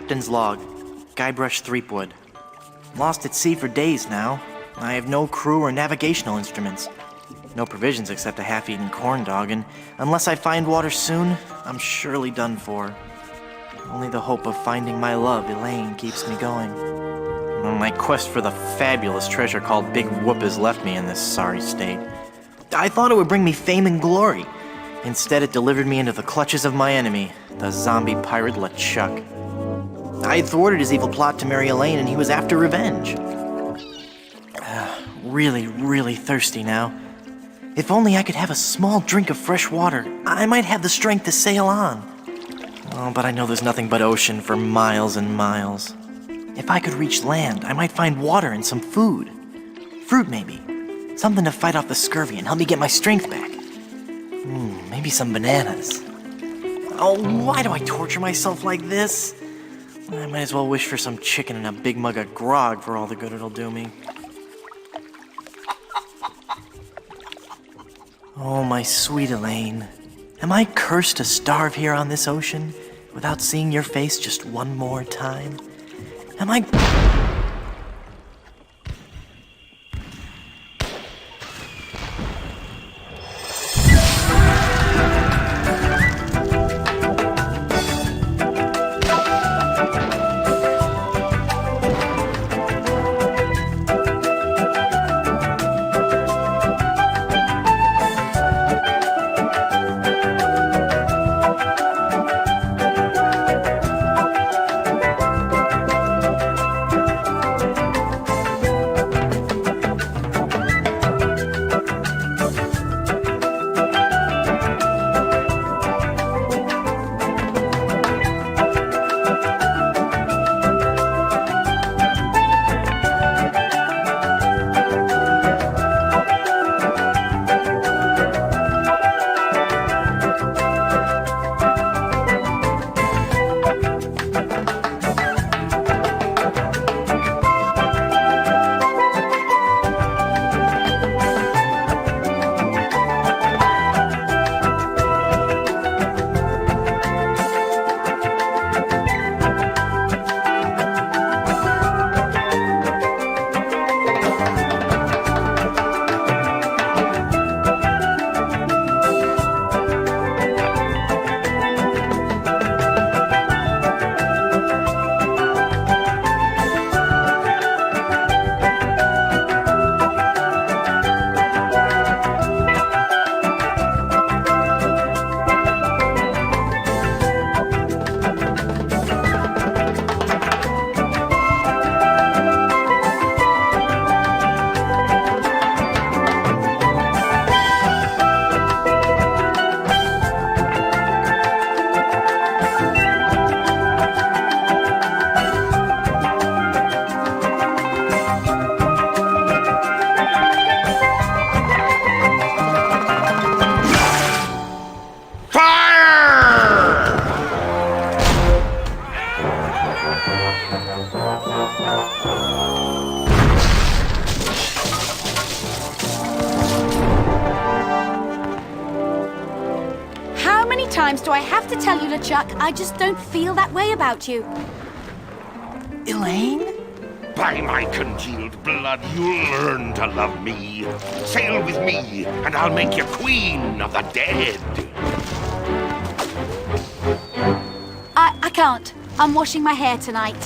Captain's log. Guybrush Threepwood. Lost at sea for days now. I have no crew or navigational instruments. No provisions except a half-eaten corn dog, and unless I find water soon, I'm surely done for. Only the hope of finding my love, Elaine, keeps me going. My quest for the fabulous treasure called Big Whoop has left me in this sorry state. I thought it would bring me fame and glory. Instead, it delivered me into the clutches of my enemy, the zombie pirate LeChuck. I had thwarted his evil plot to marry Elaine, and he was after revenge. Really thirsty now. If only I could have a small drink of fresh water, I might have the strength to sail on. Oh, but I know there's nothing but ocean for miles and miles. If I could reach land, I might find water and some food. Fruit, maybe. Something to fight off the scurvy and help me get my strength back. Maybe some bananas. Oh, why do I torture myself like this? I might as well wish for some chicken and a big mug of grog for all the good it'll do me. Oh, my sweet Elaine. Am I cursed to starve here on this ocean without seeing your face just one more time? Am I... times do I have to tell you, LeChuck, I just don't feel that way about you. Elaine? By my congealed blood, you'll learn to love me. Sail with me, and I'll make you queen of the dead. I can't. I'm washing my hair tonight.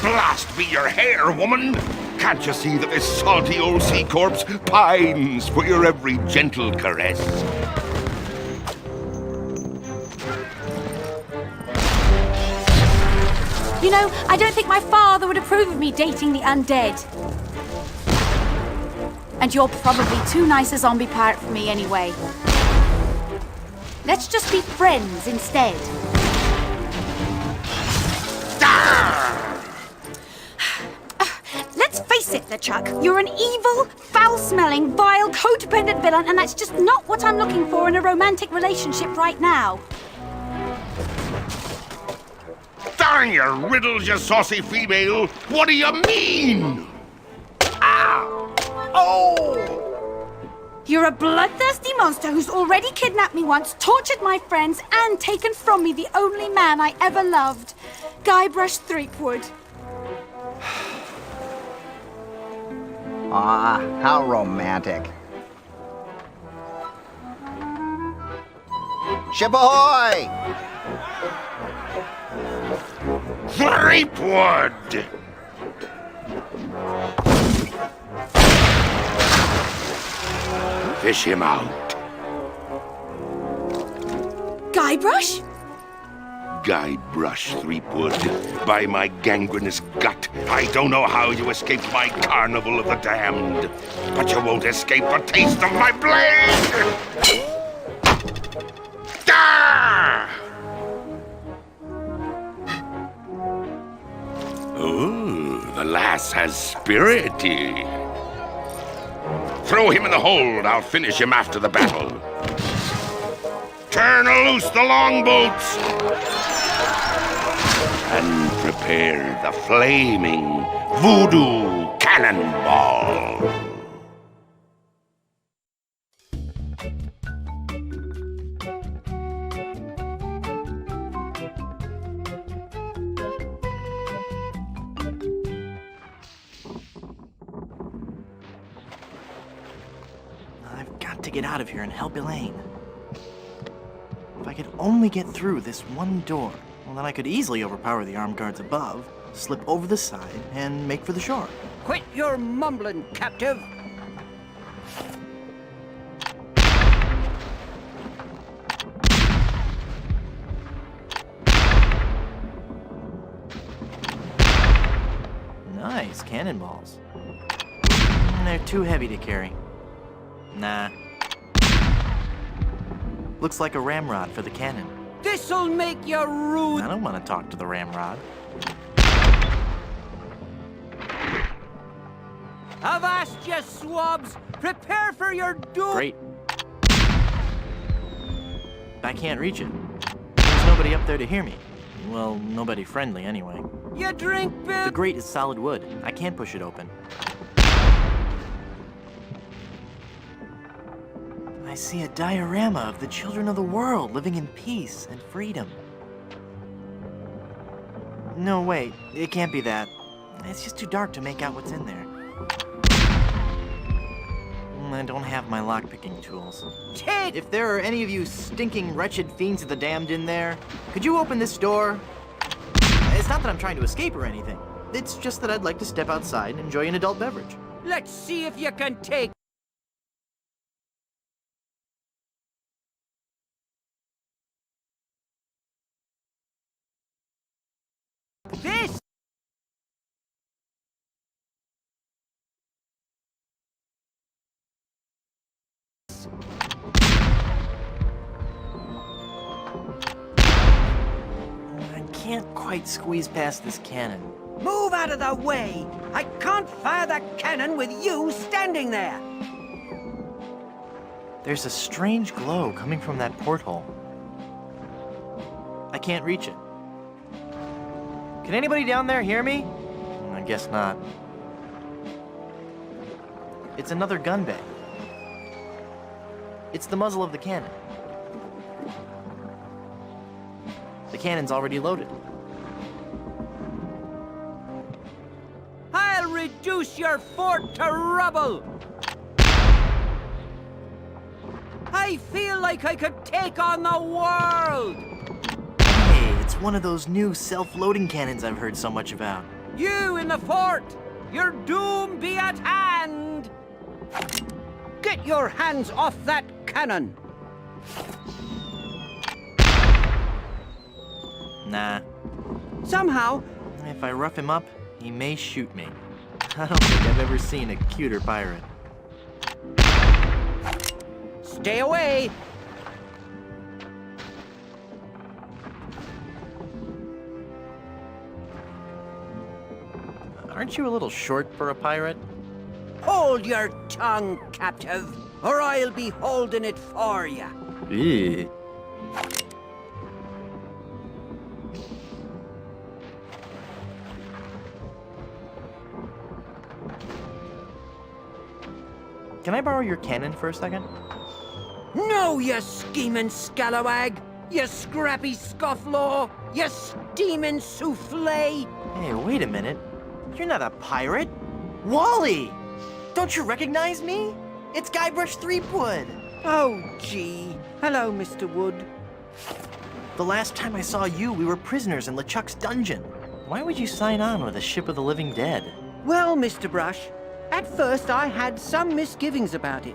Blast be your hair, woman! Can't you see that this salty old sea corpse pines for your every gentle caress? You know, I don't think my father would approve of me dating the undead. And you're probably too nice a zombie pirate for me anyway. Let's just be friends instead. Let's face it, LeChuck, you're an evil, foul-smelling, vile, codependent villain, and that's just not what I'm looking for in a romantic relationship right now. Darn your riddles, you saucy female! What do you mean? Ow! Oh! You're a bloodthirsty monster who's already kidnapped me once, tortured my friends, and taken from me the only man I ever loved. Guybrush Threepwood. Ah, how romantic. Ship ahoy! Threepwood! Fish him out. Guybrush? Guybrush Threepwood, by my gangrenous gut, I don't know how you escaped my carnival of the damned, but you won't escape a taste of my blade! Ah! Oh, the lass has spirity. Throw him in the hold. I'll finish him after the battle. Turn loose the longboats and prepare the flaming voodoo cannonball. I've got to get out of here and help Elaine. If I could only get through this one door, well, then I could easily overpower the armed guards above, slip over the side, and make for the shore. Quit your mumbling, captive! Nice cannonballs. They're too heavy to carry. Nah. Looks like a ramrod for the cannon. This'll make you rude! I don't want to talk to the ramrod. Avast, you swabs! Prepare for your doom! Great. I can't reach it. There's nobody up there to hear me. Well, nobody friendly anyway. You drink The big... grate is solid wood. I can't push it open. I see a diorama of the children of the world living in peace and freedom. No, wait. It can't be that. It's just too dark to make out what's in there. I don't have my lockpicking tools. Take... If there are any of you stinking, wretched fiends of the damned in there, could you open this door? It's not that I'm trying to escape or anything. It's just that I'd like to step outside and enjoy an adult beverage. Let's see if you can take... this! I can't quite squeeze past this cannon. Move out of the way! I can't fire the cannon with you standing there! There's a strange glow coming from that porthole. I can't reach it. Can anybody down there hear me? I guess not. It's another gun bay. It's the muzzle of the cannon. The cannon's already loaded. I'll reduce your fort to rubble! I feel like I could take on the world! Hey, it's one of those new self-loading cannons I've heard so much about. You in the fort! Your doom be at hand! Get your hands off that cannon! Nah. Somehow, If I rough him up, he may shoot me. I don't think I've ever seen a cuter pirate. stay away! Aren't you a little short for a pirate? Hold your tongue, captive, or I'll be holding it for you. Ew. can I borrow your cannon for a second? No, you scheming scalawag! You scrappy scofflaw! You steaming souffle! Hey, wait a minute. You're not a pirate. Wally! Don't you recognize me? It's Guybrush Threepwood. Oh, gee. Hello, Mr. Wood. The last time I saw you, we were prisoners in LeChuck's dungeon. Why would you sign on with a ship of the living dead? Well, Mr. Brush, at first I had some misgivings about it.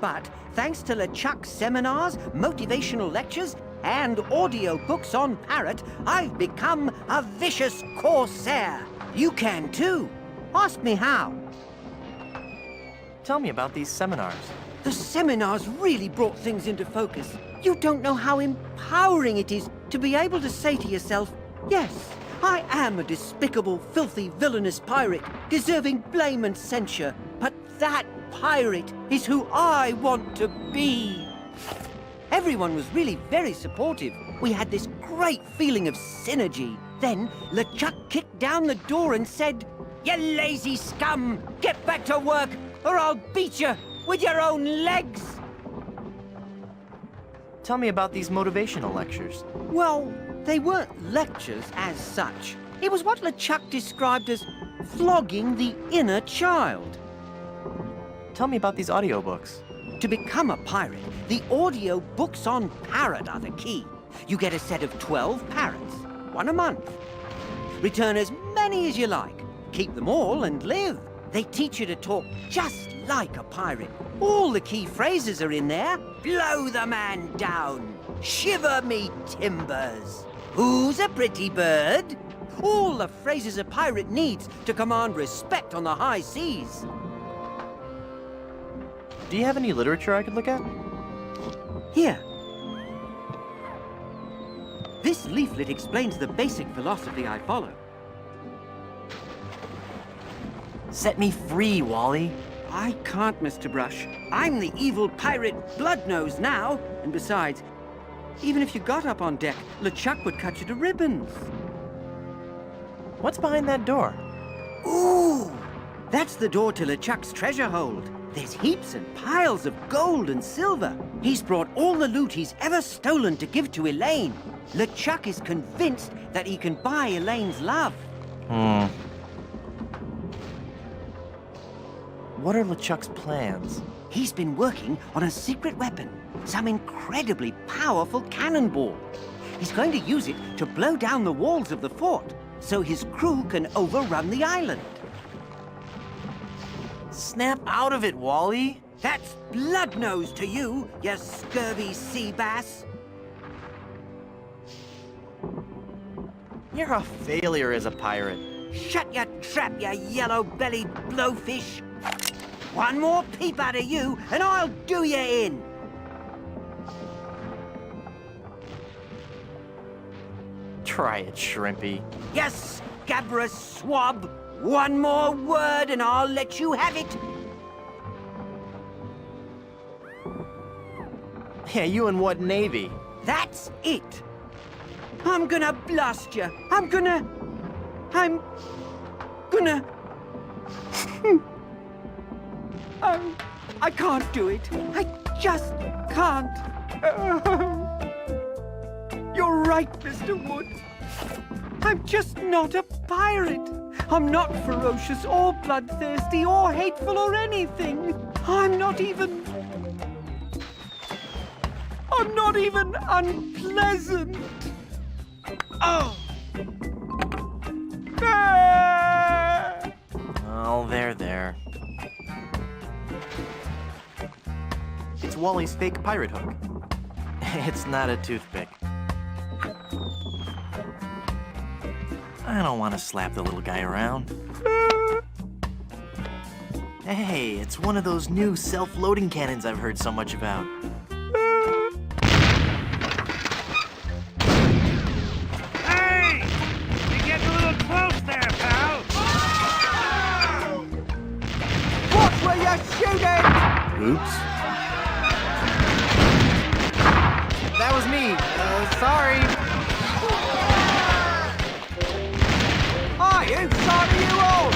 But thanks to LeChuck's seminars, motivational lectures, and audio books on Parrot, I've become a vicious corsair. You can too. Ask me how. Tell me about these seminars. The seminars really brought things into focus. You don't know how empowering it is to be able to say to yourself, yes, I am a despicable, filthy, villainous pirate, deserving blame and censure, but that pirate is who I want to be. Everyone was really very supportive. We had this great feeling of synergy. Then LeChuck kicked down the door and said, "You lazy scum! Get back to work, or I'll beat you with your own legs!" Tell me about these motivational lectures. Well, they weren't lectures as such. It was what LeChuck described as flogging the inner child. Tell me about these audiobooks. To become a pirate, the audio books on Parrot are the key. You get a set of 12 parrots, one a month. Return as many as you like. Keep them all and live. They teach you to talk just like a pirate. All the key phrases are in there. Blow the man down. Shiver me timbers. Who's a pretty bird? All the phrases a pirate needs to command respect on the high seas. Do you have any literature I could look at? Here. This leaflet explains the basic philosophy I follow. Set me free, Wally. I can't, Mr. Brush. I'm the evil pirate Bloodnose now. And besides, even if you got up on deck, LeChuck would cut you to ribbons. What's behind that door? Ooh! That's the door to LeChuck's treasure hold. There's heaps and piles of gold and silver. He's brought all the loot he's ever stolen to give to Elaine. LeChuck is convinced that he can buy Elaine's love. What are LeChuck's plans? He's been working on a secret weapon, some incredibly powerful cannonball. He's going to use it to blow down the walls of the fort, so his crew can overrun the island. Snap out of it, Wally. That's Bloodnose to you, you scurvy sea bass. You're a failure as a pirate. Shut your trap, you yellow-bellied blowfish. One more peep out of you, and I'll do you in. Try it, Shrimpy. You scabrous swab. One more word, and I'll let you have it. Yeah, you in what navy? That's it. I'm gonna blast you. I'm gonna... I can't do it. I just can't. You're right, Mr. Wood. I'm just not a pirate. I'm not ferocious or bloodthirsty or hateful or anything. I'm not even unpleasant. Oh. Ah! Oh, there. It's Wally's fake pirate hook. It's not a toothpick. I don't want to slap the little guy around. Hey, it's one of those new self-loading cannons I've heard so much about. Hey! You're getting a little close there, pal. Watch where you're shooting! Oops. That was me. Sorry. I am sorry you all!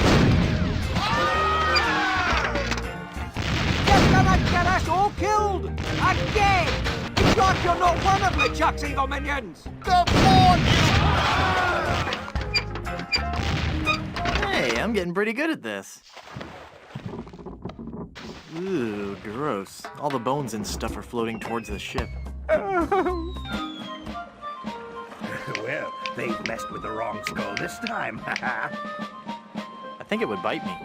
Dead! It's like you're not one of LeChuck's evil minions! Hey, I'm getting pretty good at this. Ooh, gross. All the bones and stuff are floating towards the ship. Well, they've messed with the wrong skull this time. I think it would bite me.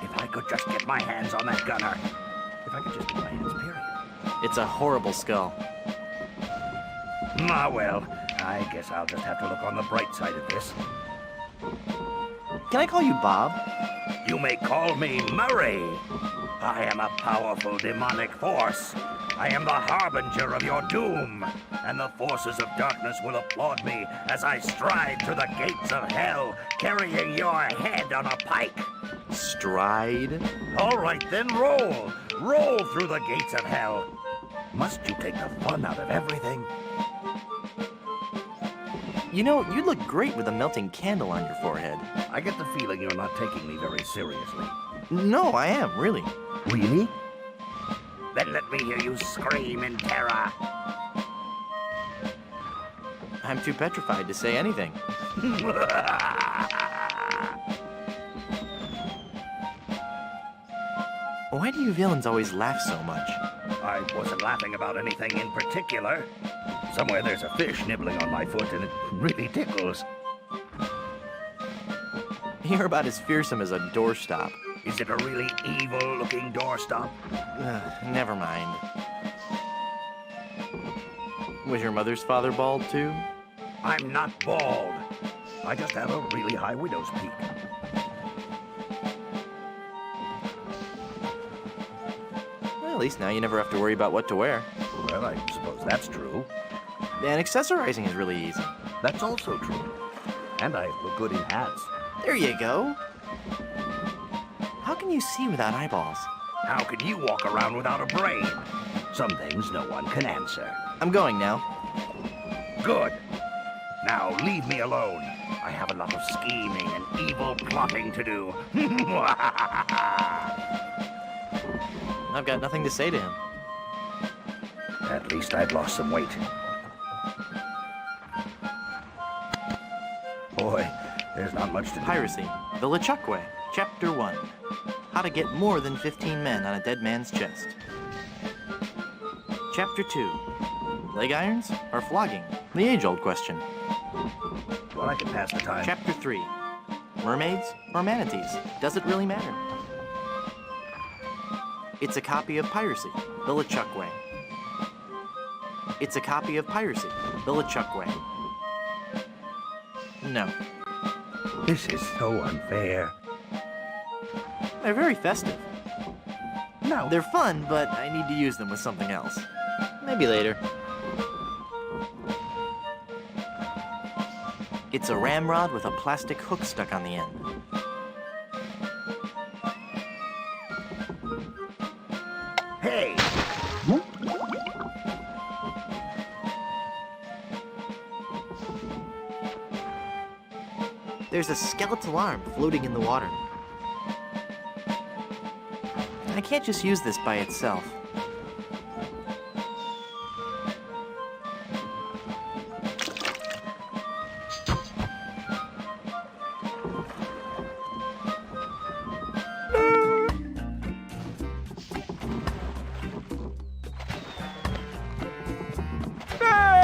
If I could just get my hands on that gunner. If I could just get my hands, period. It's a horrible skull. Ah, well, I guess I'll just have to look on the bright side of this. Can I call you Bob? You may call me Murray. I am a powerful demonic force. I am the harbinger of your doom, and the forces of darkness will applaud me as I stride through the gates of hell, carrying your head on a pike. Stride? All right, then roll. Roll through the gates of hell. Must you take the fun out of everything? You know, you'd look great with a melting candle on your forehead. I get the feeling you're not taking me very seriously. No, I am, really. Really? Then let me hear you scream in terror. I'm too petrified to say anything. Why do you villains always laugh so much? I wasn't laughing about anything in particular. Somewhere there's a fish nibbling on my foot, and it really tickles. You're about as fearsome as a doorstop. Is it a really evil-looking doorstop? Never mind. Was your mother's father bald, too? I'm not bald. I just have a really high widow's peak. Well, at least now you never have to worry about what to wear. Well, I suppose that's true. And accessorizing is really easy. That's also true. And I look good in hats. There you go. How can you see without eyeballs? How can you walk around without a brain? Some things no one can answer. I'm going now. Good. Now leave me alone. I have a lot of scheming and evil plotting to do. I've got nothing to say to him. At least I've lost some weight. Boy, there's not much to do. Piracy. The LeChuck Way. Chapter 1. How to get more than 15 men on a dead man's chest. Chapter 2. Leg irons or flogging? The age-old question. Well, I can pass the time. Chapter 3. Mermaids or manatees? Does it really matter? It's a copy of Piracy. The LeChuck Way. It's a copy of Piracy. The LeChuck Way. No. This is so unfair. They're very festive. No. They're fun, but I need to use them with something else. Maybe later. It's a ramrod with a plastic hook stuck on the end. Hey! There's a skeletal arm floating in the water. I can't just use this by itself.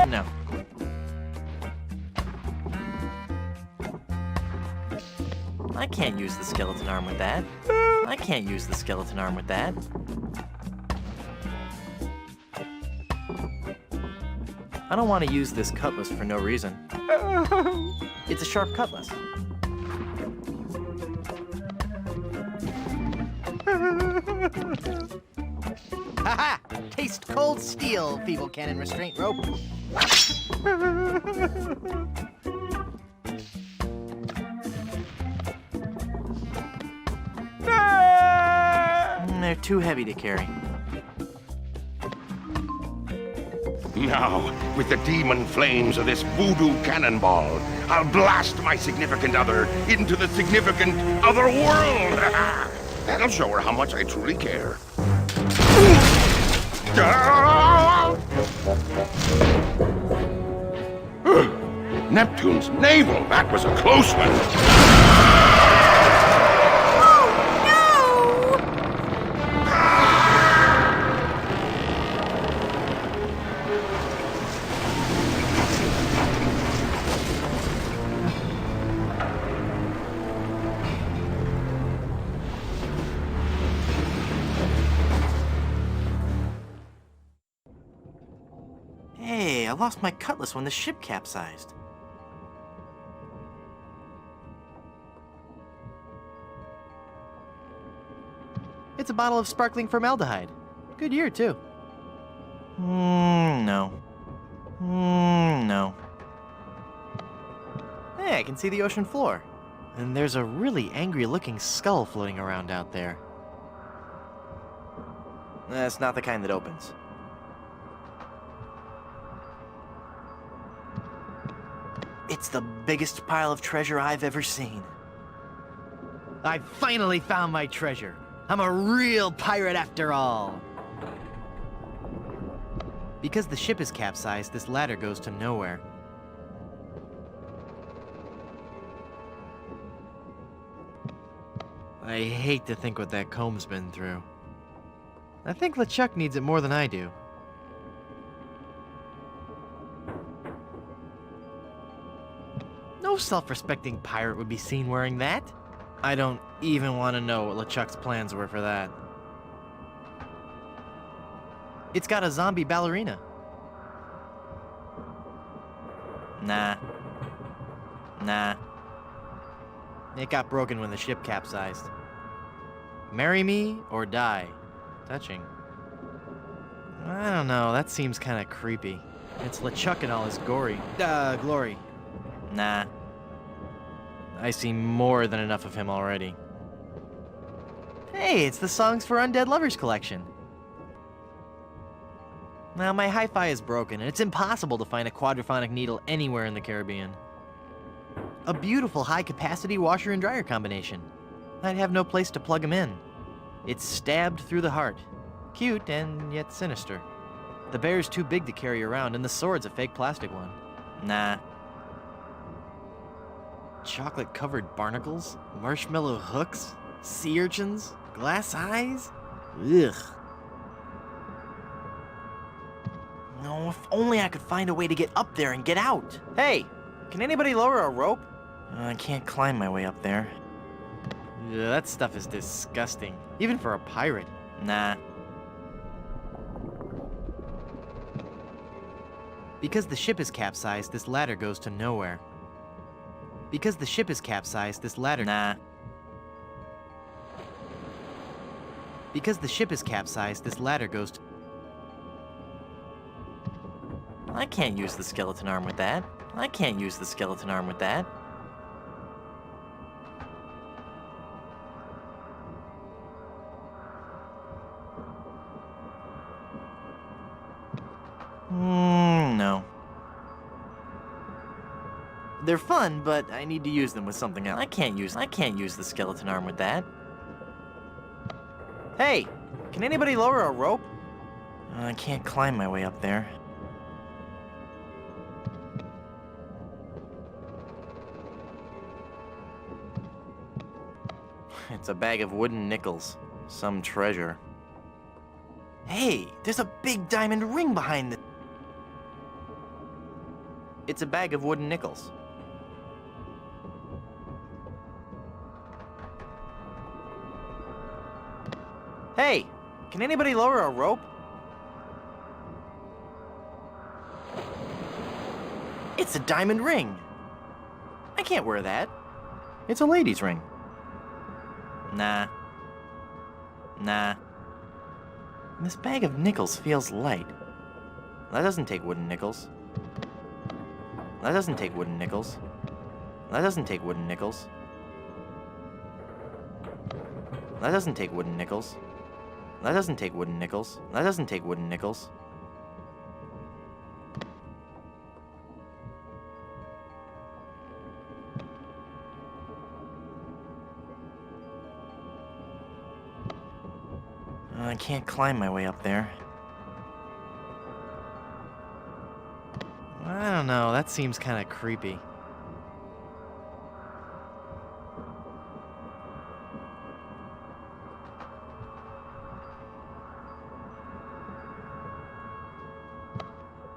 No. I can't use the skeleton arm with that. I can't use the skeleton arm with that. I don't want to use this cutlass for no reason. It's a sharp cutlass. Ha-ha! Taste cold steel, feeble cannon restraint rope. They're too heavy to carry. Now, with the demon flames of this voodoo cannonball, I'll blast my significant other into the significant other world. That'll show her how much I truly care. Neptune's navel! That was a close one! Hey, I lost my cutlass when the ship capsized. It's a bottle of sparkling formaldehyde. Good year, too. No. No. Hey, I can see the ocean floor. And there's a really angry-looking skull floating around out there. That's not the kind that opens. It's the biggest pile of treasure I've ever seen. I finally found my treasure. I'm a real pirate after all. Because the ship is capsized, this ladder goes to nowhere. I hate to think what that comb's been through. I think LeChuck needs it more than I do. No self-respecting pirate would be seen wearing that. I don't even want to know what LeChuck's plans were for that. It's got a zombie ballerina. Nah. It got broken when the ship capsized. Marry me or die. Touching. I don't know, that seems kind of creepy. It's LeChuck in all his glory. Nah. I see more than enough of him already. Hey, it's the Songs for Undead Lovers collection. Now, my hi-fi is broken, and it's impossible to find a quadraphonic needle anywhere in the Caribbean. A beautiful high-capacity washer and dryer combination. I'd have no place to plug them in. It's stabbed through the heart. Cute and yet sinister. The bear's too big to carry around, and the sword's a fake plastic one. Nah. Chocolate-covered barnacles? Marshmallow hooks? Sea urchins? Glass eyes? Ugh. No, if only I could find a way to get up there and get out. Hey, can anybody lower a rope? I can't climb my way up there. Yeah, that stuff is disgusting. Even for a pirate. Nah. Because the ship is capsized, this ladder goes to nowhere. Because the ship is capsized, this ladder... Nah. Because the ship is capsized, this ladder goes to... I can't use the skeleton arm with that. I can't use the skeleton arm with that. No. They're fun, but I need to use them with something else. I can't use the skeleton arm with that. Hey, can anybody lower a rope? I can't climb my way up there. It's a bag of wooden nickels. Some treasure. Hey, there's a big diamond ring behind the... It's a bag of wooden nickels. Hey, can anybody lower a rope? It's a diamond ring. I can't wear that. It's a lady's ring. Nah. This bag of nickels feels light. That doesn't take wooden nickels. That doesn't take wooden nickels. That doesn't take wooden nickels. That doesn't take wooden nickels. That doesn't take wooden nickels. That doesn't take wooden nickels. I can't climb my way up there. I don't know, that seems kind of creepy.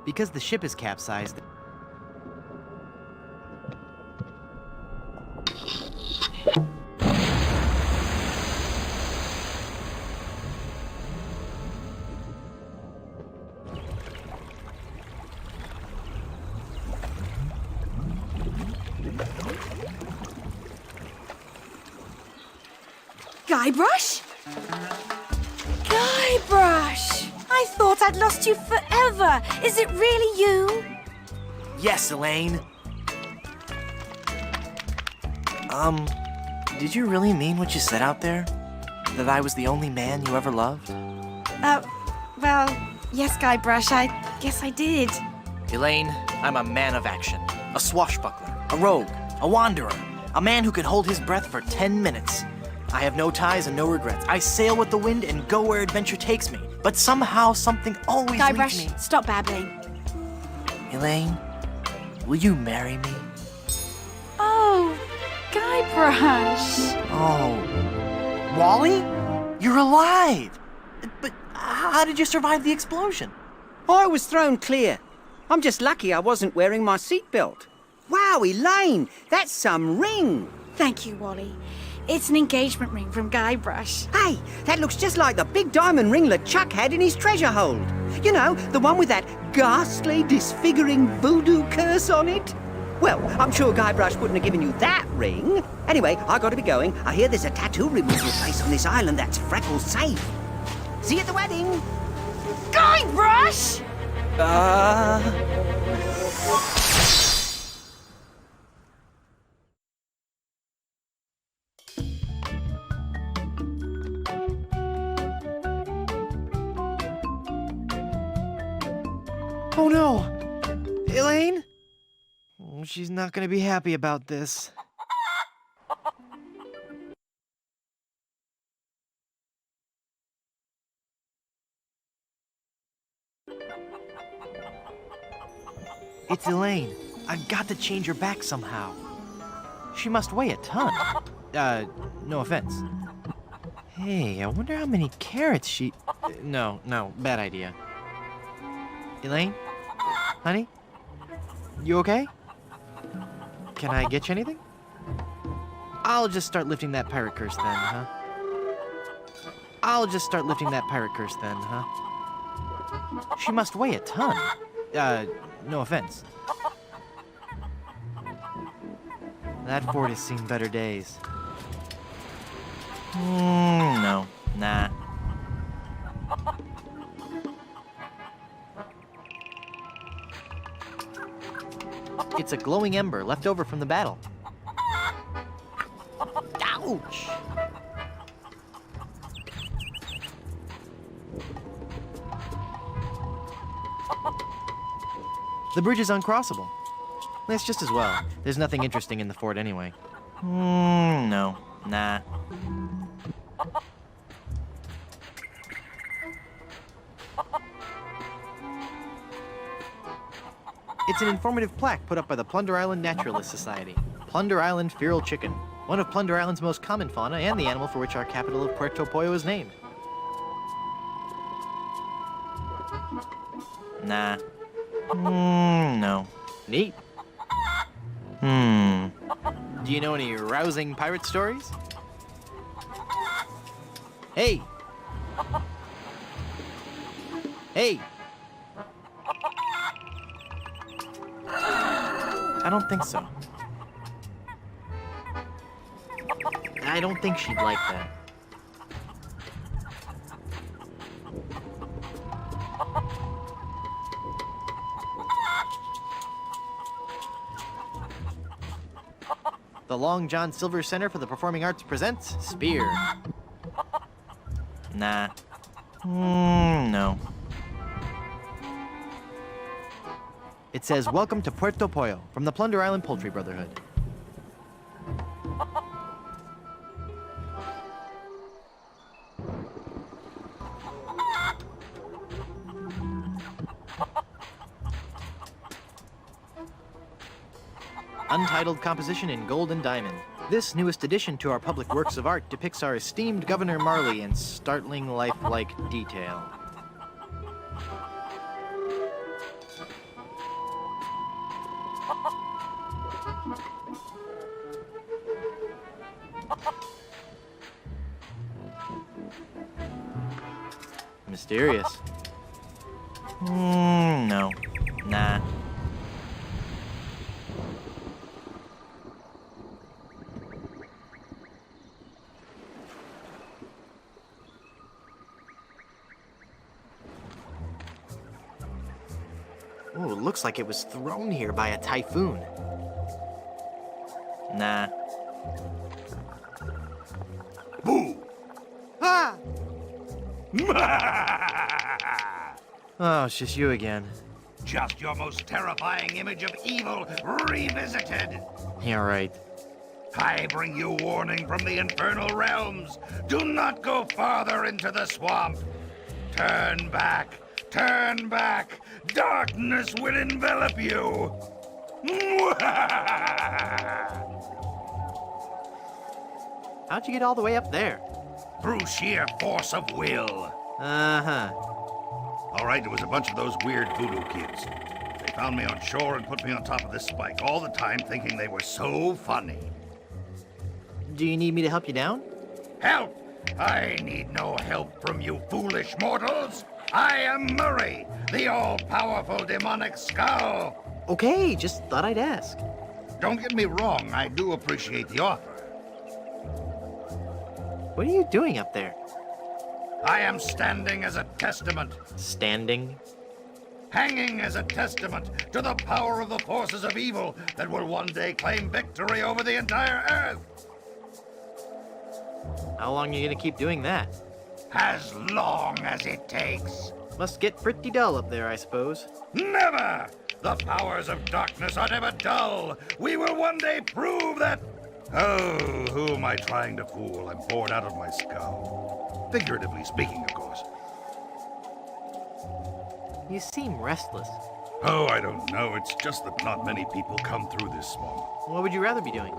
Because the ship is capsized. Guybrush? Guybrush! I thought I'd lost you forever. Is it really you? Yes, Elaine. Did you really mean what you said out there? That I was the only man you ever loved? Well, yes, Guybrush, I guess I did. Elaine, I'm a man of action. A swashbuckler, a rogue, a wanderer, a man who can hold his breath for 10 minutes. I have no ties and no regrets. I sail with the wind and go where adventure takes me. But somehow, something always leads me. Guybrush, stop babbling. Elaine, will you marry me? Oh, Guybrush. Oh, Wally? You're alive! But how did you survive the explosion? I was thrown clear. I'm just lucky I wasn't wearing my seatbelt. Wow, Elaine, that's some ring. Thank you, Wally. It's an engagement ring from Guybrush. Hey, that looks just like the big diamond ringlet Chuck had in his treasure hold. You know, the one with that ghastly, disfiguring voodoo curse on it. Well, I'm sure Guybrush wouldn't have given you that ring. Anyway, I gotta be going. I hear there's a tattoo removal place on this island that's Freckles safe. See you at the wedding. Guybrush! Oh no! Elaine? Oh, she's not gonna be happy about this. It's Elaine. I've got to change her back somehow. She must weigh a ton. No offense. Hey, I wonder how many carrots she... No, bad idea. Elaine? Honey? You okay? Can I get you anything? I'll just start lifting that pirate curse then, huh? She must weigh a ton. No offense. That fort has seen better days. No. Nah. It's a glowing ember left over from the battle. Ouch! The bridge is uncrossable. That's just as well. There's nothing interesting in the fort anyway. No. Nah. It's an informative plaque put up by the Plunder Island Naturalist Society. Plunder Island feral chicken, one of Plunder Island's most common fauna and the animal for which our capital of Puerto Pollo is named. Nah. No. Neat. Do you know any rousing pirate stories? Hey! Hey! I don't think so. I don't think she'd like that. The Long John Silver Center for the Performing Arts presents Spear. Nah. No. It says, "Welcome to Puerto Pollo" from the Plunder Island Poultry Brotherhood. untitled composition in gold and diamond. This newest addition to our public works of art depicts our esteemed Governor Marley in startling lifelike detail. Mysterious. No. Nah. Ooh, it looks like it was thrown here by a typhoon. Nah. Boo! Ah! Oh, it's just you again. Just your most terrifying image of evil revisited. Yeah, right. I bring you warning from the infernal realms. Do not go farther into the swamp. Turn back. Turn back. Darkness will envelop you. How'd you get all the way up there? Through sheer force of will. Uh-huh. All right, it was a bunch of those weird voodoo kids. They found me on shore and put me on top of this spike all the time thinking they were so funny. Do you need me to help you down? Help! I need no help from you foolish mortals. I am Murray, the all-powerful demonic skull. Okay, just thought I'd ask. Don't get me wrong, I do appreciate the offer. What are you doing up there? I am standing as a testament, Standing? hanging as a testament to the power of the forces of evil that will one day claim victory over the entire Earth. How long are you gonna keep doing that? As long as it takes. Must get pretty dull up there, I suppose. Never! The powers of darkness are never dull. We will one day prove that... Oh, who am I trying to fool? I'm bored out of my skull. Figuratively speaking, of course. You seem restless. Oh, I don't know. It's just that not many people come through this swamp. What would you rather be doing?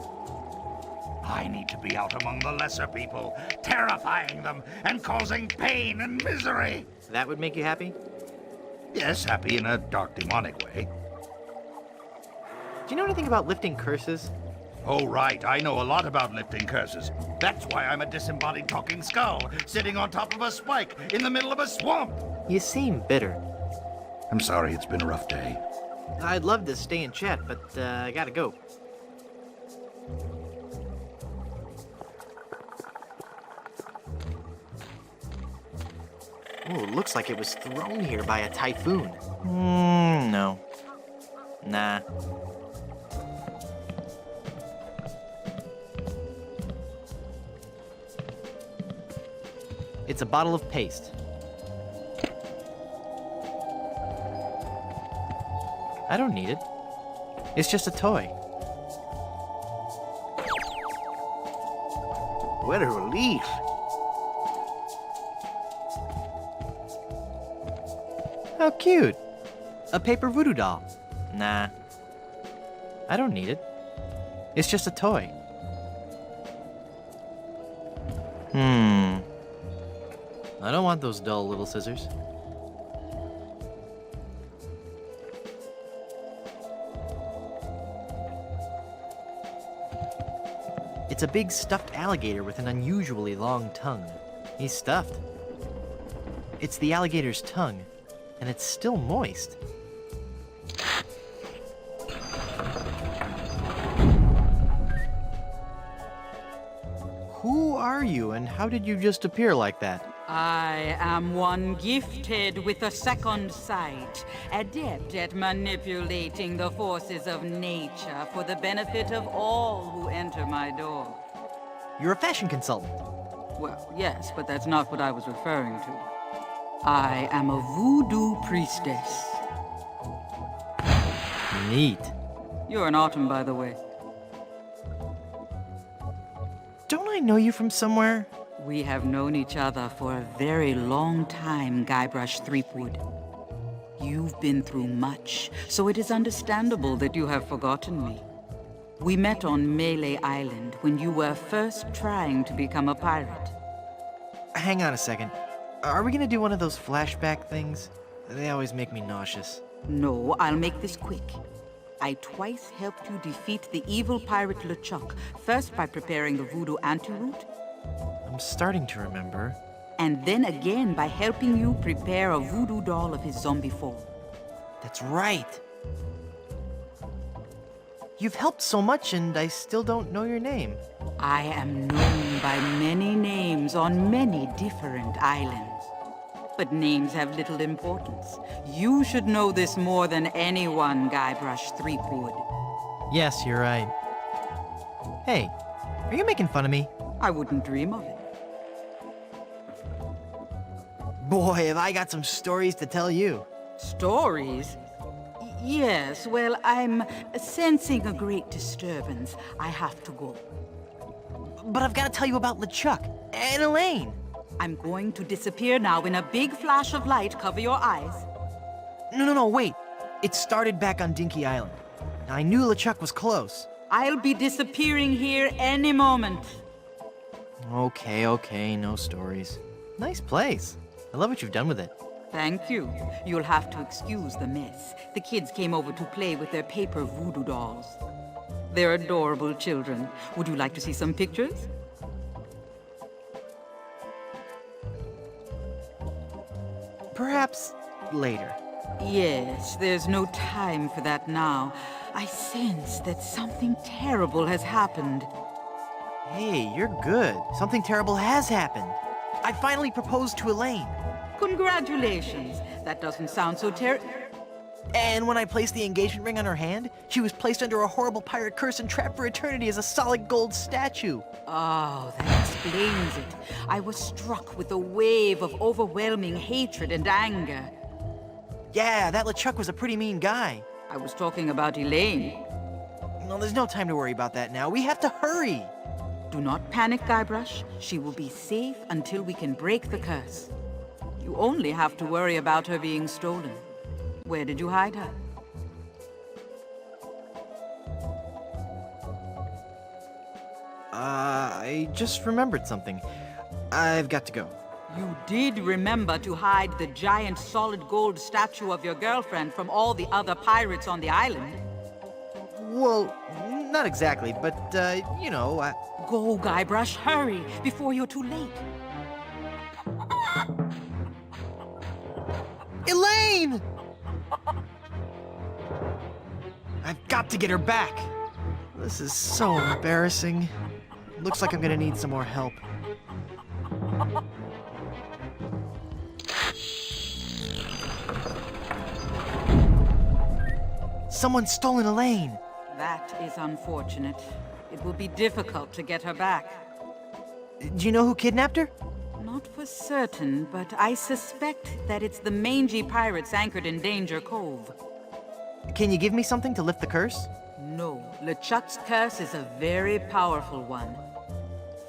I need to be out among the lesser people, terrifying them and causing pain and misery. That would make you happy? Yes, happy in a dark, demonic way. Do you know anything about lifting curses? Oh, right. I know a lot about lifting curses. That's why I'm a disembodied talking skull, sitting on top of a spike in the middle of a swamp. You seem bitter. I'm sorry, it's been a rough day. I'd love to stay and chat, but I gotta go. Ooh, it looks like it was thrown here by a typhoon. No. Nah. It's a bottle of paste. I don't need it. It's just a toy. What a relief. How cute. A paper voodoo doll. Nah. I don't need it. It's just a toy. I don't want those dull little scissors. It's a big stuffed alligator with an unusually long tongue. He's stuffed. It's the alligator's tongue, and it's still moist. Who are you, and how did you just appear like that? I am one gifted with a second sight, adept at manipulating the forces of nature for the benefit of all who enter my door. You're a fashion consultant. Well, yes, but that's not what I was referring to. I am a voodoo priestess. Neat. You're an autumn, by the way. Don't I know you from somewhere? We have known each other for a very long time, Guybrush Threepwood. You've been through much, so it is understandable that you have forgotten me. We met on Melee Island when you were first trying to become a pirate. Hang on a second. Are we gonna do one of those flashback things? They always make me nauseous. No, I'll make this quick. I twice helped you defeat the evil pirate LeChuck, first by preparing the voodoo antidote, I'm starting to remember. and then again by helping you prepare a voodoo doll of his zombie form. That's right. You've helped so much and I still don't know your name. I am known by many names on many different islands. But names have little importance. You should know this more than anyone, Guybrush Threepwood. Yes, you're right. Hey, are you making fun of me? I wouldn't dream of it. Boy, have I got some stories to tell you. Stories? Yes, well, I'm sensing a great disturbance. I have to go. But I've got to tell you about LeChuck and Elaine. I'm going to disappear now in a big flash of light. Cover your eyes. No, wait. It started back on Dinky Island. I knew LeChuck was close. I'll be disappearing here any moment. Okay, no stories. Nice place. I love what you've done with it. Thank you. You'll have to excuse the mess. The kids came over to play with their paper voodoo dolls. They're adorable children. Would you like to see some pictures? Perhaps later. Yes, there's no time for that now. I sense that something terrible has happened. Hey, you're good. Something terrible has happened. I finally proposed to Elaine. Congratulations. That doesn't sound so And when I placed the engagement ring on her hand, she was placed under a horrible pirate curse and trapped for eternity as a solid gold statue. Oh, that explains it. I was struck with a wave of overwhelming hatred and anger. Yeah, that LeChuck was a pretty mean guy. I was talking about Elaine. Well, there's no time to worry about that now. We have to hurry. Do not panic, Guybrush. She will be safe until we can break the curse. You only have to worry about her being stolen. Where did you hide her? I just remembered something. I've got to go. You did remember to hide the giant solid gold statue of your girlfriend from all the other pirates on the island. Well, not exactly, but, you know, Go, Guybrush, hurry, before you're too late. Elaine! I've got to get her back. This is so embarrassing. Looks like I'm gonna need some more help. Someone's stolen Elaine. That is unfortunate. It will be difficult to get her back. Do you know who kidnapped her? Not for certain, but I suspect that it's the mangy pirates anchored in Danger Cove. Can you give me something to lift the curse? No, LeChuck's curse is a very powerful one.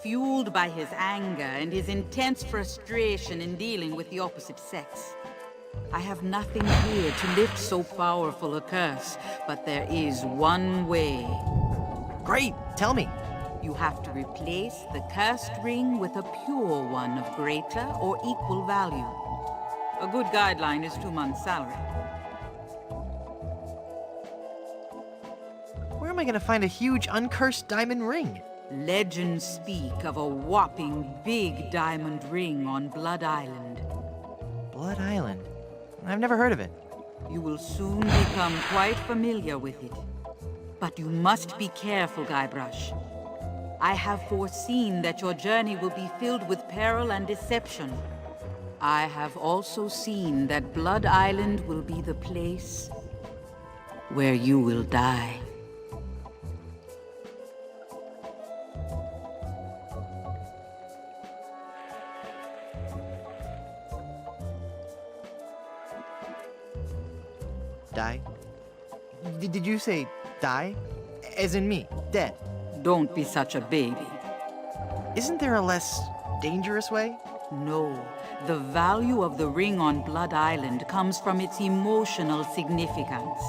Fueled by his anger and his intense frustration in dealing with the opposite sex. I have nothing here to lift so powerful a curse, but there is one way. Great, tell me. You have to replace the cursed ring with a pure one of greater or equal value. A good guideline is 2 months' salary. Where am I gonna find a huge uncursed diamond ring? Legends speak of a whopping big diamond ring on Blood Island. Blood Island? I've never heard of it. You will soon become quite familiar with it. But you must be careful, Guybrush. I have foreseen that your journey will be filled with peril and deception. I have also seen that Blood Island will be the place where you will die. Die? Did you say die? As in me, dead? Don't be such a baby. Isn't there a less dangerous way? No, the value of the ring on Blood Island comes from its emotional significance.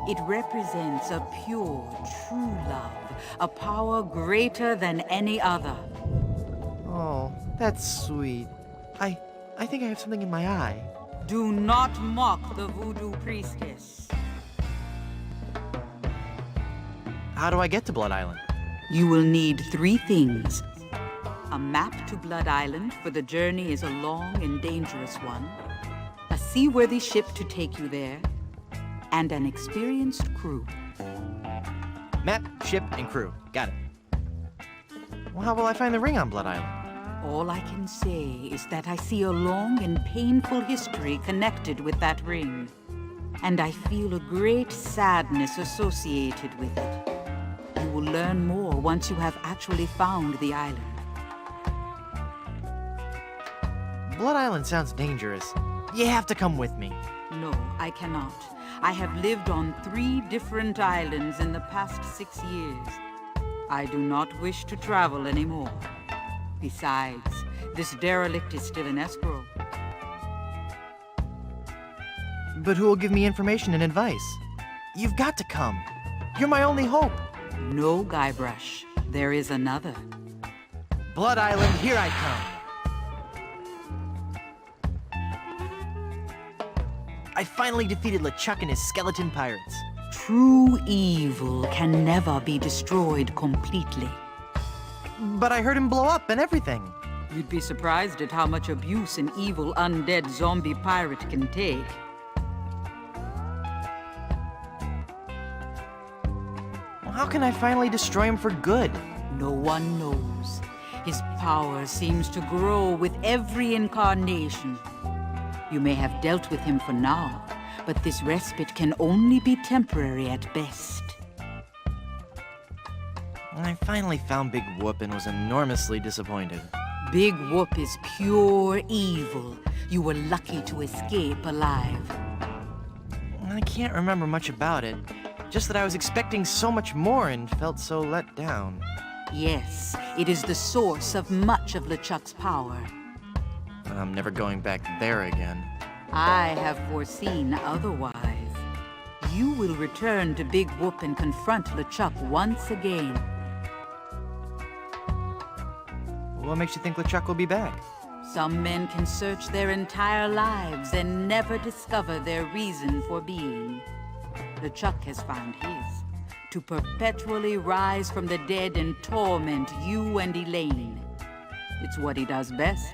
It represents a pure, true love, a power greater than any other. Oh, that's sweet. I think I have something in my eye. Do not mock the voodoo priestess. How do I get to Blood Island? You will need 3 things. A map to Blood Island, for the journey is a long and dangerous one. A seaworthy ship to take you there. And an experienced crew. Map, ship, and crew. Got it. Well, how will I find the ring on Blood Island? All I can say is that I see a long and painful history connected with that ring. And I feel a great sadness associated with it. You will learn more once you have actually found the island. Blood Island sounds dangerous. You have to come with me. No, I cannot. I have lived on 3 different islands in the past 6 years. I do not wish to travel anymore. Besides, this derelict is still in escrow. But who will give me information and advice? You've got to come. You're my only hope. No, Guybrush. There is another. Blood Island, here I come. I finally defeated LeChuck and his skeleton pirates. True evil can never be destroyed completely. But I heard him blow up and everything. You'd be surprised at how much abuse an evil undead zombie pirate can take. How can I finally destroy him for good? No one knows. His power seems to grow with every incarnation. You may have dealt with him for now, but this respite can only be temporary at best. I finally found Big Whoop and was enormously disappointed. Big Whoop is pure evil. You were lucky to escape alive. I can't remember much about it. Just that I was expecting so much more and felt so let down. Yes, it is the source of much of LeChuck's power. I'm never going back there again. I have foreseen otherwise. You will return to Big Whoop and confront LeChuck once again. What makes you think LeChuck will be back? Some men can search their entire lives and never discover their reason for being. LeChuck has found his, to perpetually rise from the dead and torment you and Elaine. It's what he does best.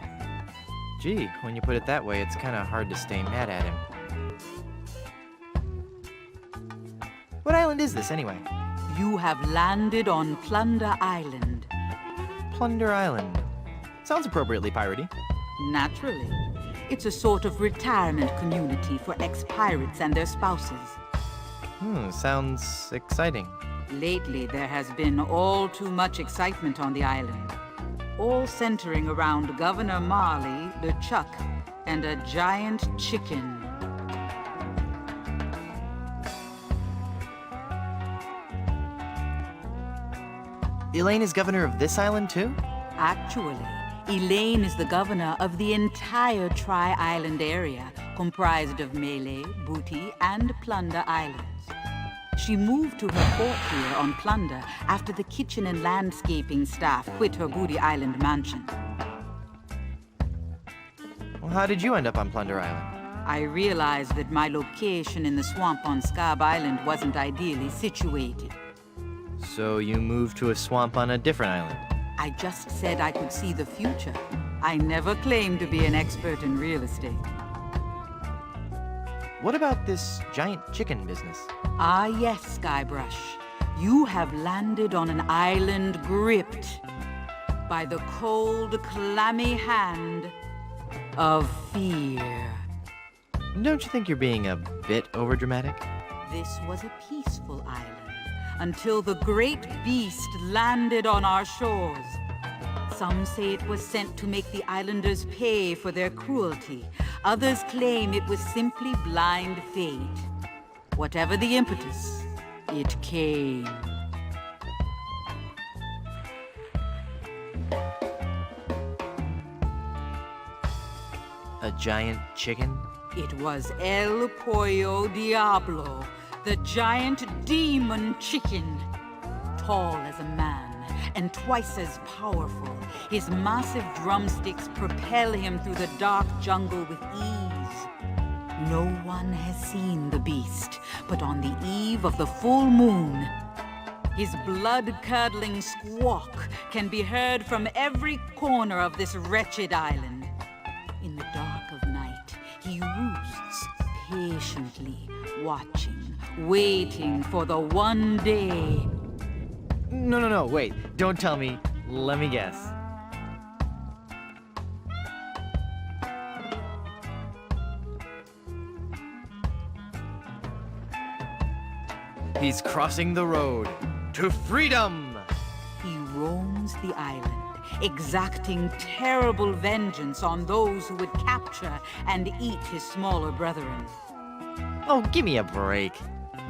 Gee, when you put it that way, it's kind of hard to stay mad at him. What island is this, anyway? You have landed on Plunder Island. Plunder Island. Sounds appropriately piratey. Naturally. It's a sort of retirement community for ex-pirates and their spouses. Sounds exciting. Lately, there has been all too much excitement on the island. All centering around Governor Marley, LeChuck, and a giant chicken. Elaine is governor of this island, too? Actually, Elaine is the governor of the entire Tri-Island area, comprised of Melee, Booty, and Plunder Islands. She moved to her fort here on Plunder after the kitchen and landscaping staff quit her Booty Island mansion. Well, how did you end up on Plunder Island? I realized that my location in the swamp on Scab Island wasn't ideally situated. So you moved to a swamp on a different island? I just said I could see the future. I never claimed to be an expert in real estate. What about this giant chicken business? Ah, yes, Guybrush. You have landed on an island gripped by the cold, clammy hand of fear. Don't you think you're being a bit overdramatic? This was a peaceful island until the great beast landed on our shores. Some say it was sent to make the islanders pay for their cruelty. Others claim it was simply blind fate. Whatever the impetus, it came. A giant chicken? It was El Pollo Diablo, the giant demon chicken. Tall as a man and twice as powerful, his massive drumsticks propel him through the dark jungle with ease. No one has seen the beast, but on the eve of the full moon, his blood-curdling squawk can be heard from every corner of this wretched island. In the dark of night, he roosts patiently, watching, waiting for the one day. No, wait. Don't tell me. Let me guess. He's crossing the road to freedom! He roams the island, exacting terrible vengeance on those who would capture and eat his smaller brethren. Oh, give me a break.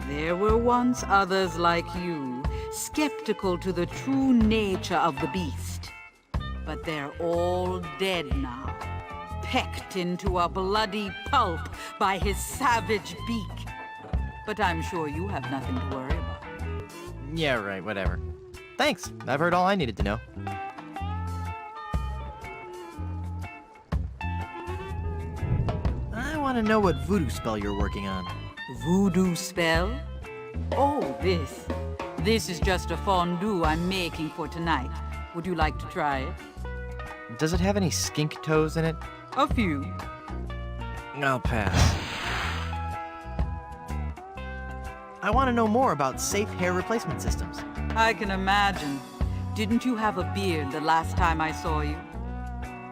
There were once others like you, skeptical to the true nature of the beast. But they're all dead now, pecked into a bloody pulp by his savage beak. But I'm sure you have nothing to worry about. Yeah, right, whatever. Thanks. I've heard all I needed to know. I want to know what voodoo spell you're working on. Voodoo spell? Oh, this. This is just a fondue I'm making for tonight. Would you like to try it? Does it have any skink toes in it? A few. I'll pass. I want to know more about safe hair replacement systems. I can imagine. Didn't you have a beard the last time I saw you?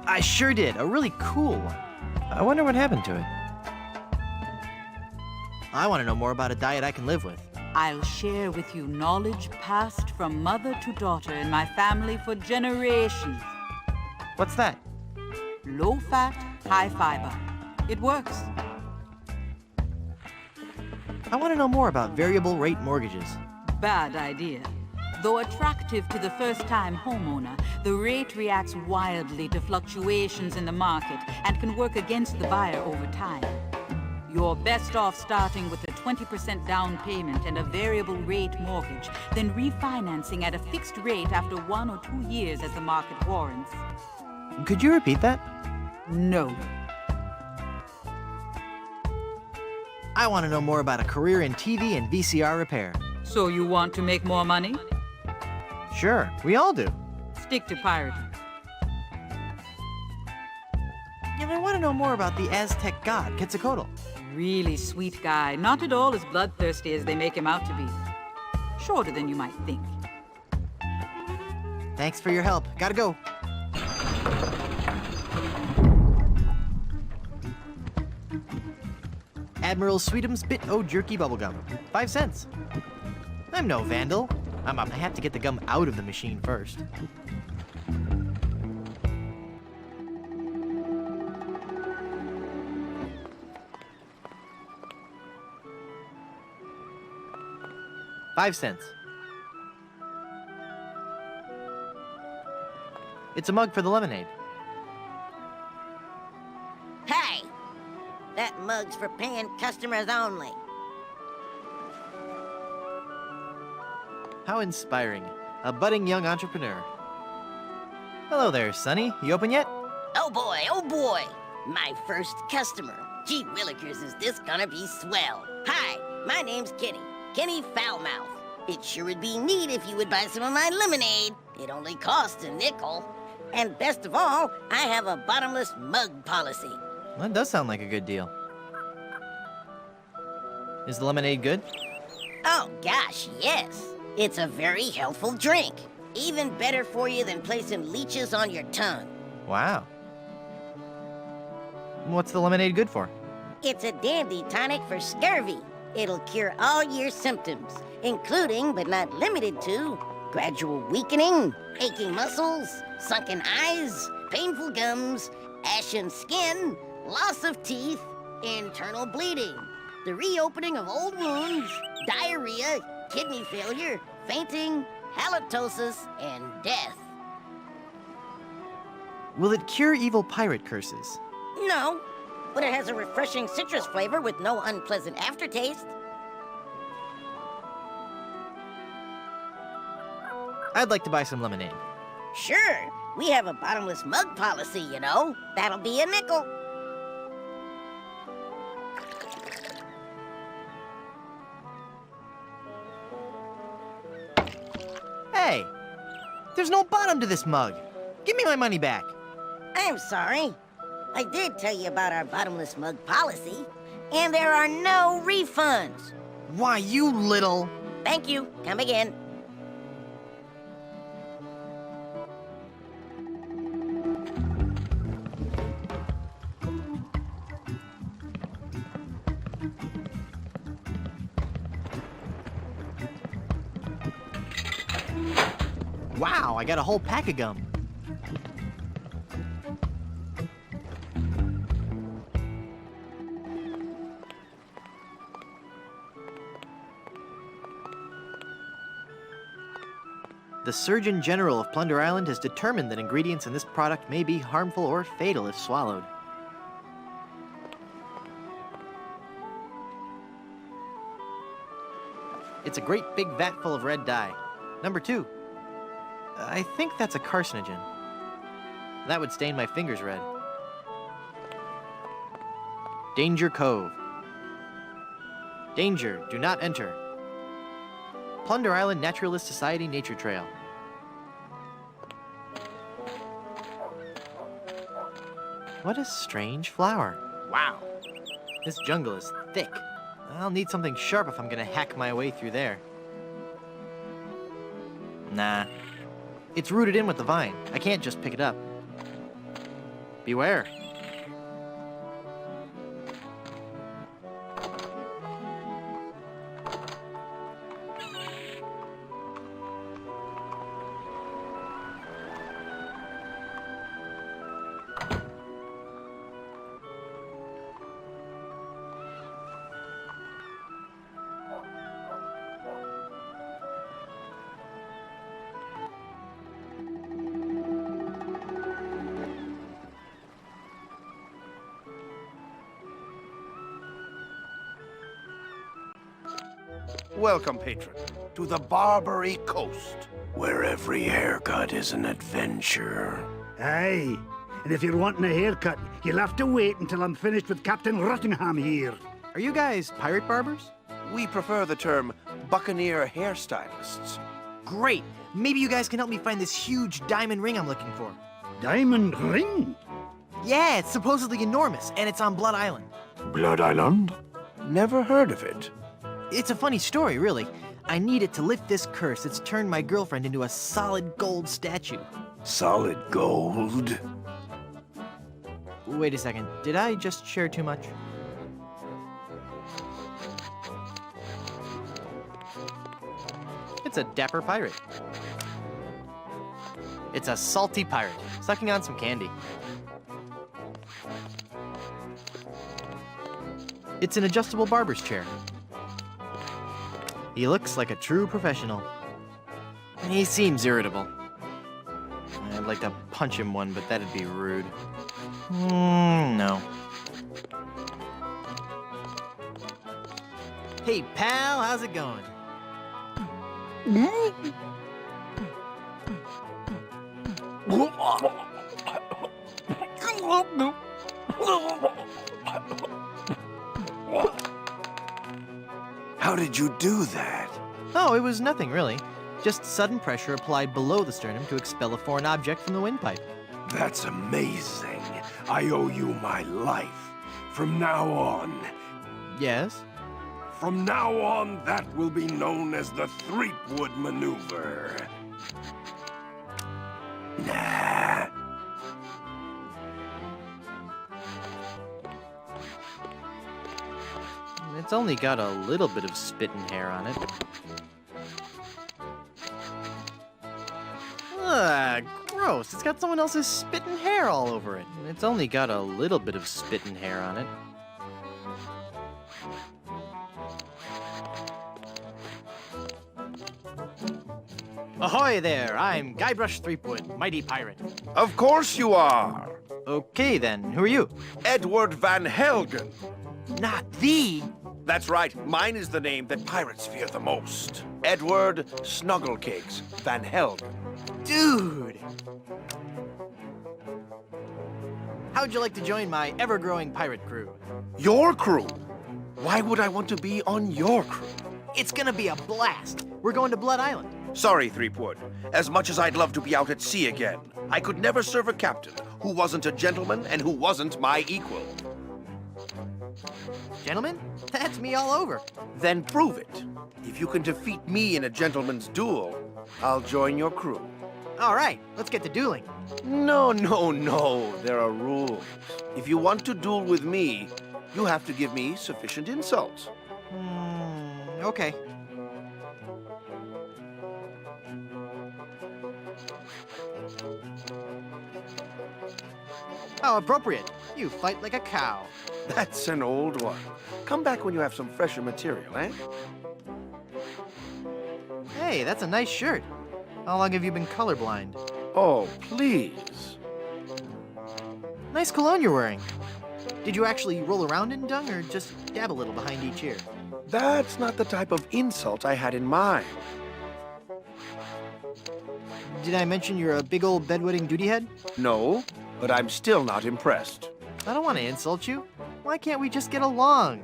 I sure did. A really cool one. I wonder what happened to it. I want to know more about a diet I can live with. I'll share with you knowledge passed from mother to daughter in my family for generations. What's that? Low fat, high fiber. It works. I want to know more about variable rate mortgages. Bad idea. Though attractive to the first-time homeowner, the rate reacts wildly to fluctuations in the market and can work against the buyer over time. You're best off starting with a 20% down payment and a variable rate mortgage, then refinancing at a fixed rate after 1 or 2 years as the market warrants. Could you repeat that? No. I want to know more about a career in TV and VCR repair. So you want to make more money? Sure, we all do. Stick to pirating. And I want to know more about the Aztec god, Quetzalcoatl. Really sweet guy, not at all as bloodthirsty as they make him out to be. Shorter than you might think. Thanks for your help. Gotta go. Admiral Sweetum's Bit O' Jerky Bubblegum. 5 cents. I'm no vandal. I have to get the gum out of the machine first. $5. It's a mug for the lemonade. Hey! That mug's for paying customers only. How inspiring. A budding young entrepreneur. Hello there, Sonny. You open yet? Oh boy, my first customer. Gee willikers, is this gonna be swell. Hi, my name's Kenny Foulmouth. It sure would be neat if you would buy some of my lemonade. It only costs a nickel. And best of all, I have a bottomless mug policy. Well, that does sound like a good deal. Is the lemonade good? Oh gosh, yes. It's a very healthful drink. Even better for you than placing leeches on your tongue. Wow. What's the lemonade good for? It's a dandy tonic for scurvy. It'll cure all your symptoms, including, but not limited to, gradual weakening, aching muscles, sunken eyes, painful gums, ashen skin, loss of teeth, internal bleeding, the reopening of old wounds, diarrhea, kidney failure, fainting, halitosis, and death. Will it cure evil pirate curses? No, but it has a refreshing citrus flavor with no unpleasant aftertaste. I'd like to buy some lemonade. Sure. We have a bottomless mug policy, you know. That'll be a nickel. Hey! There's no bottom to this mug. Give me my money back. I'm sorry. I did tell you about our bottomless mug policy, and there are no refunds. Why, you little... Thank you. Come again. Wow, I got a whole pack of gum. The Surgeon General of Plunder Island has determined that ingredients in this product may be harmful or fatal if swallowed. It's a great big vat full of red dye. Number 2. I think that's a carcinogen. That would stain my fingers red. Danger Cove. Danger, do not enter. Plunder Island Naturalist Society Nature Trail. What a strange flower. Wow. This jungle is thick. I'll need something sharp if I'm gonna hack my way through there. Nah. It's rooted in with the vine. I can't just pick it up. Beware. Welcome, patron, to the Barbary Coast, where every haircut is an adventure. Aye, and if you're wanting a haircut, you'll have to wait until I'm finished with Captain Rottingham here. Are you guys pirate barbers? We prefer the term buccaneer hairstylists. Great! Maybe you guys can help me find this huge diamond ring I'm looking for. Diamond ring? Yeah, it's supposedly enormous, and it's on Blood Island. Blood Island? Never heard of it. It's a funny story, really. I need it to lift this curse that's turned my girlfriend into a solid gold statue. Solid gold? Wait a second, did I just share too much? It's a dapper pirate. It's a salty pirate, sucking on some candy. It's an adjustable barber's chair. He looks like a true professional. He seems irritable. I'd like to punch him one, but that'd be rude. No. Hey, pal, how's it going? How did you do that? Oh, it was nothing, really. Just sudden pressure applied below the sternum to expel a foreign object from the windpipe. That's amazing. I owe you my life. From now on. Yes? From now on, that will be known as the Threepwood Maneuver. Nah. It's only got a little bit of spit and hair on it. Ugh, gross. It's got someone else's spit and hair all over it. It's only got a little bit of spit and hair on it. Ahoy there! I'm Guybrush Threepwood, mighty pirate. Of course you are. Okay then, who are you? Edward Van Helgen. Not the... That's right. Mine is the name that pirates fear the most. Edward Snugglecakes Van Helden. Dude! How'd you like to join my ever-growing pirate crew? Your crew? Why would I want to be on your crew? It's gonna be a blast. We're going to Blood Island. Sorry, Threepwood. As much as I'd love to be out at sea again, I could never serve a captain who wasn't a gentleman and who wasn't my equal. Gentlemen? That's me all over. Then prove it. If you can defeat me in a gentleman's duel, I'll join your crew. All right, let's get to dueling. No. There are rules. If you want to duel with me, you have to give me sufficient insults. Okay. How appropriate. You fight like a cow. That's an old one. Come back when you have some fresher material, eh? Hey, that's a nice shirt. How long have you been colorblind? Oh, please. Nice cologne you're wearing. Did you actually roll around in dung or just dab a little behind each ear? That's not the type of insult I had in mind. Did I mention you're a big old bedwetting duty head? No, but I'm still not impressed. I don't want to insult you. Why can't we just get along?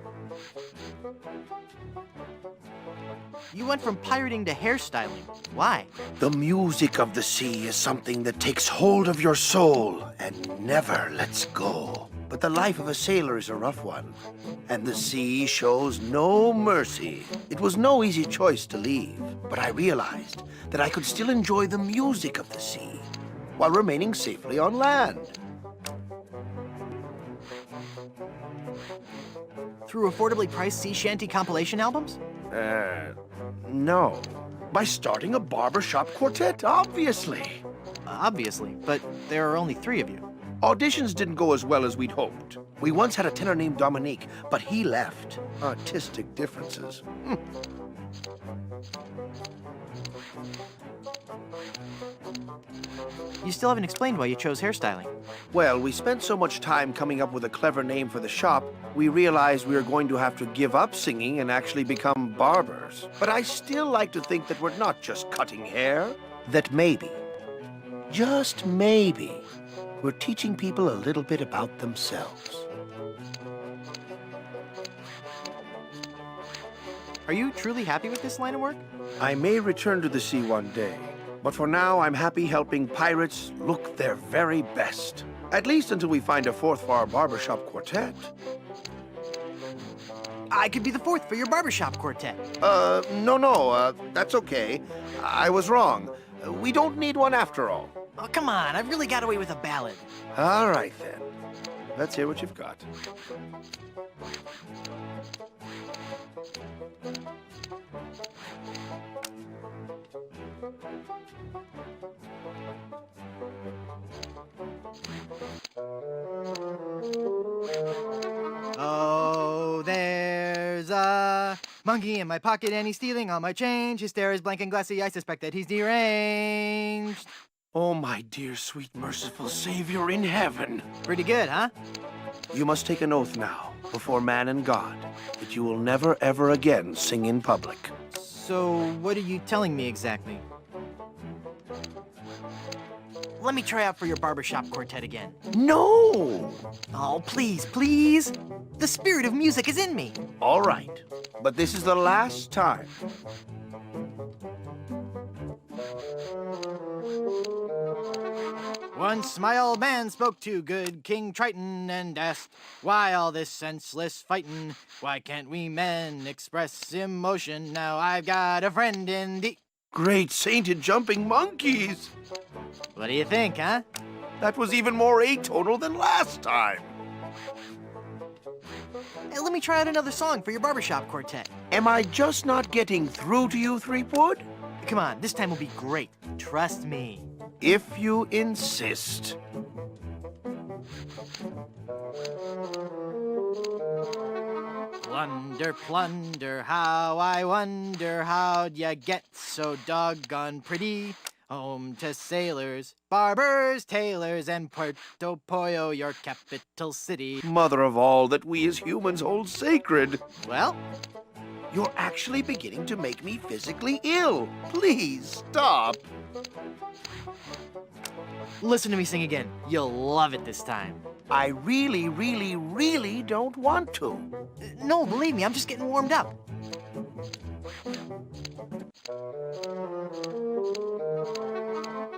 You went from pirating to hairstyling. Why? The music of the sea is something that takes hold of your soul and never lets go. But the life of a sailor is a rough one, and the sea shows no mercy. It was no easy choice to leave, but I realized that I could still enjoy the music of the sea while remaining safely on land. Through affordably priced sea shanty compilation albums? No. By starting a barbershop quartet, obviously. Obviously, but there are only 3 of you. Auditions didn't go as well as we'd hoped. We once had a tenor named Dominique, but he left. Artistic differences. You still haven't explained why you chose hairstyling. Well, we spent so much time coming up with a clever name for the shop, we realized we were going to have to give up singing and actually become barbers. But I still like to think that we're not just cutting hair, that maybe, just maybe, we're teaching people a little bit about themselves. Are you truly happy with this line of work? I may return to the sea one day, but for now I'm happy helping pirates look their very best. At least until we find a 4th for our barbershop quartet. I could be the 4th for your barbershop quartet. No, that's okay. I was wrong. We don't need one after all. Oh, come on, I've really got away with a ballad. All right, then. Let's hear what you've got. Oh, there's a monkey in my pocket and he's stealing all my change. His stare is blank and glassy. I suspect that he's deranged. Oh, my dear, sweet, merciful Savior in heaven. Pretty good, huh? You must take an oath now, before man and God, that you will never, ever again sing in public. So, what are you telling me exactly? Let me try out for your barbershop quartet again. No! Oh, please, please. The spirit of music is in me. All right, but this is the last time. Once my old man spoke to good King Triton and asked, why all this senseless fightin'? Why can't we men express emotion? Now I've got a friend in the... Great sainted jumping monkeys! What do you think, huh? That was even more atonal than last time. Hey, let me try out another song for your barbershop quartet. Am I just not getting through to you, Threepwood? Come on, this time will be great. Trust me. If you insist. Plunder, plunder, how I wonder how'd ya get so doggone pretty? home to sailors, barbers, tailors, and Puerto Pollo, your capital city. Mother of all that we as humans hold sacred. Well, You're actually beginning to make me physically ill. Please stop. listen to me sing again. You'll love it this time. I really, really, really don't want to. No, believe me, I'm just getting warmed up.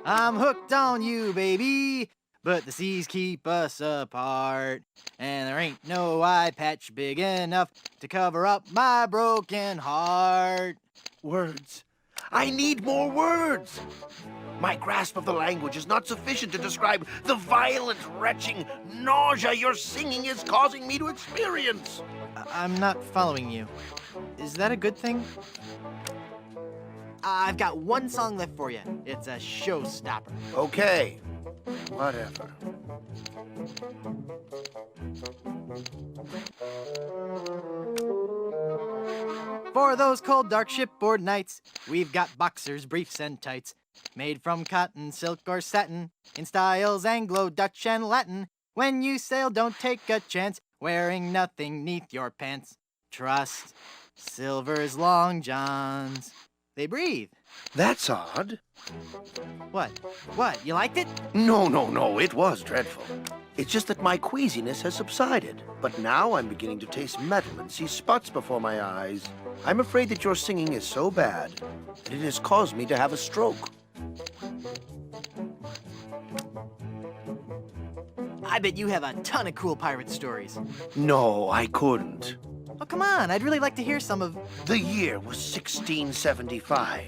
I'm hooked on you, baby, but the seas keep us apart. And there ain't no eye patch big enough to cover up my broken heart. Words. I need more words. My grasp of the language is not sufficient to describe the violent, retching nausea your singing is causing me to experience. I'm not following you. Is that a good thing? I've got one song left for you. It's a showstopper. Okay, whatever. For those cold, dark shipboard nights, we've got boxers, briefs, and tights. Made from cotton, silk, or satin, in styles Anglo, Dutch, and Latin. When you sail, don't take a chance, wearing nothing neath your pants. Trust Silver's long johns. They breathe. That's odd. What? What? You liked it? No, it was dreadful. It's just that my queasiness has subsided. But now I'm beginning to taste metal and see spots before my eyes. I'm afraid that your singing is so bad that it has caused me to have a stroke. I bet you have a ton of cool pirate stories. No, I couldn't. Oh, come on. I'd really like to hear some of... The year was 1675.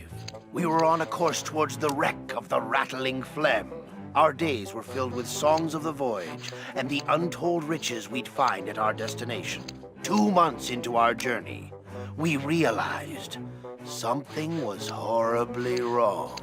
We were on a course towards the wreck of the Rattling Phlegm. Our days were filled with songs of the voyage and the untold riches we'd find at our destination. 2 months into our journey, we realized something was horribly wrong.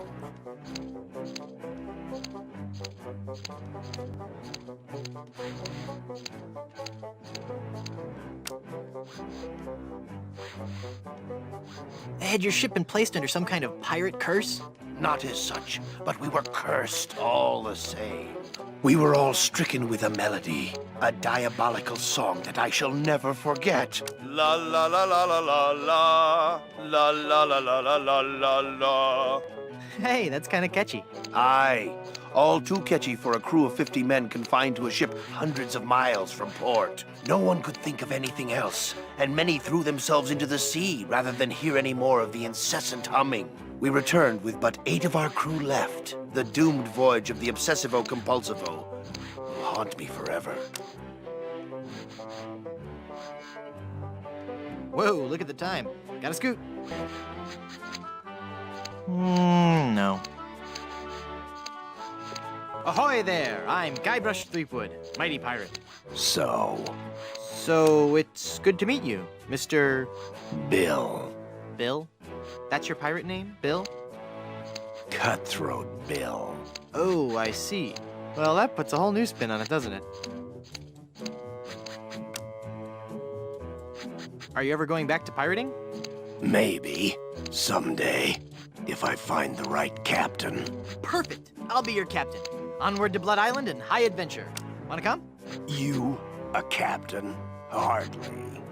Had your ship been placed under some kind of pirate curse? Not as such, but we were cursed all the same. We were all stricken with a melody, a diabolical song that I shall never forget. La la la la la la la, la la la la la la la la. Hey, that's kind of catchy. Aye, all too catchy for a crew of 50 men confined to a ship hundreds of miles from port. No one could think of anything else, and many threw themselves into the sea rather than hear any more of the incessant humming. We returned with but 8 of our crew left. The doomed voyage of the Obsessivo-Compulsivo will haunt me forever. Whoa, look at the time. Gotta scoot. No. Ahoy there! I'm Guybrush Threepwood, mighty pirate. So, It's good to meet you, Mr. Bill. Bill? That's your pirate name, Bill? Cutthroat Bill. Oh, I see. Well, that puts a whole new spin on it, doesn't it? Are you ever going back to pirating? Maybe. Someday. If I find the right captain. Perfect! I'll be your captain. Onward to Blood Island and high adventure. Wanna come? You, a captain? Hardly.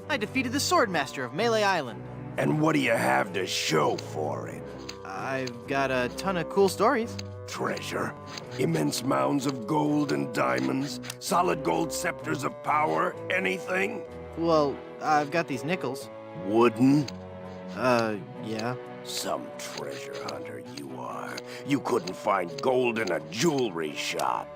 I defeated the Swordmaster of Melee Island. And what do you have to show for it? I've got a ton of cool stories. Treasure, immense mounds of gold and diamonds, solid gold scepters of power, anything? Well, I've got these nickels. Wooden? Yeah. Some treasure hunter you are. You couldn't find gold in a jewelry shop.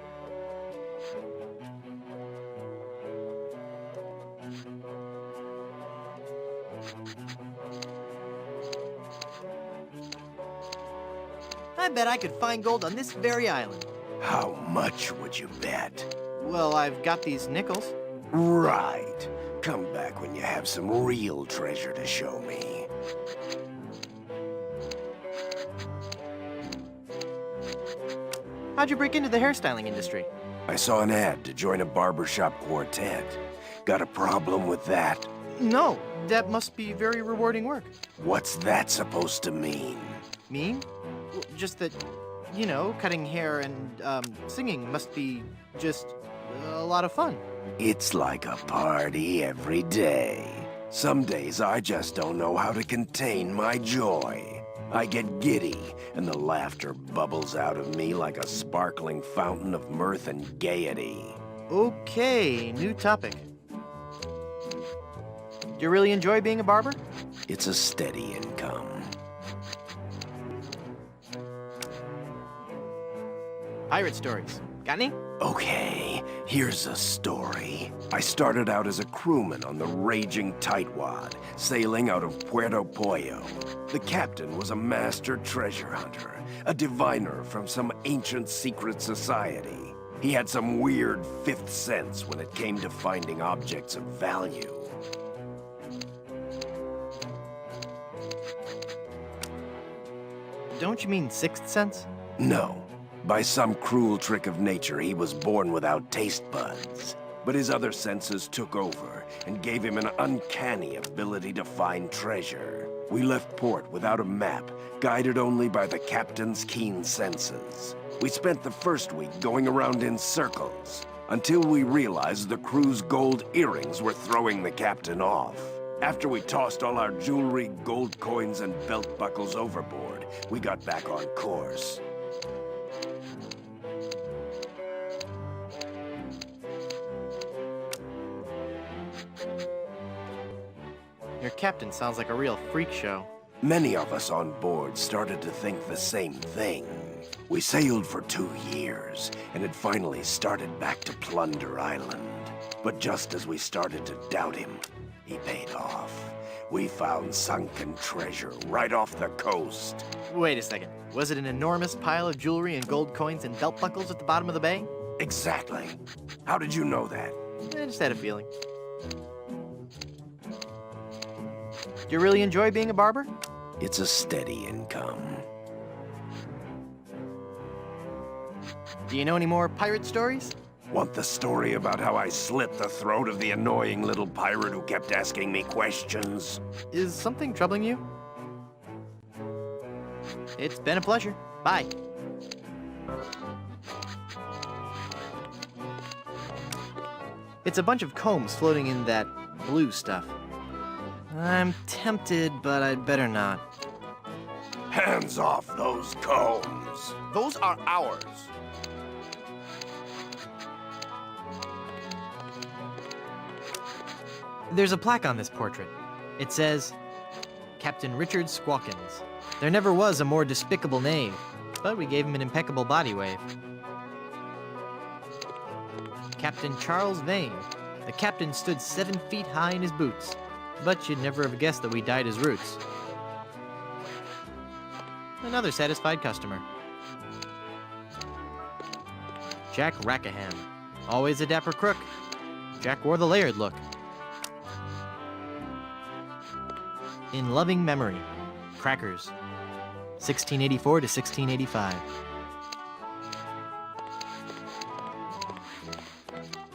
I bet I could find gold on this very island. How much would you bet? Well, I've got these nickels. Right. Come back when you have some real treasure to show me. How'd you break into the hairstyling industry? I saw an ad to join a barbershop quartet. Got a problem with that? No, that must be very rewarding work. What's that supposed to mean? Mean? Well, just that, you know, cutting hair and singing must be just a lot of fun. It's like a party every day. Some days I just don't know how to contain my joy. I get giddy, and the laughter bubbles out of me like a sparkling fountain of mirth and gaiety. Okay, new topic. Do you really enjoy being a barber? It's a steady income. Pirate stories. Got any? Okay, here's a story. I started out as a crewman on the raging tightwad, sailing out of Puerto Pollo. The captain was a master treasure hunter, a diviner from some ancient secret society. He had some weird fifth sense when it came to finding objects of value. Don't you mean sixth sense? No. By some cruel trick of nature, he was born without taste buds. But his other senses took over and gave him an uncanny ability to find treasure. We left port without a map, guided only by the captain's keen senses. We spent the first week going around in circles, until we realized the crew's gold earrings were throwing the captain off. After we tossed all our jewelry, gold coins, and belt buckles overboard, we got back on course. Your captain sounds like a real freak show. Many of us on board started to think the same thing. We sailed for 2 years, and had finally started back to Plunder Island. But just as we started to doubt him, he paid off. We found sunken treasure right off the coast. Wait a second. Was it an enormous pile of jewelry and gold coins and belt buckles at the bottom of the bay? Exactly. How did you know that? I just had a feeling. Do you really enjoy being a barber? It's a steady income. Do you know any more pirate stories? Want the story about how I slit the throat of the annoying little pirate who kept asking me questions? Is something troubling you? It's been a pleasure. Bye. It's a bunch of combs floating in that blue stuff. I'm tempted, but I'd better not. Hands off those combs! Those are ours. There's a plaque on this portrait. It says, Captain Richard Squawkins. There never was a more despicable knave, but we gave him an impeccable body wave. Captain Charles Vane. The captain stood 7 feet high in his boots, but you'd never have guessed that we dyed his roots. Another satisfied customer. Jack Rackham. Always a dapper crook. Jack wore the layered look. In loving memory, Crackers, 1684 to 1685.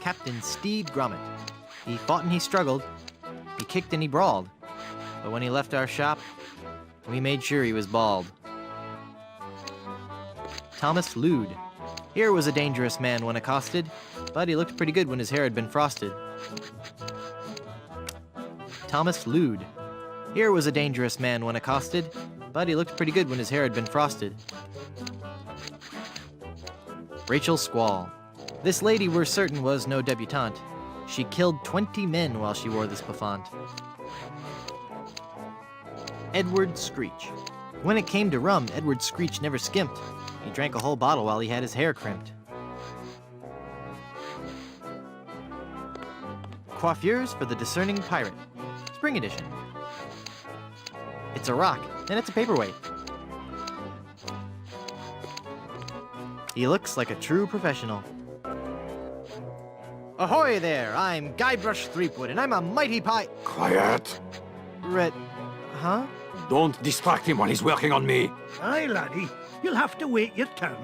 Captain Steve Gromit. He fought and he struggled, he kicked and he brawled, but when he left our shop, we made sure he was bald. Thomas Lude. Here was a dangerous man when accosted, but he looked pretty good when his hair had been frosted. Thomas Lude. Here was a dangerous man when accosted, but he looked pretty good when his hair had been frosted. Rachel Squall. This lady we're certain was no debutante. She killed 20 men while she wore this bouffant. Edward Screech. When it came to rum, Edward Screech never skimped. He drank a whole bottle while he had his hair crimped. Coiffures for the Discerning Pirate. Spring edition. It's a rock, and it's a paperweight. He looks like a true professional. Ahoy there! I'm Guybrush Threepwood, and I'm a mighty Quiet. Huh? Don't distract him while he's working on me. Aye, laddie. You'll have to wait your turn.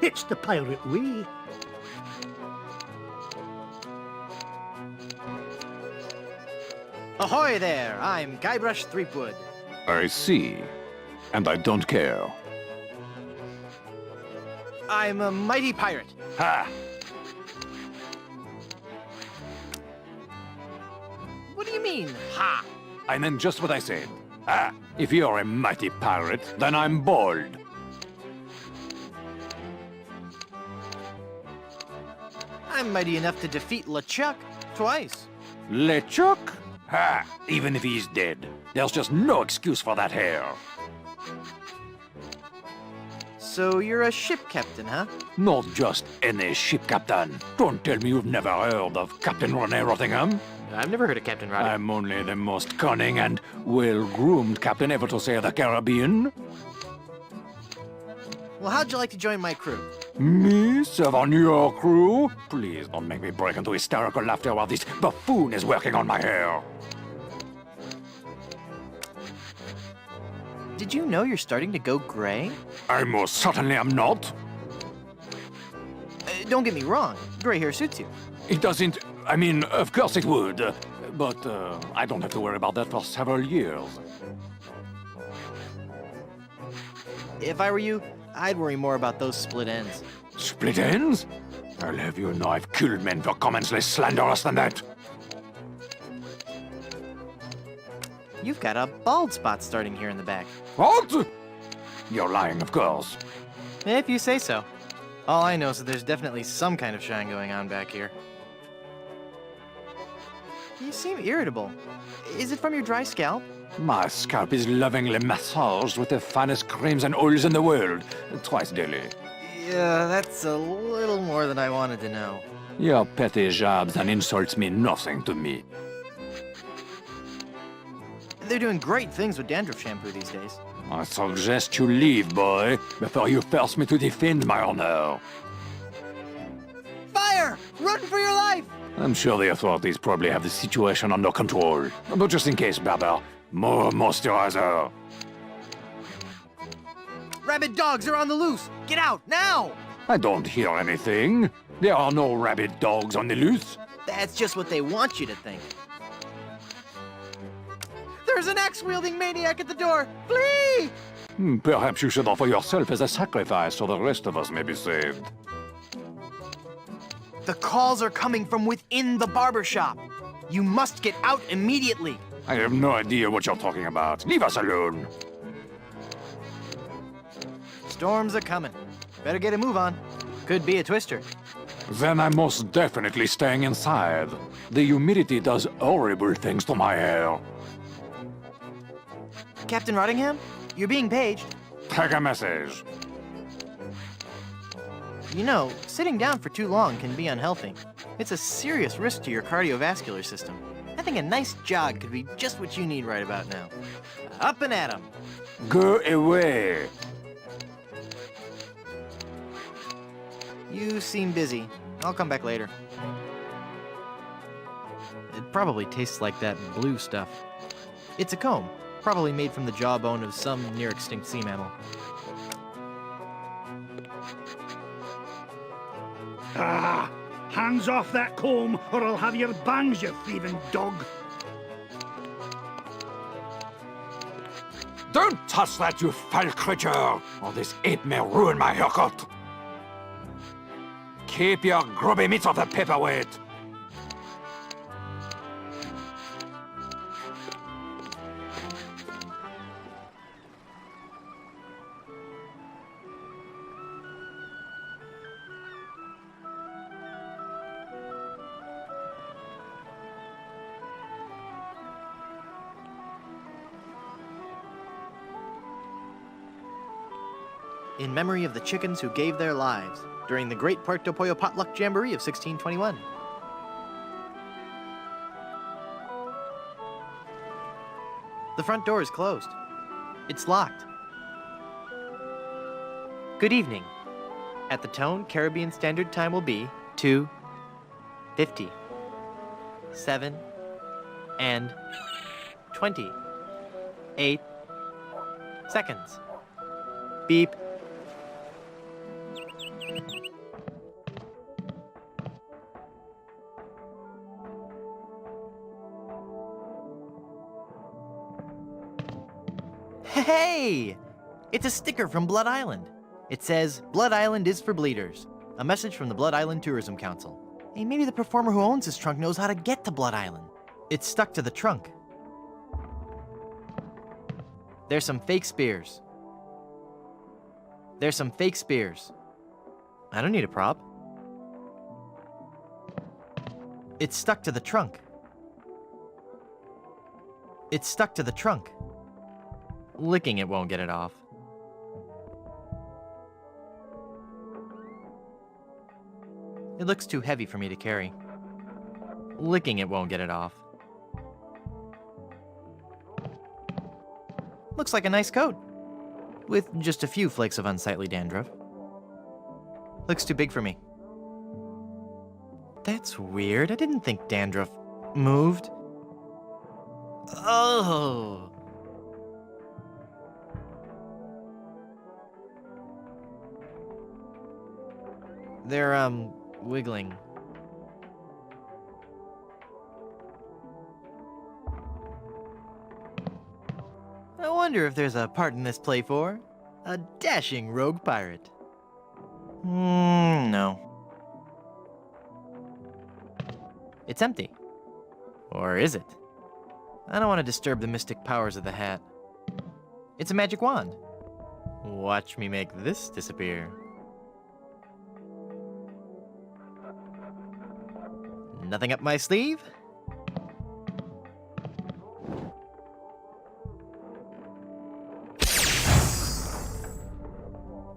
It's the pirate way. Ahoy there! I'm Guybrush Threepwood. I see. And I don't care. I'm a mighty pirate. Ha! What do you mean, ha? I meant just what I said. Ah, if you're a mighty pirate, then I'm bold. I'm mighty enough to defeat LeChuck twice. LeChuck? Ha! Even if he's dead, there's just no excuse for that hair. So you're a ship captain, huh? Not just any ship captain. Don't tell me you've never heard of Captain René Rottingham. I've never heard of Captain Roddy. I'm only the most cunning and well-groomed captain ever to sail the Caribbean. Well, how'd you like to join my crew? Me serve on your crew? Please don't make me break into hysterical laughter while this buffoon is working on my hair. Did you know you're starting to go gray? I most certainly am not. Don't get me wrong, gray hair suits you. It doesn't... I mean, of course it would. But I don't have to worry about that for several years. If I were you, I'd worry more about those split ends. Split ends? I'll have you know I've killed men for comments less slanderous than that. You've got a bald spot starting here in the back. What? You're lying, of course. If you say so. All I know is that there's definitely some kind of shine going on back here. You seem irritable. Is it from your dry scalp? My scalp is lovingly massaged with the finest creams and oils in the world, twice daily. Yeah, that's a little more than I wanted to know. Your petty jabs and insults mean nothing to me. They're doing great things with dandruff shampoo these days. I suggest you leave, boy, before you force me to defend my honor. Fire! Run for your life! I'm sure the authorities probably have the situation under control. But just in case, Barber, more moisturizer. Rabid dogs are on the loose! Get out, now! I don't hear anything. There are no rabid dogs on the loose. That's just what they want you to think. There's an axe-wielding maniac at the door! Flee! Perhaps you should offer yourself as a sacrifice so the rest of us may be saved. The calls are coming from within the barber shop. You must get out immediately. I have no idea what you're talking about. Leave us alone. Storms are coming. Better get a move on. Could be a twister. Then I'm most definitely staying inside. The humidity does horrible things to my hair. Captain Rottingham, you're being paged. Take a message. You know, sitting down for too long can be unhealthy. It's a serious risk to your cardiovascular system. I think a nice jog could be just what you need right about now. Up and at 'em. Go away. You seem busy. I'll come back later. It probably tastes like that blue stuff. It's a comb, probably made from the jawbone of some near-extinct sea mammal. Ah! Hands off that comb, or I'll have your bangs, you thieving dog! Don't touch that, you foul creature, or this ape may ruin my haircut. Keep your grubby mitts off the paperweight. In memory of the chickens who gave their lives during the Great Puerto Pollo Potluck Jamboree of 1621. The front door is closed. It's locked. Good evening. At the tone, Caribbean Standard Time will be 2:50, 7, and 28 seconds. Beep. Hey! It's a sticker from Blood Island. It says, Blood Island is for bleeders. A message from the Blood Island Tourism Council. Hey, maybe the performer who owns this trunk knows how to get to Blood Island. It's stuck to the trunk. There's some fake spears. There's some fake spears. I don't need a prop. It's stuck to the trunk. It's stuck to the trunk. Licking it won't get it off. It looks too heavy for me to carry. Licking it won't get it off. Looks like a nice coat, with just a few flakes of unsightly dandruff. Looks too big for me. That's weird. I didn't think dandruff moved. Oh. They're, wiggling. I wonder if there's a part in this play for a dashing rogue pirate. No. It's empty. Or is it? I don't want to disturb the mystic powers of the hat. It's a magic wand. Watch me make this disappear. Nothing up my sleeve?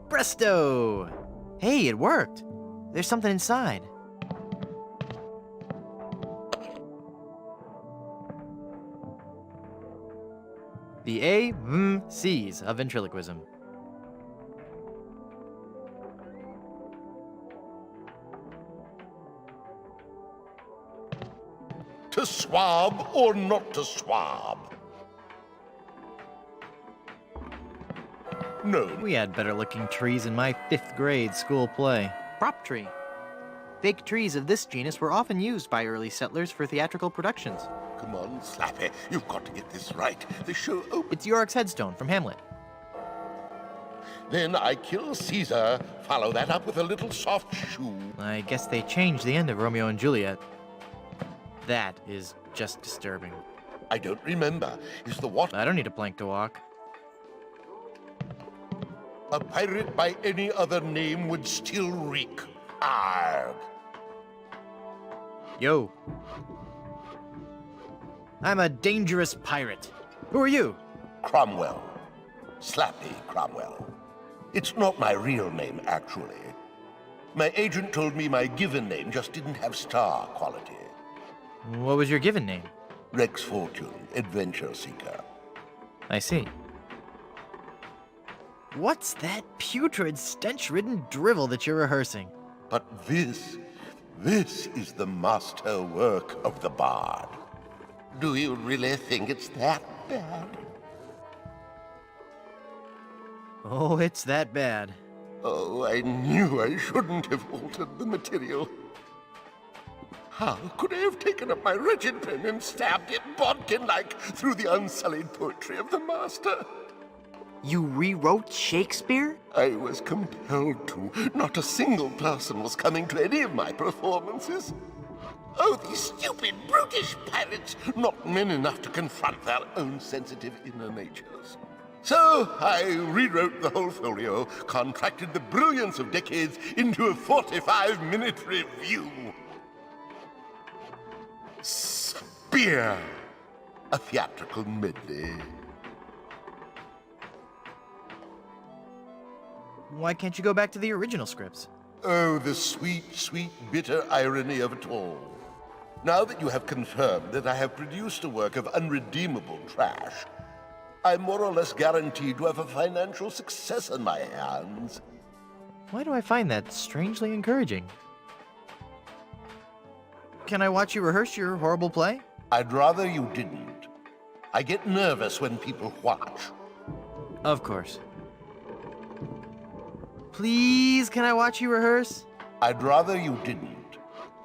Presto! Hey, it worked! There's something inside. The A-M-C's of ventriloquism. To swab or not to swab? No. We had better looking trees in my 5th grade school play. Prop tree. Fake trees of this genus were often used by early settlers for theatrical productions. Come on, Slappy. You've got to get this right. The show opens. It's Yorick's headstone from Hamlet. Then I kill Caesar. Follow that up with a little soft shoe. I guess they changed the end of Romeo and Juliet. That is just disturbing. I don't remember. Is the what? I don't need a plank to walk. A pirate by any other name would still reek. Arg. Yo. I'm a dangerous pirate. Who are you? Cromwell. Slappy Cromwell. It's not my real name, actually. My agent told me my given name just didn't have star quality. What was your given name? Rex Fortune, Adventure Seeker. I see. What's that putrid, stench-ridden drivel that you're rehearsing? But this is the master work of the bard. Do you really think it's that bad? Oh, it's that bad. Oh, I knew I shouldn't have altered the material. How could I have taken up my wretched pen and stabbed it bodkin-like through the unsullied poetry of the master? You rewrote Shakespeare? I was compelled to. Not a single person was coming to any of my performances. Oh, these stupid, brutish pirates, not men enough to confront their own sensitive inner natures. So I rewrote the whole folio, contracted the brilliance of decades into a 45-minute review. Spear! A theatrical medley. Why can't you go back to the original scripts? Oh, the sweet, sweet, bitter irony of it all. Now that you have confirmed that I have produced a work of unredeemable trash, I'm more or less guaranteed to have a financial success on my hands. Why do I find that strangely encouraging? Can I watch you rehearse your horrible play? I'd rather you didn't. I get nervous when people watch. Of course. Please, can I watch you rehearse? I'd rather you didn't.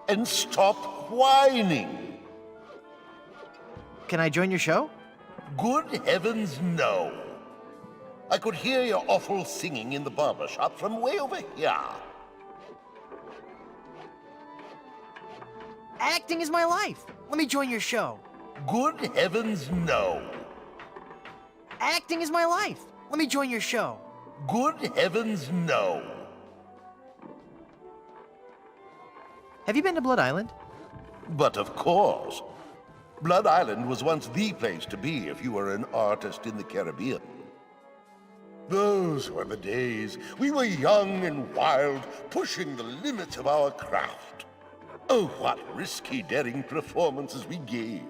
And stop whining. Can I join your show? Good heavens, no. I could hear your awful singing in the barber shop from way over here. Acting is my life. Let me join your show. Good heavens, no. Acting is my life. Let me join your show. Good heavens, no. Have you been to Blood Island? But of course. Blood Island was once the place to be if you were an artist in the Caribbean. Those were the days. We were young and wild, pushing the limits of our craft. Oh, what risky, daring performances we gave.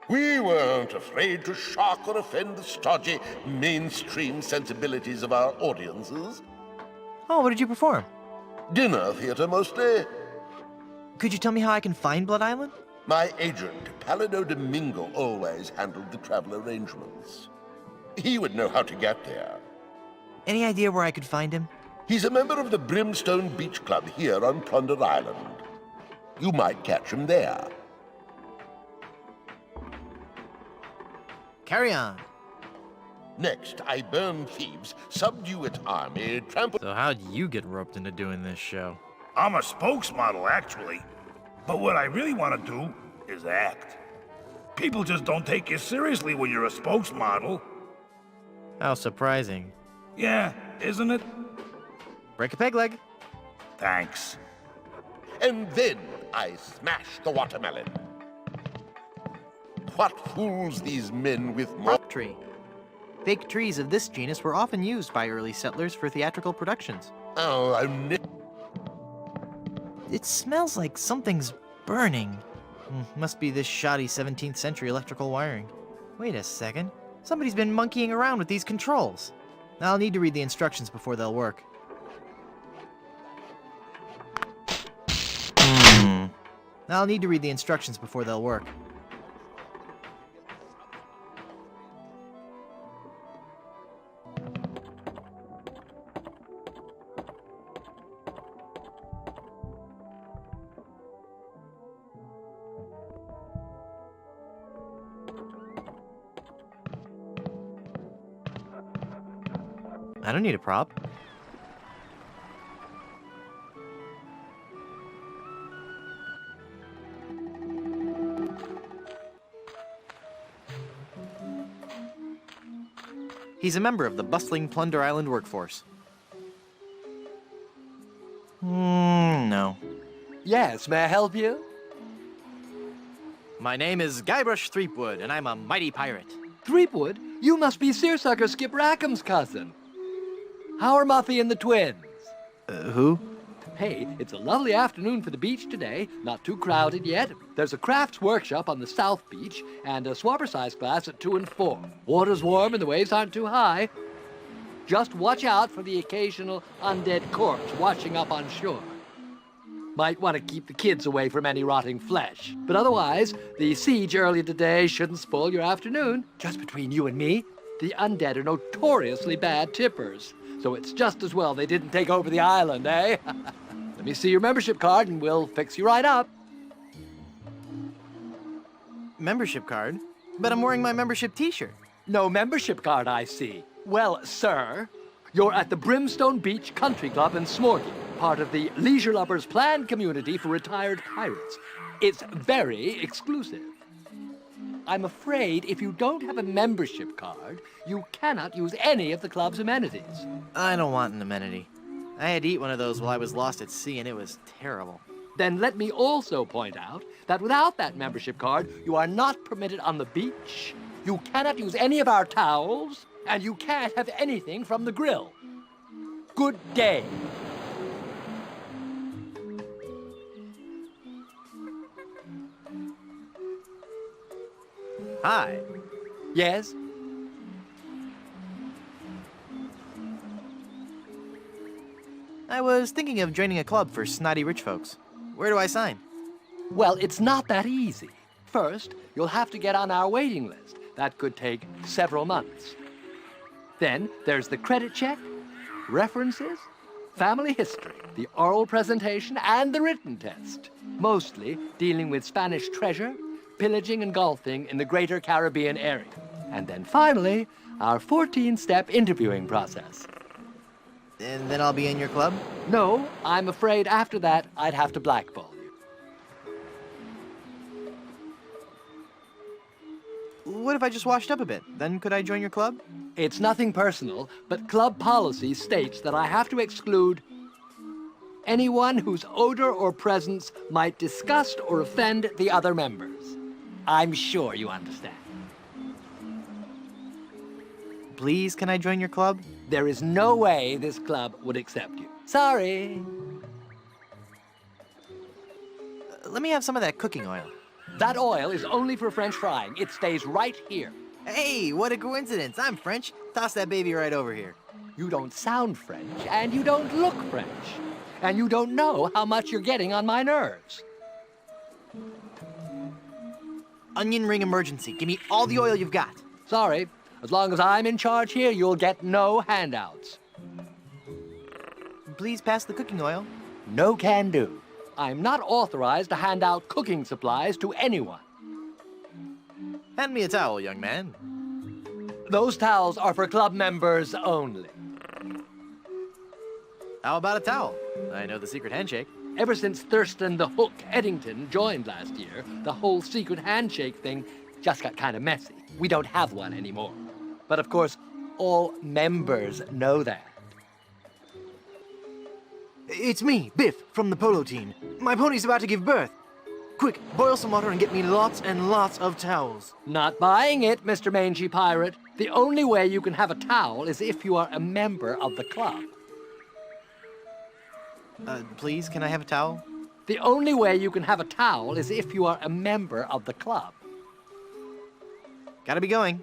We weren't afraid to shock or offend the stodgy, mainstream sensibilities of our audiences. Oh, what did you perform? Dinner theater, mostly. Could you tell me how I can find Blood Island? My agent, Palido Domingo, always handled the travel arrangements. He would know how to get there. Any idea where I could find him? He's a member of the Brimstone Beach Club here on Plunder Island. You might catch him there. Carry on. Next, I burn Thebes, subdue its army, trample... So how'd you get roped into doing this show? I'm a spokesmodel, actually. But what I really want to do is act. People just don't take you seriously when you're a spokesmodel. How surprising. Yeah, isn't it? Break a peg leg. Thanks. And then I smash the watermelon. What fools these men with Prop tree. Fake trees of this genus were often used by early settlers for theatrical productions. Oh, It smells like something's burning. Must be this shoddy 17th century electrical wiring. Wait a second. Somebody's been monkeying around with these controls. I'll need to read the instructions before they'll work. I'll need to read the instructions before they'll work. I don't need a prop. He's a member of the bustling Plunder Island workforce. No. Yes, may I help you? My name is Guybrush Threepwood, and I'm a mighty pirate. Threepwood? You must be Seersucker Skip Rackham's cousin. How are Muffy and the twins? Who? Hey, it's a lovely afternoon for the beach today. Not too crowded yet. There's a crafts workshop on the South Beach and a swapper size class at 2 and 4. Water's warm and the waves aren't too high. Just watch out for the occasional undead corpse washing up on shore. Might want to keep the kids away from any rotting flesh. But otherwise, the siege earlier today shouldn't spoil your afternoon. Just between you and me, the undead are notoriously bad tippers. So it's just as well they didn't take over the island, eh? Let me see your membership card and we'll fix you right up. Membership card? But I'm wearing my membership t-shirt. No membership card, I see. Well, sir, you're at the Brimstone Beach Country Club in Smorgy, part of the Leisure Lovers planned community for retired pirates. It's very exclusive. I'm afraid if you don't have a membership card, you cannot use any of the club's amenities. I don't want an amenity. I had to eat one of those while I was lost at sea, and it was terrible. Then let me also point out that without that membership card, you are not permitted on the beach, you cannot use any of our towels, and you can't have anything from the grill. Good day. Hi. Yes? I was thinking of joining a club for snotty rich folks. Where do I sign? Well, it's not that easy. First, you'll have to get on our waiting list. That could take several months. Then there's the credit check, references, family history, the oral presentation, and the written test. Mostly dealing with Spanish treasure, pillaging and golfing in the greater Caribbean area. And then finally, our 14-step interviewing process. And then I'll be in your club? No, I'm afraid after that I'd have to blackball you. What if I just washed up a bit? Then could I join your club? It's nothing personal, but club policy states that I have to exclude anyone whose odor or presence might disgust or offend the other members. I'm sure you understand. Please, can I join your club? There is no way this club would accept you. Sorry. Let me have some of that cooking oil. That oil is only for French frying. It stays right here. Hey, what a coincidence. I'm French. Toss that baby right over here. You don't sound French, and you don't look French. And you don't know how much you're getting on my nerves. Onion ring emergency. Give me all the oil you've got. Sorry. As long as I'm in charge here, you'll get no handouts. Please pass the cooking oil. No can do. I'm not authorized to hand out cooking supplies to anyone. Hand me a towel, young man. Those towels are for club members only. How about a towel? I know the secret handshake. Ever since Thurston the Hook Eddington joined last year, the whole secret handshake thing just got kind of messy. We don't have one anymore. But of course, all members know that. It's me, Biff, from the polo team. My pony's about to give birth. Quick, boil some water and get me lots and lots of towels. Not buying it, Mr. Mangy Pirate. The only way you can have a towel is if you are a member of the club. Please, can I have a towel? The only way you can have a towel is if you are a member of the club. Gotta be going.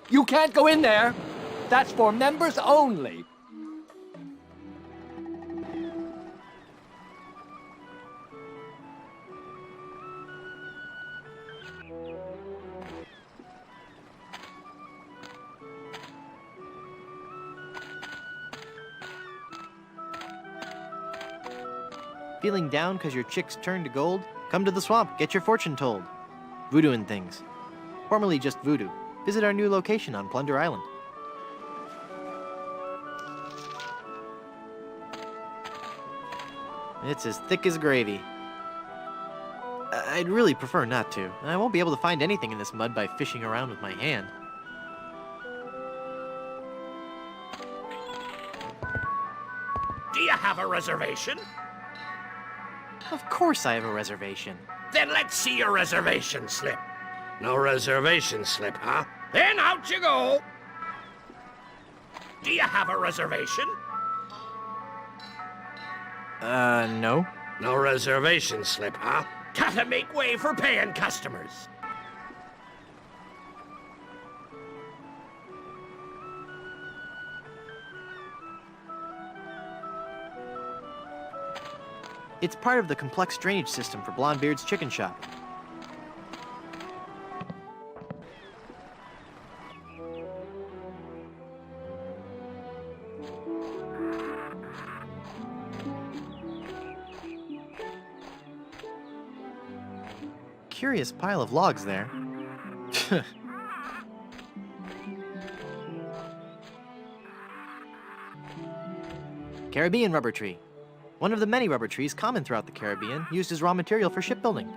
You can't go in there. That's for members only. Feeling down because your chicks turned to gold? Come to the swamp, get your fortune told. Voodoo and things. Formerly just voodoo. Visit our new location on Plunder Island. It's as thick as gravy. I'd really prefer not to. I won't be able to find anything in this mud by fishing around with my hand. Do you have a reservation? Of course I have a reservation. Then let's see your reservation slip. No reservation slip, huh? Then out you go. Do you have a reservation? No. No reservation slip, huh? Gotta make way for paying customers. It's part of the complex drainage system for Blondebeard's chicken shop. Curious pile of logs there. Caribbean rubber tree. One of the many rubber trees common throughout the Caribbean, used as raw material for shipbuilding.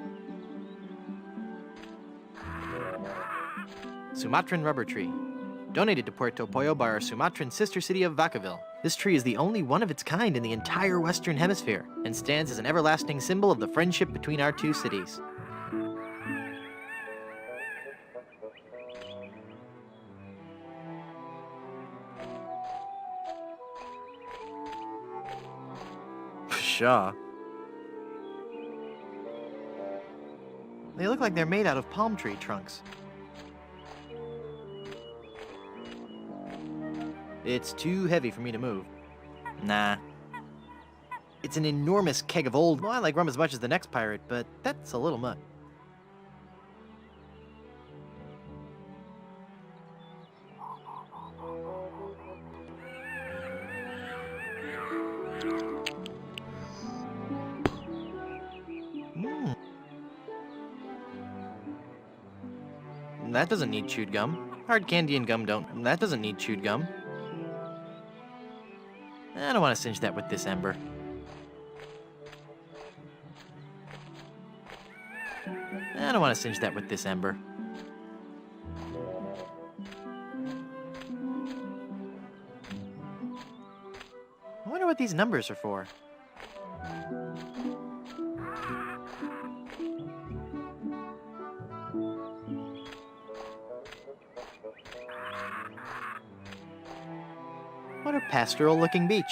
Sumatran rubber tree. Donated to Puerto Pollo by our Sumatran sister city of Vacaville. This tree is the only one of its kind in the entire Western Hemisphere, and stands as an everlasting symbol of the friendship between our two cities. Pshaw. They look like they're made out of palm tree trunks. It's too heavy for me to move. Nah. It's an enormous keg of old... Well, I like rum as much as the next pirate, but that's a little much. That doesn't need chewed gum. Hard candy and gum don't. That doesn't need chewed gum. I don't want to singe that with this ember. I don't want to singe that with this ember. I wonder what these numbers are for. What a pastoral-looking beach.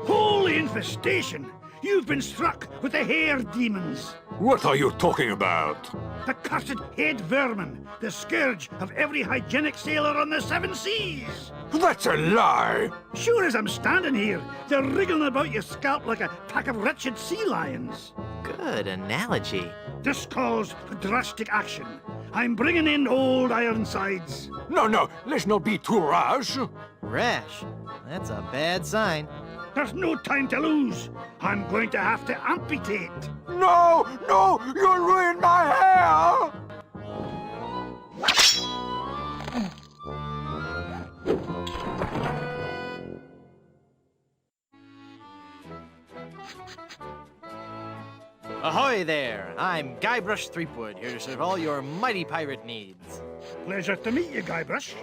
Holy infestation! You've been struck with the hair demons! What are you talking about? The cursed head vermin, the scourge of every hygienic sailor on the seven seas! That's a lie! Sure as I'm standing here, they're wriggling about your scalp like a pack of wretched sea lions. Good analogy. This calls for drastic action. I'm bringing in old Ironsides. No, let's not be too rash. Rash? That's a bad sign. There's no time to lose. I'm going to have to amputate. No, you'll ruin my hair! Ahoy there! I'm Guybrush Threepwood, here to serve all your mighty pirate needs. Pleasure to meet you, Guybrush.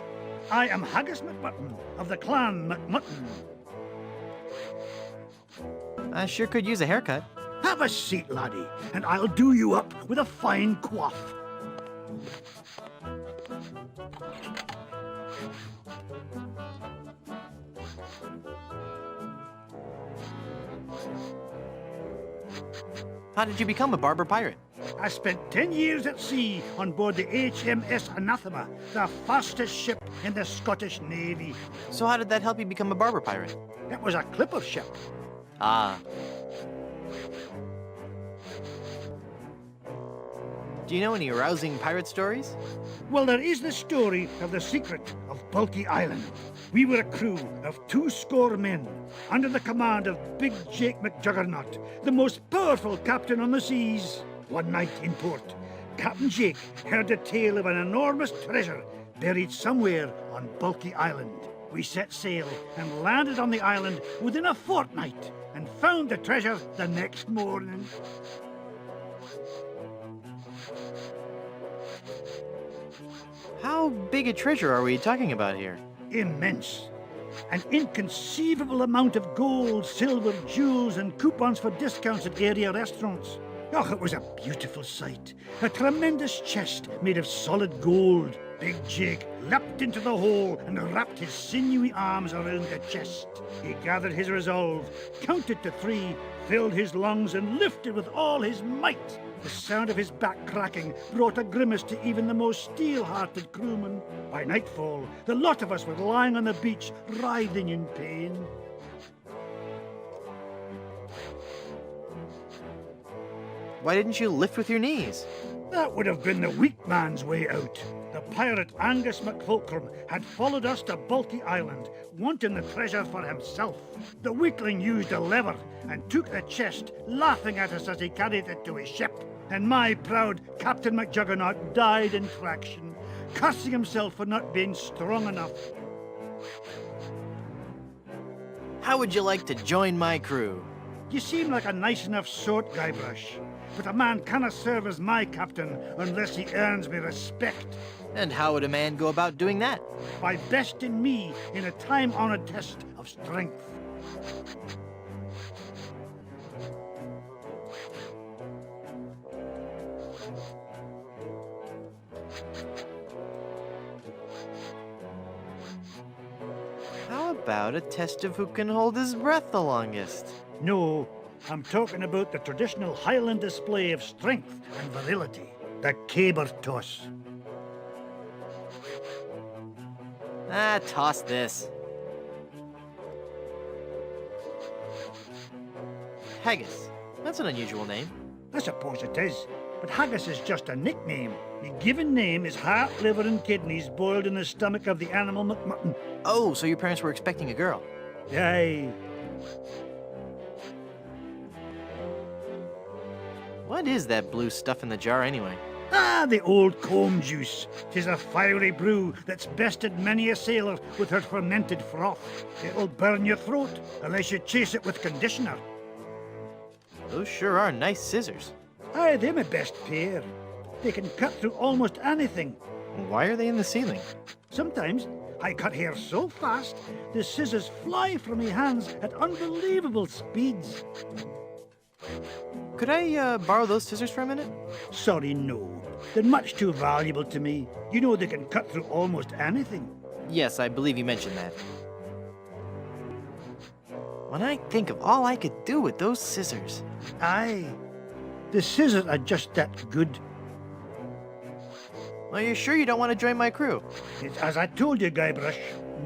I am Haggis McMutton of the clan McMutton. I sure could use a haircut. Have a seat, laddie, and I'll do you up with a fine coif. How did you become a barber pirate? I spent 10 years at sea on board the HMS Anathema, the fastest ship in the Scottish Navy. So how did that help you become a barber pirate? It was a clipper ship. Ah. Do you know any rousing pirate stories? Well, there is the story of the secret of Bulky Island. We were a crew of 200 men, under the command of Big Jake McJuggernaut, the most powerful captain on the seas. One night in port, Captain Jake heard the tale of an enormous treasure buried somewhere on Bulky Island. We set sail and landed on the island within a fortnight and found the treasure the next morning. How big a treasure are we talking about here? Immense. An inconceivable amount of gold, silver, jewels, and coupons for discounts at area restaurants. Oh, it was a beautiful sight. A tremendous chest made of solid gold. Big Jake leapt into the hole and wrapped his sinewy arms around the chest. He gathered his resolve, counted to 3, filled his lungs, and lifted with all his might. The sound of his back cracking brought a grimace to even the most steel-hearted crewman. By nightfall, the lot of us were lying on the beach, writhing in pain. Why didn't you lift with your knees? That would have been the weak man's way out. The pirate Angus MacFulcrum had followed us to Bulky Island, wanting the treasure for himself. The weakling used a lever and took the chest, laughing at us as he carried it to his ship. And my proud Captain McJuggernaut died in traction, cursing himself for not being strong enough. How would you like to join my crew? You seem like a nice enough sort, Guybrush. But a man cannot serve as my captain unless he earns me respect. And how would a man go about doing that? By besting me in a time-honored test of strength. How about a test of who can hold his breath the longest? No, I'm talking about the traditional Highland display of strength and virility, the caber toss. Ah, toss this. Haggis. That's an unusual name. I suppose it is, but haggis is just a nickname. The given name is heart, liver, and kidneys boiled in the stomach of the animal McMutton. Oh, so your parents were expecting a girl. Aye. What is that blue stuff in the jar anyway? Ah, the old comb juice. 'Tis a fiery brew that's bested many a sailor with her fermented froth. It'll burn your throat unless you chase it with conditioner. Those sure are nice scissors. Aye, they're my best pair. They can cut through almost anything. Why are they in the ceiling? Sometimes I cut hair so fast, the scissors fly from my hands at unbelievable speeds. Could I borrow those scissors for a minute? Sorry, no. They're much too valuable to me. You know they can cut through almost anything. Yes, I believe you mentioned that. When I think of all I could do with those scissors. Aye. The scissors are just that good. Are you sure you don't want to join my crew? It's as I told you, Guybrush.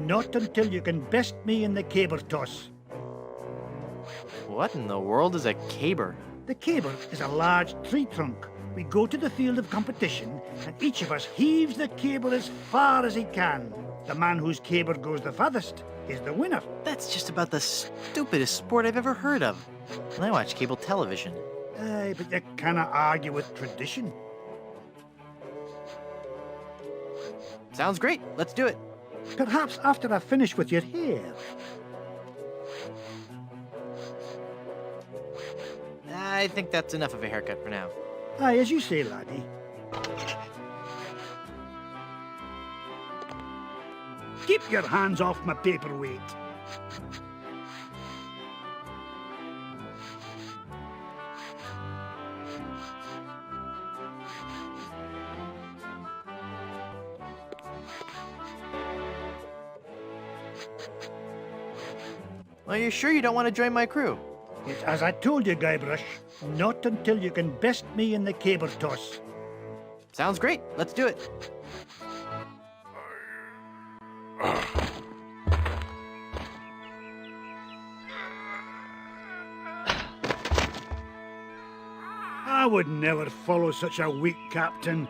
Not until you can best me in the caber toss. What in the world is a caber? The caber is a large tree trunk. We go to the field of competition, and each of us heaves the caber as far as he can. The man whose caber goes the farthest is the winner. That's just about the stupidest sport I've ever heard of. And I watch cable television. Aye, but you cannot argue with tradition. Sounds great. Let's do it. Perhaps after I finish with your hair. I think that's enough of a haircut for now. Aye, as you say, laddie. Keep your hands off my paperweight. Are you sure you don't want to join my crew? It's as I told you, Guybrush. Not until you can best me in the caber toss. Sounds great. Let's do it. I would never follow such a weak captain.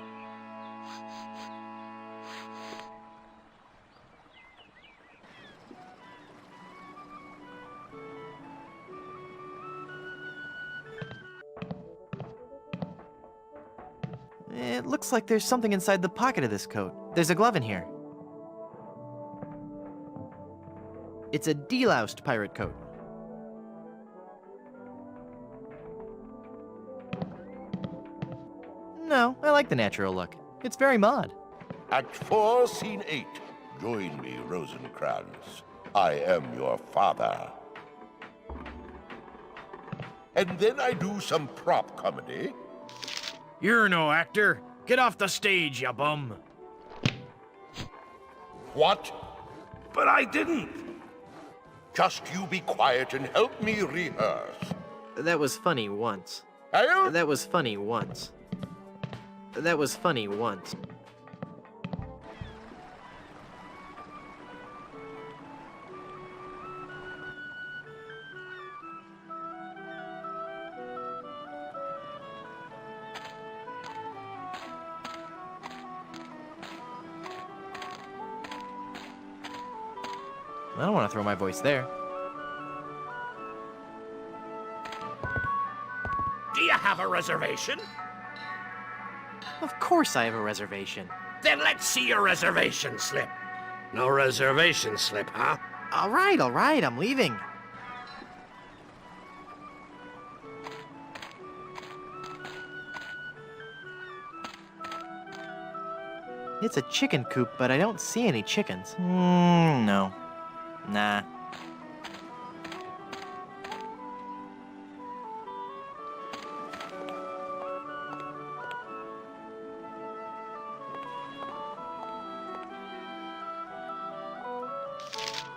It looks like there's something inside the pocket of this coat. There's a glove in here. It's a deloused pirate coat. No, I like the natural look. It's very mod. Act 4, Scene 8. Join me, Rosencrantz. I am your father. And then I do some prop comedy. You're no actor. Get off the stage, you bum. What? But I didn't. Just you be quiet and help me rehearse. That was funny once. I'll... That was funny once. That was funny once. I don't want to throw my voice there. Do you have a reservation? Of course I have a reservation. Then let's see your reservation slip. No reservation slip, huh? All right, I'm leaving. It's a chicken coop, but I don't see any chickens. No. Nah.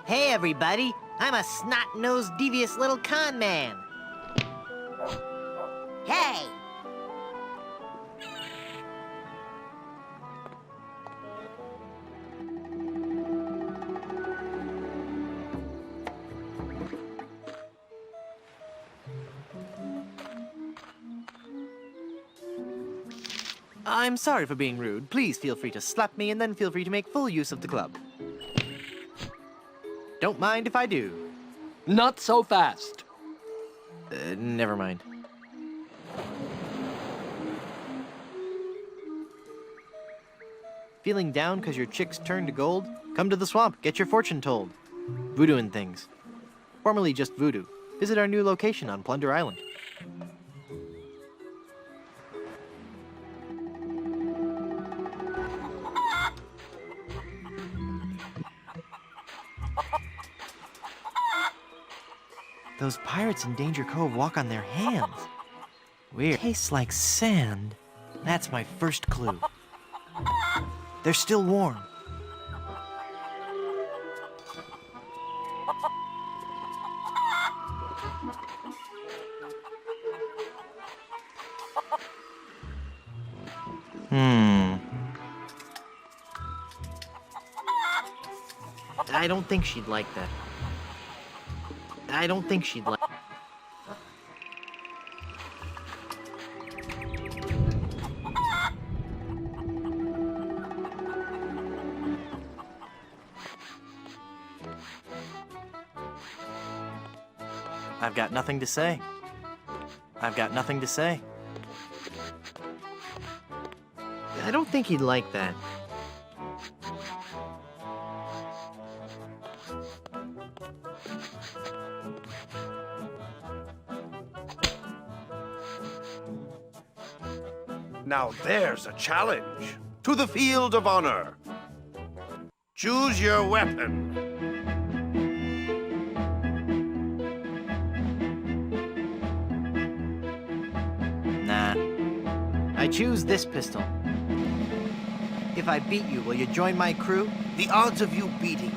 Hey, everybody. I'm a snot-nosed, devious little con man. Hey! I'm sorry for being rude. Please feel free to slap me and then feel free to make full use of the club. Don't mind if I do. Not so fast. Never mind. Feeling down because your chicks turned to gold? Come to the swamp, get your fortune told. Voodoo and things. Formerly just voodoo. Visit our new location on Plunder Island. Those pirates in Danger Cove walk on their hands. Weird. Tastes like sand. That's my first clue. They're still warm. I don't think she'd like that. I don't think she'd like... I've got nothing to say. I've got nothing to say. I don't think he'd like that. Now there's a challenge. To the field of honor. Choose your weapon. Nah. I choose this pistol. If I beat you, will you join my crew? The odds of you beating me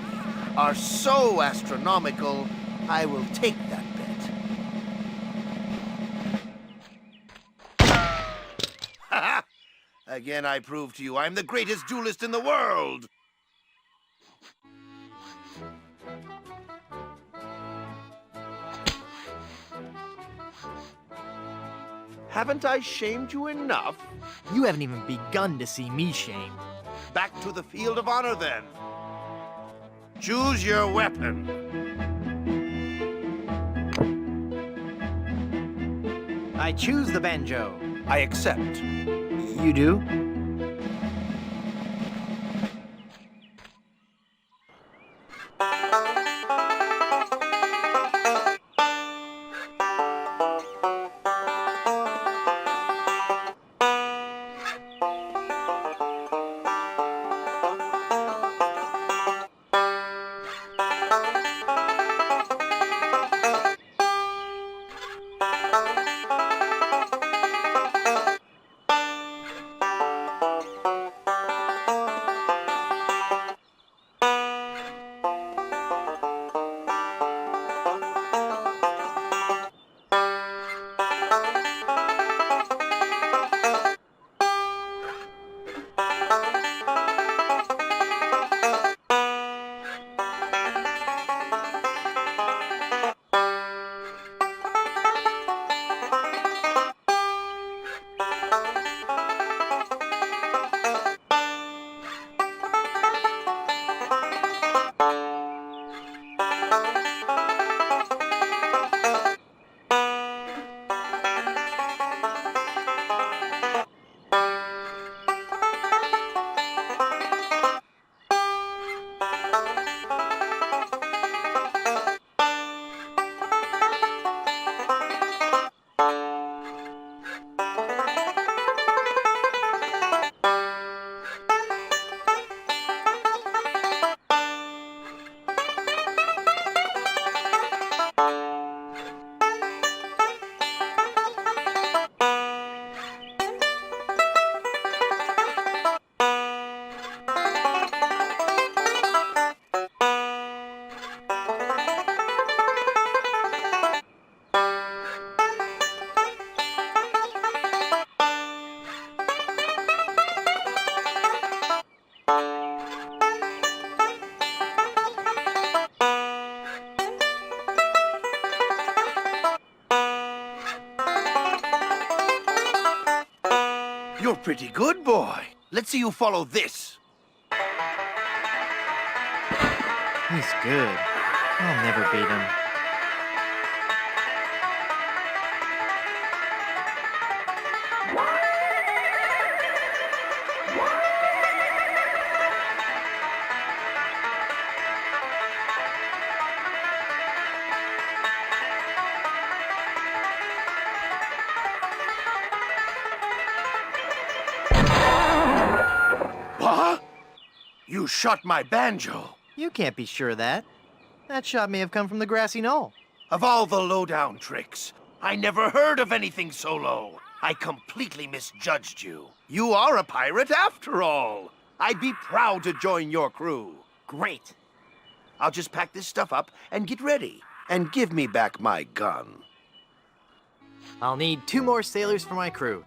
are so astronomical, I will take that bet. Again, I prove to you I'm the greatest duelist in the world. Haven't I shamed you enough? You haven't even begun to see me shamed. Back to the field of honor, then. Choose your weapon. I choose the banjo. I accept. You do? You're pretty good, boy. Let's see you follow this. He's good. I'll never beat him. What? You shot my banjo. You can't be sure of that. That shot may have come from the grassy knoll. Of all the lowdown tricks, I never heard of anything so low. I completely misjudged you. You are a pirate after all. I'd be proud to join your crew. Great. I'll just pack this stuff up and get ready. And give me back my gun. I'll need 2 more sailors for my crew.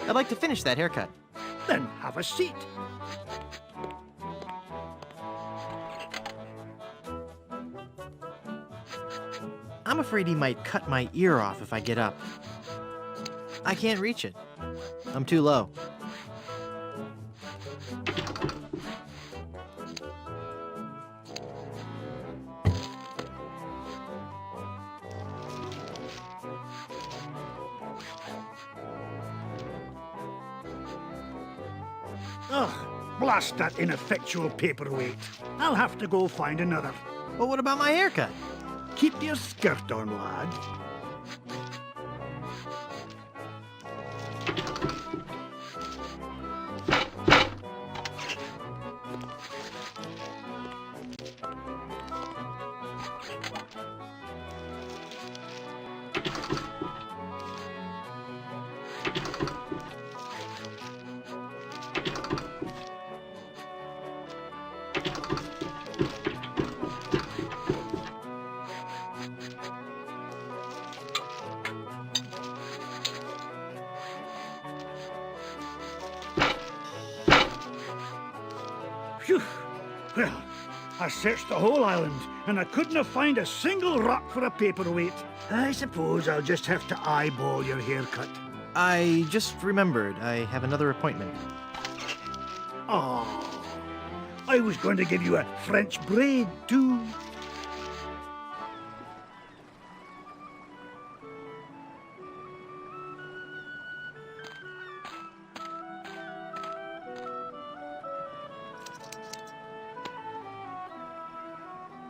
I'd like to finish that haircut. Then have a seat. I'm afraid he might cut my ear off if I get up. I can't reach it. I'm too low. Ugh, blast that ineffectual paperweight. I'll have to go find another. But what about my haircut? Keep your skirt on, lad. Phew. Well, I searched the whole island, and I couldn't find a single rock for a paperweight. I suppose I'll just have to eyeball your haircut. I just remembered I have another appointment. Oh, I was going to give you a French braid, too.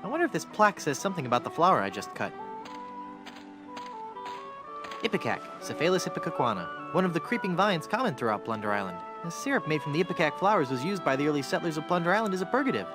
I wonder if this plaque says something about the flower I just cut. Ipecac, Cephalus ipecacuana, one of the creeping vines common throughout Plunder Island. The syrup made from the ipecac flowers was used by the early settlers of Plunder Island as a purgative.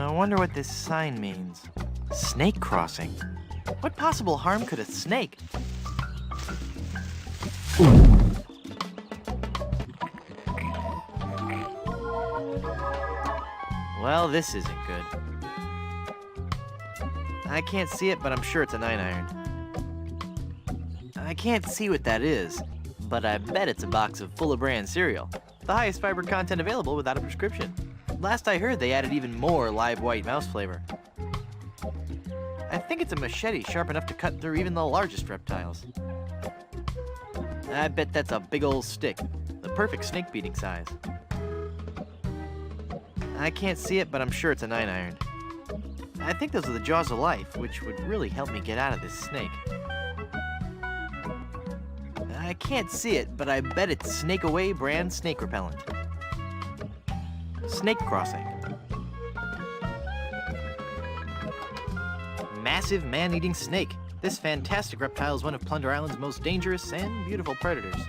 I wonder what this sign means. Snake crossing. What possible harm could a snake? Well, this isn't good. I can't see it, but I'm sure it's a 9-iron. I can't see what that is, but I bet it's a box of Full of Bran cereal. The highest fiber content available without a prescription. Last I heard, they added even more live white mouse flavor. I think it's a machete sharp enough to cut through even the largest reptiles. I bet that's a big old stick, the perfect snake beating size. I can't see it, but I'm sure it's a 9-iron. I think those are the jaws of life, which would really help me get out of this snake. I I can't see it, but I bet it's Snake Away brand snake repellent. Snake crossing. Massive man-eating snake. This fantastic reptile is one of Plunder Island's most dangerous and beautiful predators.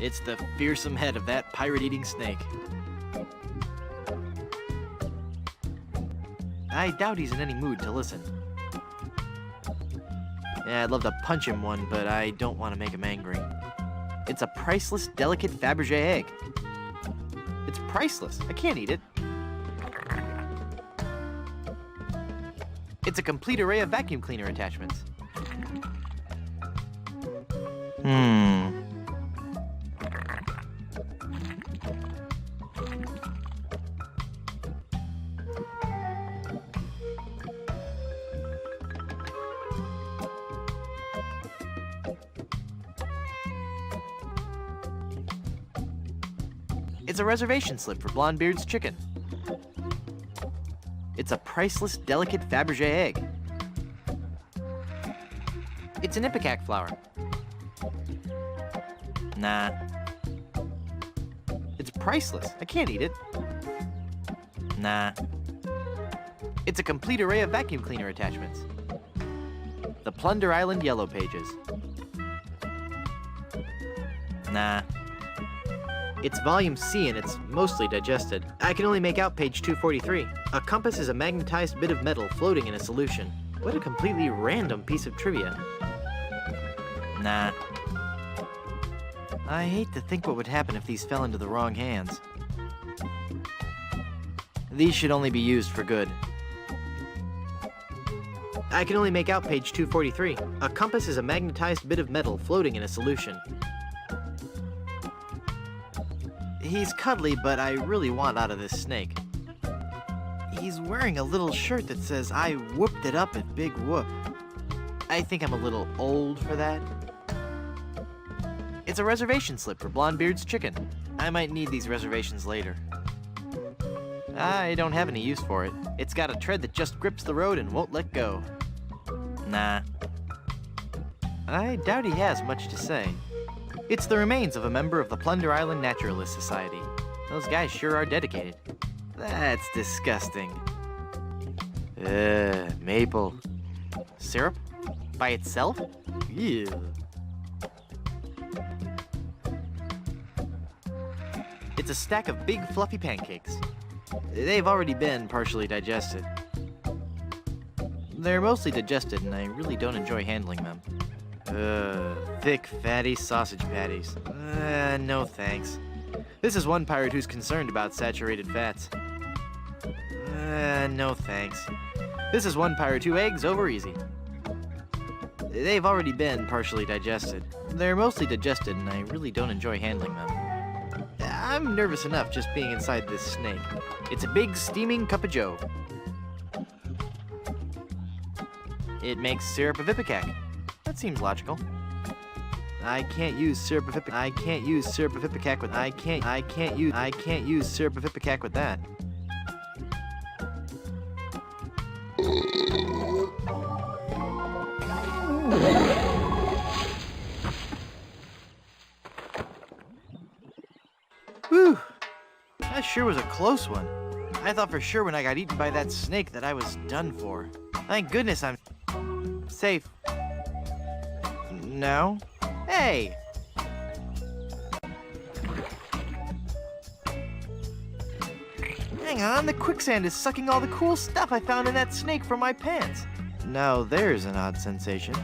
It's the fearsome head of that pirate-eating snake. I doubt he's in any mood to listen. Yeah, I'd love to punch him one, but I don't want to make him angry. It's a priceless, delicate Fabergé egg. It's priceless. I can't eat it. It's a complete array of vacuum cleaner attachments. It's a reservation slip for Blondebeard's chicken. It's a priceless, delicate Fabergé egg. It's an ipecac flower. Nah. It's priceless. I can't eat it. Nah. It's a complete array of vacuum cleaner attachments. The Plunder Island Yellow Pages. Nah. It's volume C and it's mostly digested. I can only make out page 243. A compass is a magnetized bit of metal floating in a solution. What a completely random piece of trivia. Nah. I hate to think what would happen if these fell into the wrong hands. These should only be used for good. I can only make out page 243. A compass is a magnetized bit of metal floating in a solution. He's cuddly, but I really want out of this snake. He's wearing a little shirt that says, "I whooped it up at Big Whoop." I think I'm a little old for that. It's a reservation slip for Blondebeard's chicken. I might need these reservations later. I don't have any use for it. It's got a tread that just grips the road and won't let go. Nah. I doubt he has much to say. It's the remains of a member of the Plunder Island Naturalist Society. Those guys sure are dedicated. That's disgusting. Maple. Syrup? By itself? Ew. It's a stack of big fluffy pancakes. They've already been partially digested. They're mostly digested and I really don't enjoy handling them. Thick, fatty sausage patties. No thanks. This is one pirate who's concerned about saturated fats. No thanks. This is one pirate who eggs over easy. They've already been partially digested. They're mostly digested and I really don't enjoy handling them. I'm nervous enough just being inside this snake. It's a big steaming cup of joe. It makes syrup of ipecac. That seems logical. I can't use syrup of ipecac. I can't use syrup of ipecac with. I can't use syrup of ipecac with that. Whew. That sure was a close one. I thought for sure when I got eaten by that snake that I was done for. Thank goodness I'm safe. No? Hey! Hang on, the quicksand is sucking all the cool stuff I found in that snake from my pants. Now there's an odd sensation.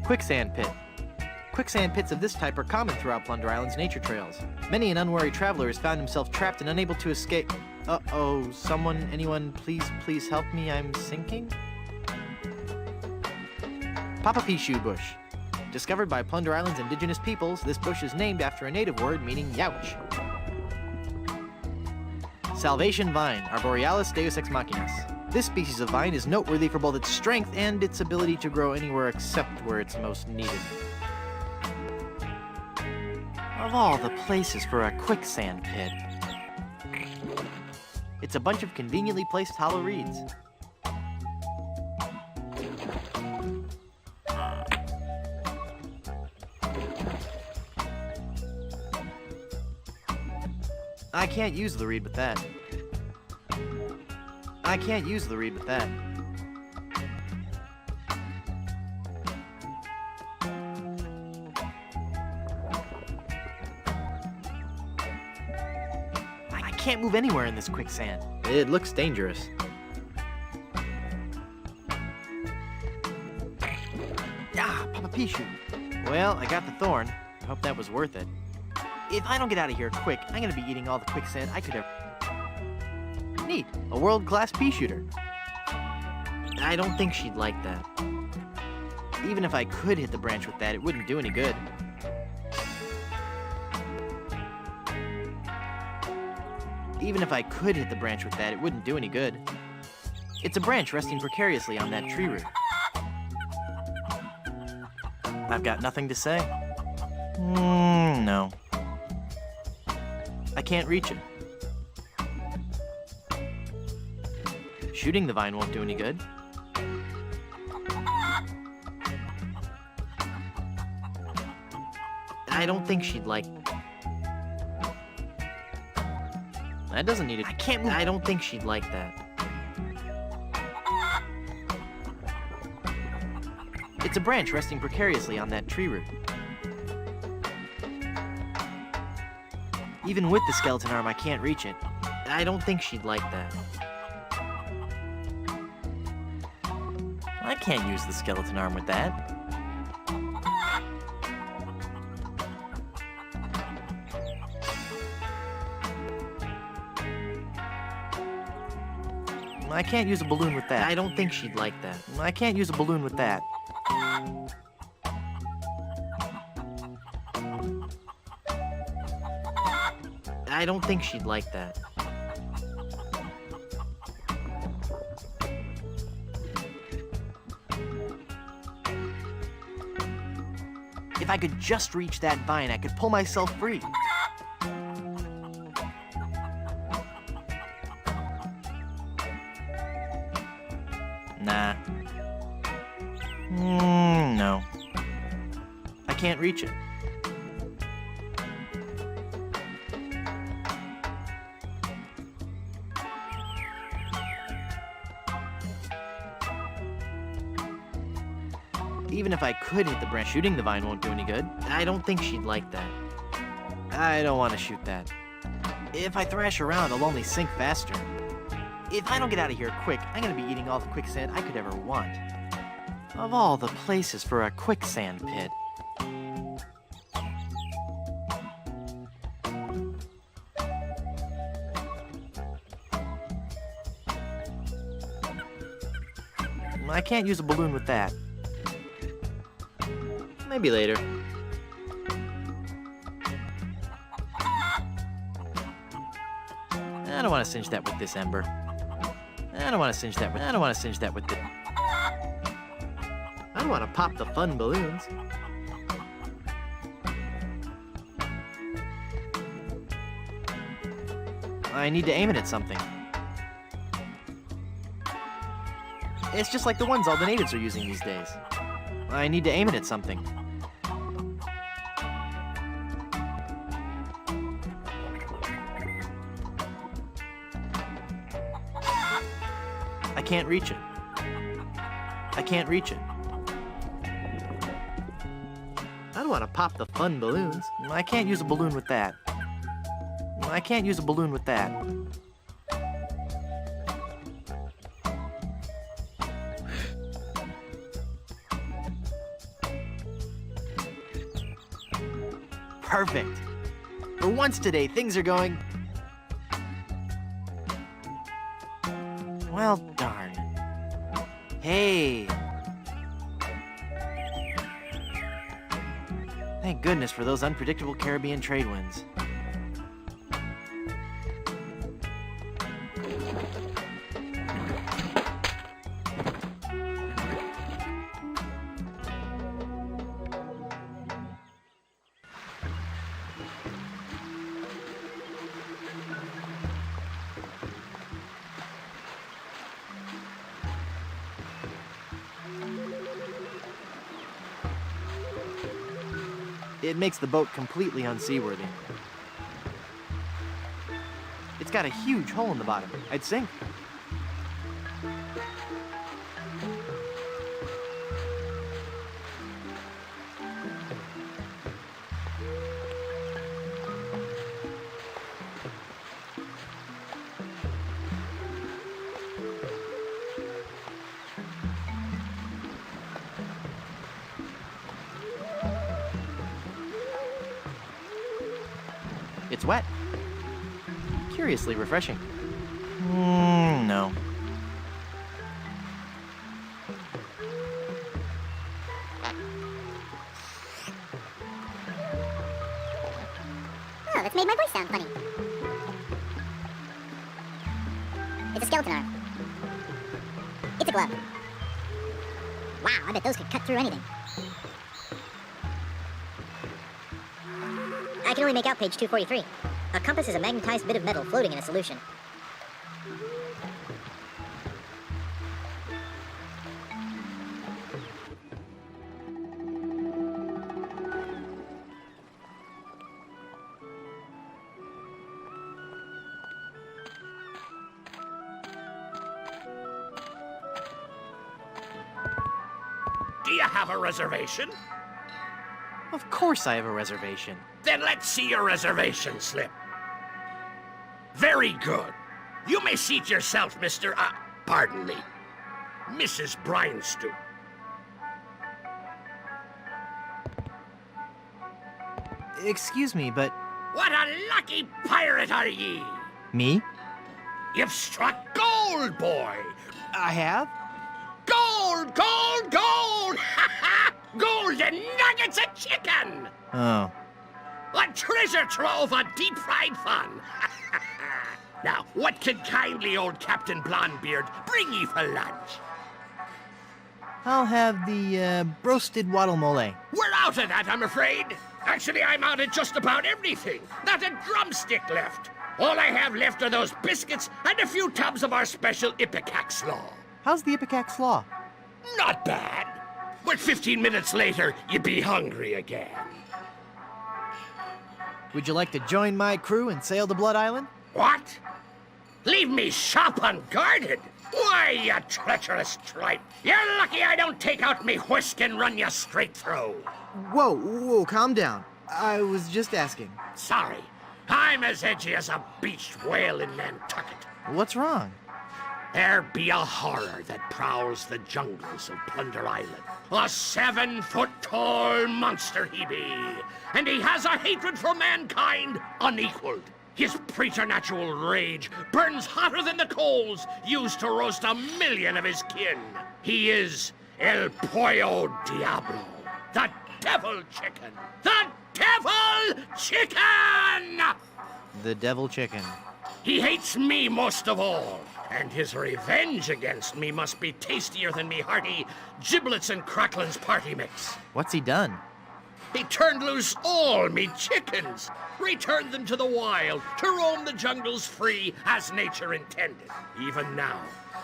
Quicksand pit. Quicksand pits of this type are common throughout Plunder Island's nature trails. Many an unwary traveler has found himself trapped and unable to escape. Uh-oh, anyone, please help me, I'm sinking? Papapishu bush. Discovered by Plunder Island's indigenous peoples, this bush is named after a native word meaning youch. Salvation vine, Arborealis deus ex machinas. This species of vine is noteworthy for both its strength and its ability to grow anywhere except where it's most needed. Of all the places for a quicksand pit. It's a bunch of conveniently placed hollow reeds. I can't use the reed with that. I can't use the reed with that. I can't move anywhere in this quicksand. It looks dangerous. Ah, Papa Pichu. Well, I got the thorn. I hope that was worth it. If I don't get out of here quick, I'm gonna be eating all the quicksand I could ever... Neat, a world-class pea shooter. I don't think she'd like that. Even if I could hit the branch with that, it wouldn't do any good. Even if I could hit the branch with that, it wouldn't do any good. It's a branch resting precariously on that tree root. I've got nothing to say. No. I can't reach it. Shooting the vine won't do any good. I don't think she'd like... That doesn't need it. I can't move. I don't think she'd like that. It's a branch resting precariously on that tree root. Even with the skeleton arm, I can't reach it. I don't think she'd like that. I can't use the skeleton arm with that. I can't use a balloon with that. I don't think she'd like that. I can't use a balloon with that. I don't think she'd like that. If I could just reach that vine, I could pull myself free. Nah. No. I can't reach it. Even if I could hit the branch, shooting the vine won't do any good. I don't think she'd like that. I don't want to shoot that. If I thrash around, I'll only sink faster. If I don't get out of here quick, I'm gonna be eating all the quicksand I could ever want. Of all the places for a quicksand pit. I can't use a balloon with that. Maybe later. I don't want to singe that with this ember. I don't want to singe that with... I don't want to singe that with the... I don't want to pop the fun balloons. I need to aim it at something. It's just like the ones all the natives are using these days. I need to aim it at something. I can't reach it. I can't reach it. I don't want to pop the fun balloons. I can't use a balloon with that. I can't use a balloon with that. Perfect. For once today, things are going... Well, darn. Hey. Thank goodness for those unpredictable Caribbean trade winds. It makes the boat completely unseaworthy. It's got a huge hole in the bottom. I'd sink. It's wet. Curiously refreshing. No. Oh, that's made my voice sound funny. It's a skeleton arm. It's a glove. Wow, I bet those could cut through anything. I can only make out page 243. A compass is a magnetized bit of metal floating in a solution. Do you have a reservation? Of course I have a reservation. Then let's see your reservation slip. Very good. You may seat yourself, Mr. Pardon me, Mrs. Brinestoop. Excuse me, but... What a lucky pirate are ye! Me? You've struck gold, boy! I have? Gold, gold, gold! Ha ha! Golden nuggets of chicken! Oh. A treasure trove of deep-fried fun! Now, what can kindly old Captain Blondebeard bring ye for lunch? I'll have the, roasted guacamole. We're out of that, I'm afraid. Actually, I'm out of just about everything. Not a drumstick left. All I have left are those biscuits and a few tubs of our special Ipecac slaw. How's the Ipecac slaw? Not bad. But 15 minutes later, you'd be hungry again. Would you like to join my crew and sail to Blood Island? What? Leave me shop unguarded? Why, you treacherous tripe! You're lucky I don't take out me whisk and run you straight through. Whoa, calm down. I was just asking. Sorry. I'm as edgy as a beached whale in Nantucket. What's wrong? There be a horror that prowls the jungles of Plunder Island. A 7-foot-tall monster he be, and he has a hatred for mankind unequaled. His preternatural rage burns hotter than the coals used to roast 1,000,000 of his kin. He is El Pollo Diablo, the Devil Chicken. The Devil Chicken! The Devil Chicken. He hates me most of all, and his revenge against me must be tastier than me hearty giblets and cracklins party mix. What's he done? He turned loose all me chickens, returned them to the wild to roam the jungles free as nature intended. Even now,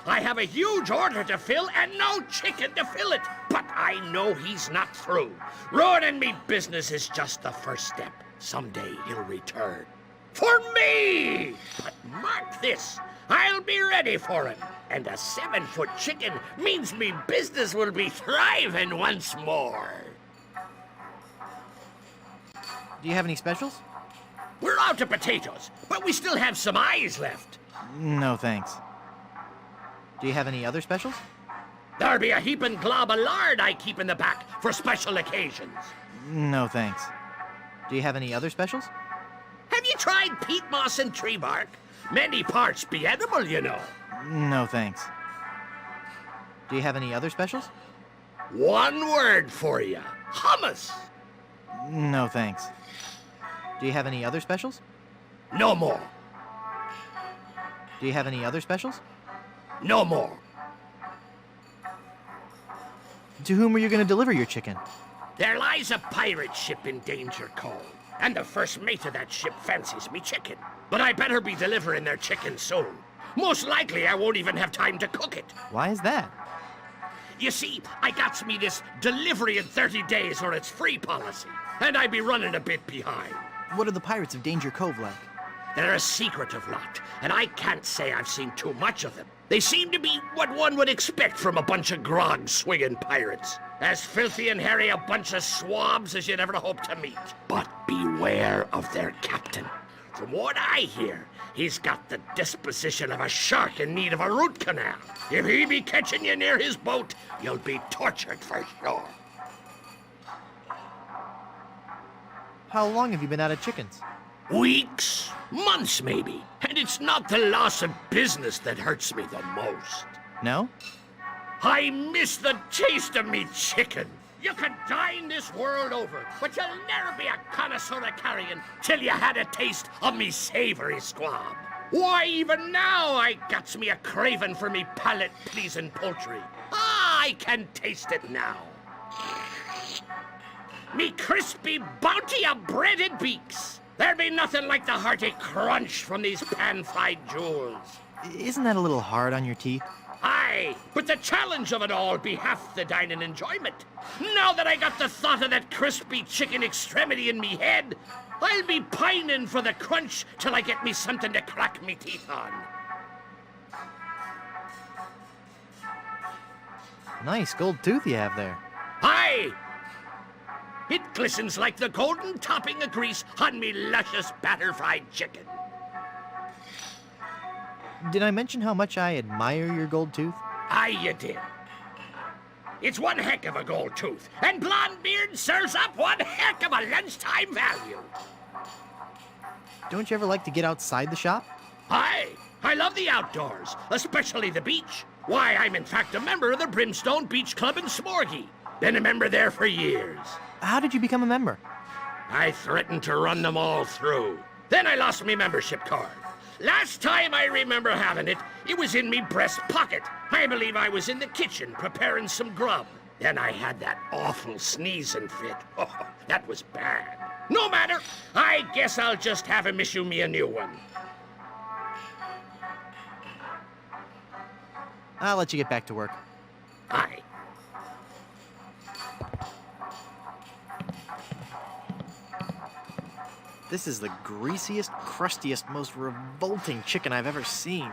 I have a huge order to fill and no chicken to fill it. But I know he's not through. Ruining me business is just the first step. Someday he'll return. For me! But mark this, I'll be ready for him. And a 7-foot chicken means me business will be thriving once more. Do you have any specials? We're out of potatoes, but we still have some eyes left. No, thanks. Do you have any other specials? There'll be a heaping glob of lard I keep in the back for special occasions. No, thanks. Do you have any other specials? Have you tried peat moss and tree bark? Many parts be edible, you know. No, thanks. Do you have any other specials? One word for you. Hummus. No, thanks. Do you have any other specials? No more. Do you have any other specials? No more. To whom are you going to deliver your chicken? There lies a pirate ship in Danger Cove, and the first mate of that ship fancies me chicken. But I better be delivering their chicken soon. Most likely I won't even have time to cook it. Why is that? You see, I got me this delivery in 30 days or it's free policy, and I be running a bit behind. What are the pirates of Danger Cove like? They're a secretive lot, and I can't say I've seen too much of them. They seem to be what one would expect from a bunch of grog-swinging pirates. As filthy and hairy a bunch of swabs as you'd ever hope to meet. But beware of their captain. From what I hear, he's got the disposition of a shark in need of a root canal. If he be catching you near his boat, you'll be tortured for sure. How long have you been out of chickens? Weeks, months maybe. And it's not the loss of business that hurts me the most. No? I miss the taste of me chicken. You could dine this world over, but you'll never be a connoisseur of carrion till you had a taste of me savory squab. Why, even now I gets me a craving for me palate-pleasing poultry. Ah, I can taste it now. Me crispy bounty of breaded beaks. There be nothing like the hearty crunch from these pan-fried jewels. Isn't that a little hard on your teeth? Aye, but the challenge of it all be half the dining enjoyment. Now that I got the thought of that crispy chicken extremity in me head, I'll be pining for the crunch till I get me something to crack me teeth on. Nice gold tooth you have there. Aye! It glistens like the golden topping of grease on me luscious batter-fried chicken. Did I mention how much I admire your gold tooth? Aye, you did. It's one heck of a gold tooth, and Blondebeard serves up one heck of a lunchtime value. Don't you ever like to get outside the shop? Aye, I love the outdoors, especially the beach. Why, I'm in fact a member of the Brimstone Beach Club in Smorgy. Been a member there for years. How did you become a member? I threatened to run them all through. Then I lost me membership card. Last time I remember having it, it was in me breast pocket. I believe I was in the kitchen preparing some grub. Then I had that awful sneezing fit. Oh, that was bad. No matter. I guess I'll just have him issue me a new one. I'll let you get back to work. Aye. This is the greasiest, crustiest, most revolting chicken I've ever seen.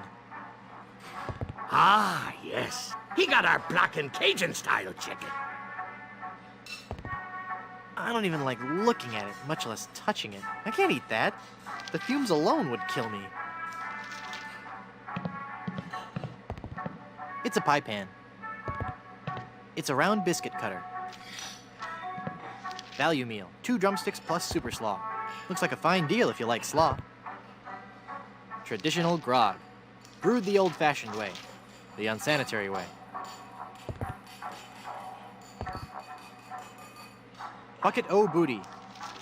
Ah, yes. He got our black and Cajun style chicken. I don't even like looking at it, much less touching it. I can't eat that. The fumes alone would kill me. It's a pie pan. It's a round biscuit cutter. Value meal, 2 drumsticks plus super slaw. Looks like a fine deal if you like slaw. Traditional grog. Brewed the old-fashioned way. The unsanitary way. Bucket O' Booty.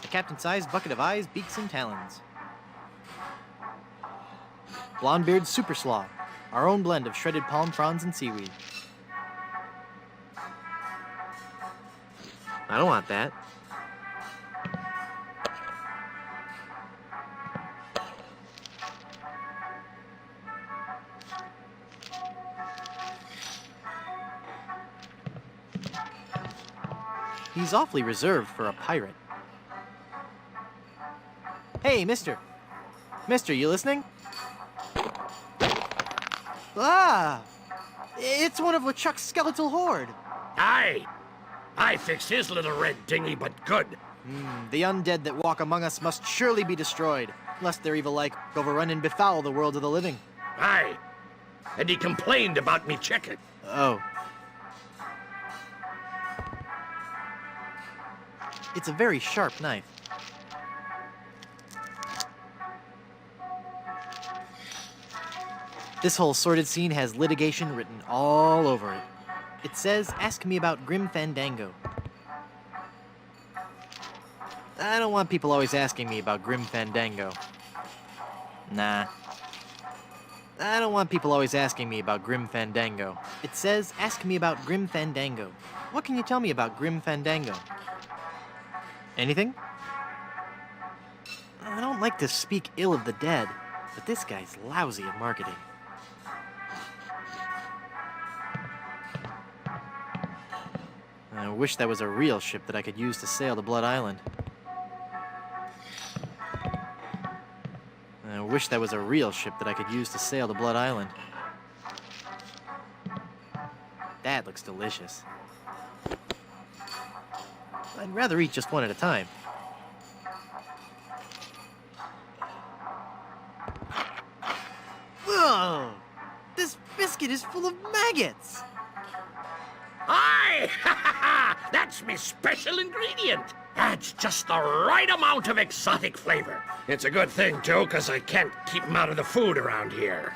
A captain-sized bucket of eyes, beaks, and talons. Blondebeard Super Slaw. Our own blend of shredded palm fronds and seaweed. I don't want that. He's awfully reserved for a pirate. Hey, mister. Mister, you listening? Ah! It's one of LeChuck's skeletal horde. Aye. I fixed his little red dinghy, but good. The undead that walk among us must surely be destroyed, lest their evil like overrun and befoul the world of the living. Aye. And he complained about me chicken. Oh. It's a very sharp knife. This whole sordid scene has litigation written all over it. It says, ask me about Grim Fandango. I don't want people always asking me about Grim Fandango. Nah. I don't want people always asking me about Grim Fandango. It says, ask me about Grim Fandango. What can you tell me about Grim Fandango? Anything? I don't like to speak ill of the dead, but this guy's lousy at marketing. I wish that was a real ship that I could use to sail to Blood Island. I wish that was a real ship that I could use to sail to Blood Island. That looks delicious. I'd rather eat just one at a time. Whoa! This biscuit is full of maggots! Aye! That's my special ingredient. Adds just the right amount of exotic flavor. It's a good thing, too, because I can't keep 'em out of the food around here.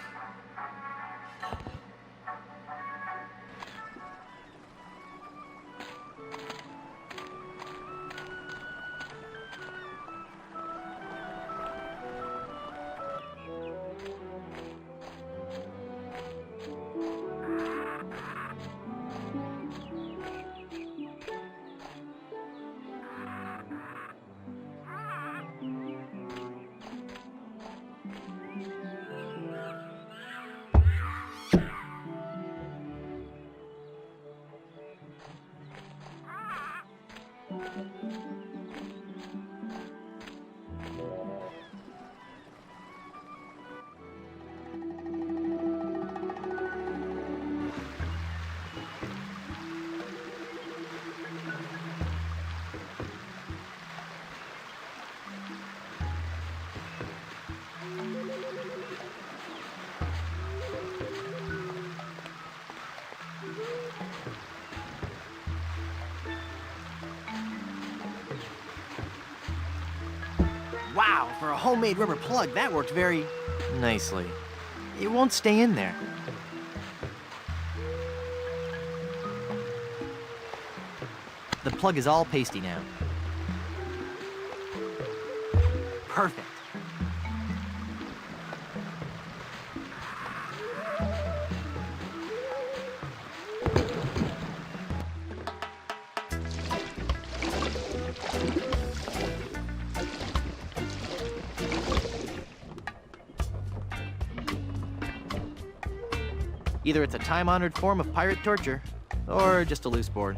Wow, for a homemade rubber plug, that worked very nicely. It won't stay in there. The plug is all pasty now. Perfect. Either it's a time-honored form of pirate torture, or just a loose board.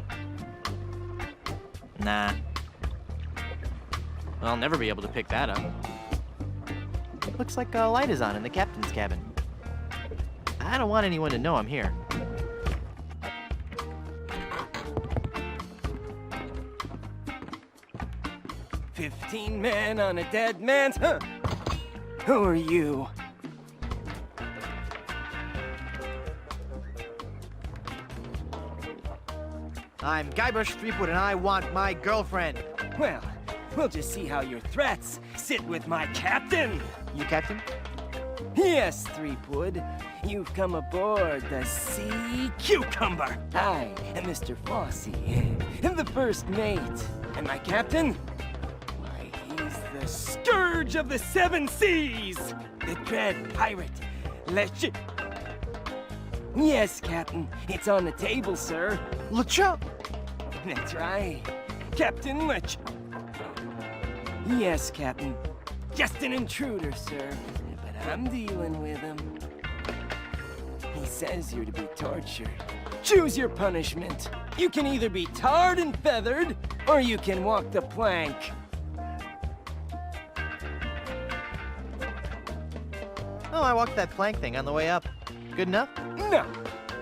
Nah. I'll never be able to pick that up. Looks like a light is on in the captain's cabin. I don't want anyone to know I'm here. "15 men on a dead man's... Huh. Who are you?" I'm Guybrush Threepwood and I want my girlfriend. Well, we'll just see how your threats sit with my captain. You captain? Yes, Threepwood. You've come aboard the Sea Cucumber. I am Mr. Fossey, the first mate. And my captain? Why, he's the scourge of the seven seas. The dread pirate, LeChup. Yes, Captain. It's on the table, sir. LeChup! That's right. Captain LeChup. Yes, Captain. Just an intruder, sir. But I'm dealing with him. He says you're to be tortured. Choose your punishment. You can either be tarred and feathered, or you can walk the plank. Oh, I walked that plank thing on the way up. Good enough? No.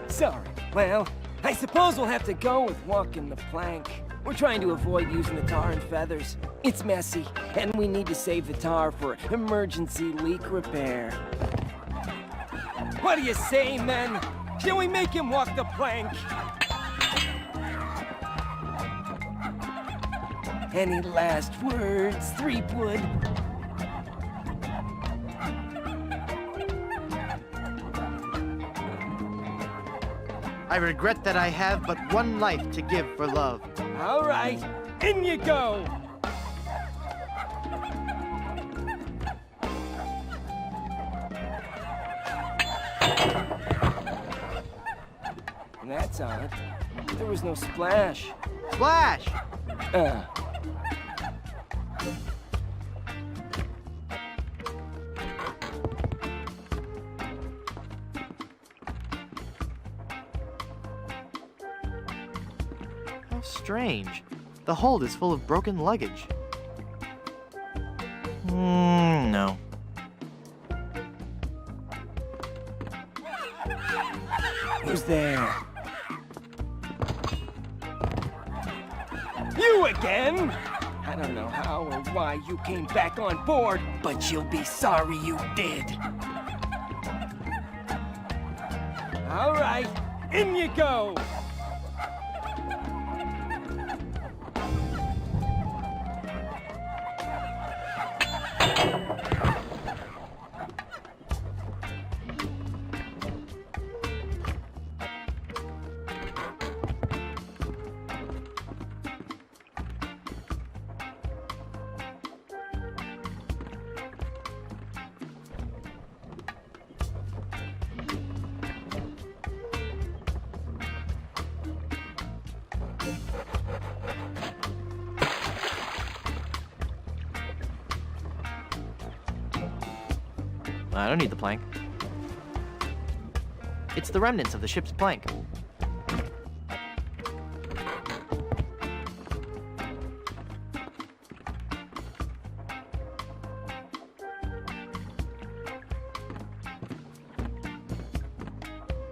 Sorry. Well, I suppose we'll have to go with walking the plank. We're trying to avoid using the tar and feathers. It's messy, and we need to save the tar for emergency leak repair. What do you say, men? Shall we make him walk the plank? Any last words, Threepwood? I regret that I have but one life to give for love. All right, in you go! That's odd. There was no splash. Splash! How strange. The hold is full of broken luggage. No. Who's there? You again? I don't know how or why you came back on board, but you'll be sorry you did. All right, in you go. I don't need the plank. It's the remnants of the ship's plank.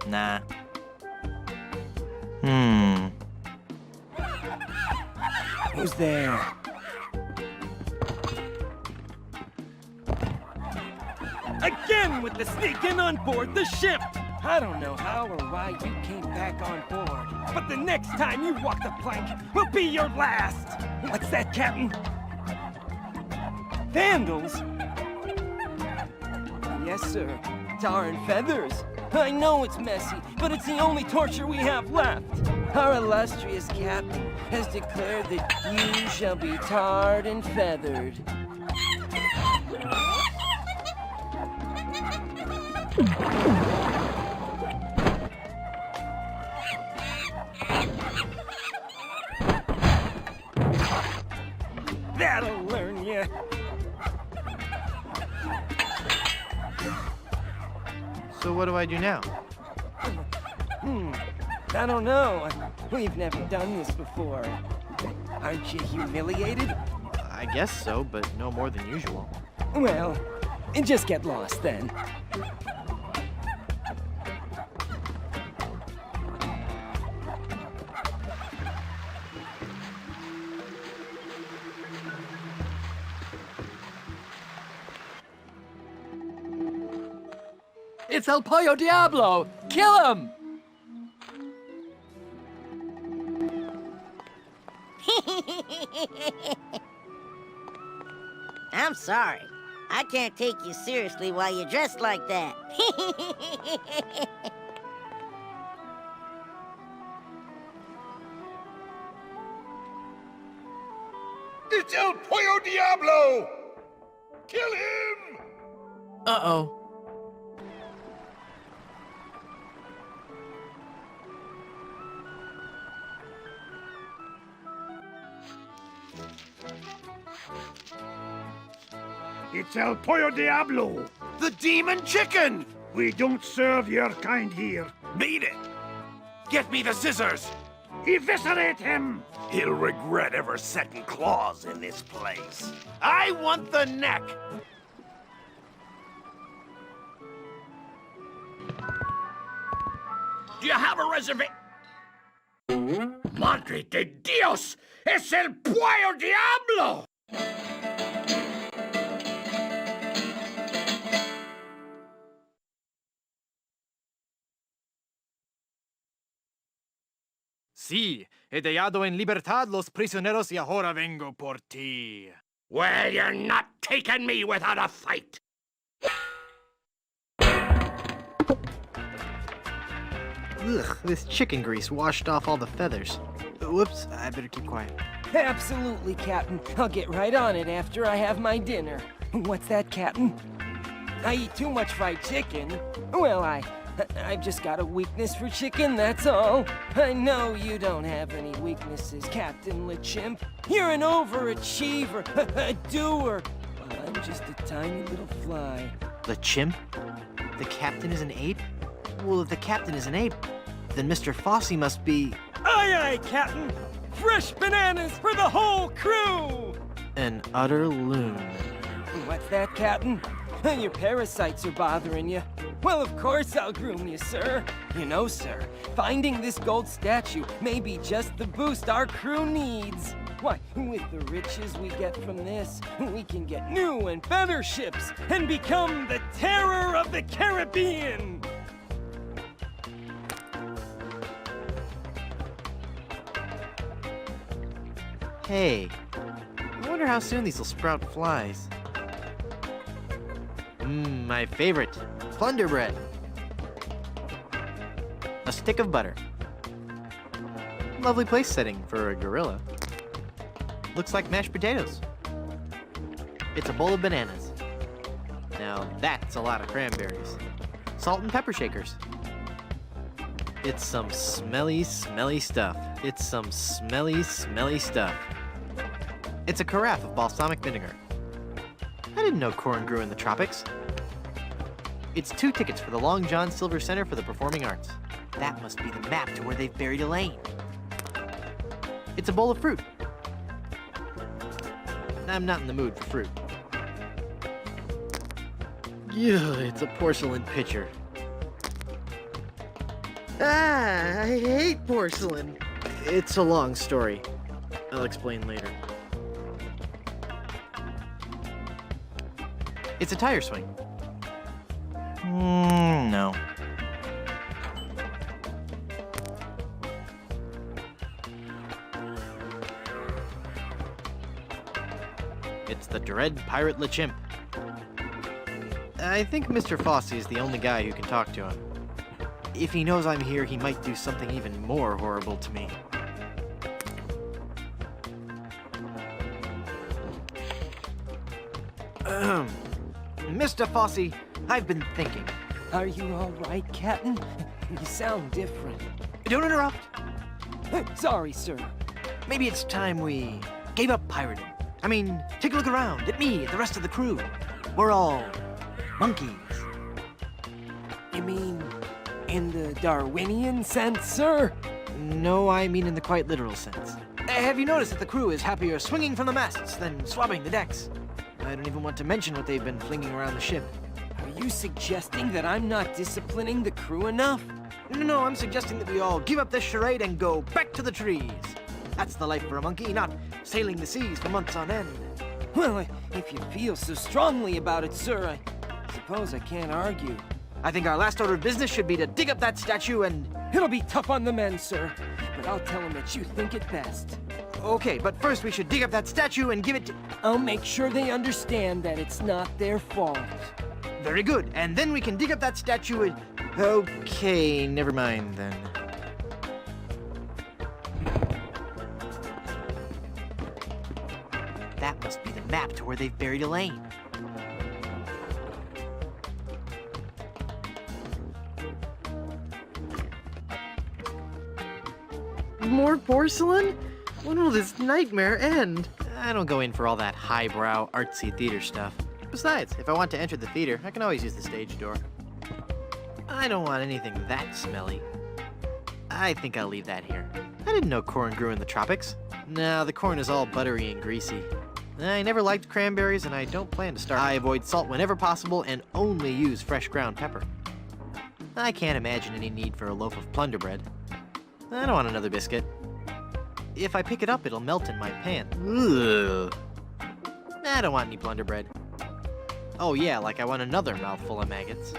Nah. Who's there? Again with the sneaking on board the ship! I don't know how or why you came back on board, but the next time you walk the plank will be your last! What's that, Captain? Vandals? Yes, sir. Tar and feathers. I know it's messy, but it's the only torture we have left. Our illustrious captain has declared that you shall be tarred and feathered. That'll learn you. So what do I do now? I don't know. We've never done this before. Aren't you humiliated? I guess so, but no more than usual. Well, just get lost then. It's El Pollo Diablo! Kill him! I'm sorry. I can't take you seriously while you're dressed like that. It's El Pollo Diablo! Kill him! Uh-oh. It's El Pollo Diablo! The demon chicken! We don't serve your kind here. Beat it! Get me the scissors! Eviscerate him! He'll regret ever setting claws in this place. I want the neck! Do you have a reservation? Madre de Dios! Es el Pollo Diablo! Sí, he dejado en libertad los prisioneros y ahora vengo por ti. Well, you're not taking me without a fight. Ugh, this chicken grease washed off all the feathers. Whoops, I better keep quiet. Absolutely, Captain. I'll get right on it after I have my dinner. What's that, Captain? I eat too much fried chicken. Well, I've just got a weakness for chicken, that's all. I know you don't have any weaknesses, Captain LeChimp. You're an overachiever, a doer. I'm just a tiny little fly. The chimp? The captain is an ape? Well, if the captain is an ape, then Mr. Fossey must be... Aye, aye, Captain! Fresh bananas for the whole crew! an utter loon. What's that, Captain? Your parasites are bothering you. Well, of course I'll groom you, sir. You know, sir, finding this gold statue may be just the boost our crew needs. Why, with the riches we get from this, we can get new and better ships and become the terror of the Caribbean! Hey, I wonder how soon these will sprout flies. My favorite, plunder bread. A stick of butter. Lovely place setting for a gorilla. Looks like mashed potatoes. It's a bowl of bananas. Now that's a lot of cranberries. Salt and pepper shakers. It's some smelly, smelly stuff. It's some smelly, smelly stuff. It's a carafe of balsamic vinegar. I didn't know corn grew in the tropics. It's 2 tickets for the Long John Silver Center for the Performing Arts. That must be the map to where they've buried Elaine. It's a bowl of fruit. I'm not in the mood for fruit. Ugh, it's a porcelain pitcher. I hate porcelain. It's a long story. I'll explain later. It's a tire swing. No. It's the Dread Pirate LeChimp. I think Mr. Fosse is the only guy who can talk to him. If he knows I'm here, he might do something even more horrible to me. Mr. Fosse, I've been thinking. Are you all right, Captain? You sound different. Don't interrupt. Sorry, sir. Maybe it's time we gave up pirating. I mean, take a look around at me, at the rest of the crew. We're all monkeys. You mean in the Darwinian sense, sir? No, I mean in the quite literal sense. Have you noticed that the crew is happier swinging from the masts than swabbing the decks? I don't even want to mention what they've been flinging around the ship. Are you suggesting that I'm not disciplining the crew enough? No, I'm suggesting that we all give up this charade and go back to the trees. That's the life for a monkey, not sailing the seas for months on end. Well, if you feel so strongly about it, sir, I suppose I can't argue. I think our last order of business should be to dig up that statue and... It'll be tough on the men, sir, but I'll tell them that you think it best. Okay, but first we should dig up that statue and give it to... I'll make sure they understand that it's not their fault. Very good, and then we can dig up that statue and... Okay, never mind then. That must be the map to where they've buried Elaine. More porcelain? When will this nightmare end? I don't go in for all that highbrow, artsy theater stuff. Besides, if I want to enter the theater, I can always use the stage door. I don't want anything that smelly. I think I'll leave that here. I didn't know corn grew in the tropics. No, the corn is all buttery and greasy. I never liked cranberries, and I don't plan to start. I avoid salt whenever possible and only use fresh ground pepper. I can't imagine any need for a loaf of plunder bread. I don't want another biscuit. If I pick it up, it'll melt in my pan. Ugh. I don't want any plunder bread. Oh yeah, like I want another mouthful of maggots.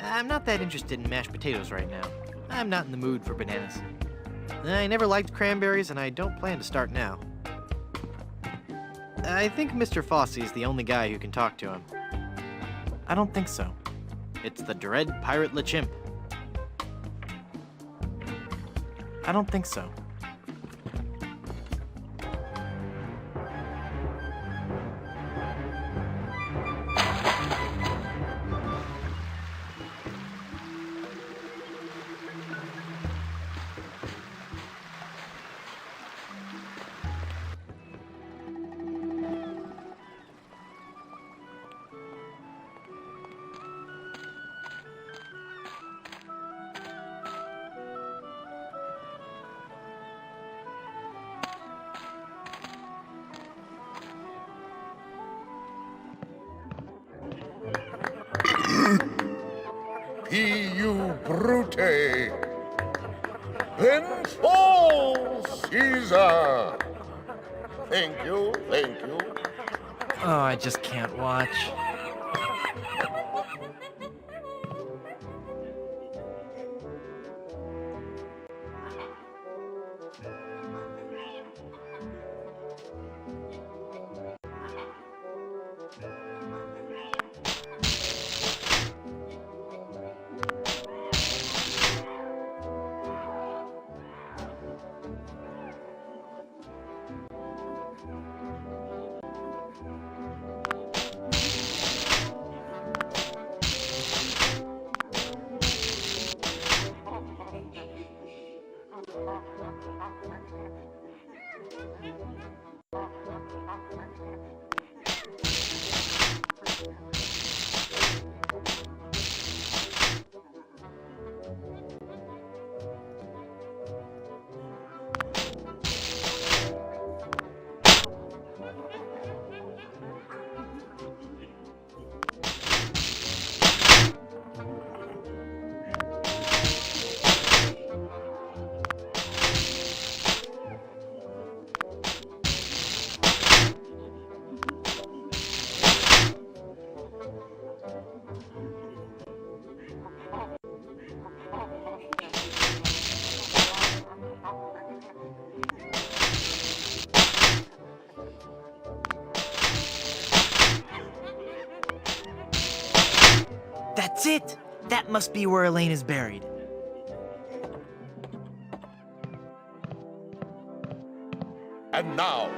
I'm not that interested in mashed potatoes right now. I'm not in the mood for bananas. I never liked cranberries, and I don't plan to start now. I think Mr. Fosse is the only guy who can talk to him. I don't think so. It's the Dread Pirate LeChimp. I don't think so. duty. Then fall, Caesar. Thank you, thank you. Oh, I just can't watch. That's it! That must be where Elaine is buried. And now,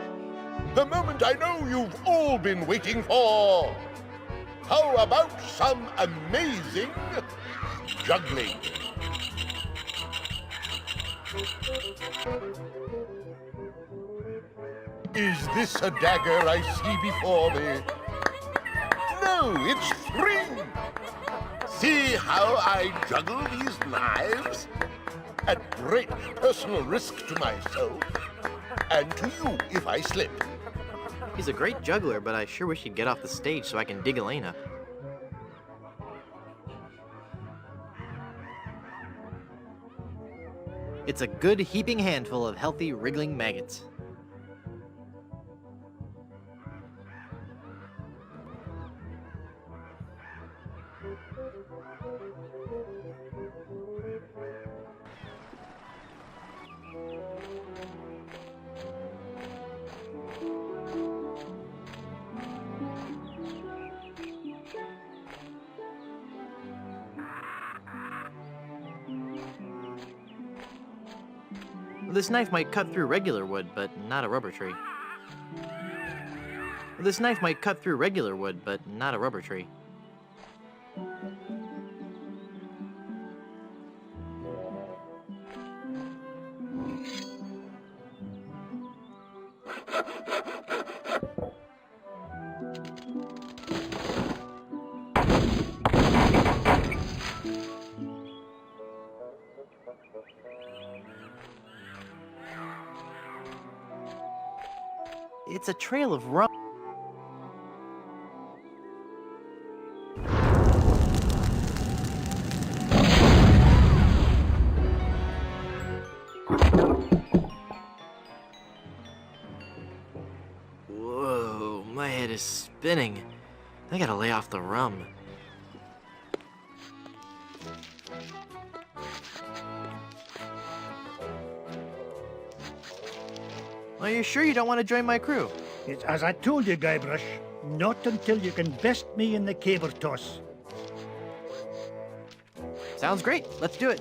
the moment I know you've all been waiting for. How about some amazing juggling? Is this a dagger I see before me? No, it's 3. See how I juggle these knives? At great personal risk to myself, and to you if I slip. He's a great juggler, but I sure wish he'd get off the stage so I can dig Elaine up. It's a good heaping handful of healthy, wriggling maggots. This knife might cut through regular wood, but not a rubber tree. This knife might cut through regular wood, but not a rubber tree. It's a trail of rum. Whoa, my head is spinning. I gotta lay off the rum. Are you sure you don't want to join my crew? It's as I told you, Guybrush. Not until you can best me in the caber toss. Sounds great. Let's do it.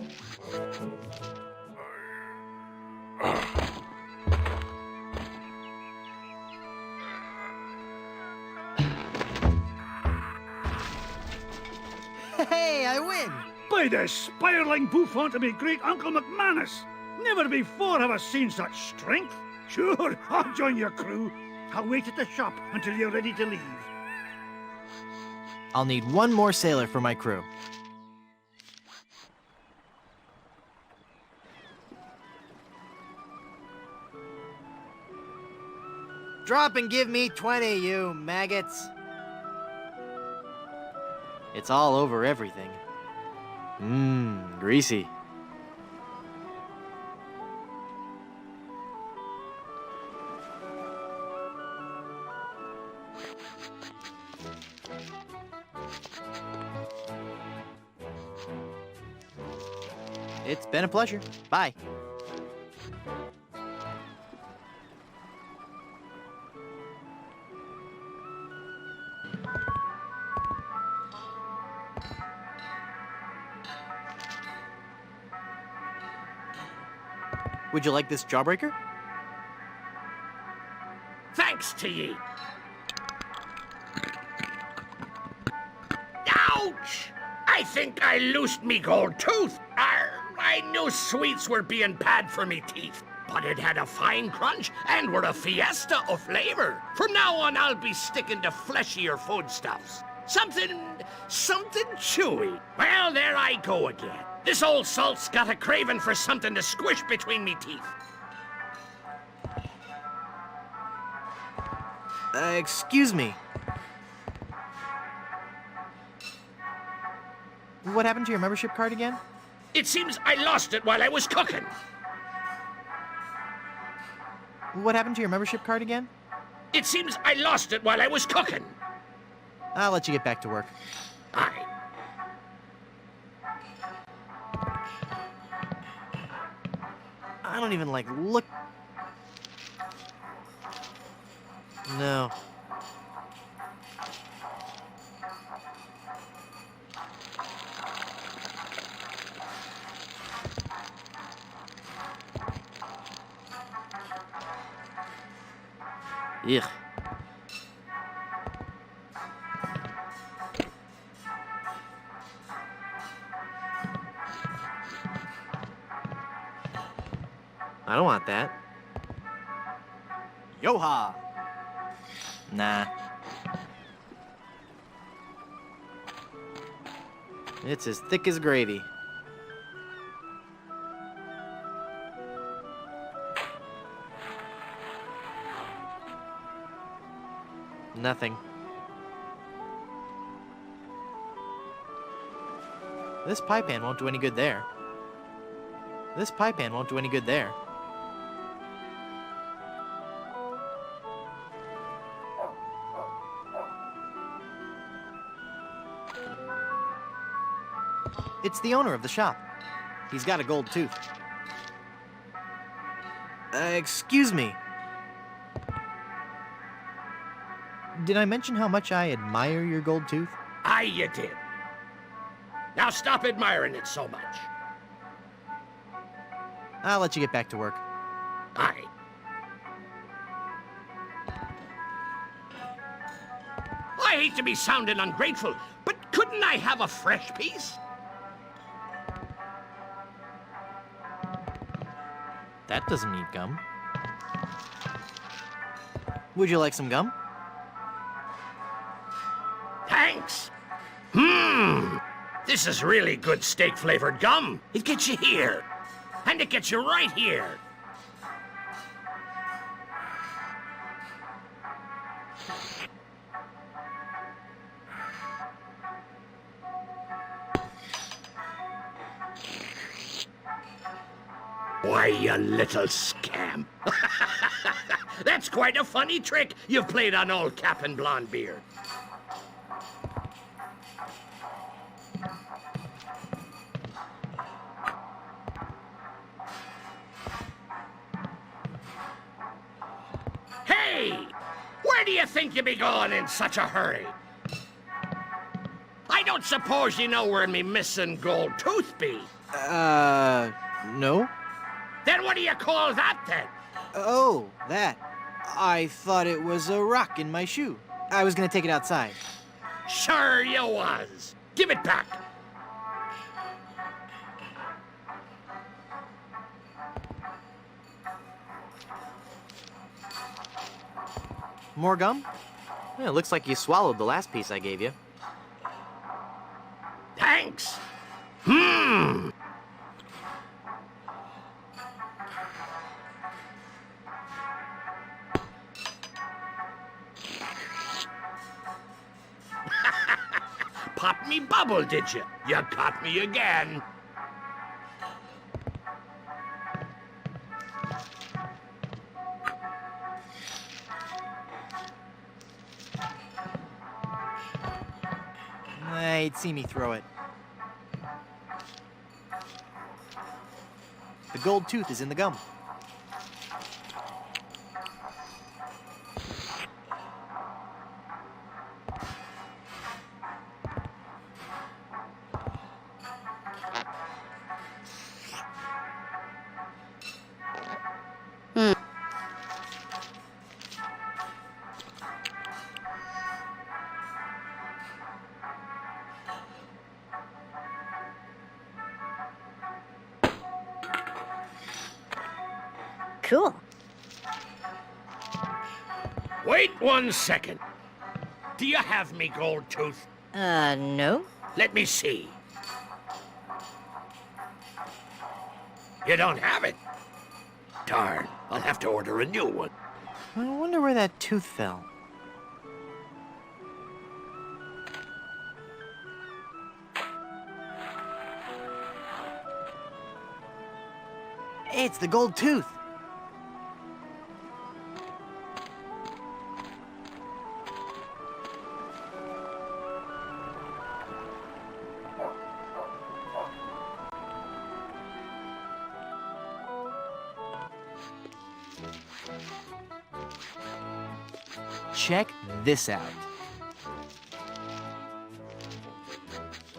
Hey, I win! By the spiraling bouffant of me great Uncle McManus! Never before have I seen such strength. Sure, I'll join your crew. I'll wait at the shop until you're ready to leave. I'll need one more sailor for my crew. Drop and give me 20, you maggots. It's all over everything. Mmm, greasy. It's been a pleasure. Bye. Would you like this jawbreaker? Thanks to ye. Ouch! I think I loosed me gold tooth. I knew sweets were being bad for me teeth, but it had a fine crunch and were a fiesta of flavor. From now on, I'll be sticking to fleshier foodstuffs. Something chewy. Well, there I go again. This old salt's got a craving for something to squish between me teeth. Excuse me. What happened to your membership card again? It seems I lost it while I was cooking. What happened to your membership card again? It seems I lost it while I was cooking. I'll let you get back to work. Aye. I don't even look. No. Ugh. I don't want that. Yo-ha! Nah. It's as thick as gravy. Nothing. This pie pan won't do any good there. This pie pan won't do any good there. It's the owner of the shop. He's got a gold tooth. Excuse me. Did I mention how much I admire your gold tooth? Aye, you did. Now stop admiring it so much. I'll let you get back to work. Aye. I hate to be sounding ungrateful, but couldn't I have a fresh piece? That doesn't need gum. Would you like some gum? Thanks. This is really good steak-flavored gum. It gets you here. And it gets you right here. Why, you little scamp. That's quite a funny trick you've played on old Cap'n Blondebeard. Hey! Where do you think you be going in such a hurry? I don't suppose you know where me missing gold tooth be? No? Then what do you call that, then? Oh, that. I thought it was a rock in my shoe. I was gonna take it outside. Sure you was. Give it back. More gum? Yeah, it looks like you swallowed the last piece I gave you. Thanks. pop me bubble, did you? You caught me again. He'd see me throw it. The gold tooth is in the gum. Cool. Wait 1 second. Do you have me gold tooth? No. Let me see. You don't have it? Darn, I'll have to order a new one. I wonder where that tooth fell. It's the gold tooth. Check this out.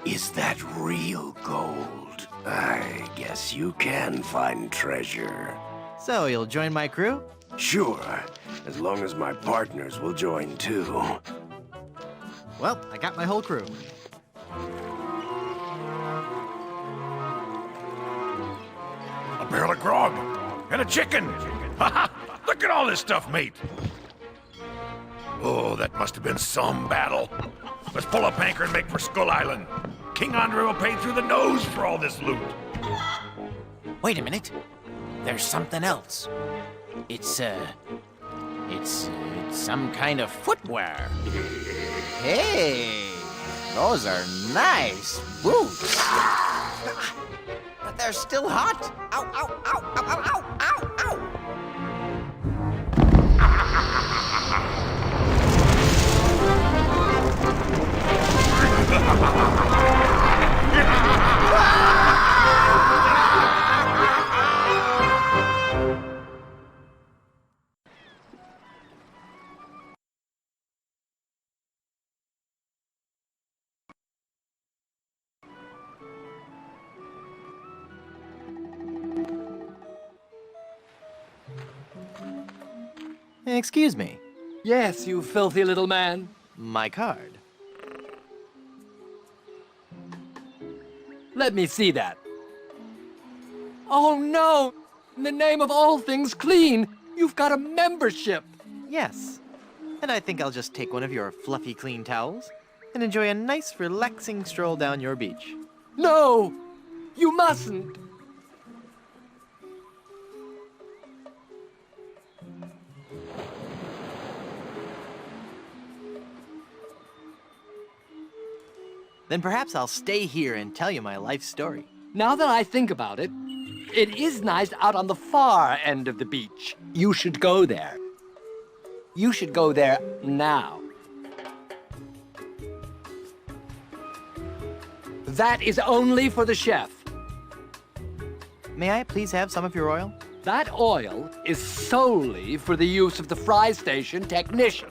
Is that real gold? I guess you can find treasure. So, you'll join my crew? Sure, as long as my partners will join too. Well, I got my whole crew. A barrel of grog and a chicken. Ha ha! Look at all this stuff, mate. Oh, that must have been some battle. Let's pull up anchor and make for Skull Island. King Andre will pay through the nose for all this loot. Wait a minute. There's something else. It's some kind of footwear. Hey, those are nice boots. But they're still hot. Ow, ow, ow, ow, ow, ow, ow, ow. Excuse me. Yes, you filthy little man. My card. Let me see that. Oh no! In the name of all things clean, you've got a membership. Yes. And I think I'll just take one of your fluffy clean towels and enjoy a nice relaxing stroll down your beach. No! You mustn't! Then perhaps I'll stay here and tell you my life story. Now that I think about it, it is nice out on the far end of the beach. You should go there. You should go there now. That is only for the chef. May I please have some of your oil? That oil is solely for the use of the fry station technician.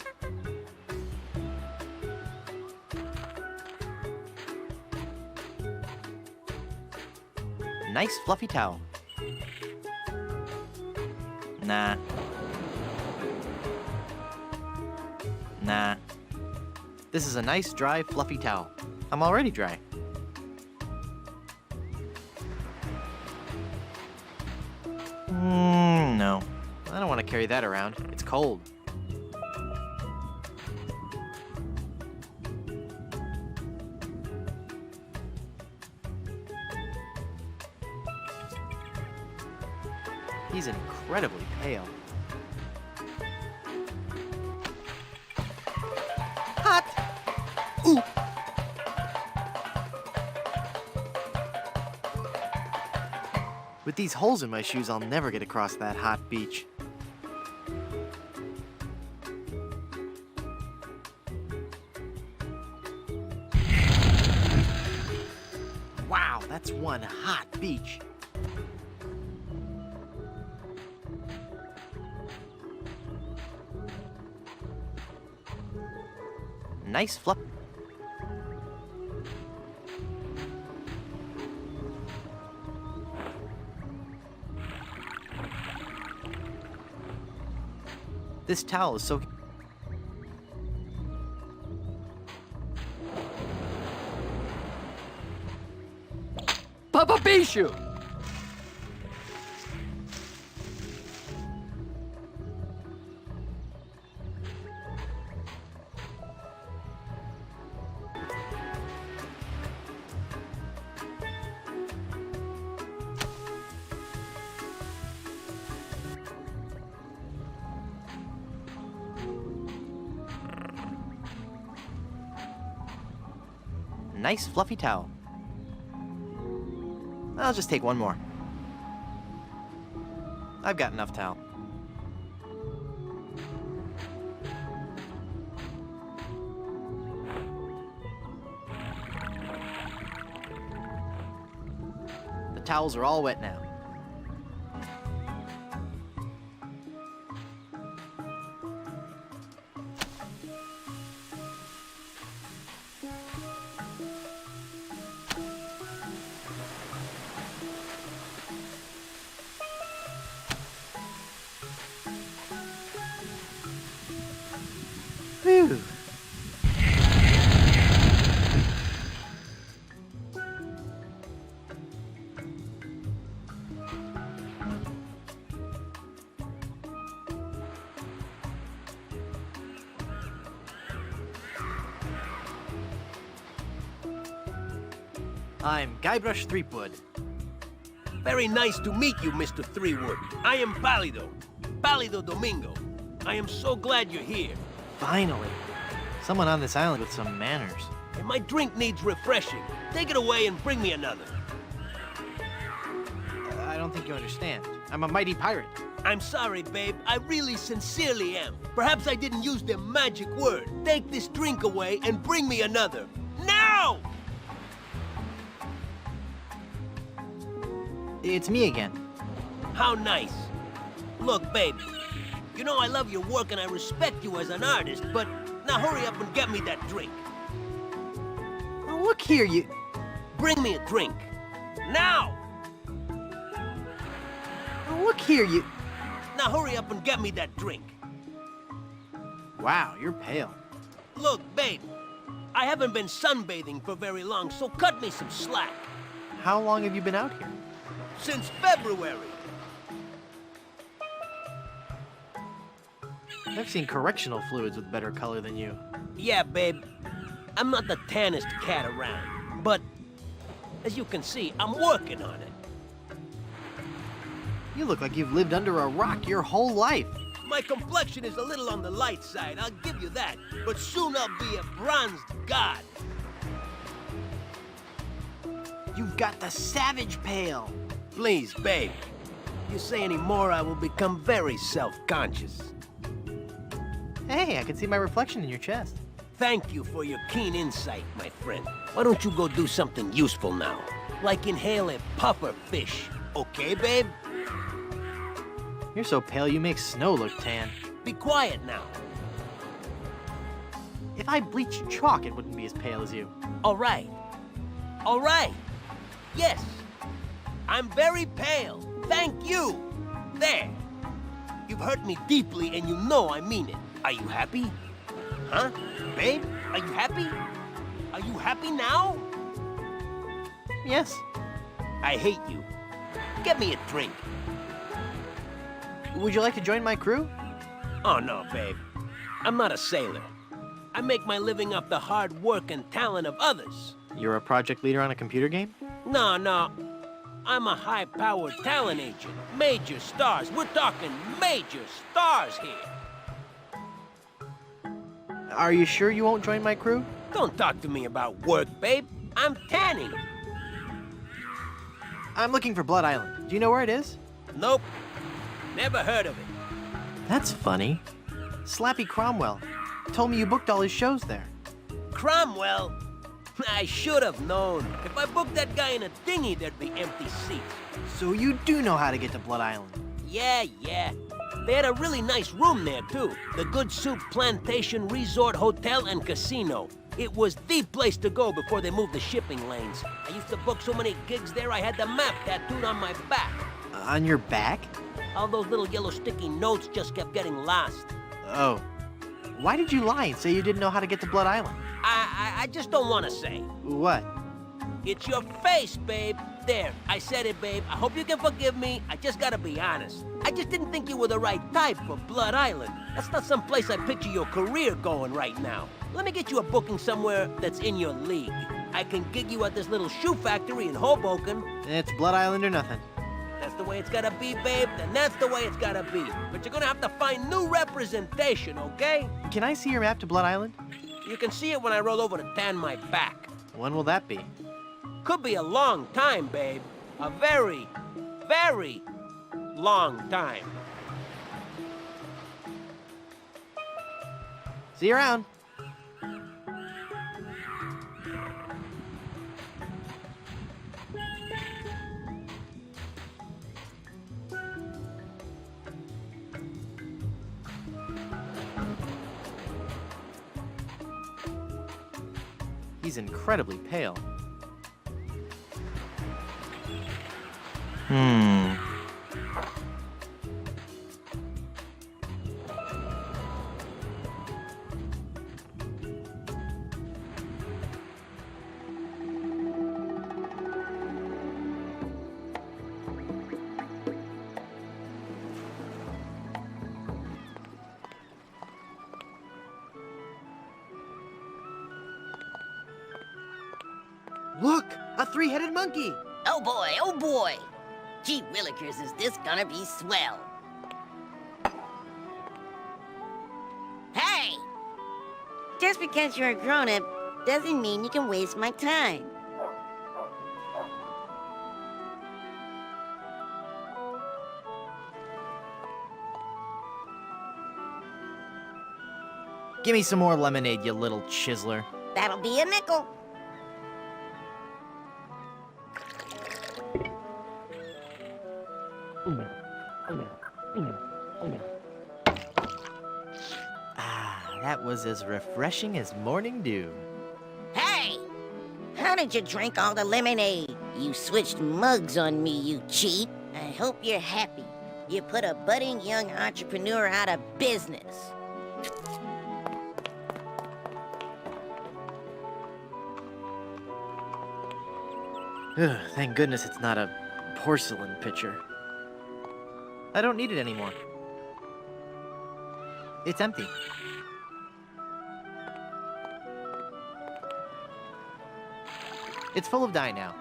Nice fluffy towel. Nah. Nah. This is a nice, dry, fluffy towel. I'm already dry. No. I don't want to carry that around. It's cold. He's incredibly pale. Hot! Ooh! With these holes in my shoes, I'll never get across that hot beach. Wow, that's one hot beach. Nice fluff. This towel is so... Papa Bishu! Nice fluffy towel. I'll just take one more. I've got enough towel. The towels are all wet now. Phew. I'm Guybrush Threepwood. Very nice to meet you, Mr. Threewood. I am Pálido Domingo. I am so glad you're here. Finally. Someone on this island with some manners. And my drink needs refreshing. Take it away and bring me another. I don't think you understand. I'm a mighty pirate. I'm sorry, babe. I really sincerely am. Perhaps I didn't use the magic word. Take this drink away and bring me another. Now! It's me again. How nice. Look, babe. You know I love your work and I respect you as an artist, but now hurry up and get me that drink. Oh, look here, you... Bring me a drink. Now! Oh, look here, you... Now hurry up and get me that drink. Wow, you're pale. Look, babe. I haven't been sunbathing for very long, so cut me some slack. How long have you been out here? Since February. I've seen correctional fluids with better color than you. Yeah, babe. I'm not the tannest cat around, but as you can see, I'm working on it. You look like you've lived under a rock your whole life. My complexion is a little on the light side, I'll give you that, but soon I'll be a bronzed god. You've got the savage pale. Please, babe. If you say any more, I will become very self-conscious. Hey, I can see my reflection in your chest. Thank you for your keen insight, my friend. Why don't you go do something useful now? Like inhale a puffer fish. Okay, babe? You're so pale you make snow look tan. Be quiet now. If I bleached chalk, it wouldn't be as pale as you. All right. All right. Yes. I'm very pale. Thank you. There. You've hurt me deeply and you know I mean it. Are you happy? Huh? Babe, are you happy? Are you happy now? Yes. I hate you. Get me a drink. Would you like to join my crew? Oh, no, babe. I'm not a sailor. I make my living off the hard work and talent of others. You're a project leader on a computer game? No. I'm a high-powered talent agent. Major stars. We're talking major stars here. Are you sure you won't join my crew? Don't talk to me about work, babe. I'm tanning. I'm looking for Blood Island. Do you know where it is? Nope. Never heard of it. That's funny. Slappy Cromwell told me you booked all his shows there. Cromwell? I should have known. If I booked that guy in a dinghy, there'd be empty seats. So you do know how to get to Blood Island? Yeah. They had a really nice room there, too. The Good Soup Plantation Resort Hotel and Casino. It was the place to go before they moved the shipping lanes. I used to book so many gigs there, I had the map tattooed on my back. On your back? All those little yellow sticky notes just kept getting lost. Oh. Why did you lie and say you didn't know how to get to Blood Island? I just don't want to say. What? It's your face, babe. There, I said it, babe. I hope you can forgive me. I just gotta be honest. I just didn't think you were the right type for Blood Island. That's not some place I picture your career going right now. Let me get you a booking somewhere that's in your league. I can gig you at this little shoe factory in Hoboken. It's Blood Island or nothing. That's the way it's gotta be, babe, then that's the way it's gotta be. But you're gonna have to find new representation, okay? Can I see your map to Blood Island? You can see it when I roll over to tan my back. When will that be? Could be a long time, babe. A very, very long time. See you around. He's incredibly pale. Look! A three-headed monkey! Oh boy! Gee willikers, is this gonna be swell? Hey! Just because you're a grown-up doesn't mean you can waste my time. Give me some more lemonade, you little chiseler. That'll be a nickel. That was as refreshing as morning dew. Hey! How did you drink all the lemonade? You switched mugs on me, you cheat. I hope you're happy. You put a budding young entrepreneur out of business. Thank goodness it's not a porcelain pitcher. I don't need it anymore. It's empty. It's full of dye now.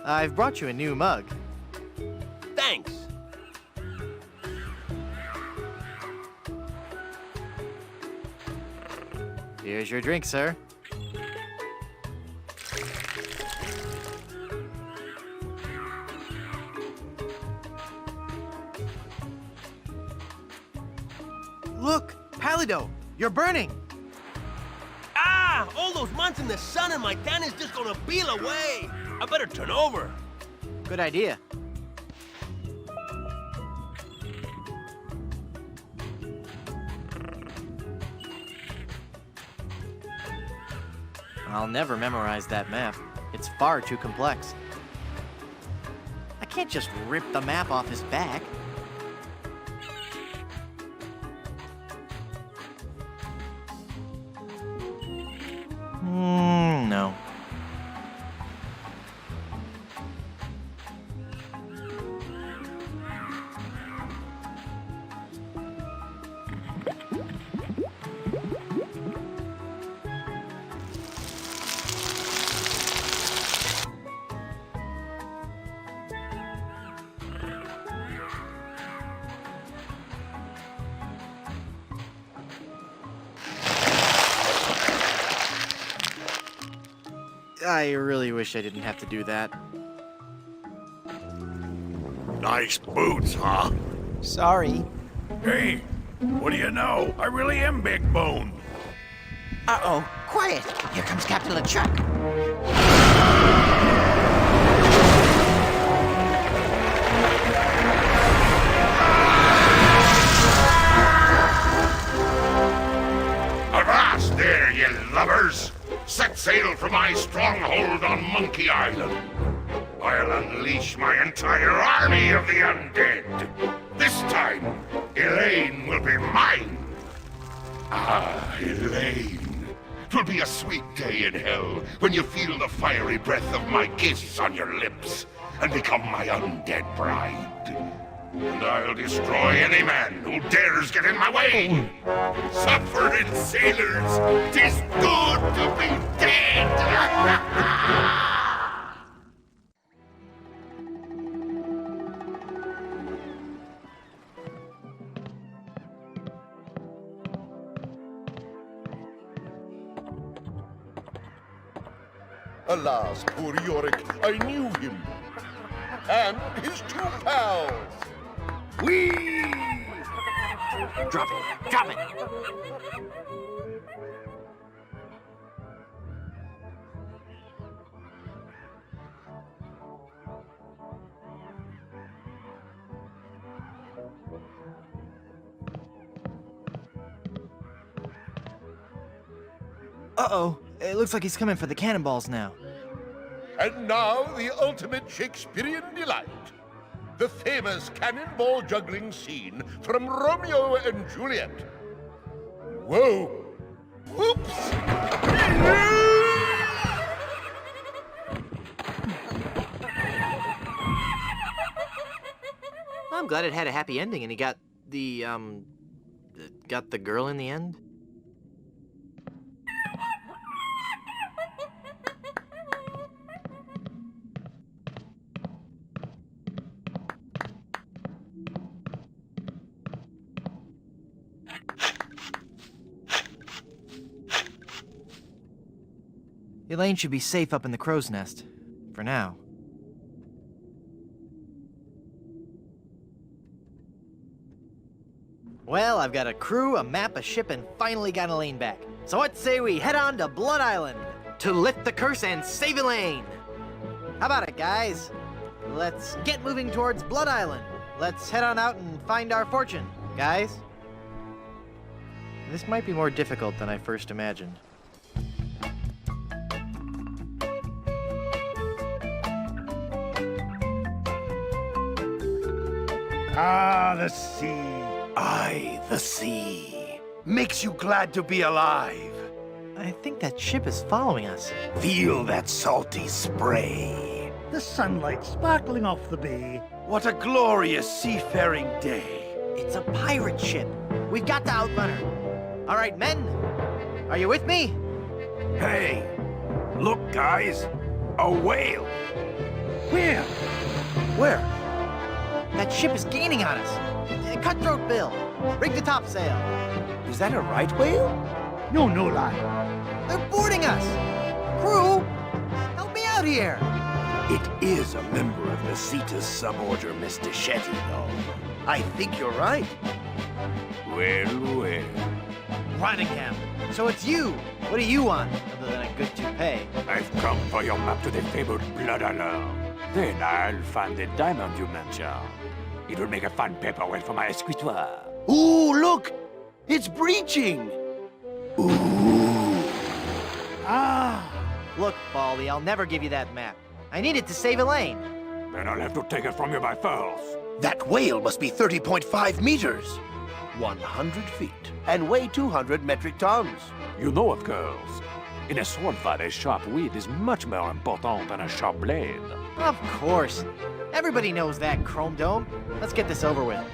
I've brought you a new mug. Thanks. Here's your drink, sir. Look, Palido, you're burning. Ah! All those months in the sun and my tan is just gonna peel away. I better turn over. Good idea. I'll never memorize that map. It's far too complex. I can't just rip the map off his back. No. I really wish I didn't have to do that. Nice boots, huh? Sorry. Hey, what do you know? I really am big boned. Uh-oh, quiet. Here comes Captain LeChuck. Avast there, ye lubbers! Set sail for my stronghold on Monkey Island. I'll unleash my entire army of the undead. This time, Elaine will be mine. Ah, Elaine. 'Twill be a sweet day in hell when you feel the fiery breath of my kiss on your lips and become my undead bride. And I'll destroy any man who dares get in my way. Suffering sailors, 'tis good to be dead. Alas, poor Yorick, I knew him. And his two pals. Whee! Drop it! Drop it! Uh-oh. It looks like he's coming for the cannonballs now. And now the ultimate Shakespearean delight. The famous cannonball juggling scene from Romeo and Juliet. Whoa! Whoops! I'm glad it had a happy ending and he got the girl in the end. Elaine should be safe up in the crow's nest. For now. Well, I've got a crew, a map, a ship, and finally got Elaine back. So what say we head on to Blood Island to lift the curse and save Elaine? How about it, guys? Let's get moving towards Blood Island. Let's head on out and find our fortune, guys. This might be more difficult than I first imagined. Ah, the sea. Aye, the sea. Makes you glad to be alive. I think that ship is following us. Feel that salty spray. The sunlight sparkling off the bay. What a glorious seafaring day. It's a pirate ship. We've got to outrun her. All right, men. Are you with me? Hey, look, guys. A whale. Where? Where? That ship is gaining on us. Cutthroat Bill, rig the topsail. Is that a right whale? No, no, lad. They're boarding us. Crew, help me out here. It is a member of the Cetus suborder, Mr. Shetty, though. I think you're right. Well, well. Rottingham, so it's you. What do you want, other than a good toupee? I've come for your map to the fabled Blood Island. Then I'll find the diamond you mentioned. It will make a fine paperweight for my escritoire. Ooh, look! It's breaching! Ooh. Ah! Look, Baldy, I'll never give you that map. I need it to save Elaine. Then I'll have to take it from you by force. That whale must be 30.5 meters. 100 feet. And weigh 200 metric tons. You know, of course. In a sword fight, a sharp wit is much more important than a sharp blade. Of course. Everybody knows that, Chrome Dome. Let's get this over with.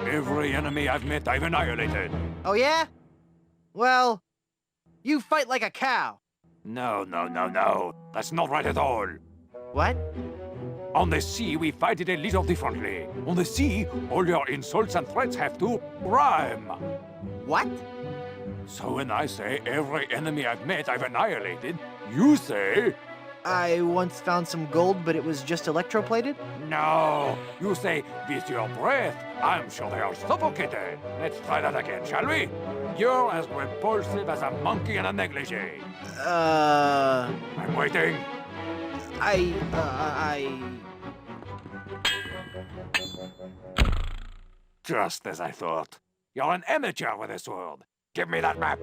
Every enemy I've met, I've annihilated. Oh, yeah? Well, you fight like a cow. No, no, no, no. That's not right at all. What? On the sea, we fight it a little differently. On the sea, all your insults and threats have to rhyme. What? So when I say every enemy I've met, I've annihilated, you say, I once found some gold, but it was just electroplated? No, you say with your breath. I'm sure they are suffocated. Let's try that again, shall we? You're as repulsive as a monkey in a negligee. I'm waiting. Just as I thought. You're an amateur with this world. Give me that map.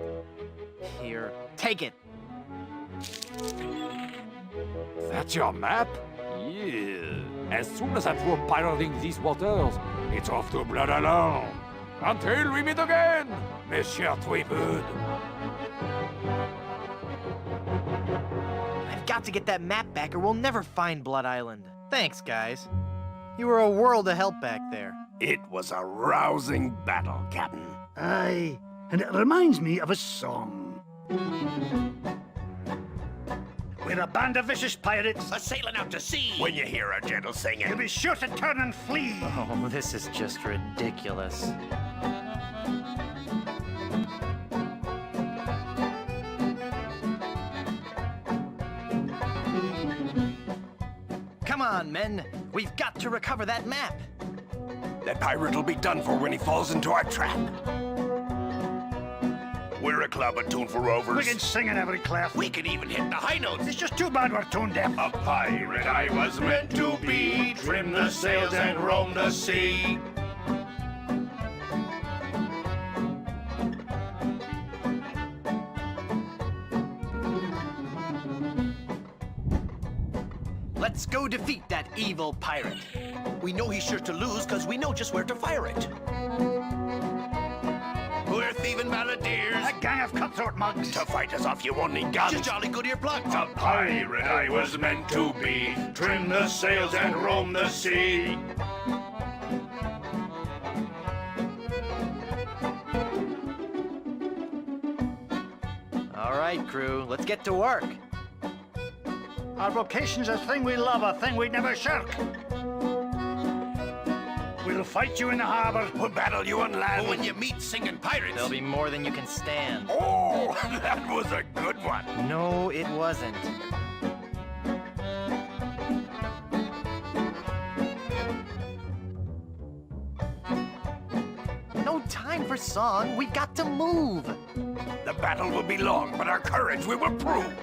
Here, take it. That's your map? Yeah. As soon as I'm through pirating these waters, it's off to Blood Alone. Until we meet again, Monsieur Tweefood. I've got to get that map back or we'll never find Blood Island. Thanks, guys. You were a world of help back there. It was a rousing battle, Captain. Aye, and it reminds me of a song. We're a band of vicious pirates sailing out to sea. When you hear a gentle singing, You'll be sure to turn and flee. Oh, this is just ridiculous. Come on, men. We've got to recover that map. That pirate will be done for when he falls into our trap. we're a club attuned for rovers. We can sing in every clef. We can even hit the high notes. It's just too bad we're tone deaf. A pirate I was meant to be, trim the sails and roam the sea. Let's go defeat that evil pirate. We know he's sure to lose because we know just where to fire it. We're thieving balladeers. A gang of cutthroat mugs. To fight us off, you won't need guns. Just jolly good earplugs. A pirate I was meant to be, trim the sails and roam the sea. All right, crew, let's get to work. Our vocation's a thing we love, a thing we'd never shirk. We'll fight you in the harbor. We'll battle you on land. But when you meet singing pirates, There'll be more than you can stand. Oh, that was a good one. No, it wasn't. No time for song. We've got to move. The battle will be long, but our courage we will prove.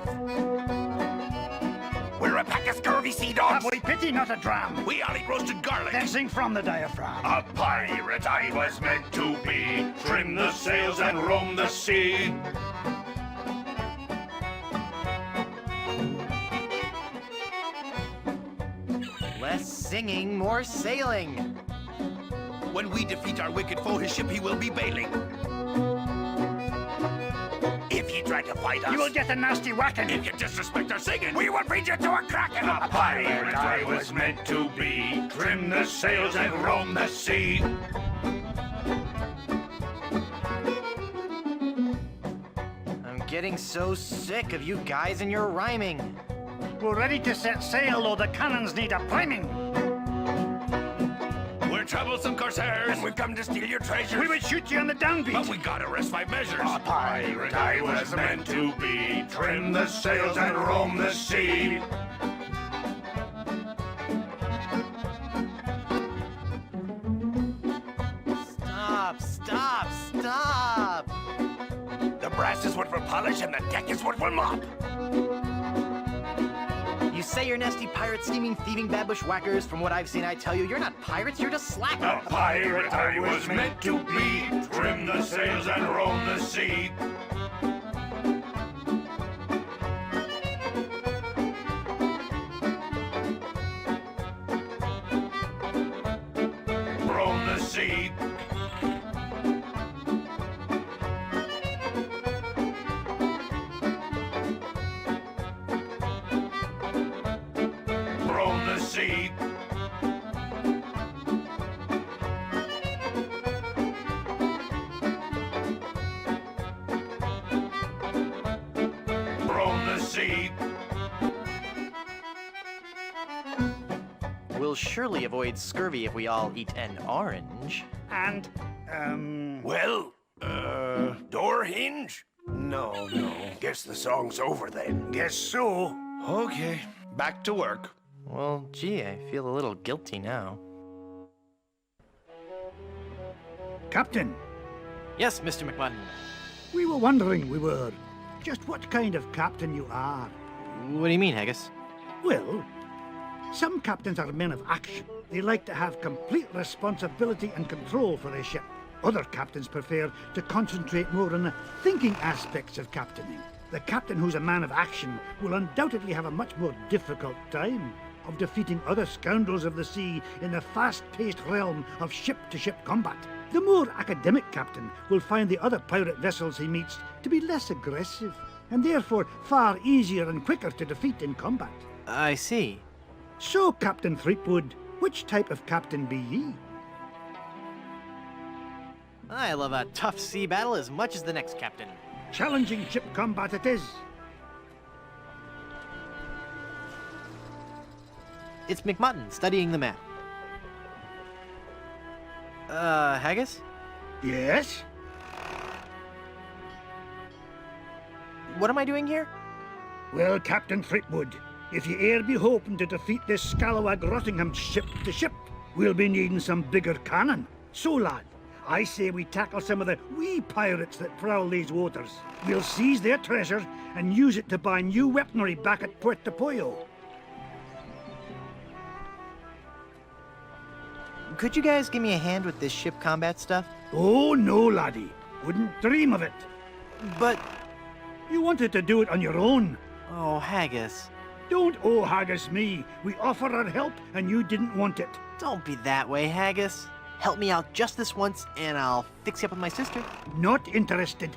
We're a pack of scurvy sea dogs. Have we pity, not a dram? We all eat roasted garlic. Then sing from the diaphragm. A pirate I was meant to be, trim the sails and roam the sea. Less singing, more sailing. when we defeat our wicked foe, his ship he will be bailing. If you try to fight us, You will get a nasty whacking. If you disrespect our singing, we will feed you to a kraken. A pirate I was meant to be, trim the sails and roam the sea. I'm getting so sick of you guys and your rhyming. We're ready to set sail, though the cannons need a priming. We're troublesome corsairs, and we've come to steal your treasures. We would shoot you on the downbeat. But we gotta rest by measures. A pirate I was meant to be, trim the sails and roam the sea. Stop, stop, stop! The brass is what we'll polish, and the deck is what we'll mop. You say you're nasty pirates, steaming, thieving, bad bushwhackers. From what I've seen, I tell you, you're not pirates, you're just slackers. A pirate I was meant to be, trim the sails and roam the sea. Roam the sea. Roam the sea. Roam the sea. We'll surely avoid scurvy if we all eat an orange. And, Well, door hinge? No. Guess the song's over then. Guess so. Okay, back to work. Well, gee, I feel a little guilty now. Captain, Yes, Mr. McMutton. we were wondering, just what kind of captain you are. What do you mean, Haggis? Well, some captains are men of action. They like to have complete responsibility and control for their ship. Other captains prefer to concentrate more on the thinking aspects of captaining. The captain who's a man of action will undoubtedly have a much more difficult time of defeating other scoundrels of the sea in the fast-paced realm of ship-to-ship combat. The more academic captain will find the other pirate vessels he meets to be less aggressive, and therefore far easier and quicker to defeat in combat. I see. So, Captain Threepwood, which type of captain be ye? I love a tough sea battle as much as the next captain. Challenging ship combat it is. It's McMutton studying the map. Haggis? Yes? What am I doing here? Well, Captain Threepwood, if ye e'er be hoping to defeat this scalawag Rottingham ship to ship, we'll be needing some bigger cannon. So, lad, I say we tackle some of the wee pirates that prowl these waters. We'll seize their treasure and use it to buy new weaponry back at Puerto Pollo. Could you guys give me a hand with this ship combat stuff? Oh, no, laddie. Wouldn't dream of it. But... you wanted to do it on your own. Oh, Haggis. Don't haggis me. We offered our help and you didn't want it. Don't be that way, Haggis. Help me out just this once and I'll fix you up with my sister. Not interested.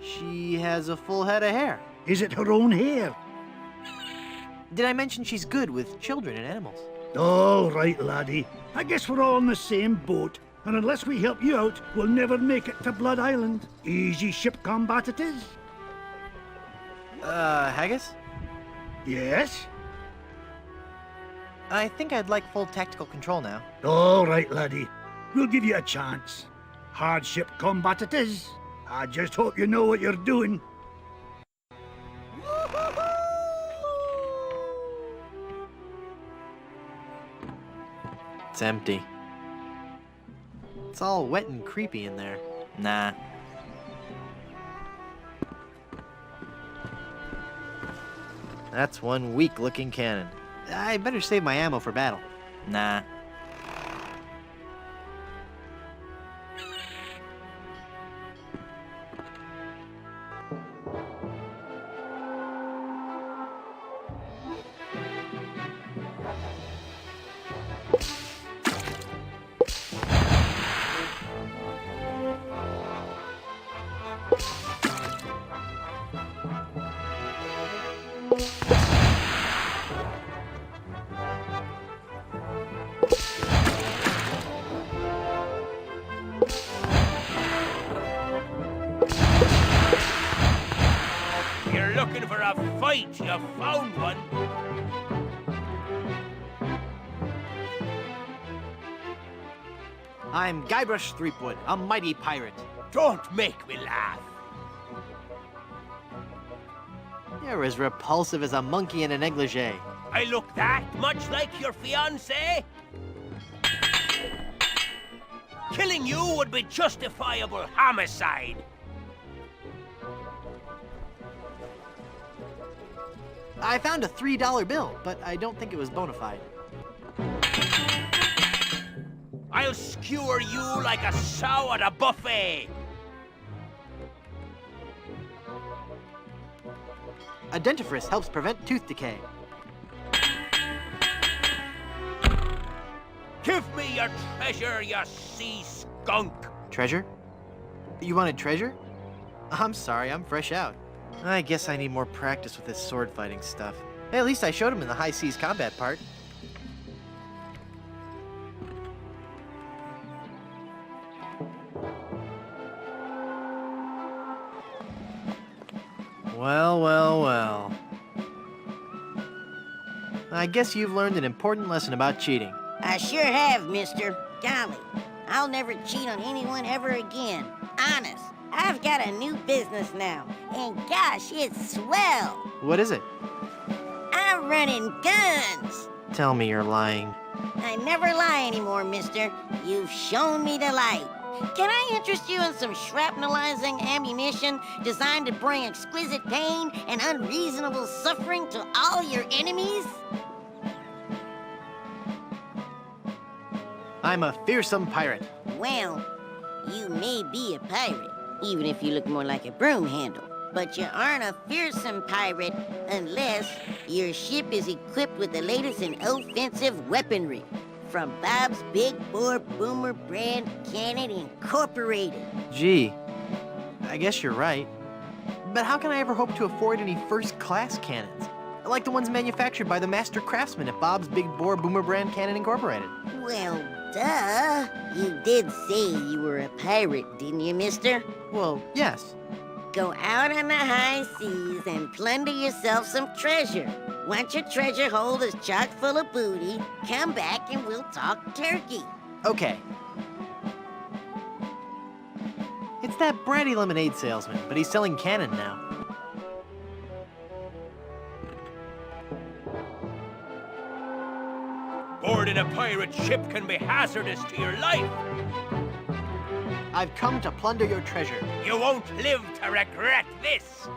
She has a full head of hair. Is it her own hair? Did I mention she's good with children and animals? All right, laddie. I guess we're all in the same boat. And unless we help you out, we'll never make it to Blood Island. Easy ship combat it is. Haggis? Yes? I think I'd like full tactical control now. All right, laddie. We'll give you a chance. Hard ship combat it is. I just hope you know what you're doing. It's empty. It's all wet and creepy in there. Nah. That's one weak-looking cannon. I better save my ammo for battle. Nah. You're looking for a fight. You found one. I'm Guybrush Threepwood, a mighty pirate. Don't make me laugh. You're as repulsive as a monkey in a negligee. I look that much like your fiancée? Killing you would be justifiable homicide. I found a $3 bill, but I don't think it was bona fide. I'll skewer you like a sow at a buffet. A dentifrice helps prevent tooth decay. Give me your treasure, you sea skunk. Treasure? You wanted treasure? I'm sorry, I'm fresh out. I guess I need more practice with this sword fighting stuff. Hey, at least I showed him in the high seas combat part. Well, well, well. I guess you've learned an important lesson about cheating. I sure have, mister. Golly, I'll never cheat on anyone ever again. Honest. I've got a new business now, and gosh, it's swell. What is it? I'm running guns. Tell me you're lying. I never lie anymore, mister. You've shown me the light. Can I interest you in some shrapnelizing ammunition designed to bring exquisite pain and unreasonable suffering to all your enemies? I'm a fearsome pirate. Well, you may be a pirate, even if you look more like a broom handle. But you aren't a fearsome pirate unless your ship is equipped with the latest in offensive weaponry from Bob's Big Bore Boomer Brand Cannon Incorporated. Gee, I guess you're right. But how can I ever hope to afford any first-class cannons? Like the ones manufactured by the master craftsmen at Bob's Big Bore Boomer Brand Cannon Incorporated. Well, duh. You did say you were a pirate, didn't you, mister? Well, yes. Go out on the high seas and plunder yourself some treasure. Once your treasure hold is chock full of booty, come back and we'll talk turkey. Okay. It's that bratty lemonade salesman, but he's selling cannon now. Boarding a pirate ship can be hazardous to your life. I've come to plunder your treasure. You won't live to regret this.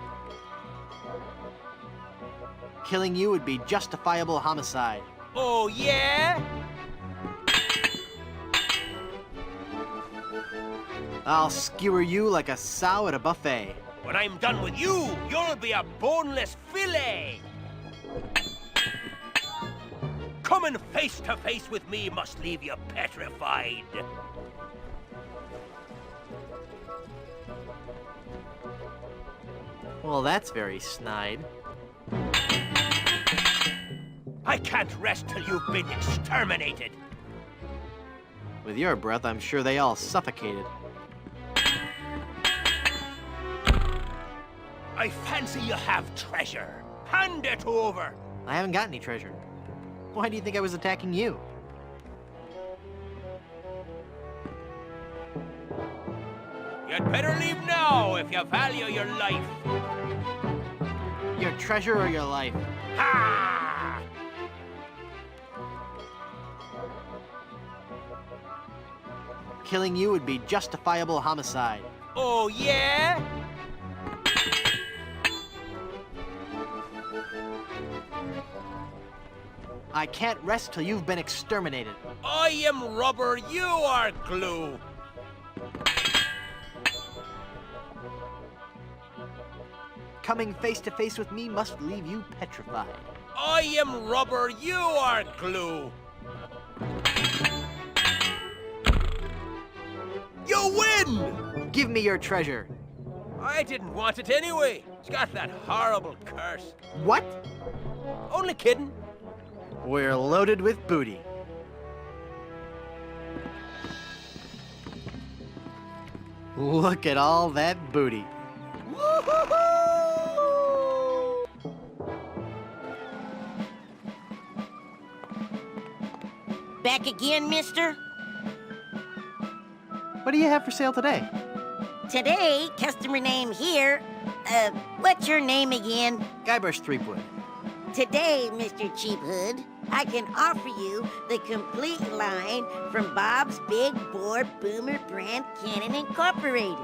Killing you would be justifiable homicide. Oh, yeah? I'll skewer you like a sow at a buffet. When I'm done with you, you'll be a boneless fillet. Coming face to face with me must leave you petrified. Well, that's very snide. I can't rest till you've been exterminated. With your breath, I'm sure they all suffocated. I fancy you have treasure. Hand it over. I haven't got any treasure. Why do you think I was attacking you? You'd better leave now if you value your life. Your treasure or your life? Ha! Killing you would be justifiable homicide. Oh, yeah? I can't rest till you've been exterminated. I am rubber, you are glue. Coming face to face with me must leave you petrified. I am rubber, you are glue. You win! Give me your treasure. I didn't want it anyway. It's got that horrible curse. What? Only kidding. We're loaded with booty. Look at all that booty. Back again, mister? What do you have for sale today? Today, customer name here. What's your name again? Guybrush Threepwood. Today, Mr. Cheap Hood, I can offer you the complete line from Bob's Big Bore Boomer Brand Cannon Incorporated.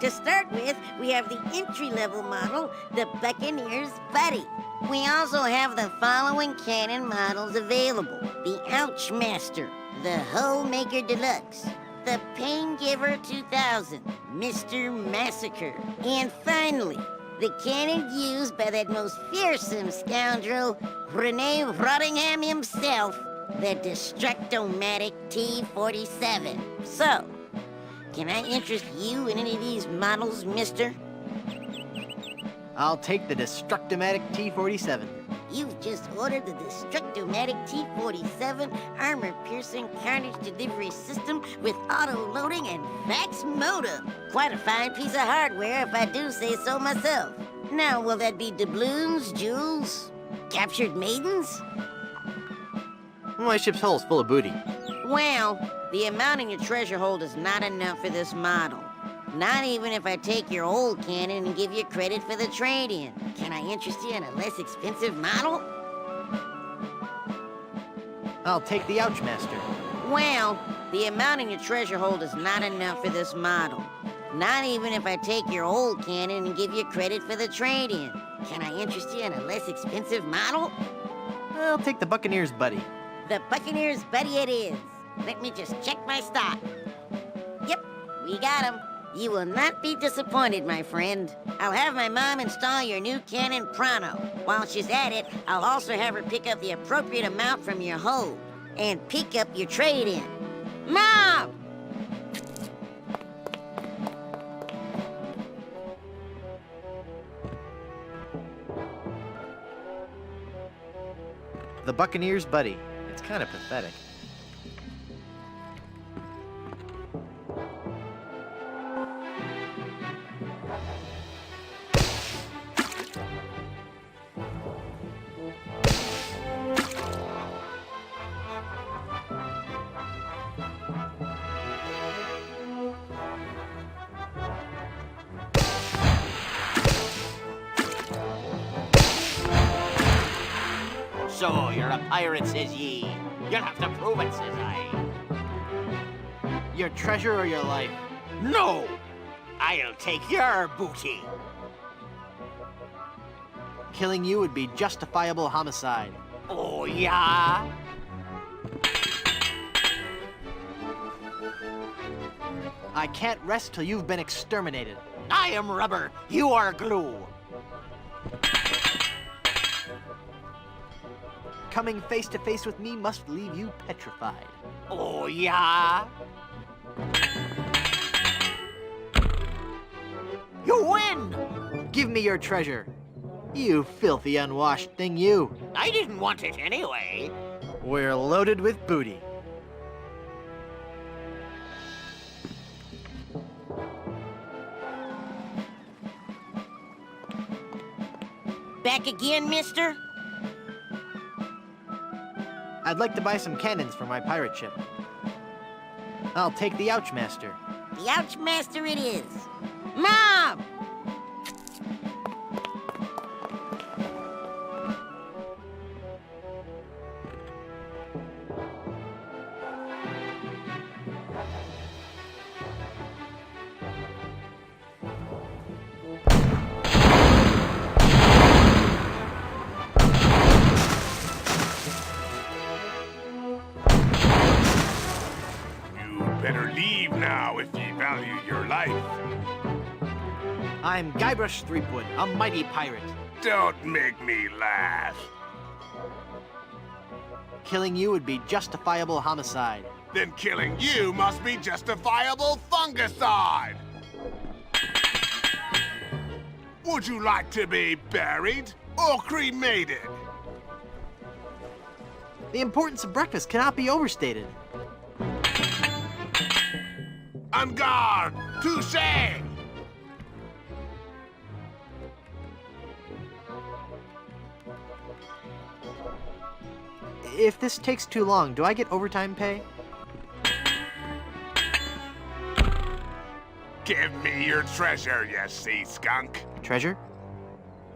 To start with, we have the entry-level model, the Buccaneer's Buddy. We also have the following cannon models available. The Ouch Master, the Hole Maker Deluxe, the Pain Giver 2000, Mr. Massacre, and finally, the cannon used by that most fearsome scoundrel, Rene Rottingham himself, the Destructomatic T-47. So, can I interest you in any of these models, mister? I'll take the Destructomatic T-47. You've just ordered the Destructomatic T-47 armor-piercing carnage delivery system with auto-loading and fax modem. Quite a fine piece of hardware if I do say so myself. Now, will that be doubloons, jewels, captured maidens? My ship's hull's full of booty. Well, the amount in your treasure hold is not enough for this model. Not even if I take your old cannon and give you credit for the trade-in. Can I interest you in a less expensive model? I'll take the Ouchmaster. Well, the amount in your treasure hold is not enough for this model. Not even if I take your old cannon and give you credit for the trade-in. Can I interest you in a less expensive model? I'll take the Buccaneer's Buddy. The Buccaneer's Buddy it is. Let me just check my stock. Yep, we got him. You will not be disappointed, my friend. I'll have my mom install your new cannon pronto. While she's at it, I'll also have her pick up the appropriate amount from your hold and pick up your trade-in. Mom! The Buccaneer's Buddy. It's kind of pathetic. So, you're a pirate, says ye. You'll have to prove it, says I. Your treasure or your life? No! I'll take your booty. Killing you would be justifiable homicide. Oh, yeah? I can't rest till you've been exterminated. I am rubber. You are glue. Coming face to face with me must leave you petrified. Oh, yeah? You win! Give me your treasure. You filthy unwashed thing, you. I didn't want it anyway. We're loaded with booty. Back again, mister? I'd like to buy some cannons for my pirate ship. I'll take the Ouchmaster. The Ouchmaster it is. Mom! Better leave now if ye value your life. I'm Guybrush Threepwood, a mighty pirate. Don't make me laugh. Killing you would be justifiable homicide. Then killing you must be justifiable fungicide. Would you like to be buried or cremated? The importance of breakfast cannot be overstated. En garde! Touché! If this takes too long, do I get overtime pay? Give me your treasure, you sea skunk. Treasure?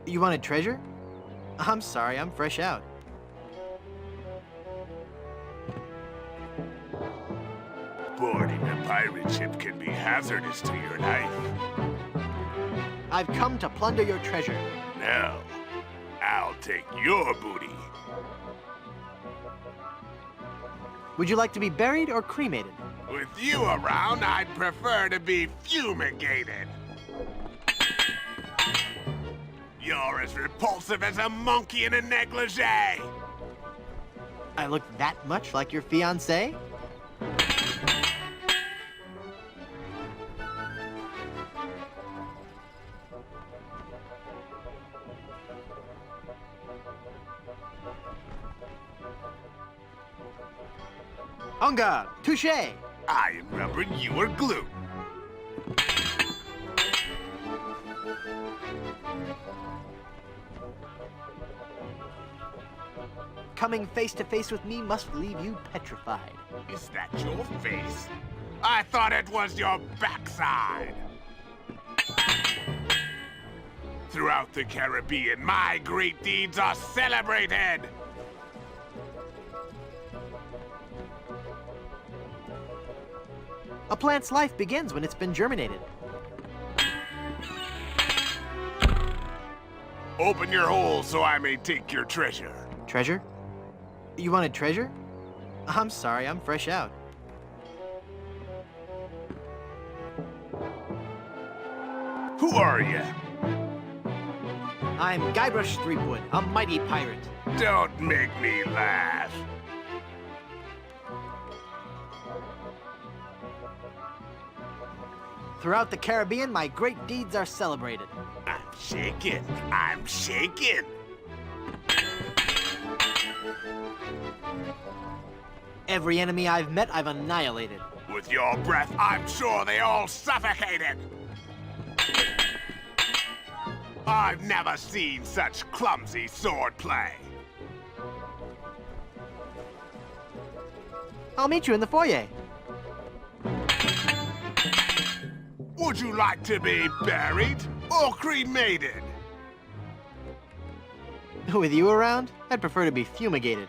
You wanted treasure? I'm sorry, I'm fresh out. Boarding a pirate ship can be hazardous to your life. I've come to plunder your treasure. Now, I'll take your booty. Would you like to be buried or cremated? With you around, I'd prefer to be fumigated. You're as repulsive as a monkey in a negligee. I look that much like your fiancé? En garde! Touché! I am rubber, you are glue. Coming face to face with me must leave you petrified. Is that your face? I thought it was your backside. Throughout the Caribbean, my great deeds are celebrated! A plant's life begins when it's been germinated. Open your hole so I may take your treasure. Treasure? You wanted treasure? I'm sorry, I'm fresh out. Who are you? I'm Guybrush Threepwood, a mighty pirate. Don't make me laugh. Throughout the Caribbean, my great deeds are celebrated. I'm shaking. I'm shaking. Every enemy I've met, I've annihilated. With your breath, I'm sure they all suffocated. I've never seen such clumsy swordplay. I'll meet you in the foyer. Would you like to be buried or cremated? With you around, I'd prefer to be fumigated.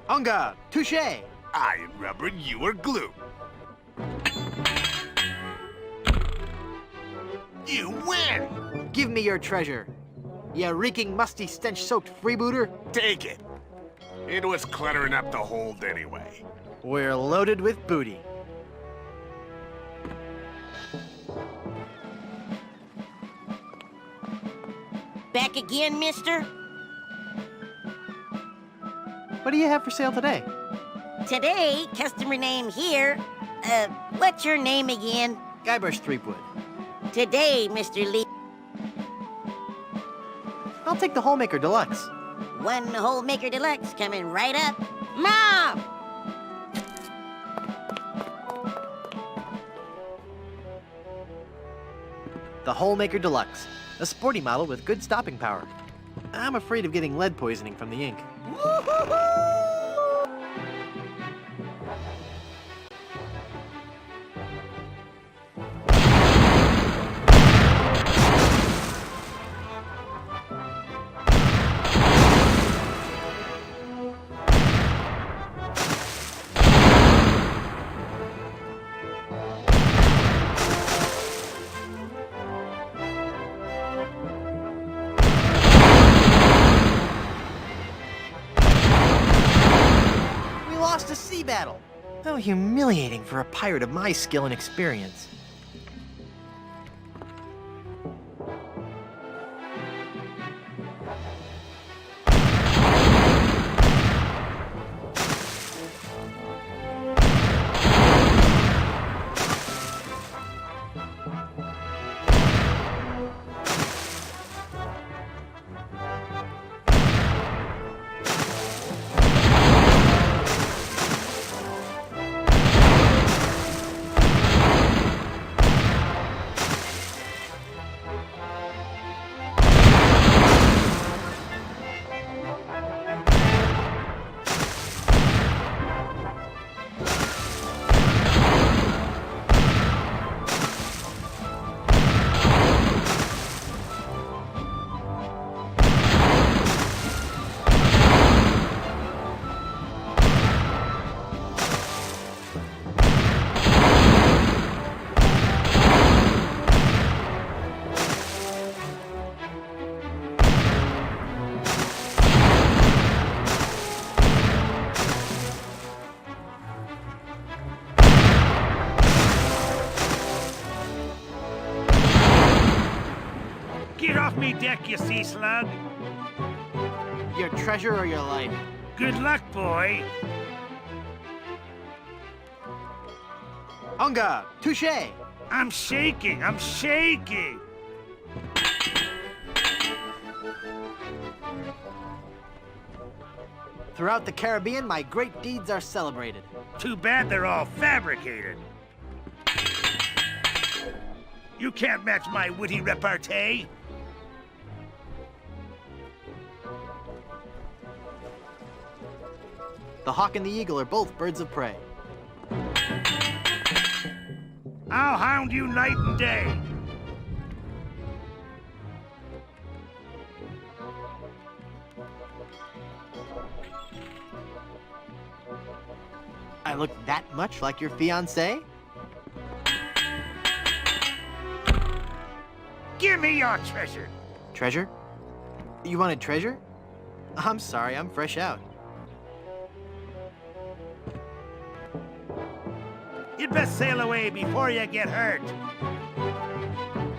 Unga, touche! I am rubber, you are glue. You win! Give me your treasure. You reeking, musty, stench-soaked freebooter. Take it. It was clutter enough to hold anyway. We're loaded with booty. Back again, mister? What do you have for sale today? Today, customer name here. What's your name again? Guybrush Threepwood. Today, Mr. Lee. I'll take the Holemaker Deluxe. One Holemaker Deluxe coming right up. Mom! The Holemaker Deluxe. A sporty model with good stopping power. I'm afraid of getting lead poisoning from the ink. A sea battle. How humiliating for a pirate of my skill and experience. Get off me deck, you sea slug! Your treasure or your life? Good luck, boy! Unga, touche! I'm shaking, I'm shaking! Throughout the Caribbean, my great deeds are celebrated. Too bad they're all fabricated. You can't match my witty repartee. The hawk and the eagle are both birds of prey. I'll hound you night and day. I look that much like your fiancé? Give me your treasure. Treasure? You wanted treasure? I'm sorry, I'm fresh out. You'd best sail away before you get hurt.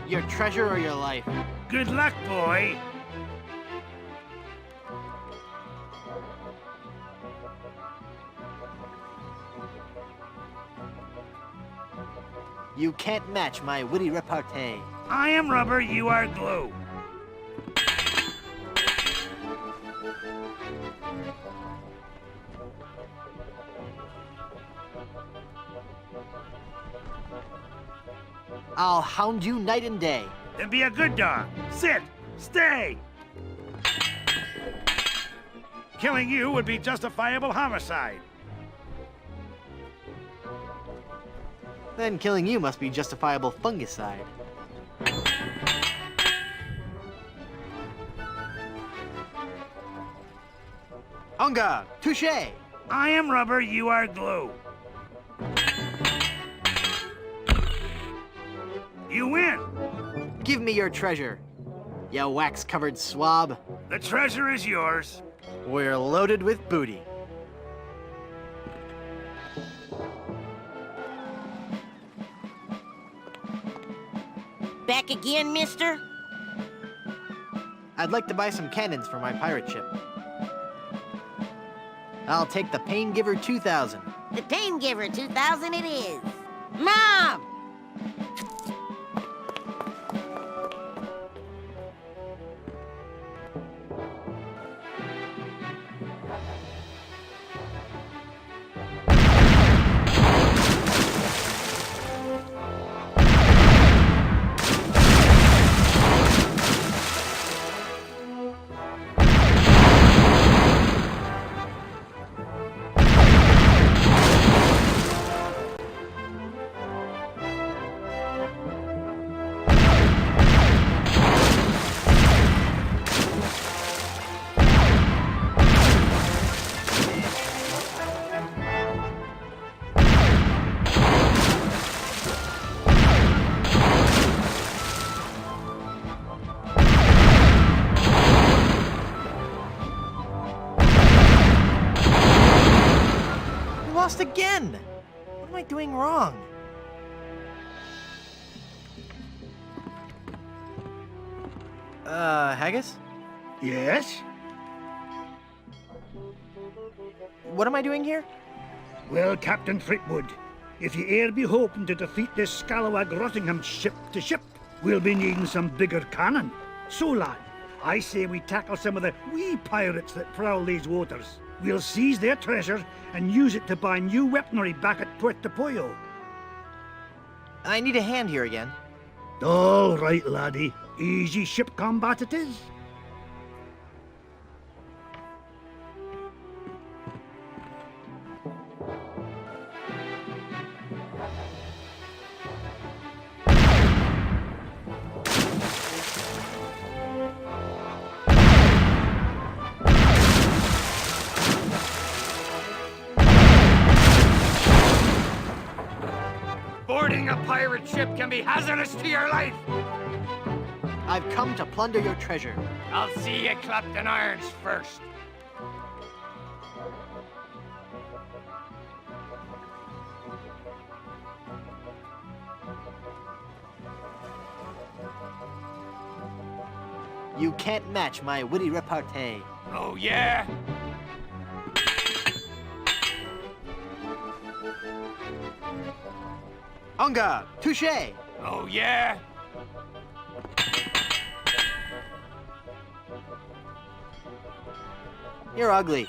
Your treasure or your life? Good luck, boy. You can't match my witty repartee. I am rubber, you are glue. I'll hound you night and day. Then be a good dog. Sit. Stay. Killing you would be justifiable homicide. Then killing you must be justifiable fungicide. Unga! Touché! I am rubber, you are glue. You win. Give me your treasure, you wax-covered swab. The treasure is yours. We're loaded with booty. Back again, mister? I'd like to buy some cannons for my pirate ship. I'll take the Pain Giver 2000. The Pain Giver 2000 it is. Mom! Again! What am I doing wrong? Haggis? Yes? What am I doing here? Well, Captain Threepwood, if you e'er be hoping to defeat this scalawag Rottingham ship to ship, we'll be needing some bigger cannon. So, lad, I say we tackle some of the wee pirates that prowl these waters. We'll seize their treasure and use it to buy new weaponry back at Puerto Pollo. I need a hand here again. All right, laddie. Easy ship combat it is. Boarding a pirate ship can be hazardous to your life. I've come to plunder your treasure. I'll see you clapped in irons first. You can't match my witty repartee. Oh, yeah? Unga! Touché! Oh, yeah? You're ugly.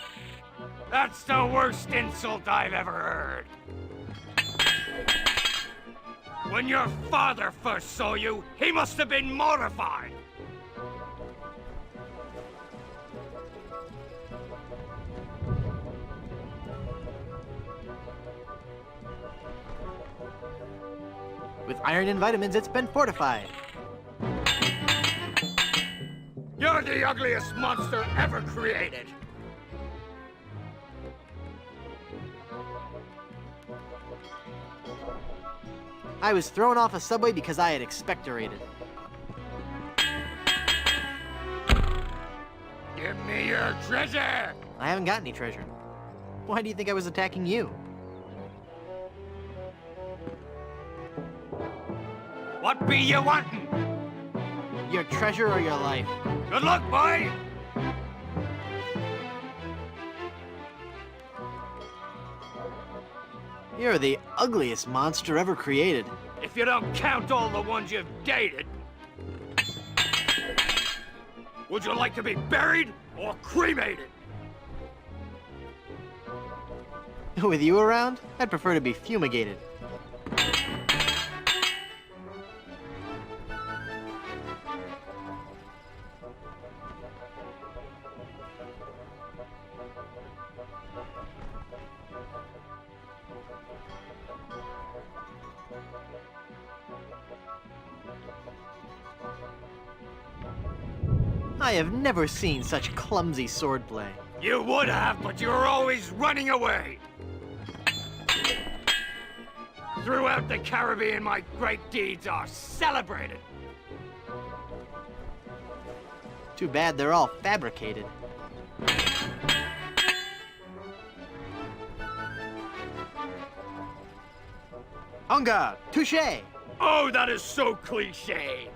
That's the worst insult I've ever heard. When your father first saw you, he must have been mortified. With iron and vitamins, it's been fortified. You're the ugliest monster ever created. I was thrown off a subway because I had expectorated. Give me your treasure! I haven't got any treasure. Why do you think I was attacking you? What be you wanting? Your treasure or your life? Good luck, boy! You're the ugliest monster ever created. If you don't count all the ones you've dated. Would you like to be buried or cremated? With you around, I'd prefer to be fumigated. I have never seen such clumsy swordplay. You would have, but you were always running away. Throughout the Caribbean, my great deeds are celebrated. Too bad they're all fabricated. Hunger! Touché! Oh, that is so cliche.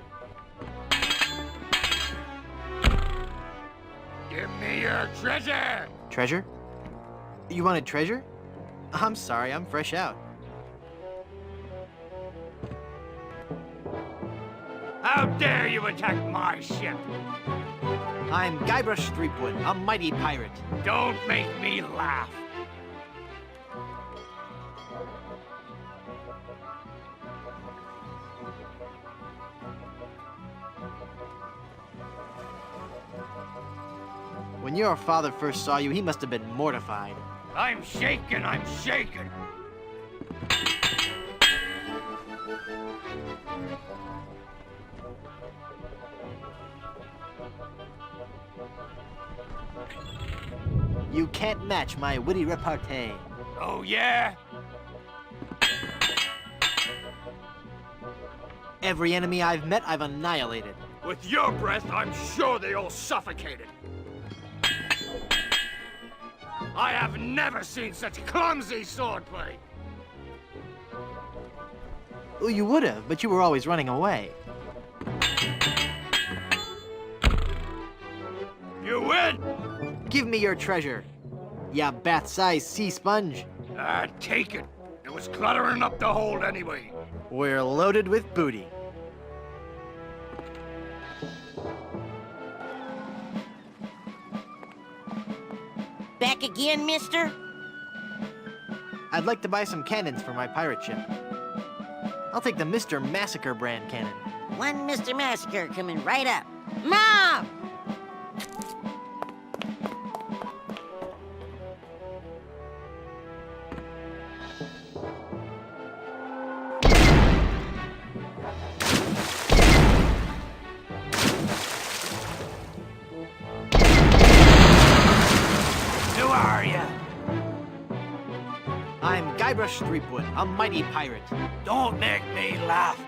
Give me your treasure! Treasure? You wanted treasure? I'm sorry, I'm fresh out. How dare you attack my ship? I'm Guybrush Threepwood, a mighty pirate. Don't make me laugh. When your father first saw you, he must have been mortified. I'm shaken, I'm shaken. You can't match my witty repartee. Oh, yeah? Every enemy I've met, I've annihilated. With your breath, I'm sure they all suffocated. I have never seen such clumsy swordplay. Well, you would have, but you were always running away. You win! Give me your treasure, ya bat-sized sea sponge. Take it. It was cluttering up the hold anyway. We're loaded with booty. Back again, mister? I'd like to buy some cannons for my pirate ship. I'll take the Mr. Massacre brand cannon. One Mr. Massacre coming right up. Mom! Who are you? I'm Guybrush Threepwood, a mighty pirate. Don't make me laugh.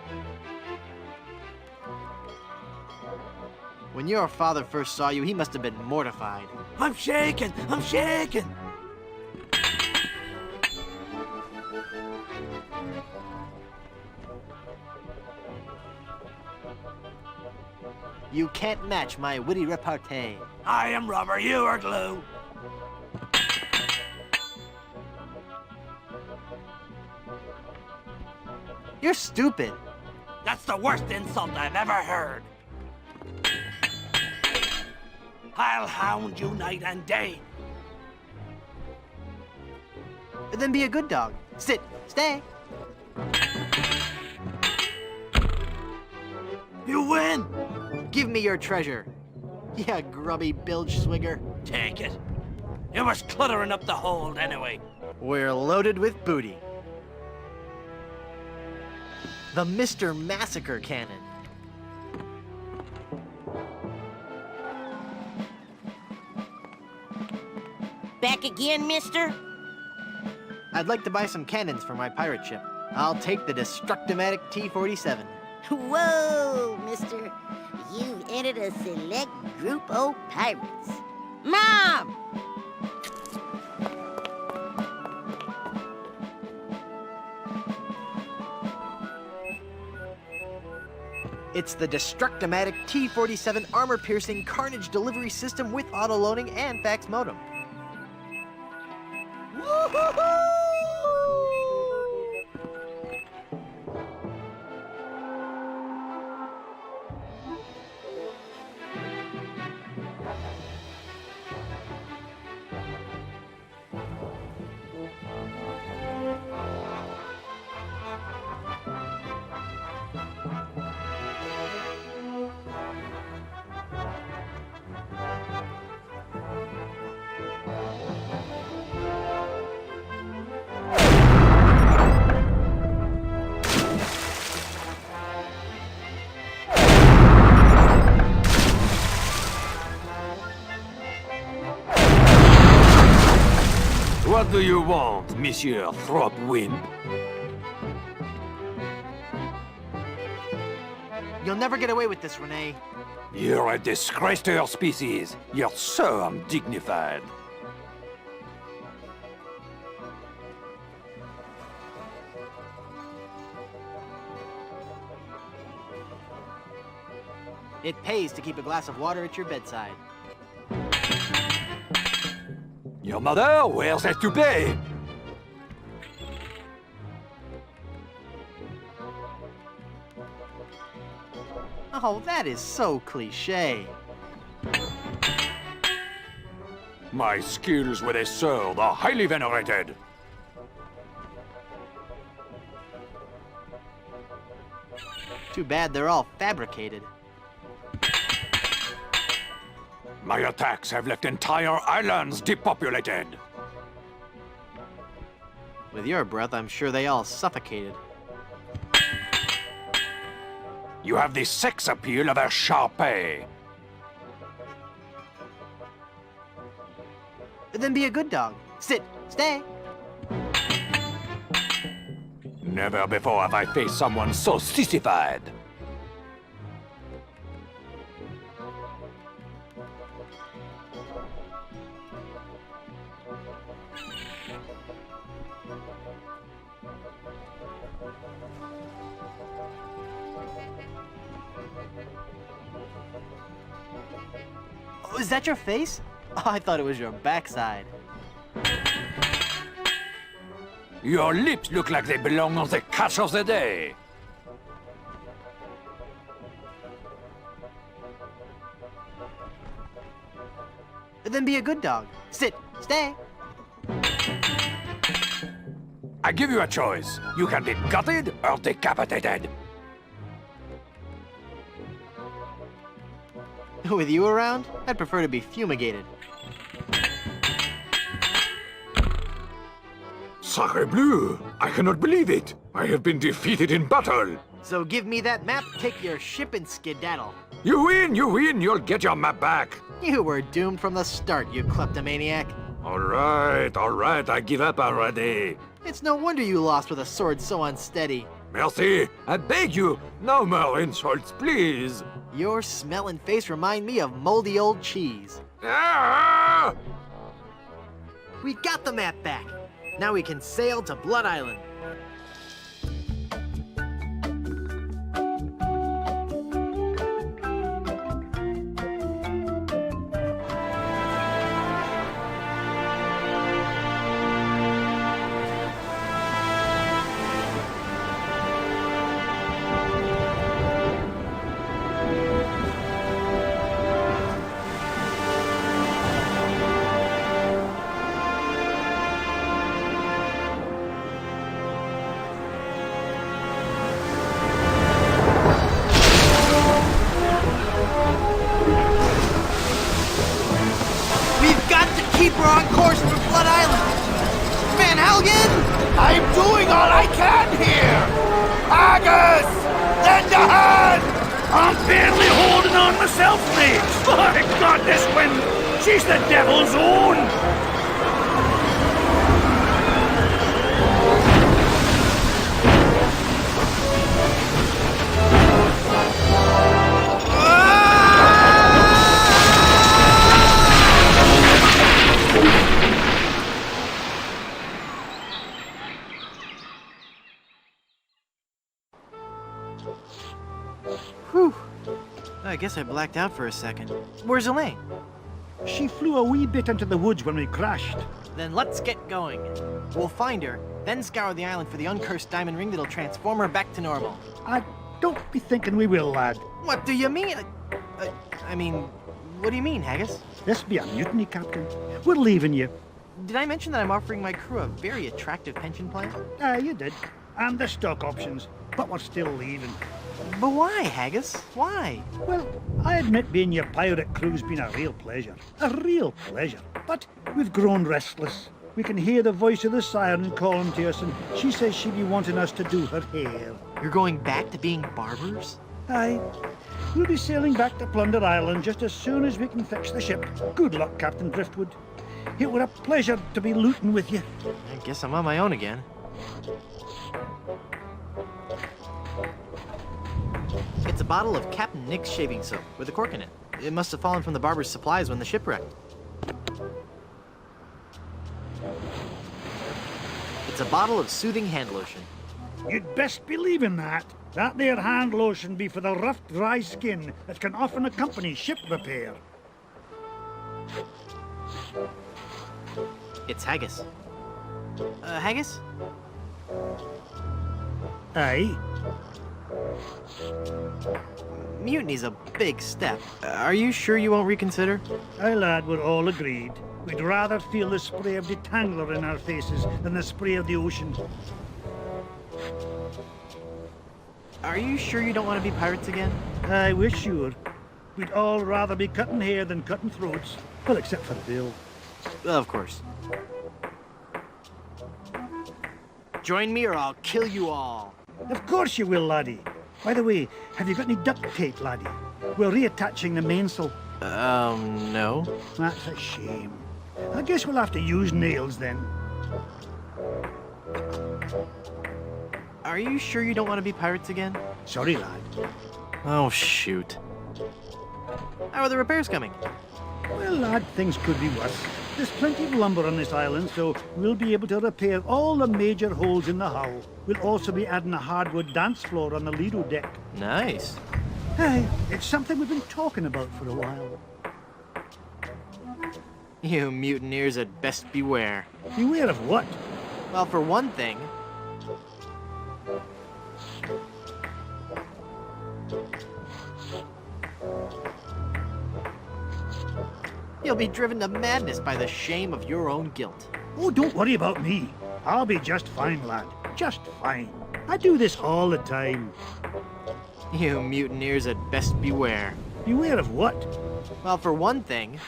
When your father first saw you, he must have been mortified. I'm shaking, I'm shaking. You can't match my witty repartee. I am rubber, you are glue. You're stupid. That's the worst insult I've ever heard. I'll hound you night and day. Then be a good dog. Sit, stay. You win! Give me your treasure. Yeah, grubby bilge swigger. Take it. It was cluttering up the hold anyway. We're loaded with booty. The Mr. Massacre Cannon. Back again, mister? I'd like to buy some cannons for my pirate ship. I'll take the Destructomatic T-47. Whoa, mister. You've entered a select group of pirates. Mom! It's the Destructomatic T-47 armor-piercing carnage delivery system with auto-loading and fax modem. What do you want, Monsieur Throatwimp? You'll never get away with this, Renee. You're a disgrace to your species. You're so undignified. It pays to keep a glass of water at your bedside. Your mother? Where's that to pay? Oh, that is so cliché. My skills with a sword are highly venerated. Too bad they're all fabricated. My attacks have left entire islands depopulated. With your breath, I'm sure they all suffocated. You have the sex appeal of a Sharpay. Then be a good dog. Sit. Stay. Never before have I faced someone so sissified. Oh, is that your face? Oh, I thought it was your backside. Your lips look like they belong on the catch of the day. Then be a good dog. Sit. Stay. I give you a choice. You can be gutted or decapitated. With you around, I'd prefer to be fumigated. Sacre bleu! I cannot believe it! I have been defeated in battle! So give me that map, take your ship, and skedaddle. You win! You win! You'll get your map back! You were doomed from the start, you kleptomaniac. All right, I give up already. It's no wonder you lost with a sword so unsteady. Merci! I beg you, no more insults, please! Your smell and face remind me of moldy old cheese. Ah! We got the map back. Now we can sail to Blood Island. Keep her on course for Blood Island! Van Helgen! I'm doing all I can here! Haggis! Lend a hand! I'm barely holding on myself, mates. My God, this wind! She's the devil's own! Whew. I guess I blacked out for a second. Where's Elaine? She flew a wee bit into the woods when we crashed. Then let's get going. We'll find her, then scour the island for the uncursed diamond ring that'll transform her back to normal. I don't be thinking we will, lad. What do you mean? I mean, what do you mean, Haggis? This be a mutiny, Captain. We're leaving you. Did I mention that I'm offering my crew a very attractive pension plan? You did. And the stock options. But we're still leaving. But why, Haggis? Why? Well, I admit being your pirate crew's been a real pleasure. A real pleasure. But we've grown restless. We can hear the voice of the siren calling to us, and she says she'd be wanting us to do her hair. You're going back to being barbers? Aye. We'll be sailing back to Plunder Island just as soon as we can fix the ship. Good luck, Captain Driftwood. It were a pleasure to be looting with you. I guess I'm on my own again. It's a bottle of Captain Nick's shaving soap with a cork in it. It must have fallen from the barber's supplies when the ship wrecked. It's a bottle of soothing hand lotion. You'd best believe in that. That there hand lotion be for the rough, dry skin that can often accompany ship repair. It's Haggis. Haggis? Aye? Mutiny's a big step. Are you sure you won't reconsider? Aye, lad, we're all agreed. We'd rather feel the spray of detangler in our faces than the spray of the ocean. Are you sure you don't want to be pirates again? Aye, we're sure. We'd all rather be cutting hair than cutting throats. Well, except for Bill. Of course. Join me or I'll kill you all. Of course you will, laddie. By the way, have you got any duct tape, laddie? We're reattaching the mainsail. No. That's a shame. I guess we'll have to use nails then. Are you sure you don't want to be pirates again? Sorry, lad. Oh, shoot. How are the repairs coming? Well, lad, things could be worse. There's plenty of lumber on this island, so we'll be able to repair all the major holes in the hull. We'll also be adding a hardwood dance floor on the Lido deck. Nice. Hey, it's something we've been talking about for a while. You mutineers had best beware. Beware of what? Well, for one thing... you'll be driven to madness by the shame of your own guilt. Oh, don't worry about me. I'll be just fine, lad. Just fine. I do this all the time. You mutineers had best beware. Beware of what? Well, for one thing,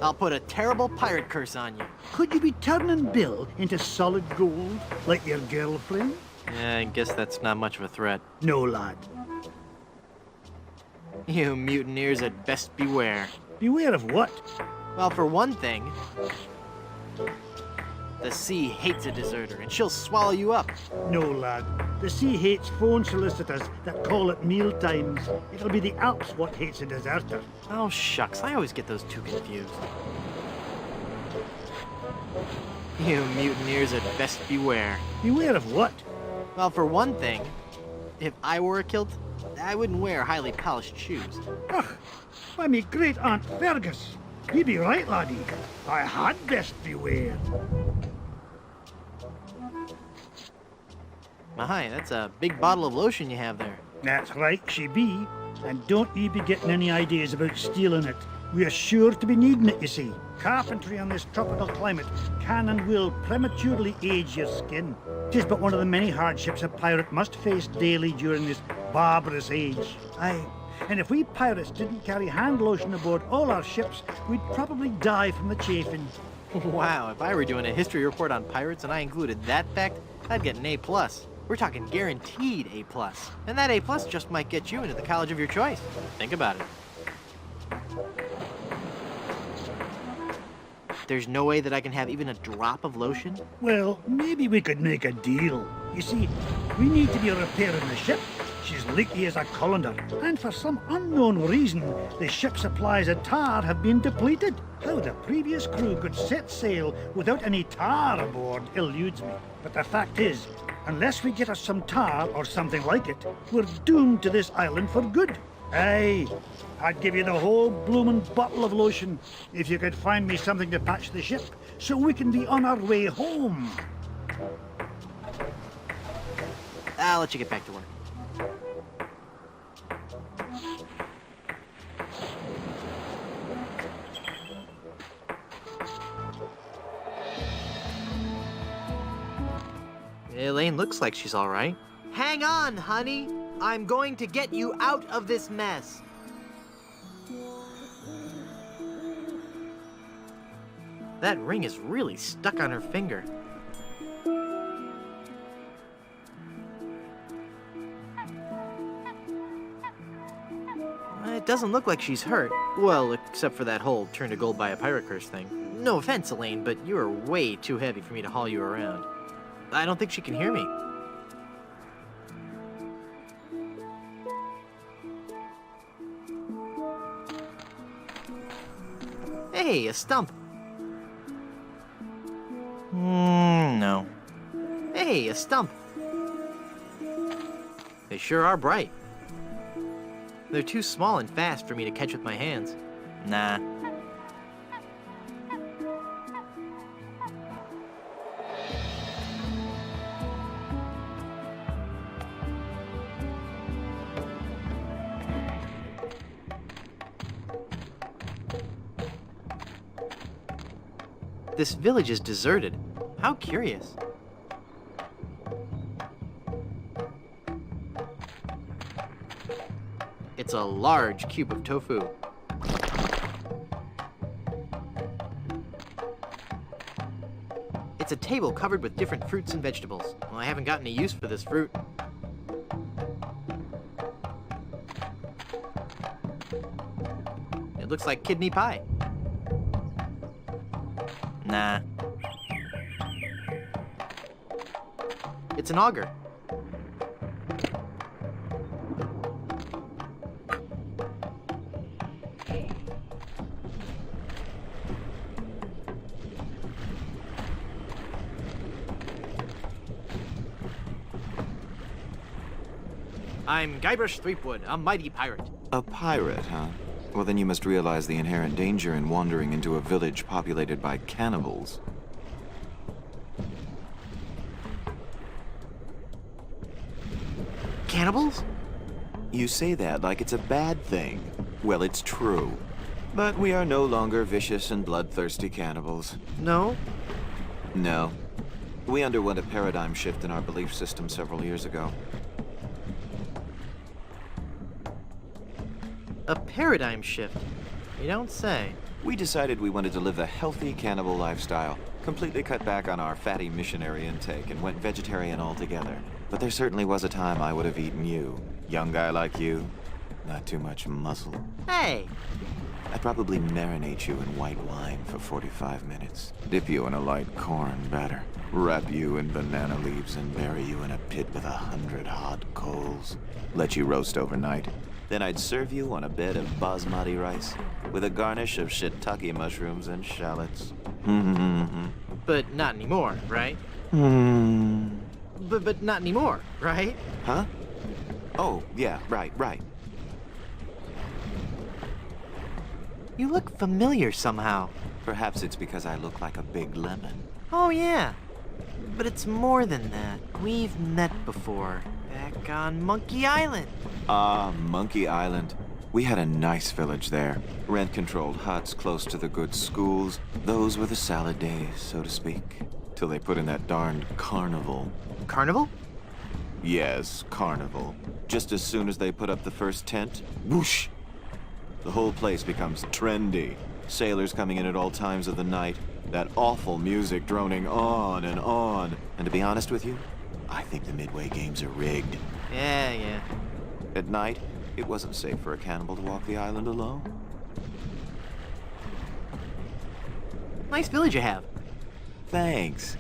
I'll put a terrible pirate curse on you. Could you be turning Bill into solid gold, like your girlfriend? I guess that's not much of a threat. No, lad. You mutineers had best beware. Beware of what? Well, for one thing, the sea hates a deserter, and she'll swallow you up. No, lad. The sea hates phone solicitors that call at meal times. It'll be the Alps what hates a deserter. Oh, shucks. I always get those two confused. You mutineers had best beware. Beware of what? Well, for one thing, if I wore a kilt, I wouldn't wear highly polished shoes. Ugh, by me great Aunt Fergus. You be right, laddie. I had best beware. My, that's a big bottle of lotion you have there. That's right, she be. And don't you be getting any ideas about stealing it. We are sure to be needing it, you see. Carpentry on this tropical climate can and will prematurely age your skin. 'Tis but one of the many hardships a pirate must face daily during this barbarous age. Aye, and if we pirates didn't carry hand lotion aboard all our ships, we'd probably die from the chafing. Wow, if I were doing a history report on pirates and I included that fact, I'd get an A+. We're talking guaranteed A+. And that A+ just might get you into the college of your choice. Think about it. There's no way that I can have even a drop of lotion? Well, maybe we could make a deal. You see, we need to be repairing the ship. She's leaky as a colander, and for some unknown reason, the ship's supplies of tar have been depleted. How the previous crew could set sail without any tar aboard eludes me. But the fact is, unless we get us some tar or something like it, we're doomed to this island for good. Aye, I'd give you the whole bloomin' bottle of lotion if you could find me something to patch the ship so we can be on our way home. I'll let you get back to work. Elaine looks like she's all right. Hang on, honey. I'm going to get you out of this mess. That ring is really stuck on her finger. It doesn't look like she's hurt. Well, except for that whole turn to gold by a pirate curse thing. No offense, Elaine, but you are way too heavy for me to haul you around. I don't think she can hear me. Hey, a stump. No. Hey, a stump. They sure are bright. They're too small and fast for me to catch with my hands. Nah. This village is deserted. How curious. It's a large cube of tofu. It's a table covered with different fruits and vegetables. Well, I haven't got any use for this fruit. It looks like kidney pie. Nah. It's an auger. I'm Guybrush Threepwood, a mighty pirate. A pirate, huh? Well, then you must realize the inherent danger in wandering into a village populated by cannibals. Cannibals? You say that like it's a bad thing. Well, it's true. But we are no longer vicious and bloodthirsty cannibals. No? No. We underwent a paradigm shift in our belief system several years ago. A paradigm shift? You don't say. We decided we wanted to live a healthy cannibal lifestyle, completely cut back on our fatty missionary intake, and went vegetarian altogether. But there certainly was a time I would have eaten you. Young guy like you, not too much muscle. Hey! I'd probably marinate you in white wine for 45 minutes, dip you in a light corn batter, wrap you in banana leaves and bury you in a pit with 100 hot coals, let you roast overnight. Then I'd serve you on a bed of basmati rice with a garnish of shiitake mushrooms and shallots. But not anymore, right? But not anymore, right? Huh? Oh, yeah, right. You look familiar somehow. Perhaps it's because I look like a big lemon. Oh, yeah. But it's more than that. We've met before. Back on Monkey Island. Ah, Monkey Island. We had a nice village there. Rent-controlled huts close to the good schools. Those were the salad days, so to speak. Till they put in that darned carnival. Carnival? Yes, carnival. Just as soon as they put up the first tent, whoosh! The whole place becomes trendy. Sailors coming in at all times of the night. That awful music droning on and on. And to be honest with you, I think the Midway games are rigged. Yeah. At night, it wasn't safe for a cannibal to walk the island alone. Nice village you have. Thanks.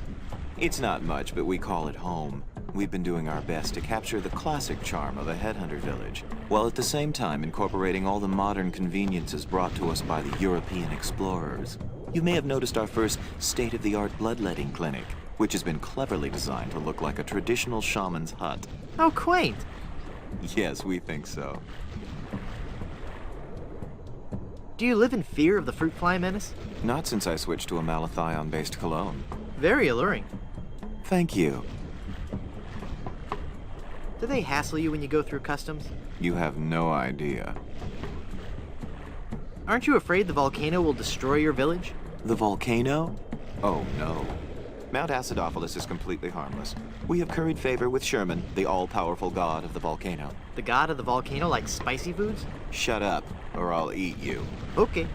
It's not much, but we call it home. We've been doing our best to capture the classic charm of a headhunter village, while at the same time incorporating all the modern conveniences brought to us by the European explorers. You may have noticed our first state-of-the-art bloodletting clinic, which has been cleverly designed to look like a traditional shaman's hut. How quaint. Yes, we think so. Do you live in fear of the fruit fly menace? Not since I switched to a malathion-based cologne. Very alluring. Thank you. Do they hassle you when you go through customs? You have no idea. Aren't you afraid the volcano will destroy your village? The volcano? Oh, no. Mount Acidophilus is completely harmless. We have curried favor with Sherman, the all-powerful god of the volcano. The god of the volcano likes spicy foods? Shut up, or I'll eat you. Okay.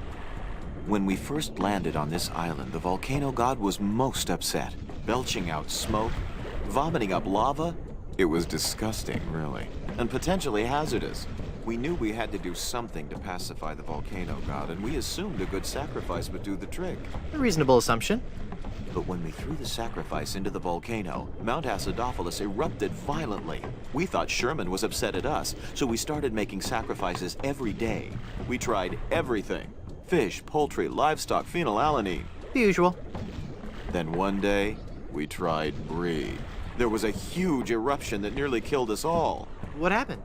When we first landed on this island, the volcano god was most upset, belching out smoke, vomiting up lava. It was disgusting, really, and potentially hazardous. We knew we had to do something to pacify the volcano god, and we assumed a good sacrifice would do the trick. A reasonable assumption. But when we threw the sacrifice into the volcano, Mount Acidophilus erupted violently. We thought Sherman was upset at us, so we started making sacrifices every day. We tried everything. Fish, poultry, livestock, phenylalanine. The usual. Then one day, we tried brie. There was a huge eruption that nearly killed us all. What happened?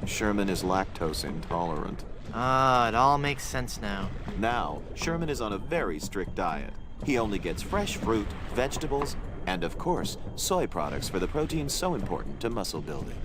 Sherman is lactose intolerant. Ah, it all makes sense now. Now, Sherman is on a very strict diet. He only gets fresh fruit, vegetables, and of course, soy products for the protein so important to muscle building.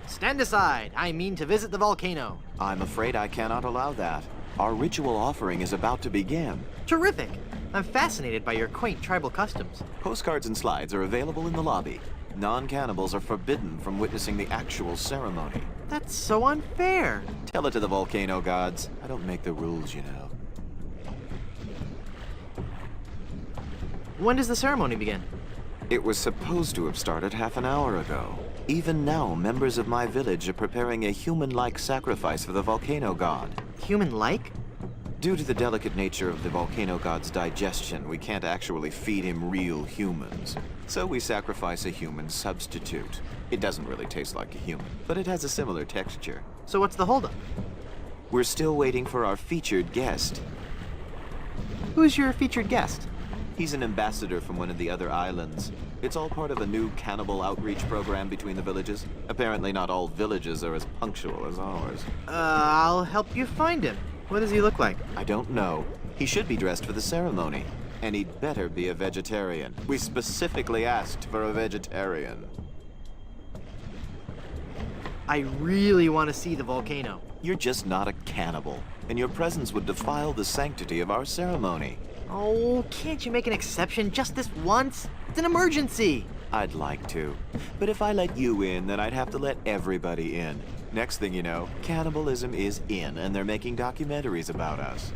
Stand aside. I mean to visit the volcano. I'm afraid I cannot allow that. Our ritual offering is about to begin. Terrific. I'm fascinated by your quaint tribal customs. Postcards and slides are available in the lobby. Non-cannibals are forbidden from witnessing the actual ceremony. That's so unfair. Tell it to the volcano gods. I don't make the rules, you know. When does the ceremony begin? It was supposed to have started half an hour ago. Even now, members of my village are preparing a human-like sacrifice for the volcano god. Human-like? Due to the delicate nature of the volcano god's digestion, we can't actually feed him real humans. So we sacrifice a human substitute. It doesn't really taste like a human, but it has a similar texture. So what's the holdup? We're still waiting for our featured guest. Who's your featured guest? He's an ambassador from one of the other islands. It's all part of a new cannibal outreach program between the villages. Apparently not all villages are as punctual as ours. I'll help you find him. What does he look like? I don't know. He should be dressed for the ceremony. And he'd better be a vegetarian. We specifically asked for a vegetarian. I really want to see the volcano. You're just not a cannibal, and your presence would defile the sanctity of our ceremony. Oh, can't you make an exception just this once? It's an emergency. I'd like to. But if I let you in, then I'd have to let everybody in. Next thing you know, cannibalism is in, and they're making documentaries about us.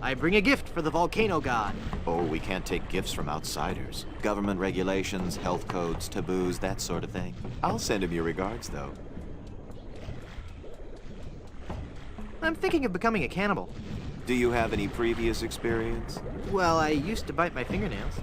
I bring a gift for the volcano god. Oh, we can't take gifts from outsiders. Government regulations, health codes, taboos, that sort of thing. I'll send him your regards, though. I'm thinking of becoming a cannibal. Do you have any previous experience? Well, I used to bite my fingernails.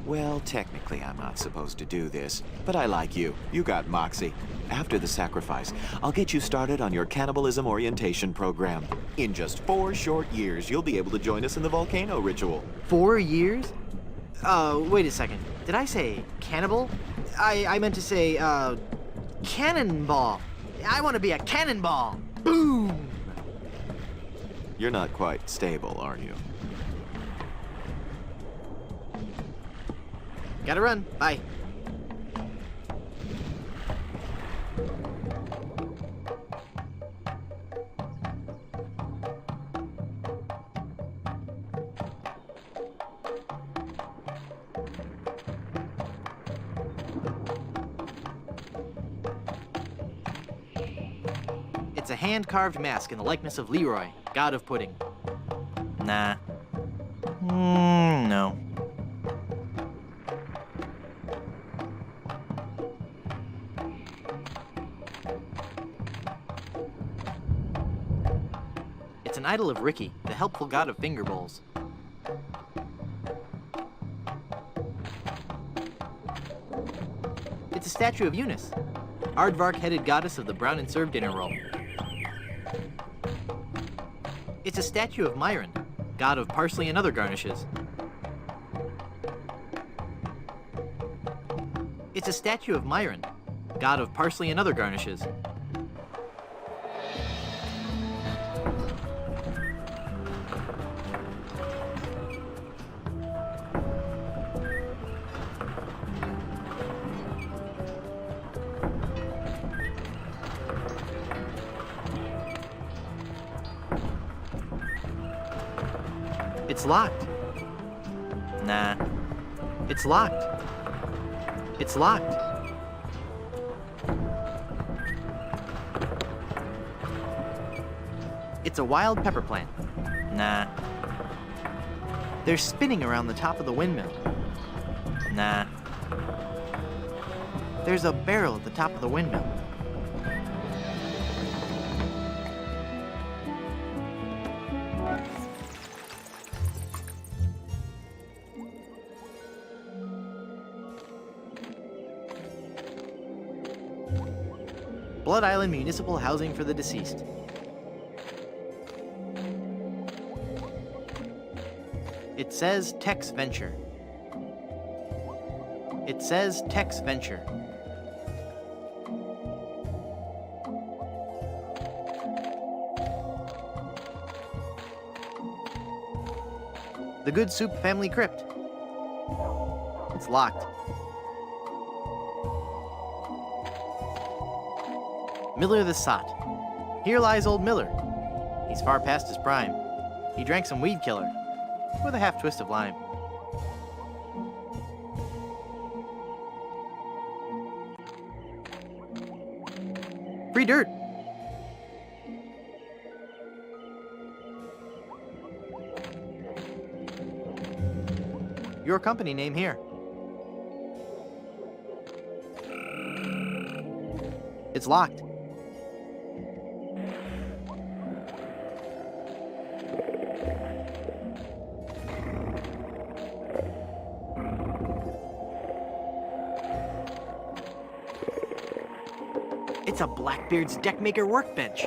Well, technically I'm not supposed to do this, but I like you. You got moxie. After the sacrifice, I'll get you started on your cannibalism orientation program. In just 4 short years, you'll be able to join us in the volcano ritual. 4 years? Wait a second. Did I say cannibal? I meant to say, cannonball. I want to be a cannonball. Boom! You're not quite stable, are you? Gotta run. Bye. It's a hand-carved mask in the likeness of Leroy, god of pudding. Nah. No. It's an idol of Ricky, the helpful god of finger bowls. It's a statue of Eunice, aardvark-headed goddess of the brown and served dinner roll. It's a statue of Myron, god of parsley and other garnishes. It's a statue of Myron, god of parsley and other garnishes. It's locked. Nah. It's locked. It's locked. It's a wild pepper plant. Nah. They're spinning around the top of the windmill. Nah. There's a barrel at the top of the windmill. Blood Island Municipal Housing for the Deceased. It says Tex Venture. It says Tex Venture. The Good Soup Family Crypt. It's locked. Miller the Sot. Here lies old Miller. He's far past his prime. He drank some weed killer with a half twist of lime. Free dirt. Your company name here. It's locked. It's a Blackbeard's Deckmaker workbench.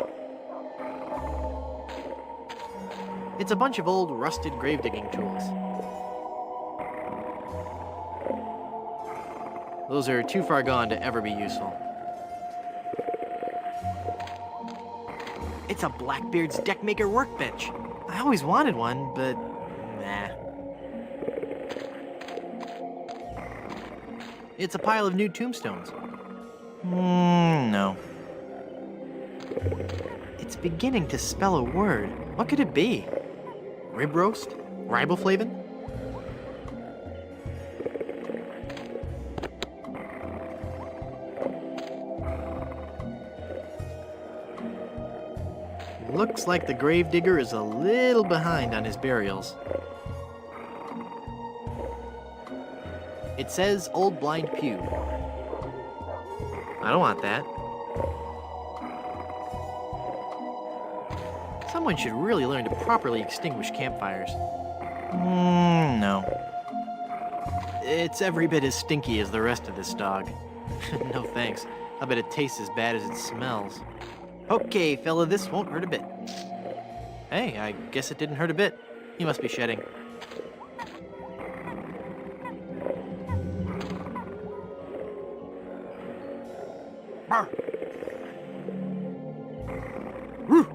It's a bunch of old rusted grave digging tools. Those are too far gone to ever be useful. It's a Blackbeard's Deckmaker workbench. I always wanted one, but nah. It's a pile of new tombstones. No. It's beginning to spell a word. What could it be? Rib roast? Riboflavin? Looks like the gravedigger is a little behind on his burials. It says Old Blind Pew. I don't want that. Someone should really learn to properly extinguish campfires. No. It's every bit as stinky as the rest of this dog. No thanks. I bet it tastes as bad as it smells. Okay, fella, this won't hurt a bit. Hey, I guess it didn't hurt a bit. He must be shedding. Arr. Woo.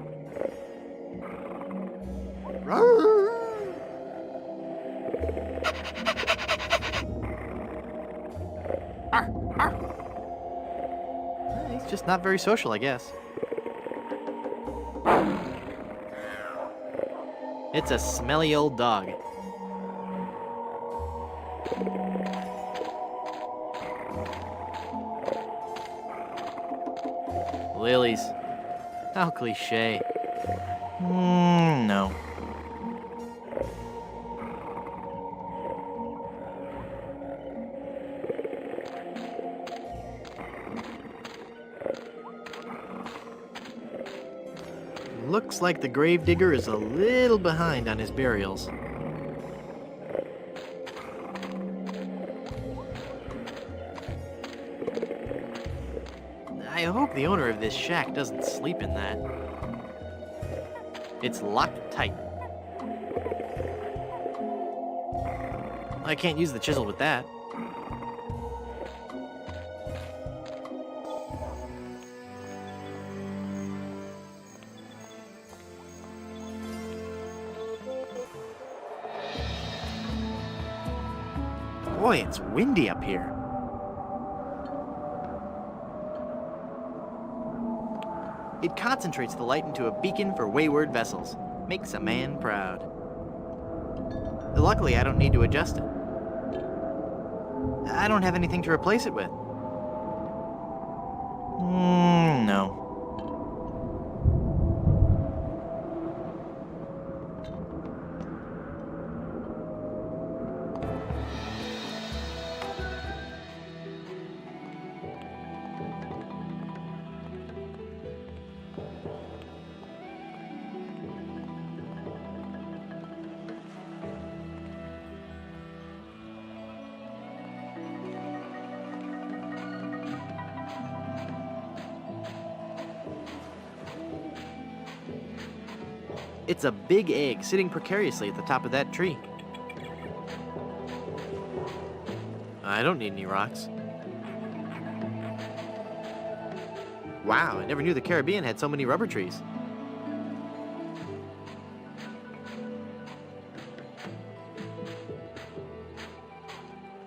Arr. Arr. He's just not very social, I guess. It's a smelly old dog. Lilies. How cliche. No. Looks like the gravedigger is a little behind on his burials. I hope the owner of this shack doesn't sleep in that. It's locked tight. I can't use the chisel with that. Boy, it's windy up here. It concentrates the light into a beacon for wayward vessels. Makes a man proud. Luckily, I don't need to adjust it. I don't have anything to replace it with. No. It's a big egg sitting precariously at the top of that tree. I don't need any rocks. Wow, I never knew the Caribbean had so many rubber trees.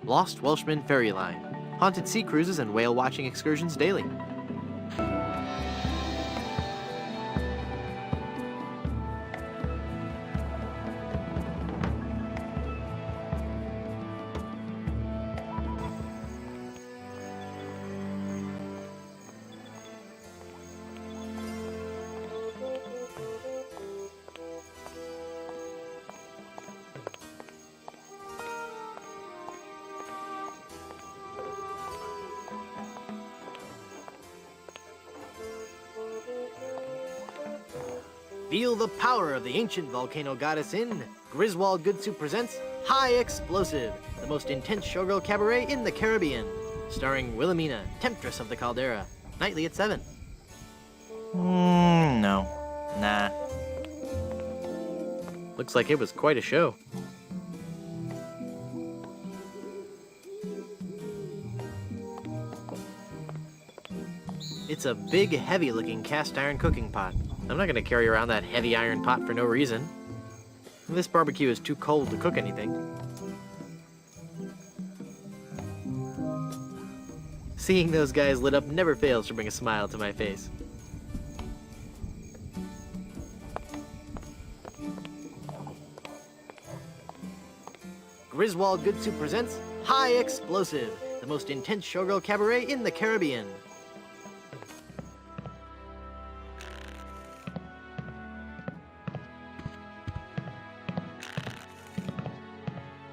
Lost Welshman Ferry Line. Haunted sea cruises and whale watching excursions daily. Feel the power of the ancient volcano goddess in Griswold Goodsuit presents High Explosive, the most intense showgirl cabaret in the Caribbean, starring Wilhelmina, Temptress of the Caldera, nightly at 7. No. Nah. Looks like it was quite a show. It's a big, heavy-looking cast-iron cooking pot. I'm not going to carry around that heavy iron pot for no reason. This barbecue is too cold to cook anything. Seeing those guys lit up never fails to bring a smile to my face. Griswold Goodsuit presents High Explosive, the most intense showgirl cabaret in the Caribbean.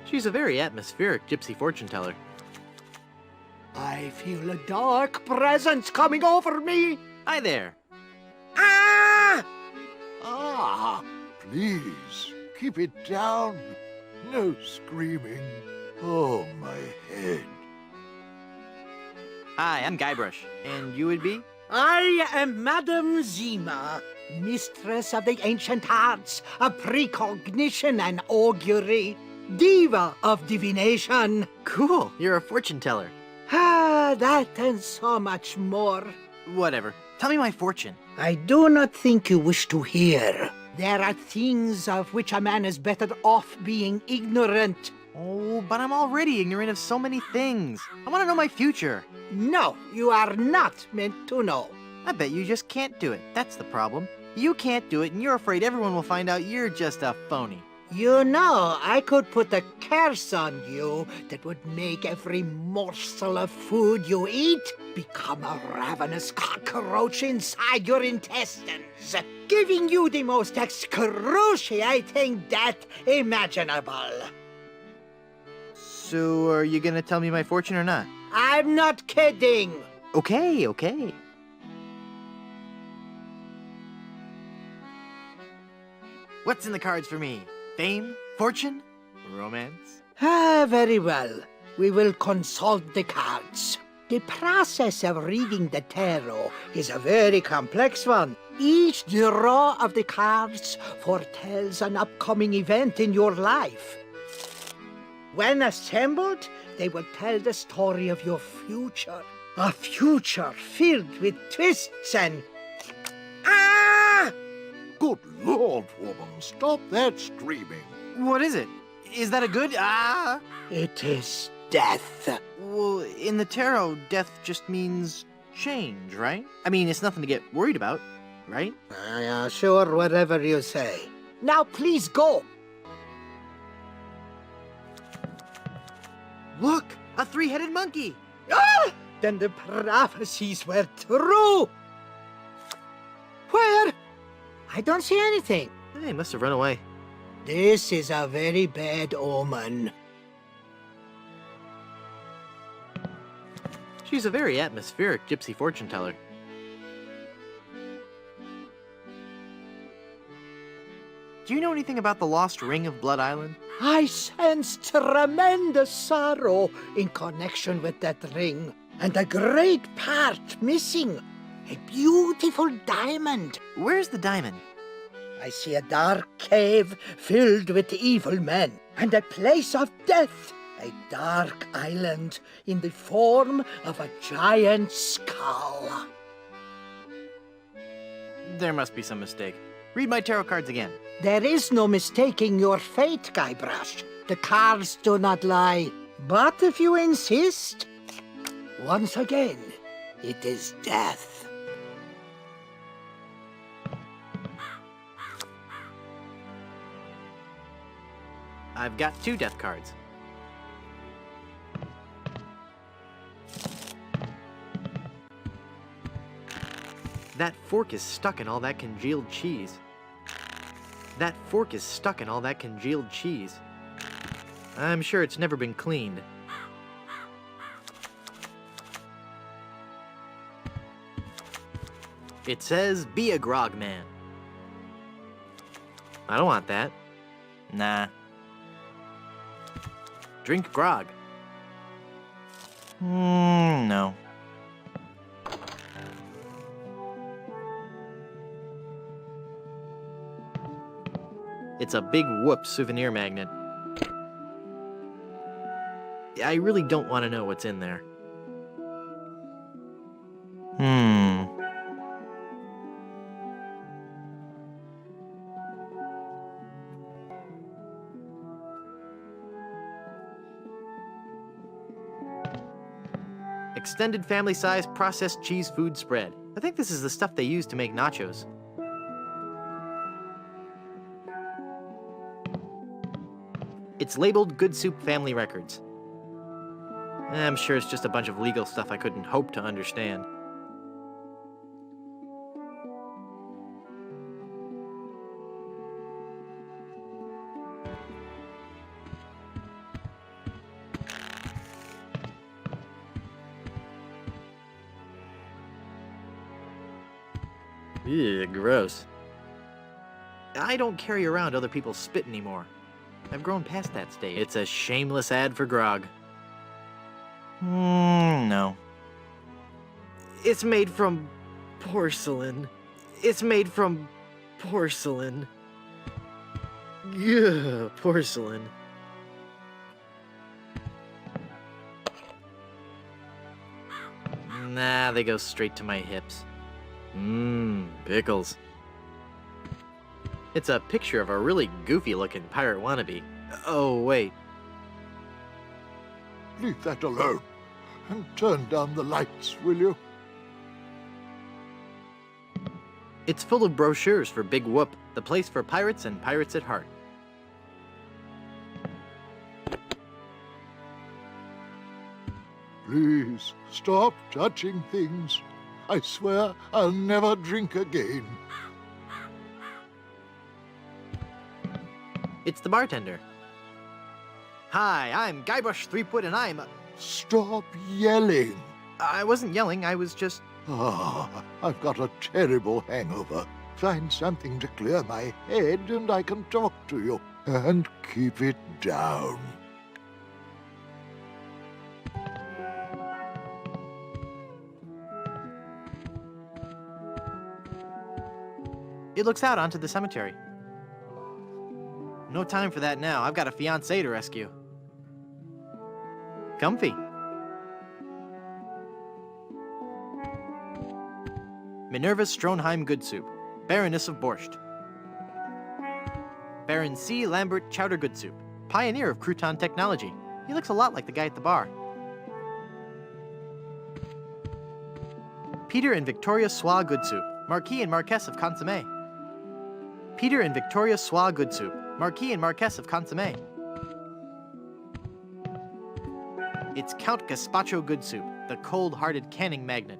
She's a very atmospheric gypsy fortune teller. I feel a dark presence coming over me. Hi there. Ah! Ah, please, keep it down. No screaming. Oh, my head. Hi, I'm Guybrush. And you would be? I am Madame Zima, mistress of the ancient arts of precognition and augury. Diva of divination. Cool, you're a fortune teller. Ah, that and so much more. Whatever. Tell me my fortune. I do not think you wish to hear. There are things of which a man is better off being ignorant. Oh, but I'm already ignorant of so many things. I want to know my future. No, you are not meant to know. I bet you just can't do it. That's the problem. You can't do it, and you're afraid everyone will find out you're just a phony. You know, I could put a curse on you that would make every morsel of food you eat become a ravenous cockroach inside your intestines, giving you the most excruciating death imaginable. So, are you gonna tell me my fortune or not? I'm not kidding. Okay, okay. What's in the cards for me? Fame? Fortune? Romance? Very well. We will consult the cards. The process of reading the tarot is a very complex one. Each draw of the cards foretells an upcoming event in your life. When assembled, they will tell the story of your future. A future filled with twists and... Ah! Good Lord, woman, stop that screaming. What is it? Is that a good... Ah? It is death. Well, in the tarot, death just means change, right? I mean, it's nothing to get worried about, right? Sure, whatever you say. Now please go. Look! A three-headed monkey! Ah! Then the prophecies were true! Where? I don't see anything. They must have run away. This is a very bad omen. She's a very atmospheric gypsy fortune teller. Do you know anything about the lost ring of Blood Island? I sense tremendous sorrow in connection with that ring, and a great part missing. A beautiful diamond. Where's the diamond? I see a dark cave filled with evil men, and a place of death. A dark island in the form of a giant skull. There must be some mistake. Read my tarot cards again. There is no mistaking your fate, Guybrush. The cards do not lie. But if you insist, once again, it is death. I've got 2 death cards. That fork is stuck in all that congealed cheese. That fork is stuck in all that congealed cheese. I'm sure it's never been cleaned. It says, be a grog man. I don't want that. Nah. Drink grog. No. It's a big whoop souvenir magnet. I really don't want to know what's in there. Extended family-size processed cheese food spread. I think this is the stuff they use to make nachos. It's labeled Good Soup Family Records. I'm sure it's just a bunch of legal stuff I couldn't hope to understand. Ew, gross. I don't carry around other people's spit anymore. I've grown past that stage. It's a shameless ad for grog. No. It's made from porcelain. It's made from porcelain. Yeah, porcelain. Nah, they go straight to my hips. Pickles. It's a picture of a really goofy-looking pirate wannabe. Oh, wait. Leave that alone and turn down the lights, will you? It's full of brochures for Big Whoop, the place for pirates and pirates at heart. Please, stop touching things. I swear I'll never drink again. It's the bartender. Hi, I'm Guybrush Threepwood, and I'm... Stop yelling. I wasn't yelling, I was just... I've got a terrible hangover. Find something to clear my head and I can talk to you. And keep it down. It looks out onto the cemetery. No time for that now. I've got a fiancée to rescue. Comfy. Minerva Stronheim Good Soup, Baroness of Borscht. Baron C. Lambert Chowder Good Soup, pioneer of crouton technology. He looks a lot like the guy at the bar. Peter and Victoria Soie Good Soup, Marquis and Marquess of Consommé. Peter and Victoria Soie Good Soup, Marquis and Marquess of Consommé. It's Count Gazpacho Good Soup, the cold-hearted canning magnate.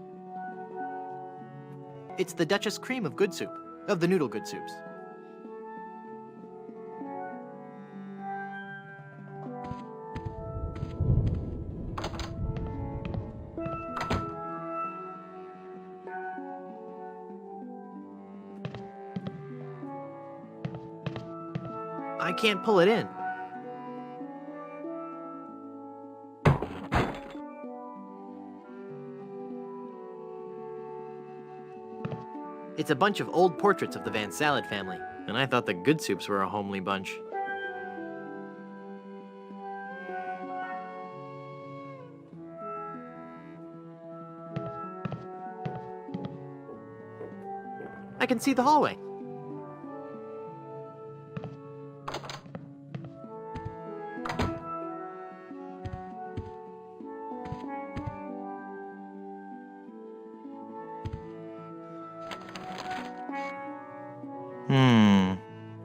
It's the Duchess Cream of Good Soup, of the Noodle Good Soups. I can't pull it in. It's a bunch of old portraits of the Van Salad family, and I thought the Good Soups were a homely bunch. I can see the hallway.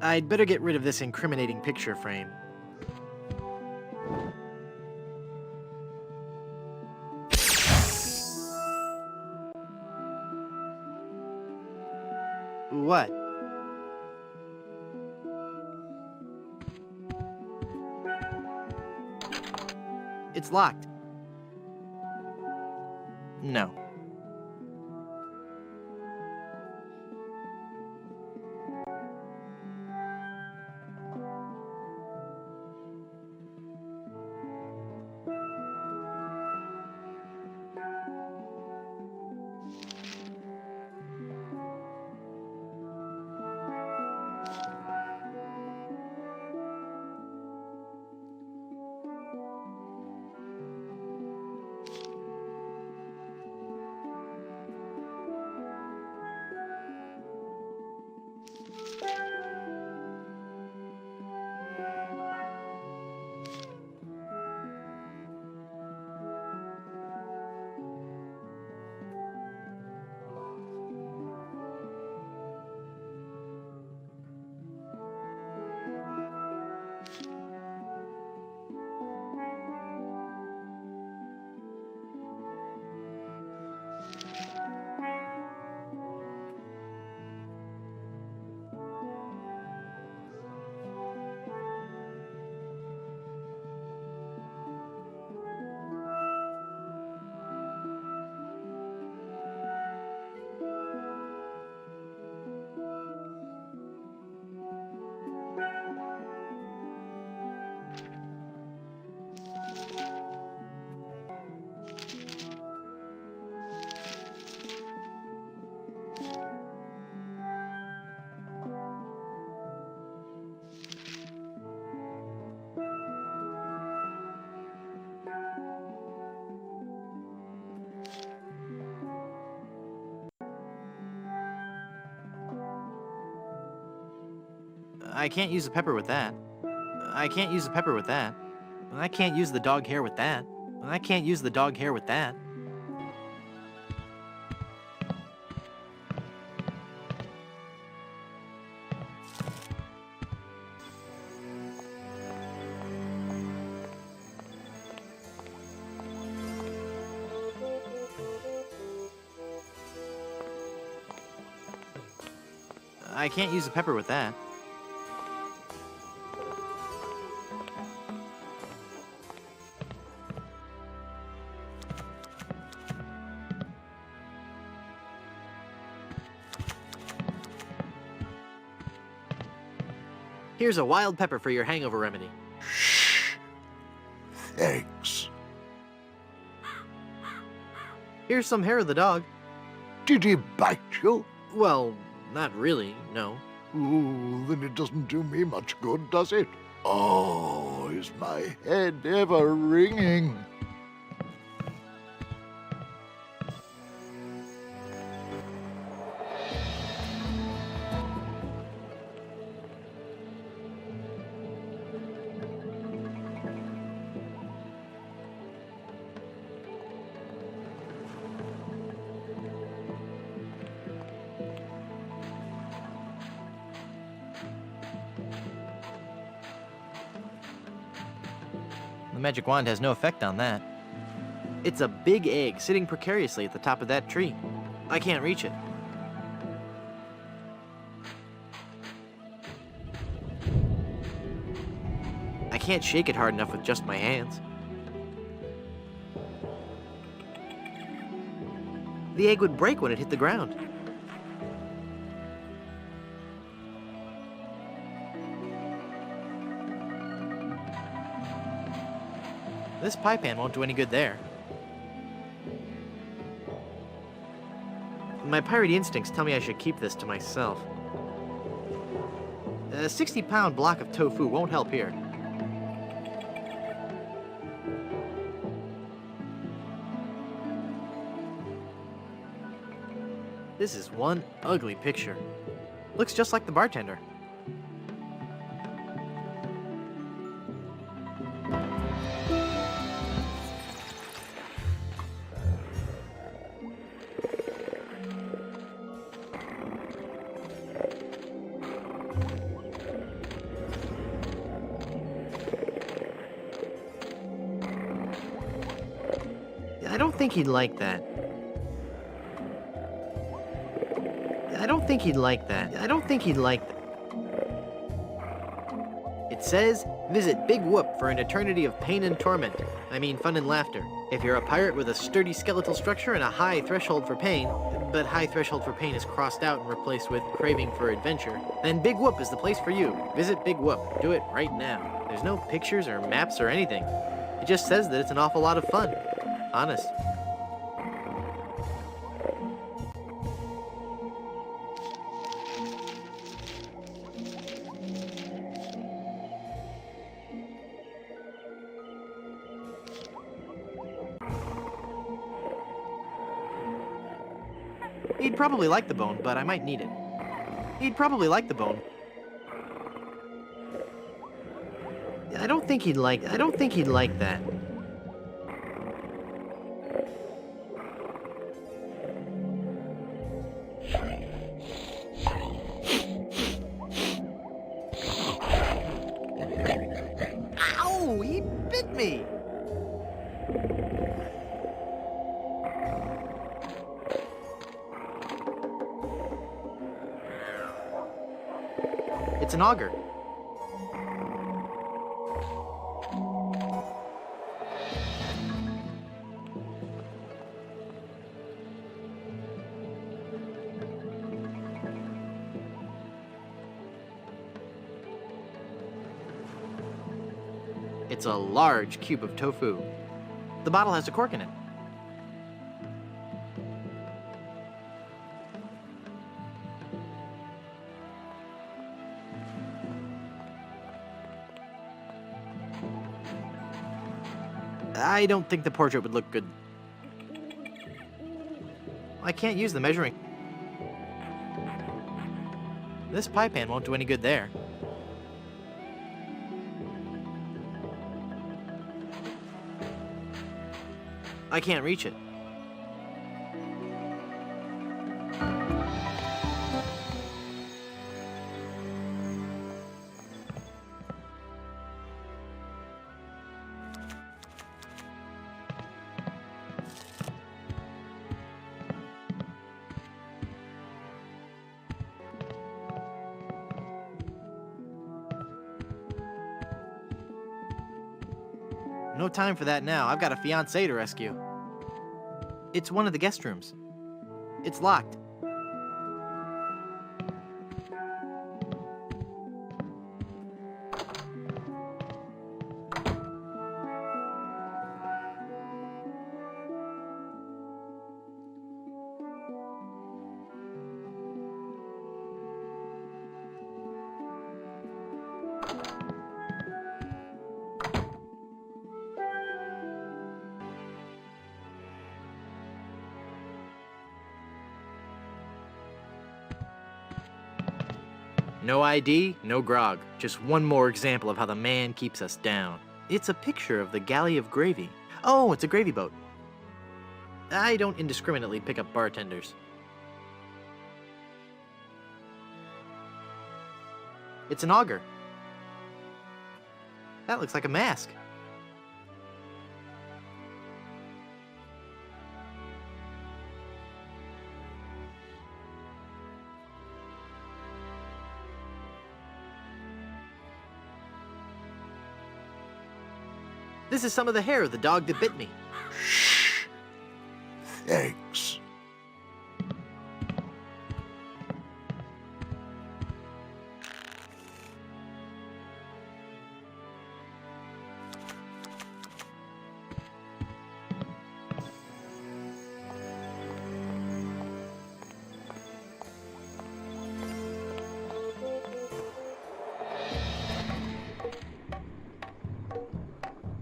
I'd better get rid of this incriminating picture frame. What? It's locked. No. I can't use the pepper with that. I can't use the pepper with that. I can't use the dog hair with that. I can't use the dog hair with that. I can't use the pepper with that. Here's a wild pepper for your hangover remedy. Thanks. Here's some hair of the dog. Did he bite you? Well, not really, no. Ooh, then it doesn't do me much good, does it? Oh, is my head ever ringing? The magic wand has no effect on that. It's a big egg sitting precariously at the top of that tree. I can't reach it. I can't shake it hard enough with just my hands. The egg would break when it hit the ground. This pie pan won't do any good there. My piratey instincts tell me I should keep this to myself. A 60-pound block of tofu won't help here. This is one ugly picture. Looks just like the bartender. I don't think he'd like that. I don't think he'd like that. I don't think he'd like that. It says, visit Big Whoop for an eternity of pain and torment. I mean fun and laughter. If you're a pirate with a sturdy skeletal structure and a high threshold for pain, but high threshold for pain is crossed out and replaced with craving for adventure, then Big Whoop is the place for you. Visit Big Whoop. Do it right now. There's no pictures or maps or anything. It just says that it's an awful lot of fun. Honest. He'd probably like the bone, but I might need it. He'd probably like the bone. I don't think he'd like that. Ow! He bit me! It's an auger. It's a large cube of tofu. The bottle has a cork in it. I don't think the portrait would look good. I can't use the measuring. This pie pan won't do any good there. I can't reach it. no time for that now. I've got a fiancée to rescue. It's one of the guest rooms. It's locked. No ID, no grog. Just one more example of how the man keeps us down. It's a picture of the galley of gravy. Oh, it's a gravy boat. I don't indiscriminately pick up bartenders. It's an auger. That looks like a mask. This is some of the hair of the dog that bit me. Shh. Thanks.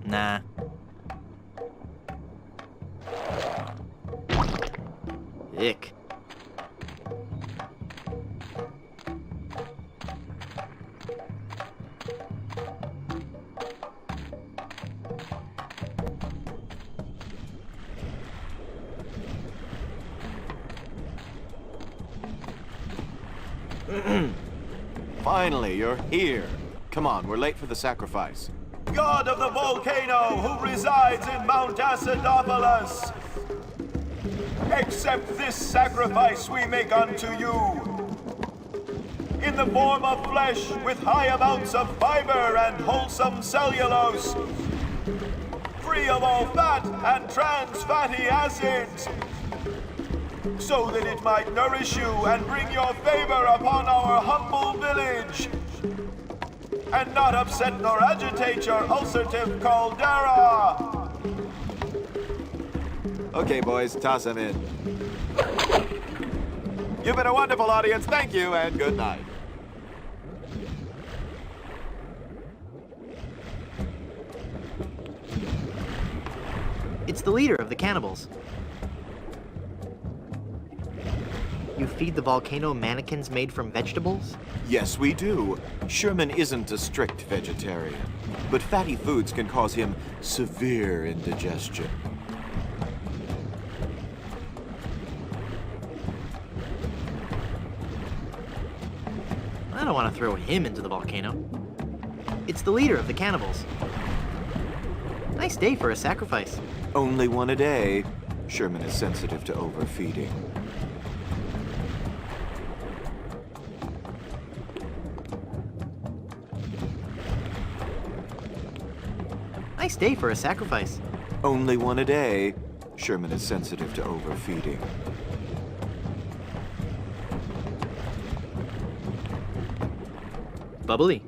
Nah. Ick. Finally, you're here. Come on, we're late for the sacrifice. God of the volcano who resides in Mount Acidopolis, accept this sacrifice we make unto you. In the form of flesh with high amounts of fiber and wholesome cellulose, free of all fat and trans fatty acids, so that it might nourish you and bring your favor upon our humble village, and not upset nor agitate your ulcerative caldera. Okay, boys, toss him in. You've been a wonderful audience. Thank you, and good night. It's the leader of the cannibals. You feed the volcano mannequins made from vegetables? Yes, we do. Sherman isn't a strict vegetarian, but fatty foods can cause him severe indigestion. I don't want to throw him into the volcano. It's the leader of the cannibals. Nice day for a sacrifice. Only one a day. Sherman is sensitive to overfeeding. Nice day for a sacrifice. Only one a day. Sherman is sensitive to overfeeding. Bubbly.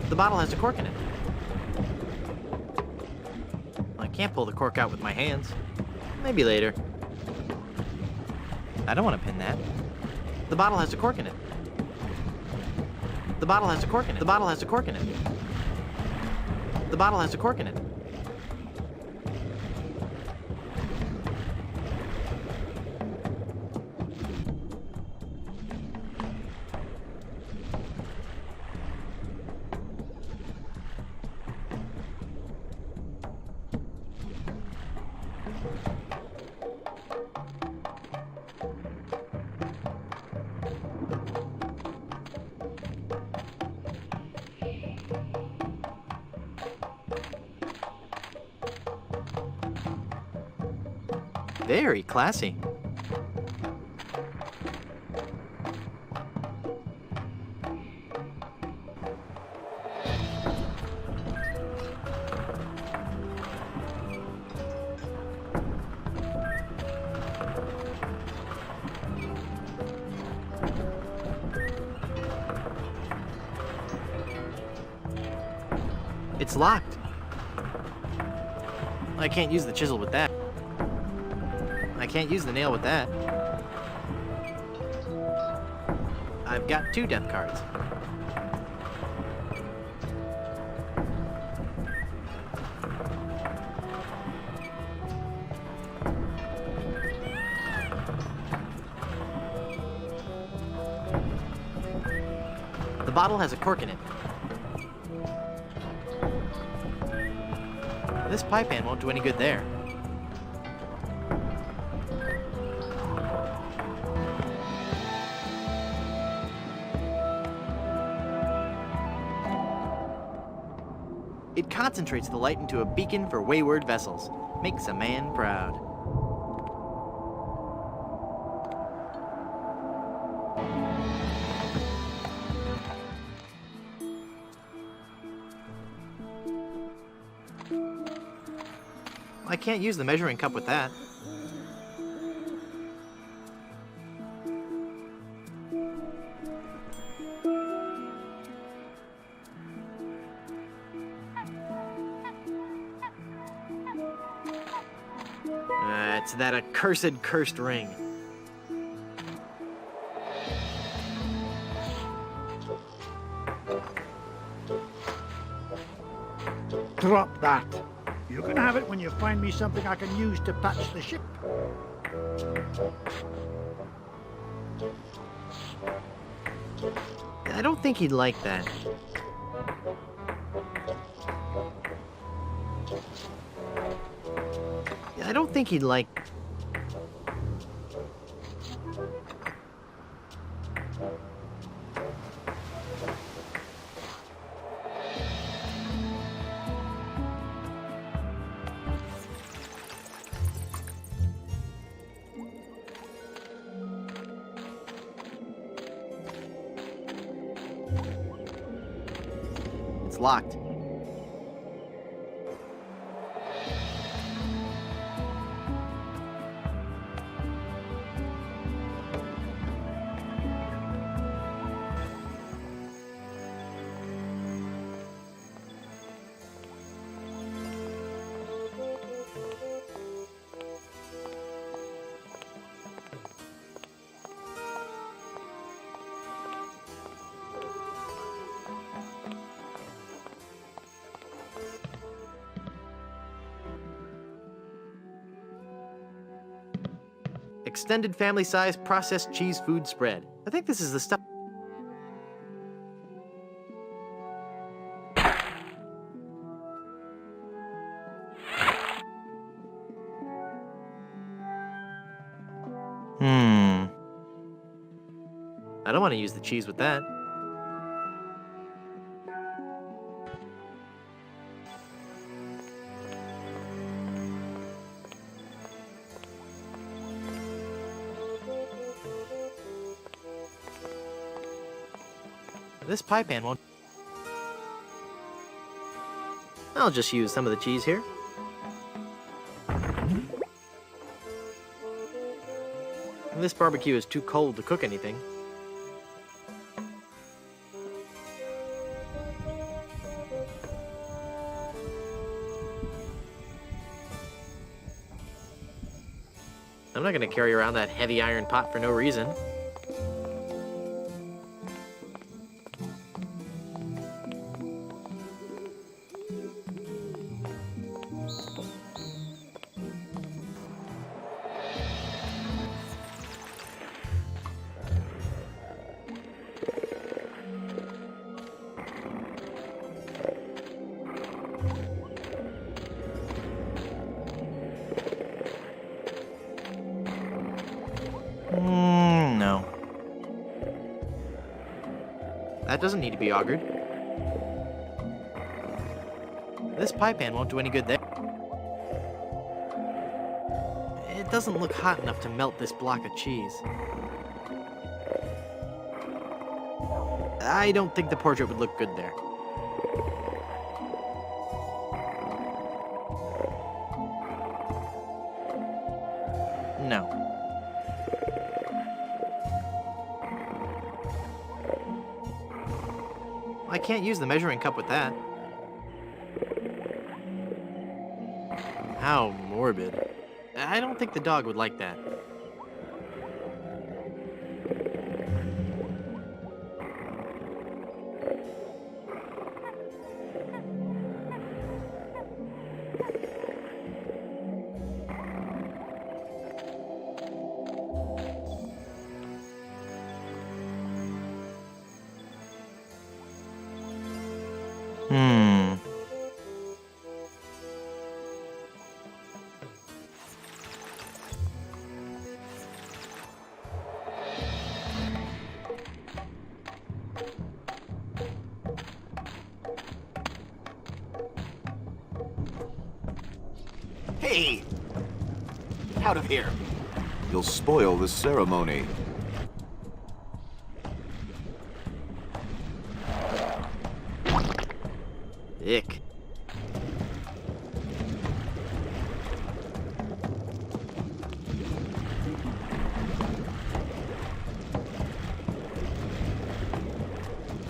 The bottle has a cork in it. I can't pull the cork out with my hands. Maybe later. I don't want to pin that. The bottle has a cork in it. The bottle has a cork in it. The bottle has a cork in it. The bottle has a cork in it. Very classy. It's locked. I can't use the chisel with that. I can't use the nail with that. I've got 2 death cards. The bottle has a cork in it. This pie pan won't do any good there. It concentrates the light into a beacon for wayward vessels. Makes a man proud. I can't use the measuring cup with that. It's that accursed cursed ring. Drop that. You can have it when you find me something I can use to patch the ship. I don't think he'd like that. I don't think he'd like... It's locked. Extended family size processed cheese food spread. I think this is the stuff. I don't want to use the cheese with that. This pie pan won't... I'll just use some of the cheese here. This barbecue is too cold to cook anything. I'm not going to carry around that heavy iron pot for no reason. No. That doesn't need to be augured. This pie pan won't do any good there. It doesn't look hot enough to melt this block of cheese. I don't think the portrait would look good there. No. I can't use the measuring cup with that. How morbid. I don't think the dog would like that. Hey! Out of here! You'll spoil the ceremony. Ick.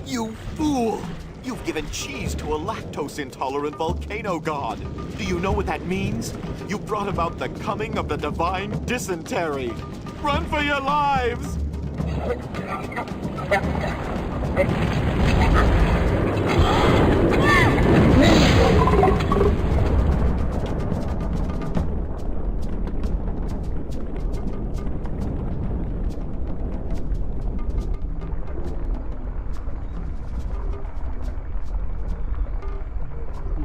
You fool! You've given cheese to a lactose-intolerant volcano god. Do you know what that means? You brought about the coming of the divine dysentery. Run for your lives!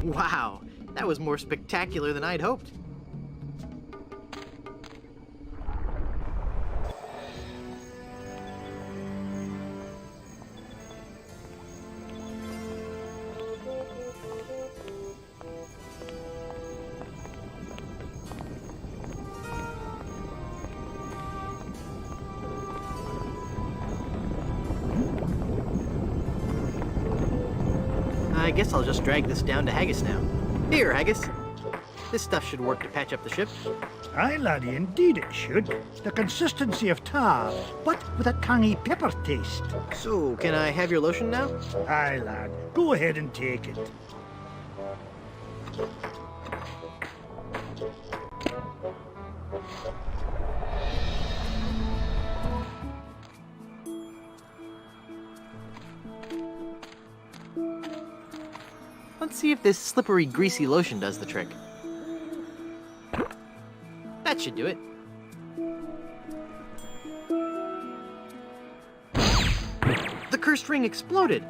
Wow, that was more spectacular than I'd hoped. I guess I'll just drag this down to Haggis now. Here, Haggis. This stuff should work to patch up the ship. Aye, laddie, indeed it should. The consistency of tar, but with a tangy pepper taste. So, can I have your lotion now? Aye, lad. Go ahead and take it. Let's see if this slippery, greasy lotion does the trick. That should do it. The cursed ring exploded!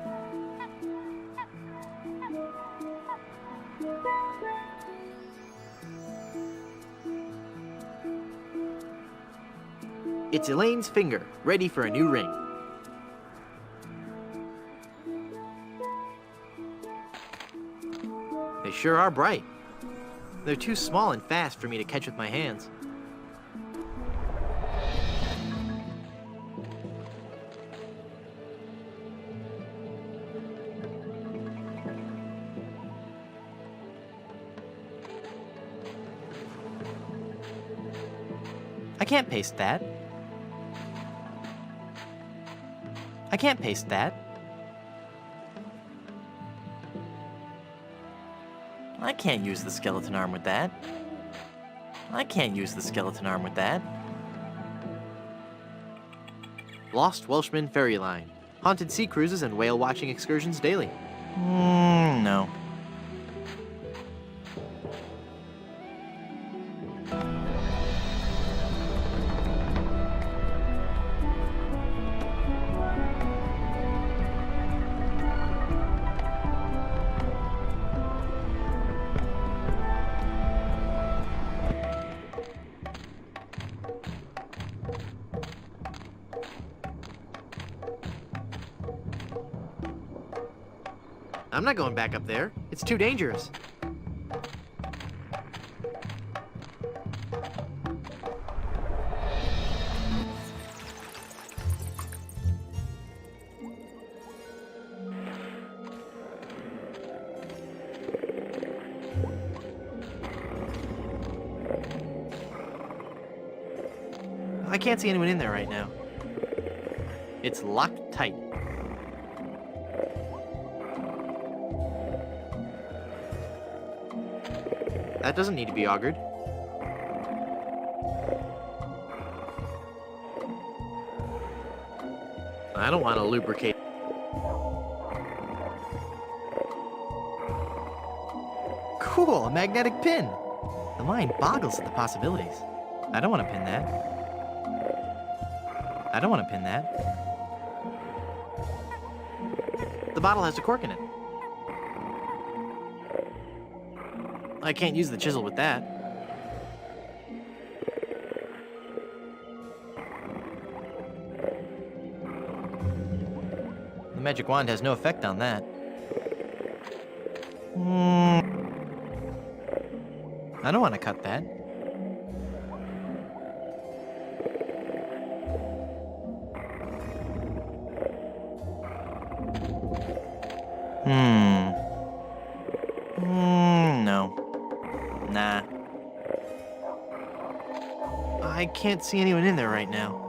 It's Elaine's finger, ready for a new ring. They sure are bright. They're too small and fast for me to catch with my hands. I can't paste that. I can't paste that. I can't use the skeleton arm with that. I can't use the skeleton arm with that. Lost Welshman Ferry Line. Haunted sea cruises and whale watching excursions daily. No. I'm not going back up there. It's too dangerous. I can't see anyone in there right now. It's locked tight. That doesn't need to be augured. I don't want to lubricate. Cool, a magnetic pin. The mind boggles at the possibilities. I don't want to pin that. I don't want to pin that. The bottle has a cork in it. I can't use the chisel with that. The magic wand has no effect on that. I don't want to cut that. No. Nah. I can't see anyone in there right now.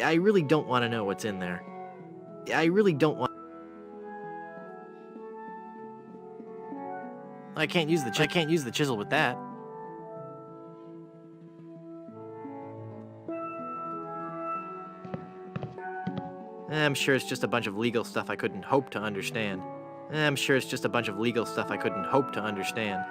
I really don't want to know what's in there. I really don't want... I can't use the chisel with that. I'm sure it's just a bunch of legal stuff I couldn't hope to understand. I'm sure it's just a bunch of legal stuff I couldn't hope to understand.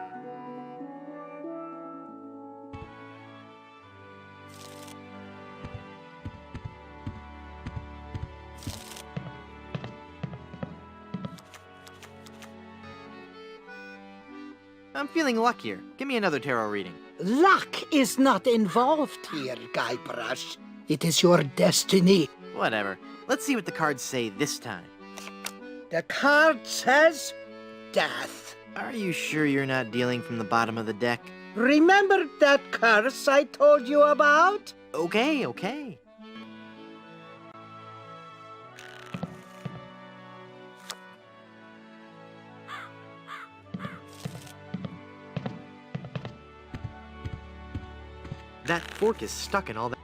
I'm feeling luckier. Give me another tarot reading. Luck is not involved here, Guybrush. It is your destiny. Whatever. Let's see what the cards say this time. The card says death. Are you sure you're not dealing from the bottom of the deck? Remember that curse I told you about? Okay, okay. That fork is stuck in all that.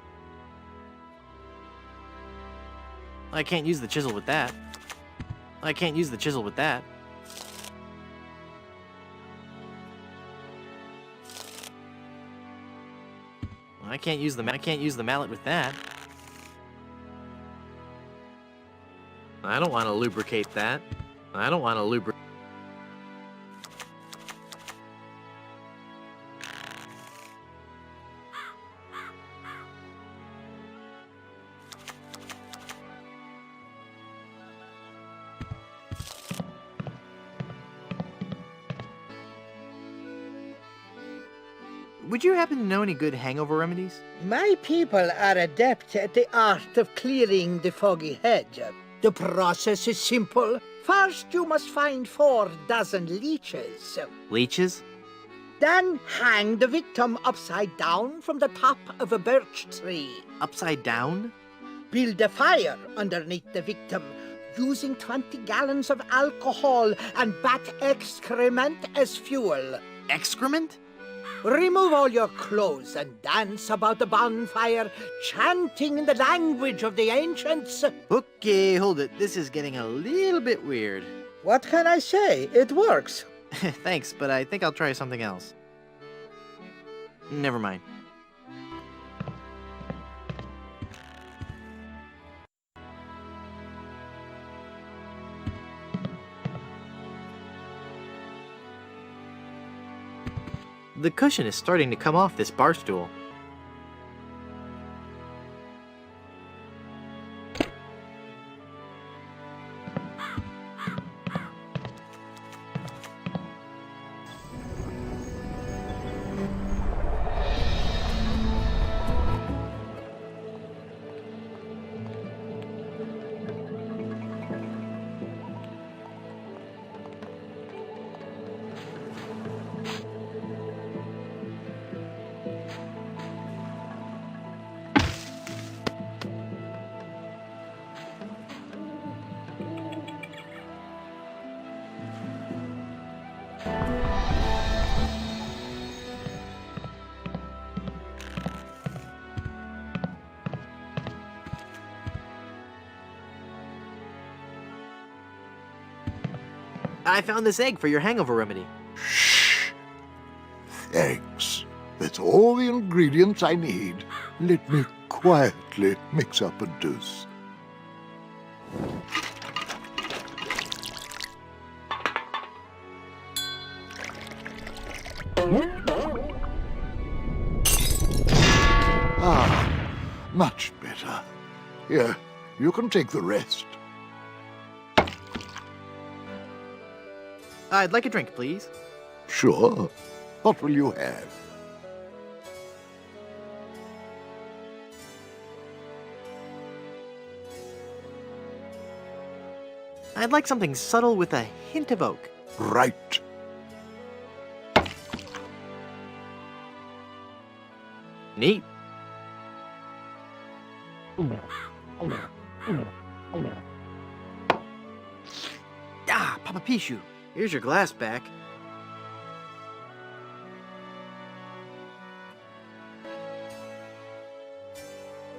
I can't use the chisel with that. I can't use the chisel with that. I can't use the mallet with that. I don't want to lubricate that. I don't want to lubricate. Would you happen to know any good hangover remedies? My people are adept at the art of clearing the foggy head. The process is simple. First, you must find 4 dozen leeches. Leeches? Then hang the victim upside down from the top of a birch tree. Upside down? Build a fire underneath the victim, using 20 gallons of alcohol and bat excrement as fuel. Excrement? Remove all your clothes and dance about the bonfire, chanting in the language of the ancients. Okay, hold it. This is getting a little bit weird. What can I say? It works. Thanks, but I think I'll try something else. Never mind. The cushion is starting to come off this bar stool. I found this egg for your hangover remedy. Thanks. That's all the ingredients I need. Let me quietly mix up a dose. Ah, much better. Here, you can take the rest. I'd like a drink, please. Sure. What will you have? I'd like something subtle with a hint of oak. Right. Neat. Ah, Papa Pichu, here's your glass back.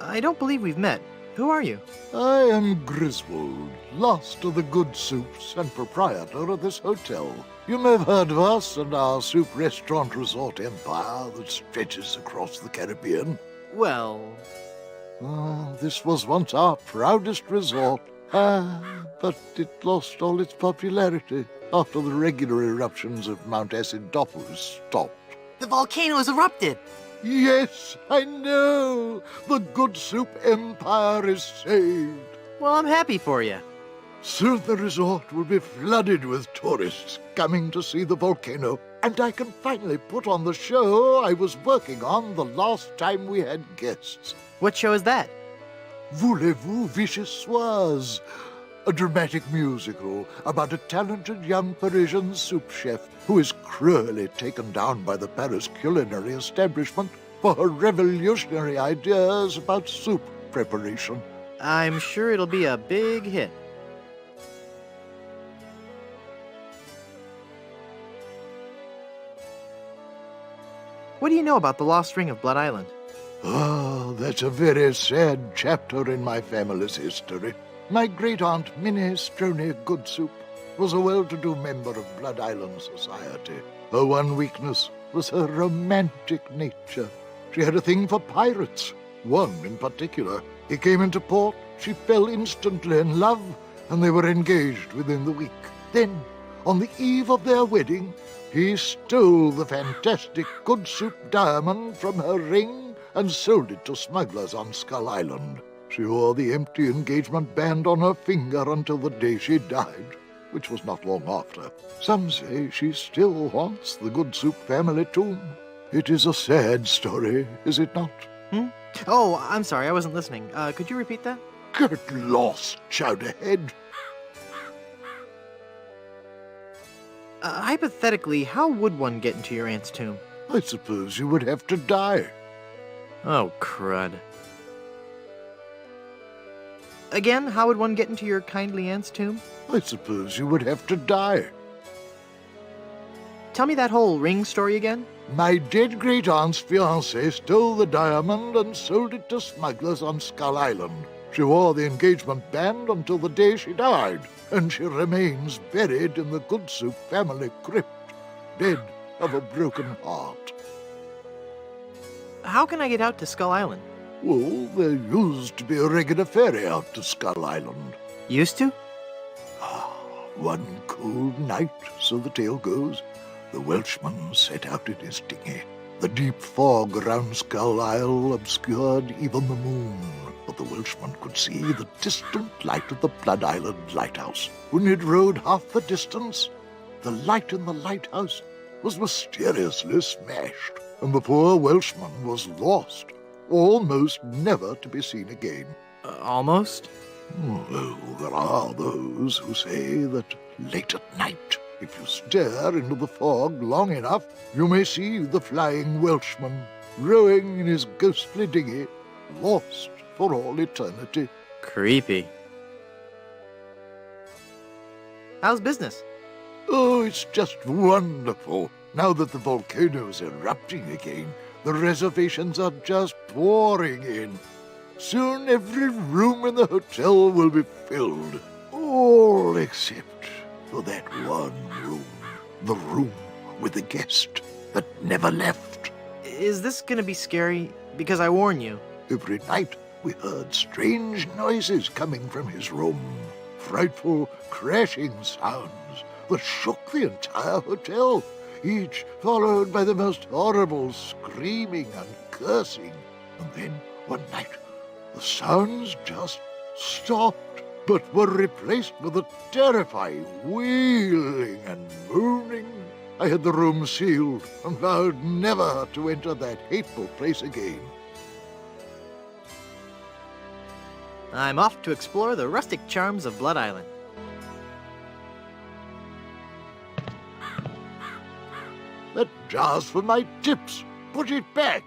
I don't believe we've met. Who are you? I am Griswold, last of the good soups and proprietor of this hotel. You may have heard of us and our soup restaurant resort empire that stretches across the Caribbean. Well... this was once our proudest resort. But it lost all its popularity after the regular eruptions of Mount Acidophilus stopped. The volcano has erupted! Yes, I know! The good soup empire is saved. Well, I'm happy for you. Soon the resort will be flooded with tourists coming to see the volcano, and I can finally put on the show I was working on the last time we had guests. What show is that? Voulez-vous vichyssoise? A dramatic musical about a talented young Parisian soup chef who is cruelly taken down by the Paris culinary establishment for her revolutionary ideas about soup preparation. I'm sure it'll be a big hit. What do you know about the lost ring of Blood Island? Oh, that's a very sad chapter in my family's history. My great-aunt Minnie Stroney Goodsoup was a well-to-do member of Blood Island society. Her one weakness was her romantic nature. She had a thing for pirates, one in particular. He came into port, she fell instantly in love, and they were engaged within the week. Then, on the eve of their wedding, he stole the fantastic Goodsoup diamond from her ring and sold it to smugglers on Skull Island. She wore the empty engagement band on her finger until the day she died, which was not long after. Some say she still haunts the Goodsoup family tomb. It is a sad story, is it not? Oh, I'm sorry, I wasn't listening. Could you repeat that? Get lost, Chowderhead. Hypothetically, how would one get into your aunt's tomb? I suppose you would have to die. Oh, crud. Again, how would one get into your kindly aunt's tomb? I suppose you would have to die. Tell me that whole ring story again. My dead great-aunt's fiancé stole the diamond and sold it to smugglers on Skull Island. She wore the engagement band until the day she died, and she remains buried in the Goodsoup family crypt, dead of a broken heart. How can I get out to Skull Island? Well, there used to be a regular ferry out to Skull Island. Used to? One cold night, so the tale goes, the Welshman set out in his dinghy. The deep fog around Skull Isle obscured even the moon, but the Welshman could see the distant light of the Blood Island lighthouse. When he'd rowed half the distance, the light in the lighthouse was mysteriously smashed, and the poor Welshman was lost, almost never to be seen again. Almost? Oh, there are those who say that late at night, if you stare into the fog long enough, you may see the flying Welshman rowing in his ghostly dinghy, lost for all eternity. Creepy. How's business? Oh, it's just wonderful. Now that the volcano's erupting again, the reservations are just pouring in. Soon every room in the hotel will be filled, all except for that one room. The room with the guest that never left. Is this gonna be scary? Because I warn you. Every night we heard strange noises coming from his room. Frightful crashing sounds that shook the entire hotel, each followed by the most horrible screaming and cursing. And then one night, the sounds just stopped, but were replaced with a terrifying wailing and moaning. I had the room sealed and vowed never to enter that hateful place again. I'm off to explore the rustic charms of Blood Island. That jar's for my tips. Put it back.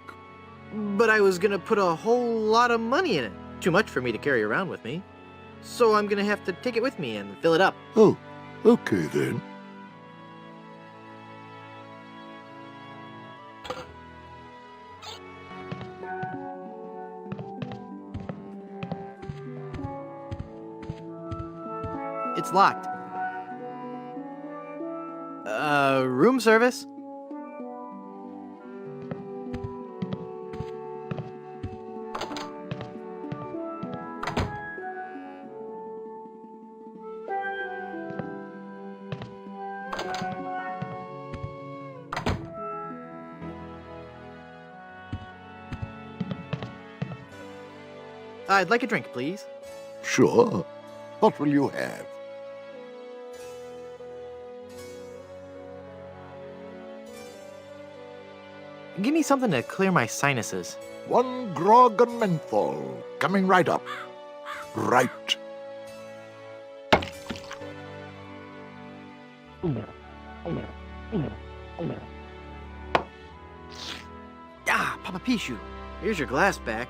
But I was gonna put a whole lot of money in it. Too much for me to carry around with me. So I'm gonna have to take it with me and fill it up. Oh, okay then. It's locked. Room service? I'd like a drink, please. Sure. What will you have? Give me something to clear my sinuses. One grog and menthol. Coming right up. Right. Ah, Papa Pichu, here's your glass back.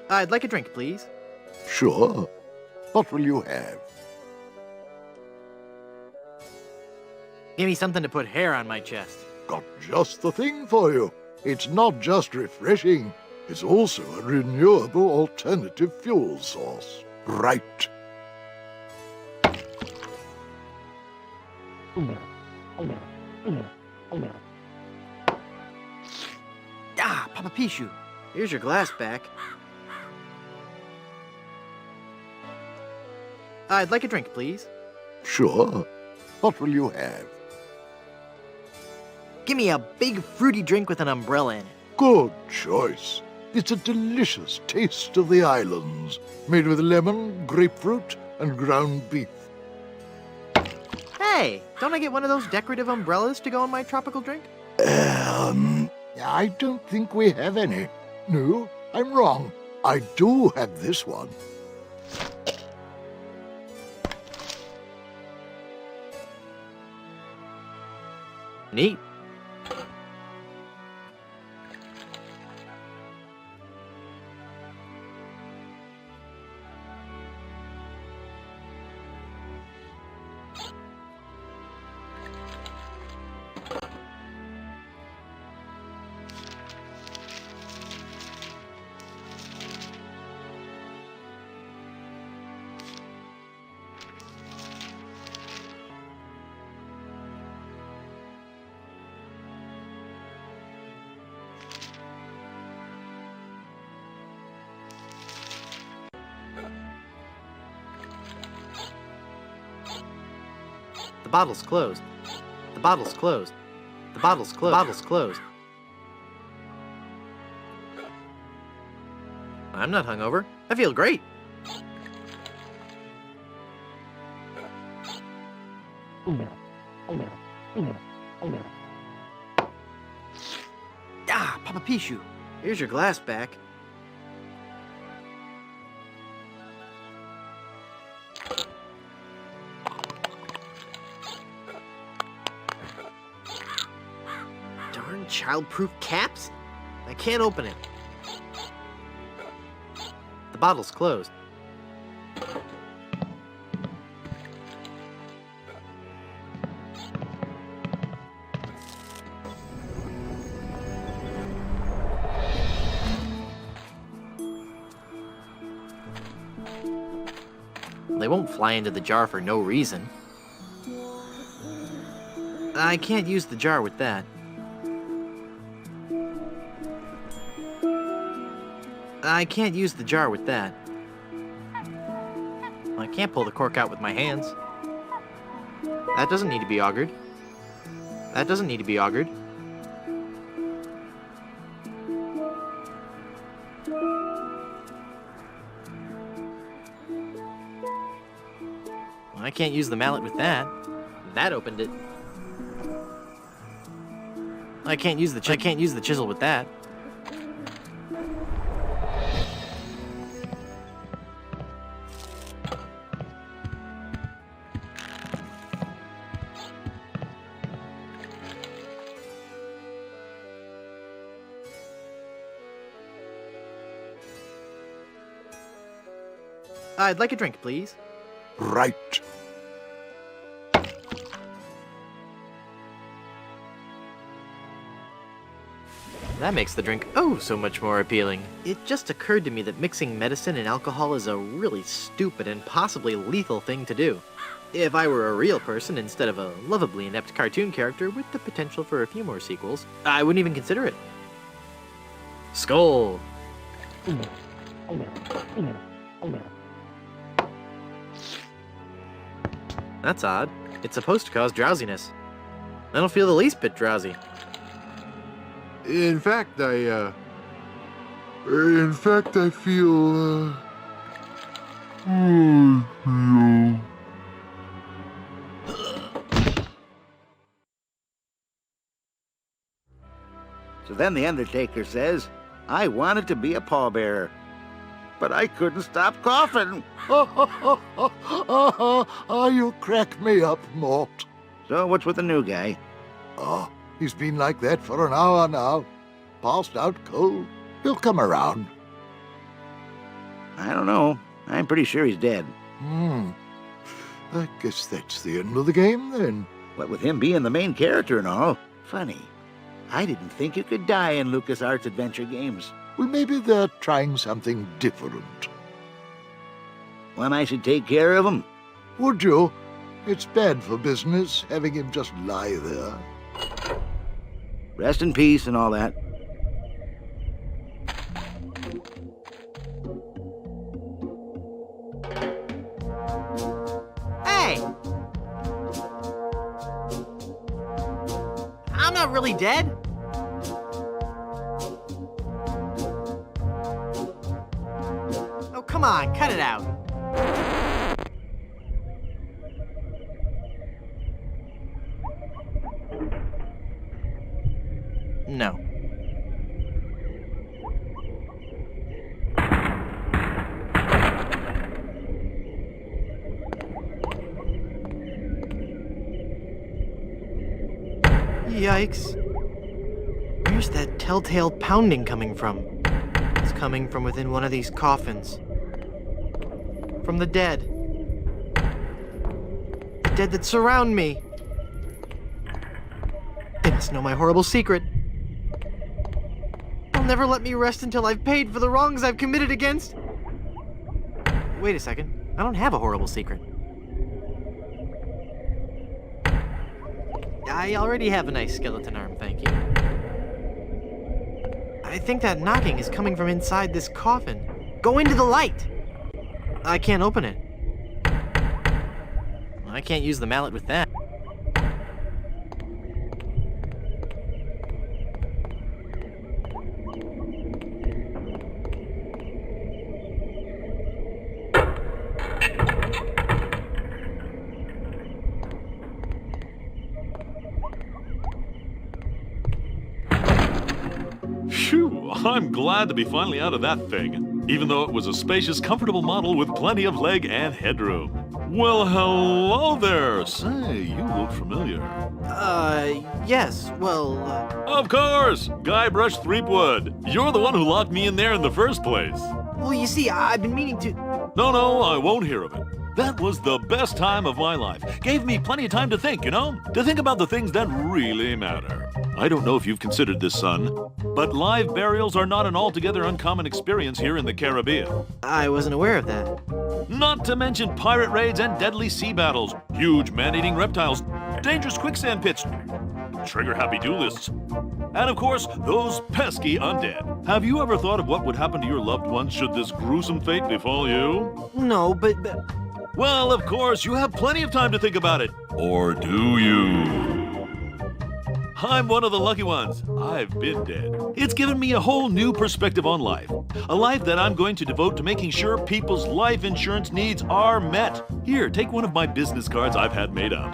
I'd like a drink, please. Sure. What will you have? Give me something to put hair on my chest. Got just the thing for you. It's not just refreshing. It's also a renewable alternative fuel source. Right. Ah, Papa Pichu, here's your glass back. I'd like a drink, please. Sure. What will you have? Give me a big fruity drink with an umbrella in it. Good choice. It's a delicious taste of the islands, made with lemon, grapefruit, and ground beef. Hey, don't I get one of those decorative umbrellas to go in my tropical drink? I don't think we have any. No, I'm wrong. I do have this one. Neat. The bottle's closed. The bottle's closed. The bottle's closed. The bottle's closed. I'm not hungover. I feel great. Ah, Papa Pichu, here's your glass back. Darn child-proof caps? I can't open it. The bottle's closed. they won't fly into the jar for no reason. I can't use the jar with that. I can't use the jar with that. I can't pull the cork out with my hands. That doesn't need to be augured. That doesn't need to be augured. I can't use the mallet with that. That opened it. I can't use the chisel with that. I'd like a drink, please. Right. That makes the drink oh so much more appealing. It just occurred to me that mixing medicine and alcohol is a really stupid and possibly lethal thing to do. If I were a real person instead of a lovably inept cartoon character with the potential for a few more sequels, I wouldn't even consider it. Skull! That's odd. It's supposed to cause drowsiness. I don't feel the least bit drowsy. In fact, I feel, So then the Undertaker says, I wanted to be a pallbearer, but I couldn't stop coughing. You crack me up, Mort. So what's with the new guy? Oh, he's been like that for an hour now. Passed out cold. He'll come around. I don't know. I'm pretty sure he's dead. I guess that's the end of the game, then. What with him being the main character and all. Funny. I didn't think you could die in LucasArts adventure games. Well, maybe they're trying something different. When I should take care of him? Would you? It's bad for business, having him just lie there. Rest in peace and all that. Hey! I'm not really dead. Oh, come on, cut it out. No. Yikes. Where's that telltale pounding coming from? It's coming from within one of these coffins. From the dead. The dead that surround me. They must know my horrible secret. They'll never let me rest until I've paid for the wrongs I've committed against. Wait a second. I don't have a horrible secret. I already have a nice skeleton arm, thank you. I think that knocking is coming from inside this coffin. Go into the light! I can't open it. I can't use the mallet with that. Phew, I'm glad to be finally out of that thing, even though it was a spacious, comfortable model with plenty of leg and headroom. Well, hello there. Say, you look familiar. Yes, well, Of course! Guybrush Threepwood. You're the one who locked me in there in the first place. Well, you see, I've been meaning to... No, I won't hear of it. That was the best time of my life. Gave me plenty of time to think, to think about the things that really matter. I don't know if you've considered this, son, but live burials are not an altogether uncommon experience here in the Caribbean. I wasn't aware of that. Not to mention pirate raids and deadly sea battles, huge man-eating reptiles, dangerous quicksand pits, trigger-happy duelists, and of course, those pesky undead. Have you ever thought of what would happen to your loved ones should this gruesome fate befall you? No, but... Well, of course, you have plenty of time to think about it. Or do you? I'm one of the lucky ones. I've been dead. It's given me a whole new perspective on life. A life that I'm going to devote to making sure people's life insurance needs are met. Here, take one of my business cards I've had made up.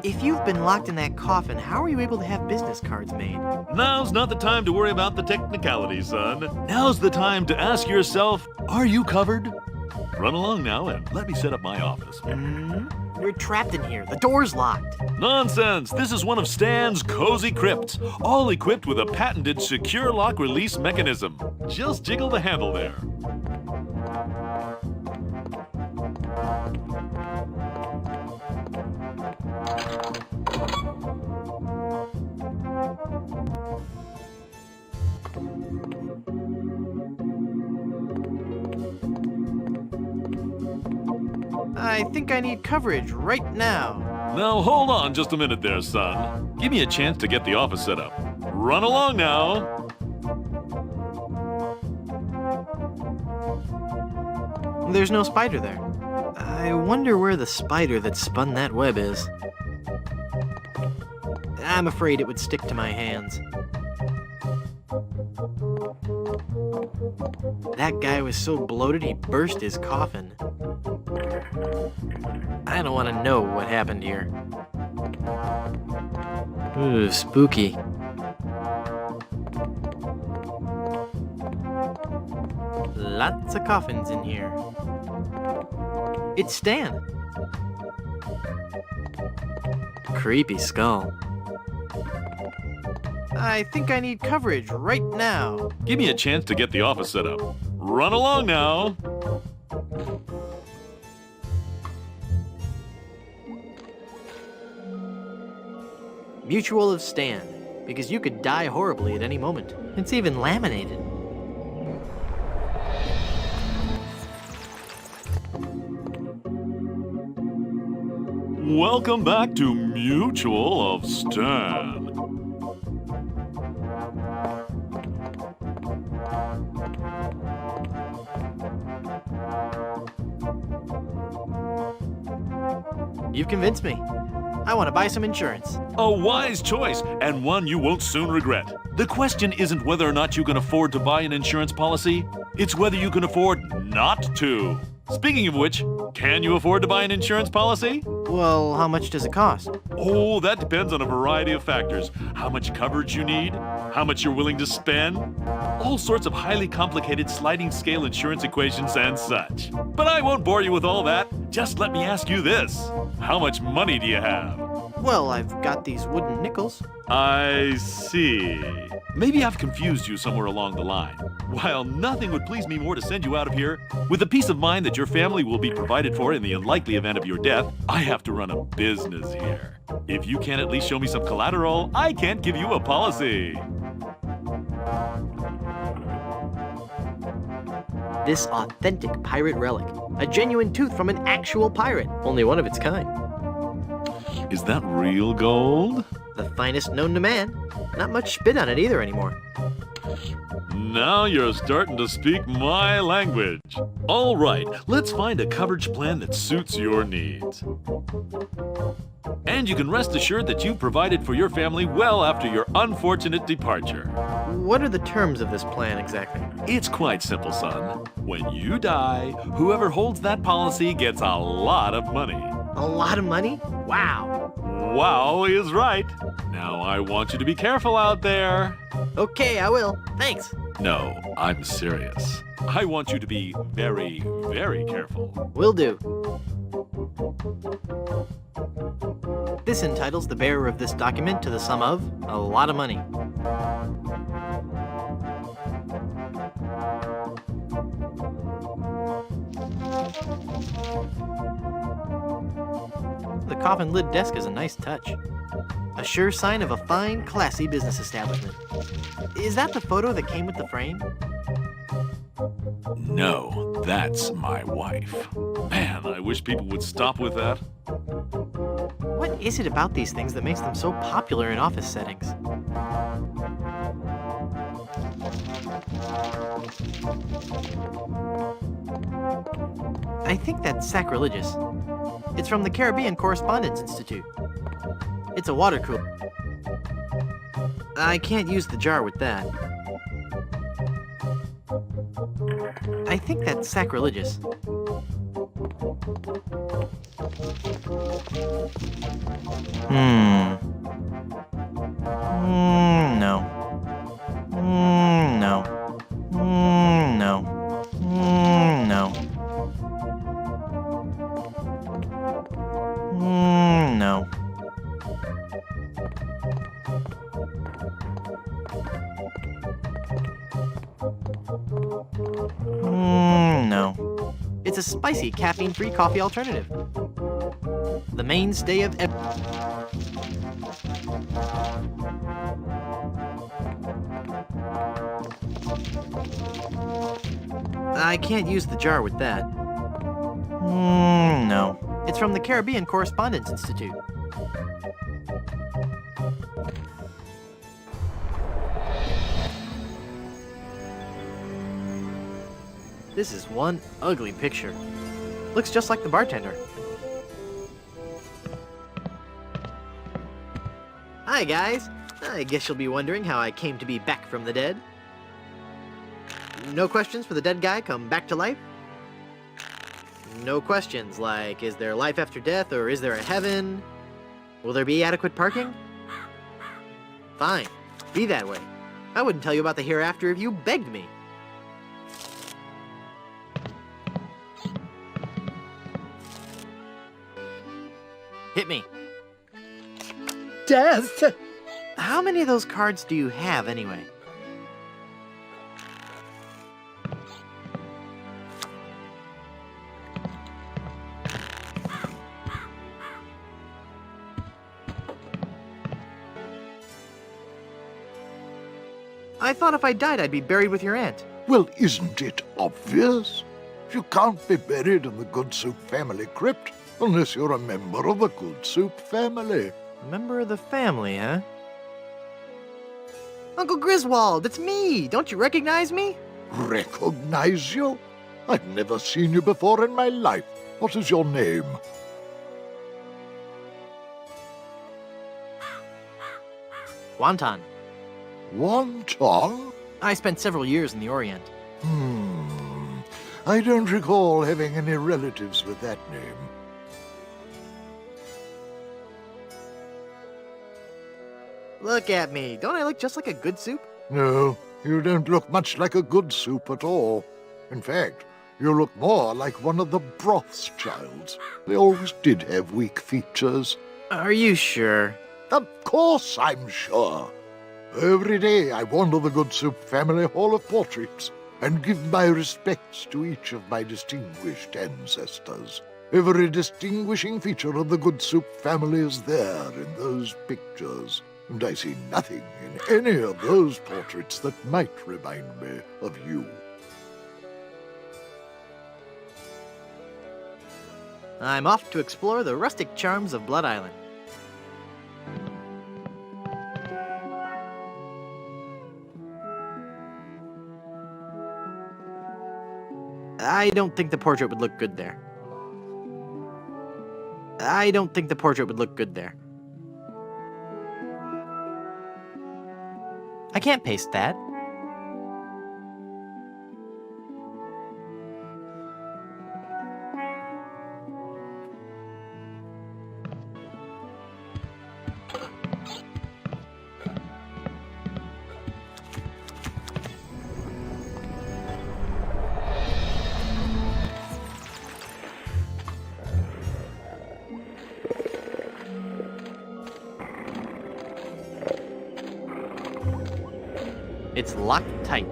If you've been locked in that coffin, how are you able to have business cards made? Now's not the time to worry about the technicalities, son. Now's the time to ask yourself, are you covered? Run along now and let me set up my office. You're trapped in here. The door's locked. Nonsense! This is one of Stan's cozy crypts, all equipped with a patented secure lock release mechanism. Just jiggle the handle there. I think I need coverage right now. Now hold on just a minute there, son. Give me a chance to get the office set up. Run along now. There's no spider there. I wonder where the spider that spun that web is. I'm afraid it would stick to my hands. That guy was so bloated he burst his coffin. I don't want to know what happened here. Ooh, spooky. Lots of coffins in here. It's Stan. Creepy skull. I think I need coverage right now. Give me a chance to get the office set up. Run along now. Mutual of Stan, because you could die horribly at any moment. It's even laminated. Welcome back to Mutual of Stan. You've convinced me. I want to buy some insurance. A wise choice, and one you won't soon regret. The question isn't whether or not you can afford to buy an insurance policy, it's whether you can afford not to. Speaking of which, can you afford to buy an insurance policy? Well, how much does it cost? Oh, that depends on a variety of factors. How much coverage you need, how much you're willing to spend, all sorts of highly complicated sliding scale insurance equations and such. But I won't bore you with all that. Just let me ask you this. How much money do you have? Well, I've got these wooden nickels. I see. Maybe I've confused you somewhere along the line. While nothing would please me more to send you out of here, with the peace of mind that your family will be provided for in the unlikely event of your death, I have to run a business here. If you can't at least show me some collateral, I can't give you a policy. This authentic pirate relic. A genuine tooth from an actual pirate. Only one of its kind. Is that real gold? The finest known to man. Not much spit on it either anymore. Now you're starting to speak my language. All right, let's find a coverage plan that suits your needs. And you can rest assured that you've provided for your family well after your unfortunate departure. What are the terms of this plan exactly? It's quite simple, son. When you die, whoever holds that policy gets a lot of money. A lot of money? Wow. Wow is right. Now I want you to be careful out there. Okay, I will. Thanks. No, I'm serious. I want you to be very, very careful. Will do. This entitles the bearer of this document to the sum of a lot of money. coffin lid desk is a nice touch. A sure sign of a fine, classy business establishment. Is that the photo that came with the frame? No, that's my wife. Man, I wish people would stop with that. What is it about these things that makes them so popular in office settings? I think that's sacrilegious. It's from the Caribbean Correspondence Institute. It's a water cooler. I can't use the jar with that. I think that's sacrilegious. No. No. No. No. No. No. It's a spicy, caffeine-free coffee alternative. The mainstay of I can't use the jar with that. No. It's from the Caribbean Correspondence Institute. This is one ugly picture. Looks just like the bartender. Hi, guys. I guess you'll be wondering how I came to be back from the dead. No questions for the dead guy come back to life? No questions like, is there life after death or is there a heaven? Will there be adequate parking? Fine. Be that way. I wouldn't tell you about the hereafter if you begged me. Hit me. Death? How many of those cards do you have, anyway? I thought if I died, I'd be buried with your aunt. Well, isn't it obvious? You can't be buried in the Good Soup family crypt unless you're a member of the Good Soup family. Member of the family, huh? Uncle Griswold, it's me! Don't you recognize me? Recognize you? I've never seen you before in my life. What is your name? Wonton. Wonton? I spent several years in the Orient. I don't recall having any relatives with that name. Look at me. Don't I look just like a good soup? No, you don't look much like a good soup at all. In fact, you look more like one of the Brothschilds. They always did have weak features. Are you sure? Of course I'm sure. Every day I wander the Good Soup family hall of portraits and give my respects to each of my distinguished ancestors. Every distinguishing feature of the Good Soup family is there in those pictures, and I see nothing in any of those portraits that might remind me of you. I'm off to explore the rustic charms of Blood Island. I don't think the portrait would look good there. I don't think the portrait would look good there. I can't paste that. It's locked tight.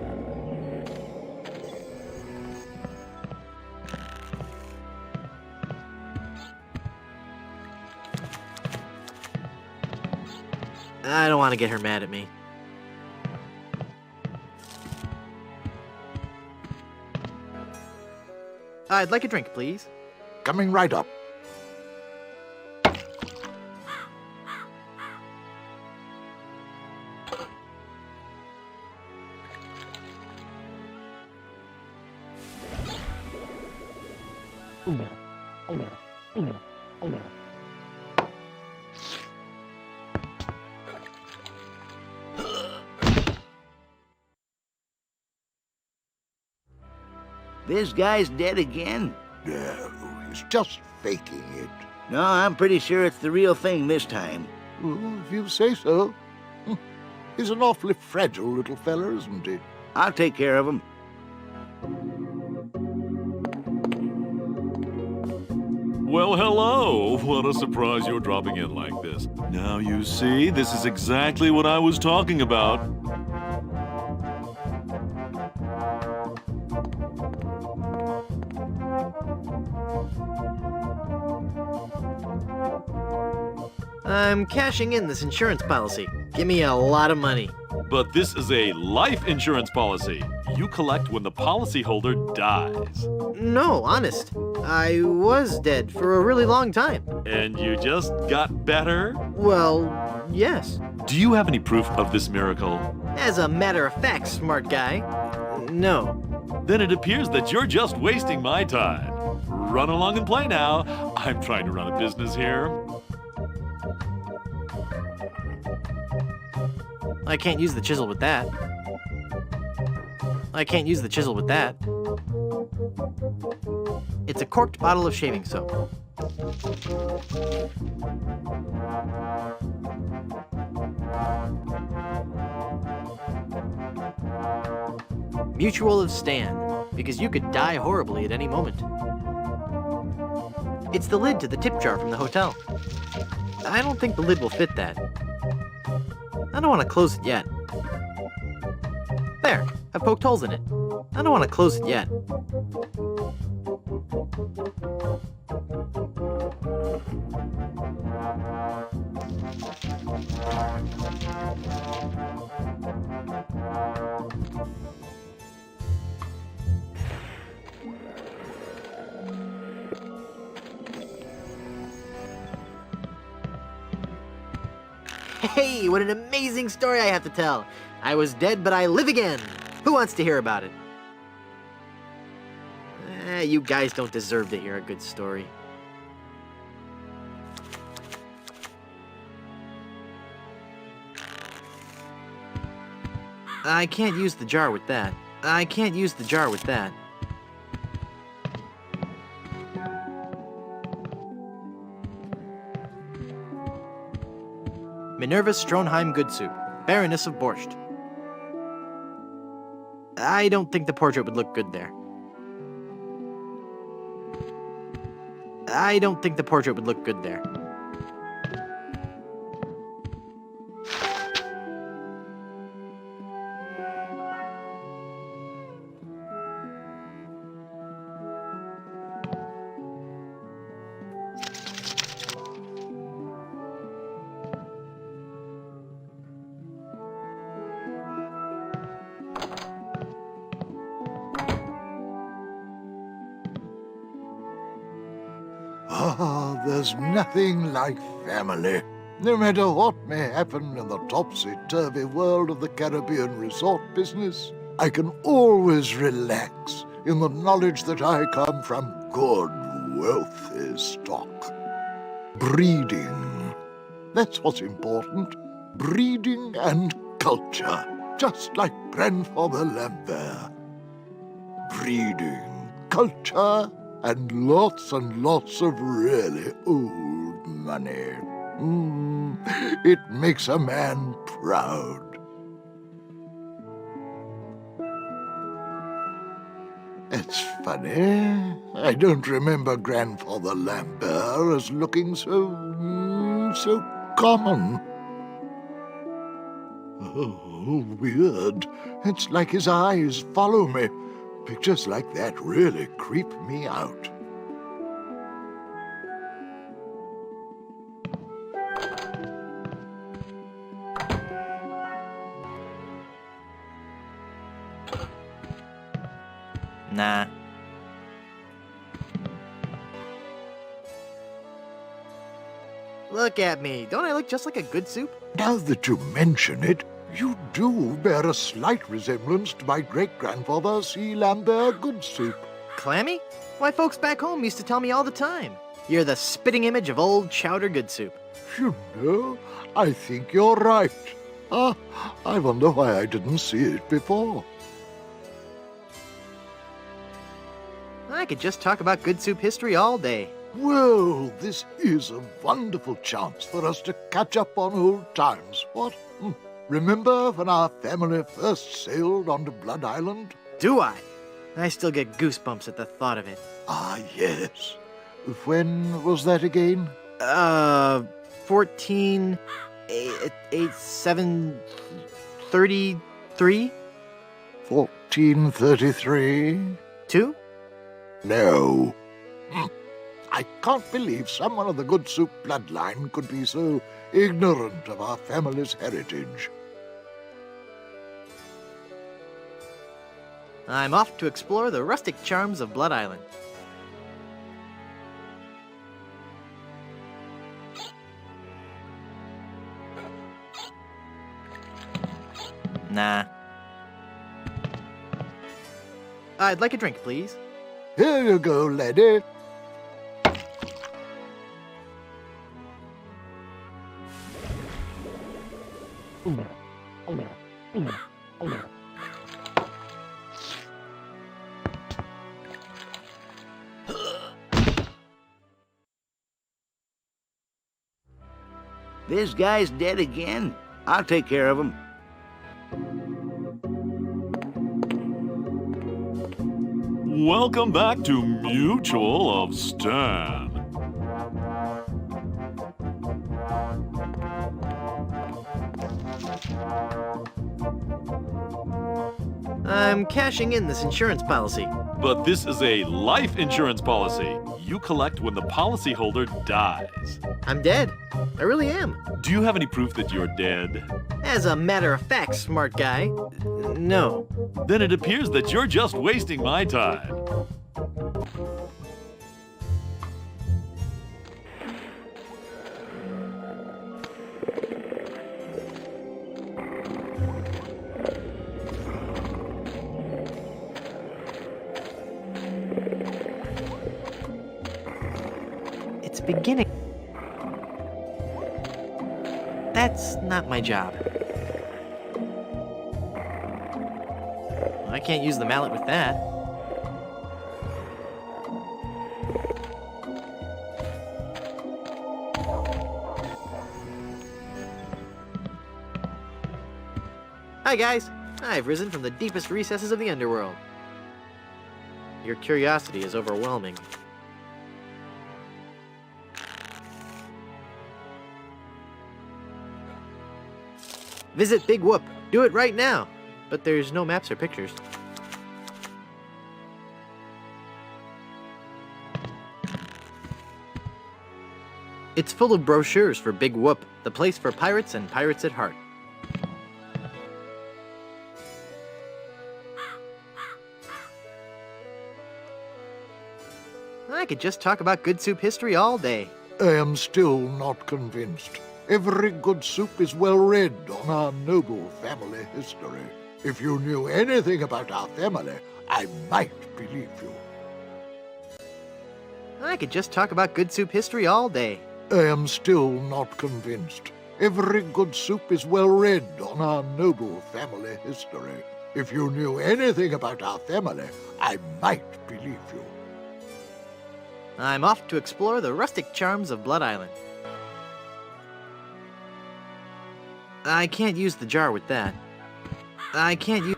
I don't want to get her mad at me. I'd like a drink, please. Coming right up. This guy's dead again? No, he's just faking it. No, I'm pretty sure it's the real thing this time. Well, if you say so. He's an awfully fragile little fella, isn't he? I'll take care of him. Well, hello. What a surprise you're dropping in like this. Now you see, this is exactly what I was talking about. I'm cashing in this insurance policy. Give me a lot of money. But this is a life insurance policy. You collect when the policyholder dies. No, honest. I was dead for a really long time. And you just got better? Well, yes. Do you have any proof of this miracle? As a matter of fact, smart guy, no. Then it appears that you're just wasting my time. Run along and play now. I'm trying to run a business here. I can't use the chisel with that. I can't use the chisel with that. It's a corked bottle of shaving soap. Mutual of Stan, because you could die horribly at any moment. It's the lid to the tip jar from the hotel. I don't think the lid will fit that. I don't want to close it yet. There, I poked holes in it. I don't want to close it yet. Hey, what an amazing story I have to tell. I was dead, but I live again. Who wants to hear about it? You guys don't deserve to hear a good story. I can't use the jar with that. I can't use the jar with that. Minerva Stronheim Good Soup, Baroness of Borscht. I don't think the portrait would look good there. I don't think the portrait would look good there. Ah, there's nothing like family. No matter what may happen in the topsy-turvy world of the Caribbean resort business, I can always relax in the knowledge that I come from good, wealthy stock. Breeding. That's what's important. Breeding and culture, just like Grandfather Lambert. Breeding, culture, and lots of really old money. It makes a man proud. It's funny. I don't remember Grandfather Lambert as looking so common. Oh, weird. It's like his eyes follow me. Pictures like that really creep me out. Nah. Look at me. Don't I look just like a good soup? Now that you mention it, you do bear a slight resemblance to my great-grandfather, C. Lambert Goodsoup. Clammy? Why, folks back home used to tell me all the time. You're the spitting image of old Chowder Good Soup. You know, I think you're right. I wonder why I didn't see it before. I could just talk about good soup history all day. Well, this is a wonderful chance for us to catch up on old times, what? Remember when our family first sailed onto Blood Island? Do I? I still get goosebumps at the thought of it. Ah, yes. When was that again? 733? 1433? 2? No. I can't believe someone of the Good Soup bloodline could be so ignorant of our family's heritage. I'm off to explore the rustic charms of Blood Island. Nah. I'd like a drink, please. Here you go, laddie. This guy's dead again. I'll take care of him. Welcome back to Mutual of Stan. I'm cashing in this insurance policy. But this is a life insurance policy. You collect when the policyholder dies. I'm dead. I really am. Do you have any proof that you're dead? As a matter of fact, smart guy, no. Then it appears that you're just wasting my time. It's beginning. That's not my job. I can't use the mallet with that. Hi, guys. I've risen from the deepest recesses of the underworld. Your curiosity is overwhelming. Visit Big Whoop. Do it right now. But there's no maps or pictures. It's full of brochures for Big Whoop, the place for pirates and pirates at heart. I could just talk about good soup history all day. I am still not convinced. Every good soup is well read on our noble family history. If you knew anything about our family, I might believe you. I could just talk about good soup history all day. I am still not convinced. Every good soup is well read on our noble family history. If you knew anything about our family, I might believe you. I'm off to explore the rustic charms of Blood Island. I can't use the jar with that. I can't use...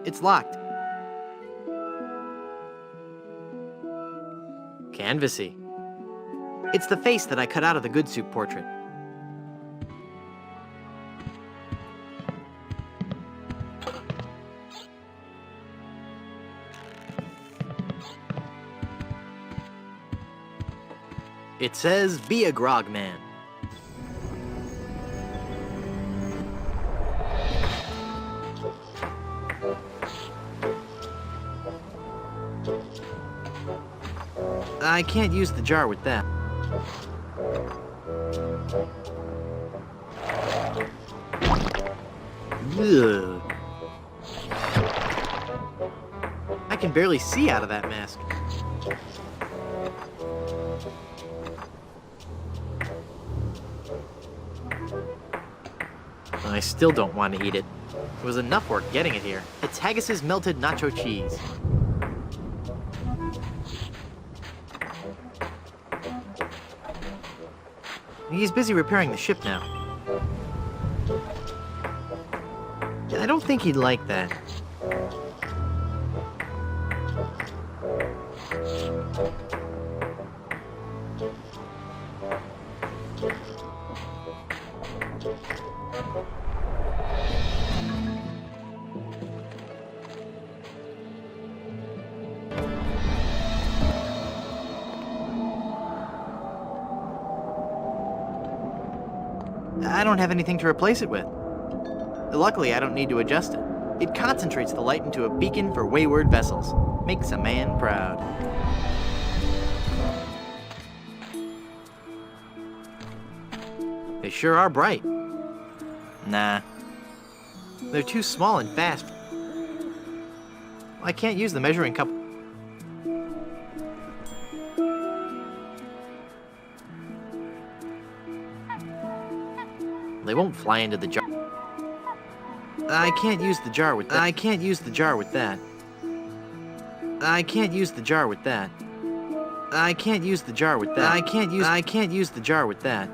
It's locked. Canvassy. It's the face that I cut out of the Good Soup portrait. It says, be a grog man. I can't use the jar with that. Ugh. I can barely see out of that mask. I still don't want to eat it. It was enough work getting it here. It's Haggis's melted nacho cheese. He's busy repairing the ship now. I don't think he'd like that. I don't have anything to replace it with. Luckily, I don't need to adjust it. It concentrates the light into a beacon for wayward vessels. Makes a man proud. They sure are bright. Nah. They're too small and fast. I can't use the measuring cup. They won't fly into the jar. I can't use the jar with that. I can't use the jar with that. I can't use the jar with that. I can't use the jar with that. I can't use the jar with that.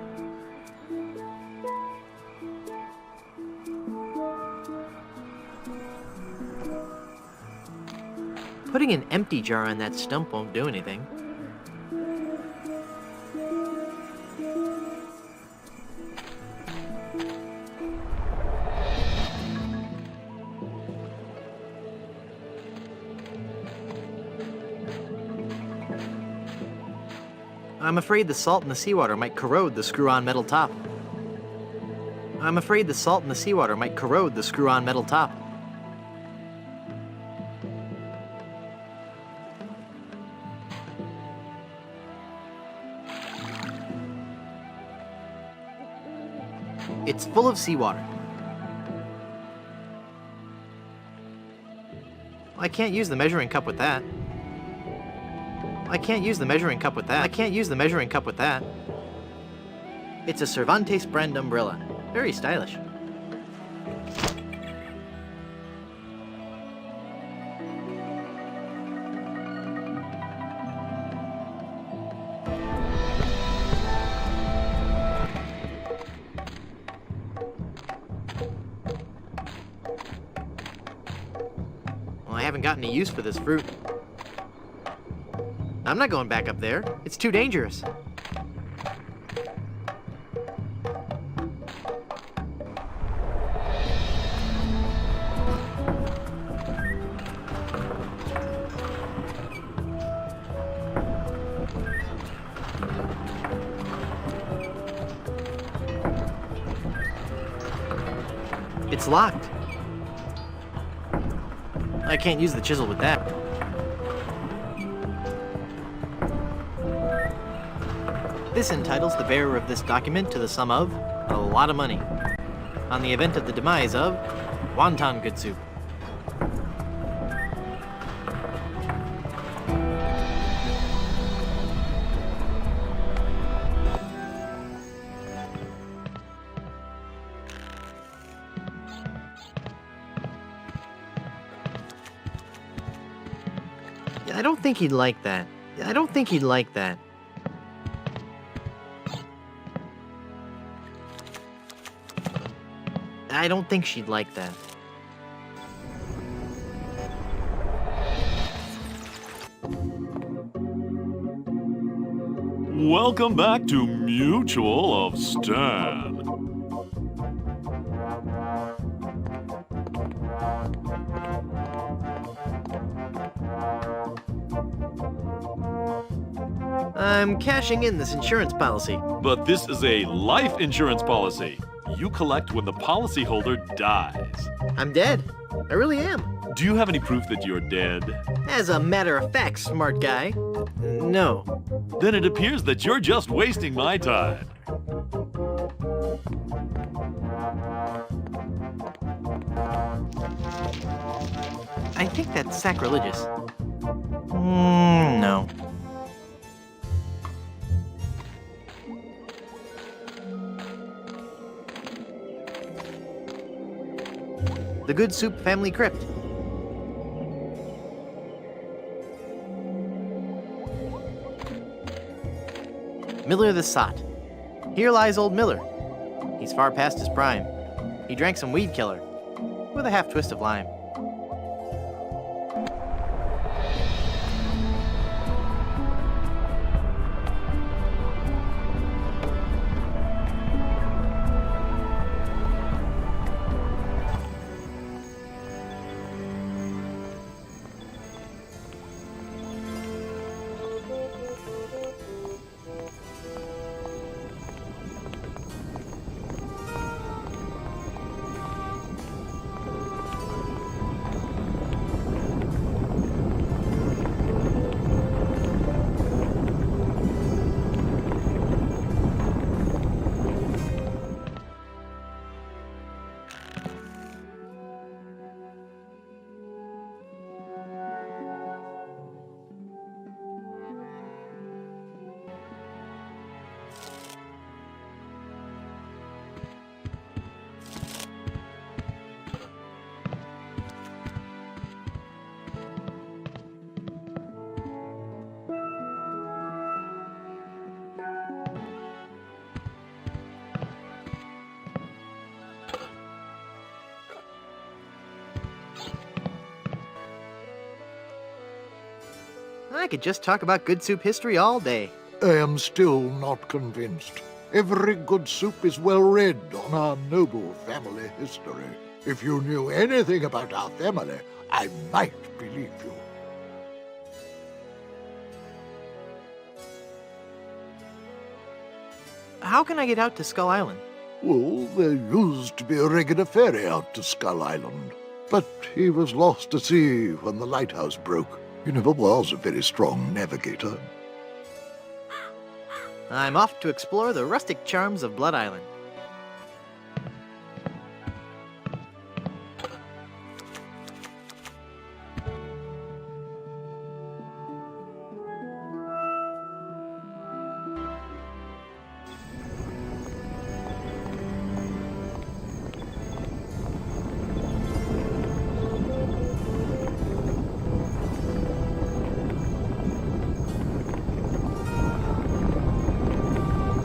Putting an empty jar on that stump won't do anything. I'm afraid the salt in the seawater might corrode the screw-on metal top. I'm afraid the salt in the seawater might corrode the screw-on metal top. It's full of seawater. I can't use the measuring cup with that. I can't use the measuring cup with that. I can't use the measuring cup with that. It's a Cervantes brand umbrella. Very stylish. Well, I haven't gotten any use for this fruit. I'm not going back up there. It's too dangerous. It's locked. I can't use the chisel with that. This entitles the bearer of this document to the sum of a lot of money on the event of the demise of Wonton Good Soup. I don't think he'd like that. I don't think he'd like that. I don't think she'd like that. Welcome back to Mutual of Stan. I'm cashing in this insurance policy. But this is a life insurance policy. You collect when the policyholder dies. I'm dead. I really am. Do you have any proof that you're dead? As a matter of fact, smart guy, no. Then it appears that you're just wasting my time. I think that's sacrilegious. No. The Good Soup Family Crypt. Miller the Sot. Here lies old Miller. He's far past his prime. He drank some weed killer with a half twist of lime. I could just talk about Good Soup history all day. I am still not convinced. Every good soup is well read on our noble family history. If you knew anything about our family, I might believe you. How can I get out to Skull Island? Well, there used to be a regular ferry out to Skull Island, but he was lost at sea when the lighthouse broke. He never was a very strong navigator. I'm off to explore the rustic charms of Blood Island.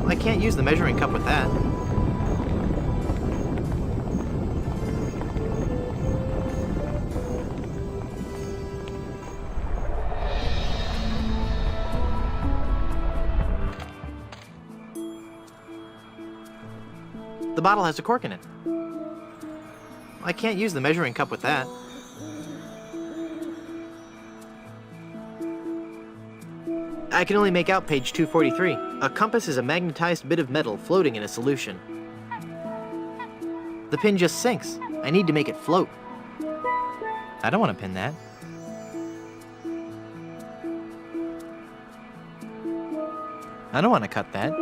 I can't use the measuring cup with that. The bottle has a cork in it. I can't use the measuring cup with that. I can only make out page 243. A compass is a magnetized bit of metal floating in a solution. The pin just sinks. I need to make it float. I don't want to pin that. I don't want to cut that.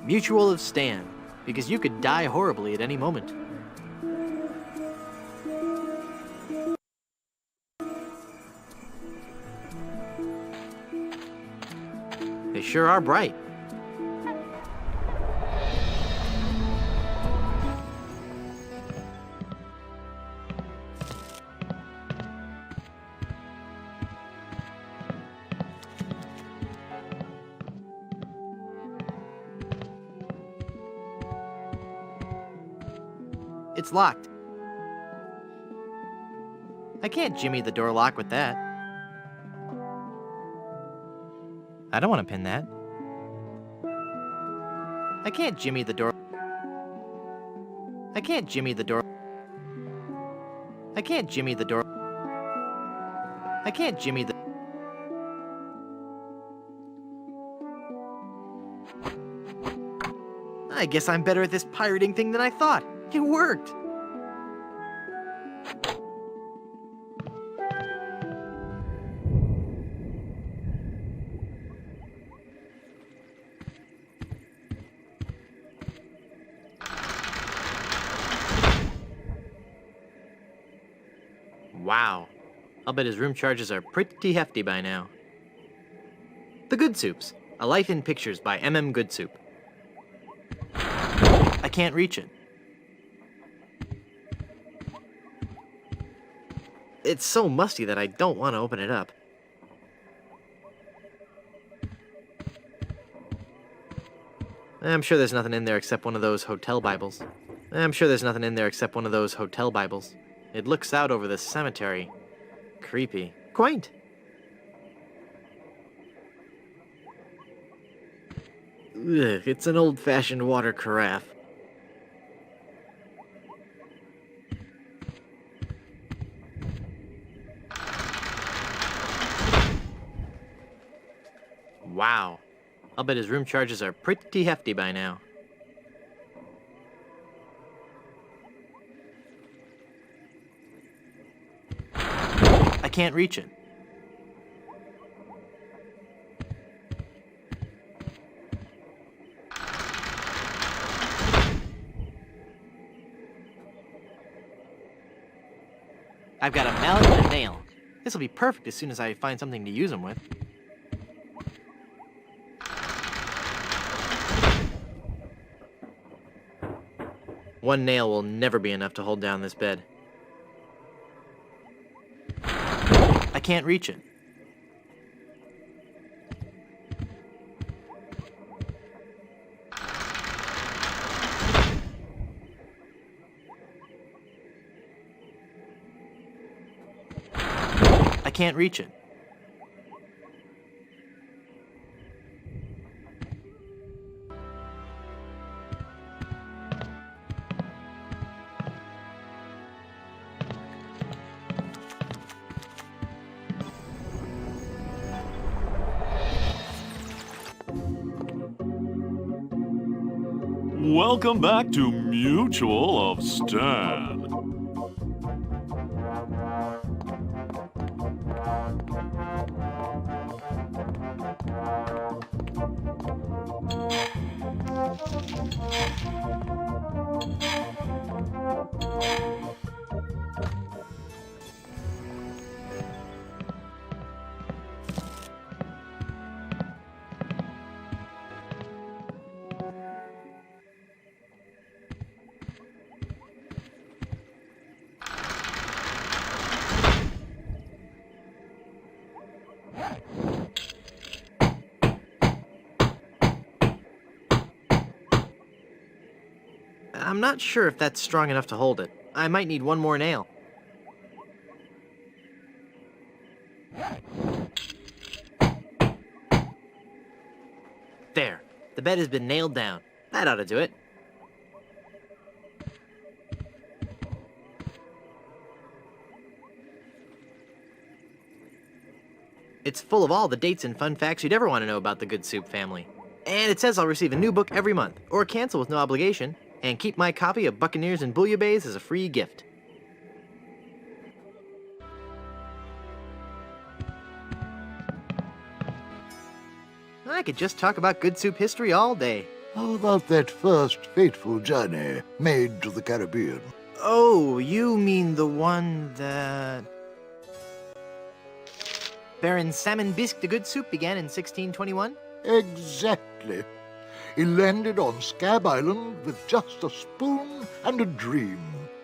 Mutual of Stan, because you could die horribly at any moment. They sure are bright. It's locked. I can't jimmy the door lock with that. I don't want to pin that. I can't jimmy the door. I can't jimmy the door. I can't jimmy the door. I can't jimmy the... I guess I'm better at this pirating thing than I thought. It worked. Wow. I'll bet his room charges are pretty hefty by now. The Good Soups. A Life in Pictures by M.M. Good Soup. I can't reach it. It's so musty that I don't want to open it up. I'm sure there's nothing in there except one of those hotel Bibles. I'm sure there's nothing in there except one of those hotel Bibles. It looks out over the cemetery. Creepy. Quaint. Ugh, it's an old-fashioned water carafe. Wow. I'll bet his room charges are pretty hefty by now. I can't reach it. I've got a mallet and a nail. This will be perfect as soon as I find something to use them with. One nail will never be enough to hold down this bed. I can't reach it. I can't reach it. Welcome back to Mutual of Stan. I'm not sure if that's strong enough to hold it. I might need one more nail. There. The bed has been nailed down. That ought to do it. It's full of all the dates and fun facts you'd ever want to know about the Good Soup family. And it says I'll receive a new book every month, or cancel with no obligation, and keep my copy of Buccaneers and Bouillabaisse as a free gift. I could just talk about Good Soup history all day. How about that first fateful journey made to the Caribbean? Oh, you mean the one that... Baron Salmon Bisque de Good Soup began in 1621? Exactly. He landed on Scab Island with just a spoon and a dream.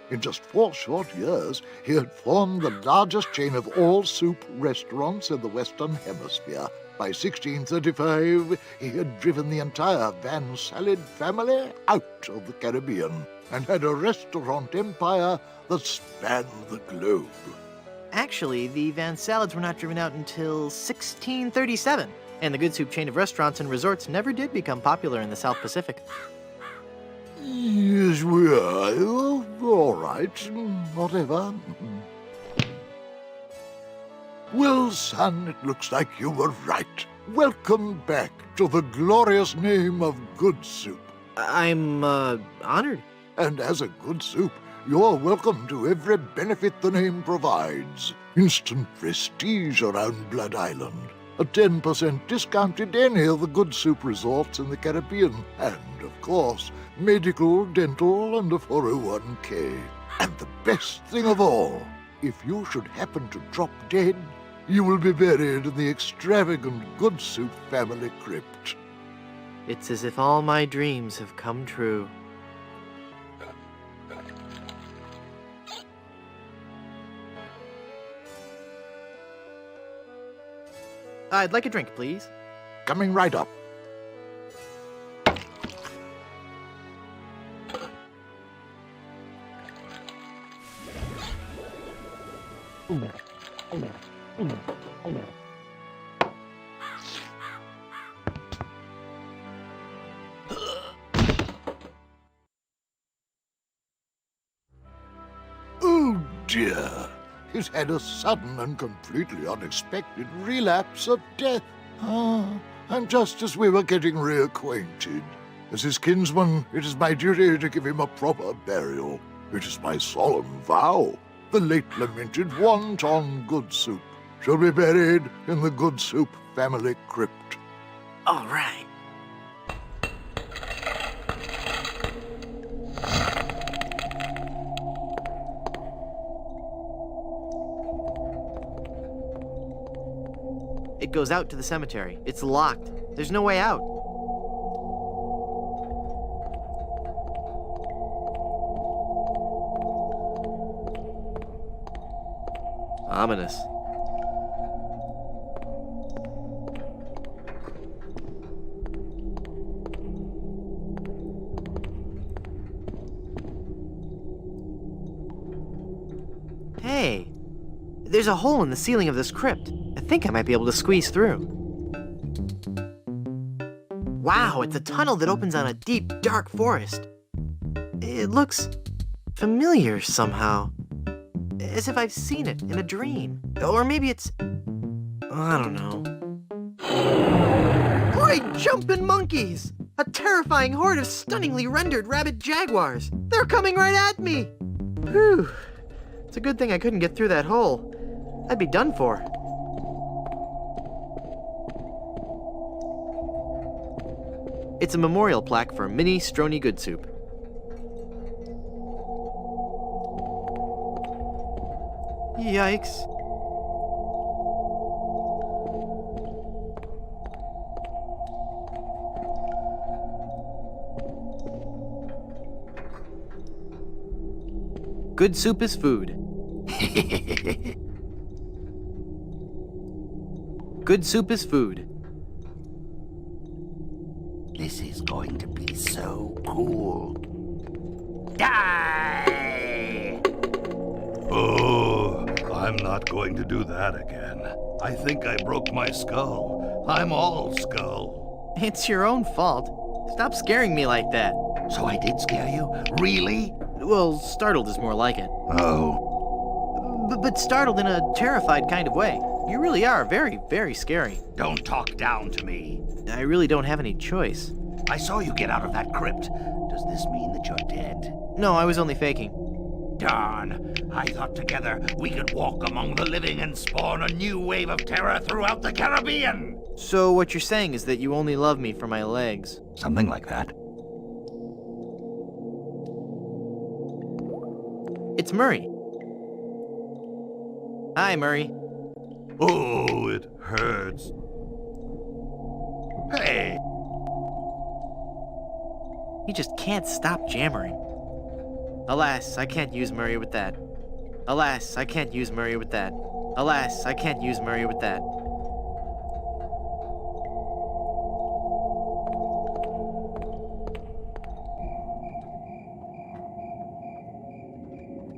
In just 4 short years, he had formed the largest chain of all soup restaurants in the Western Hemisphere. By 1635, he had driven the entire Van Salad family out of the Caribbean and had a restaurant empire that spanned the globe. Actually, the Van Salads were not driven out until 1637, and the Good Soup chain of restaurants and resorts never did become popular in the South Pacific. Yes, we are. Oh, all right, whatever. Well, son, it looks like you were right. Welcome back to the glorious name of Good Soup. I'm, honored. And as a Good Soup, you're welcome to every benefit the name provides. Instant prestige around Blood Island. A 10% discount at any of the Good Soup resorts in the Caribbean. And, of course, medical, dental, and a 401k. And the best thing of all, if you should happen to drop dead, you will be buried in the extravagant Good Soup family crypt. It's as if all my dreams have come true. I'd like a drink, please. Coming right up. Oh dear, he's had a sudden and completely unexpected relapse of death. And just as we were getting reacquainted, as his kinsman, it is my duty to give him a proper burial. It is my solemn vow. The late lamented Wonton Good Soup shall be buried in the Good Soup family crypt. All right. It goes out to the cemetery. It's locked. There's no way out. Ominous. Hey, there's a hole in the ceiling of this crypt. I think I might be able to squeeze through. Wow, it's a tunnel that opens on a deep, dark forest. It looks familiar somehow. As if I've seen it in a dream. Or maybe it's... I don't know. Great jumping monkeys! A terrifying horde of stunningly rendered rabid jaguars. They're coming right at me! Whew. It's a good thing I couldn't get through that hole. I'd be done for. It's a memorial plaque for Minnie Stroney Good Soup. Yikes. Good soup is food. Good soup is food. This is going to be so cool. Die! Oh, I'm not going to do that again. I think I broke my skull. I'm all skull. It's your own fault. Stop scaring me like that. So I did scare you? Really? Well, startled is more like it. Oh. But startled in a terrified kind of way. You really are very, very scary. Don't talk down to me. I really don't have any choice. I saw you get out of that crypt. Does this mean that you're dead? No, I was only faking. Darn. I thought together we could walk among the living and spawn a new wave of terror throughout the Caribbean. So what you're saying is that you only love me for my legs? Something like that. It's Murray. Hi, Murray. Oh, it hurts. Hey! He just can't stop jammering. Alas, I can't use Murray with that. Alas, I can't use Murray with that. Alas, I can't use Murray with that.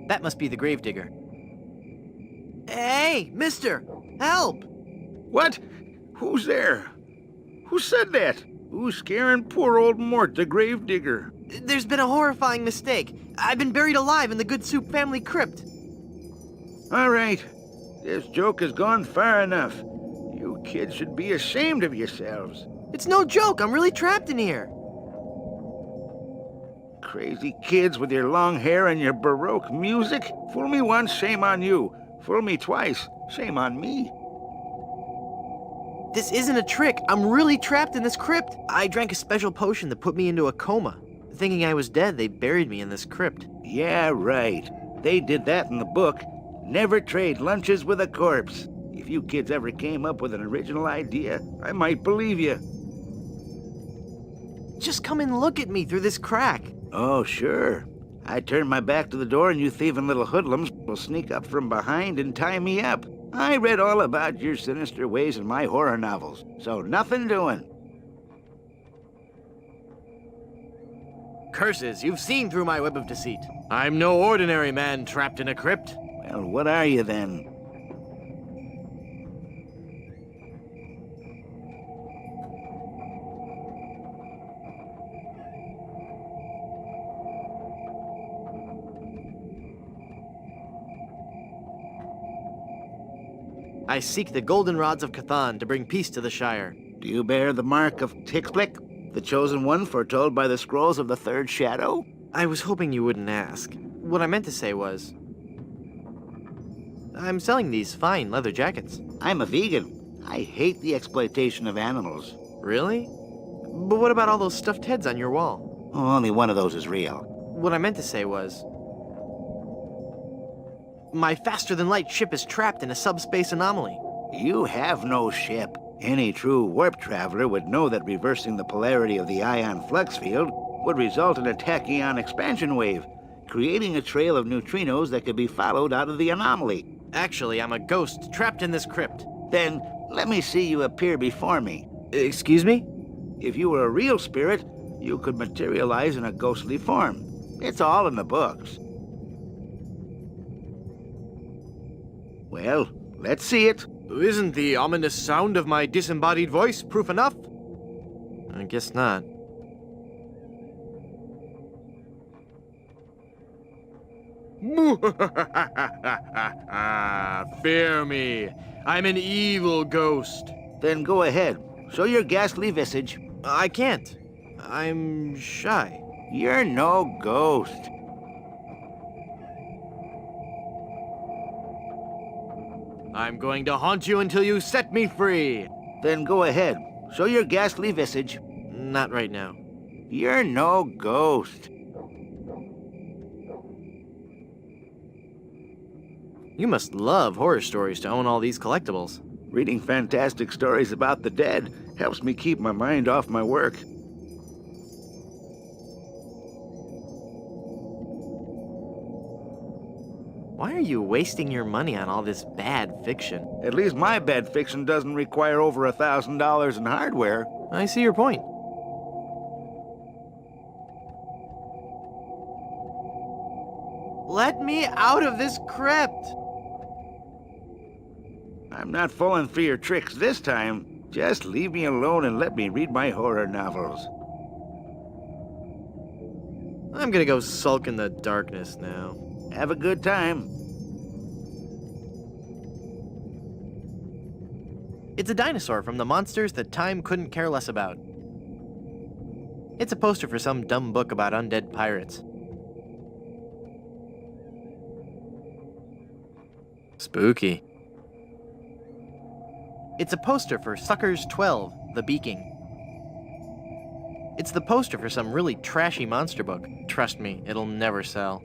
That must be the gravedigger. Hey, mister! Help! What? Who's there? Who said that? Who's scaring poor old Mort, the gravedigger? There's been a horrifying mistake. I've been buried alive in the Good Soup family crypt. All right. This joke has gone far enough. You kids should be ashamed of yourselves. It's no joke. I'm really trapped in here. Crazy kids with your long hair and your Baroque music. Fool me once, shame on you. Fool me twice, shame on me. This isn't a trick. I'm really trapped in this crypt. I drank a special potion that put me into a coma. Thinking I was dead, they buried me in this crypt. Yeah, right. They did that in the book. Never trade lunches with a corpse. If you kids ever came up with an original idea, I might believe you. Just come and look at me through this crack. Oh, sure. I turn my back to the door and you thieving little hoodlums will sneak up from behind and tie me up. I read all about your sinister ways in my horror novels, so nothing doing. Curses, you've seen through my web of deceit. I'm no ordinary man trapped in a crypt. Well, what are you then? I seek the goldenrods of Cathan to bring peace to the Shire. Do you bear the mark of Tixblick, the chosen one foretold by the scrolls of the Third Shadow? I was hoping you wouldn't ask. What I meant to say was, I'm selling these fine leather jackets. I'm a vegan. I hate the exploitation of animals. Really? But what about all those stuffed heads on your wall? Oh, only one of those is real. What I meant to say was, my faster-than-light ship is trapped in a subspace anomaly. You have no ship. Any true warp traveler would know that reversing the polarity of the ion flux field would result in a tachyon expansion wave, creating a trail of neutrinos that could be followed out of the anomaly. Actually, I'm a ghost trapped in this crypt. Then let me see you appear before me. Excuse me? If you were a real spirit, you could materialize in a ghostly form. It's all in the books. Well, let's see it. Isn't the ominous sound of my disembodied voice proof enough? I guess not. Fear me. I'm an evil ghost. Then go ahead. Show your ghastly visage. I can't. I'm shy. You're no ghost. I'm going to haunt you until you set me free. Then go ahead. Show your ghastly visage. Not right now. You're no ghost. You must love horror stories to own all these collectibles. Reading fantastic stories about the dead helps me keep my mind off my work. Why are you wasting your money on all this bad fiction? At least my bad fiction doesn't require over $1,000 in hardware. I see your point. Let me out of this crypt! I'm not falling for your tricks this time. Just leave me alone and let me read my horror novels. I'm gonna go sulk in the darkness now. Have a good time. It's a dinosaur from the monsters that time couldn't care less about. It's a poster for some dumb book about undead pirates. Spooky. It's a poster for Suckers 12, The Beaking. It's the poster for some really trashy monster book. Trust me, it'll never sell.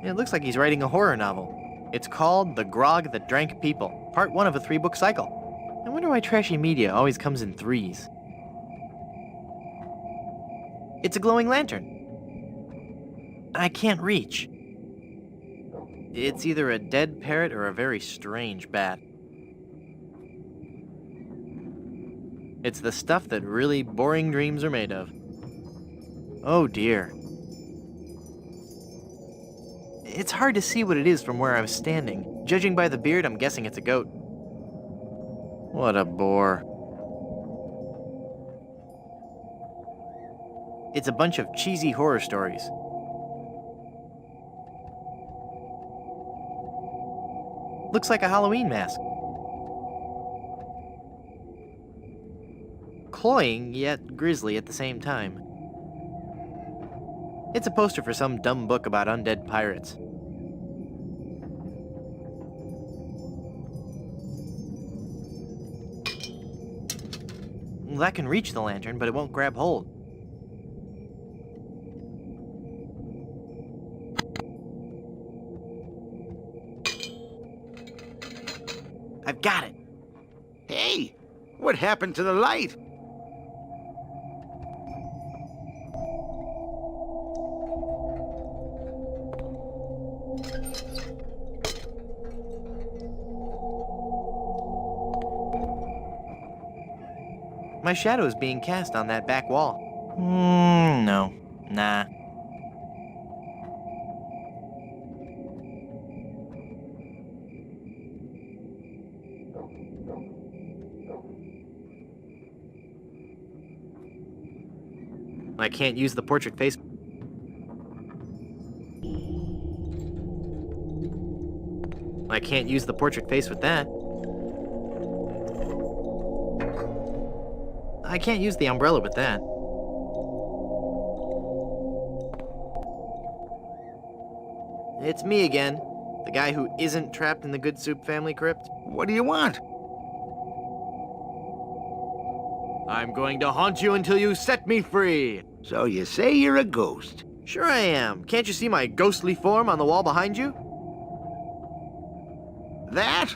It looks like he's writing a horror novel. It's called The Grog That Drank People, part 1 of a 3-book cycle. I wonder why trashy media always comes in 3s. It's a glowing lantern. I can't reach. It's either a dead parrot or a very strange bat. It's the stuff that really boring dreams are made of. Oh dear. It's hard to see what it is from where I'm standing. Judging by the beard, I'm guessing it's a goat. What a bore. It's a bunch of cheesy horror stories. Looks like a Halloween mask. Cloying, yet grisly at the same time. It's a poster for some dumb book about undead pirates. Well, that can reach the lantern, but it won't grab hold. I've got it. Hey, what happened to the light? My shadow is being cast on that back wall. No. Nah. I can't use the portrait face. I can't use the portrait face with that. I can't use the umbrella with that. It's me again, the guy who isn't trapped in the Good Soup family crypt. What do you want? I'm going to haunt you until you set me free. So you say you're a ghost? Sure I am. Can't you see my ghostly form on the wall behind you? That?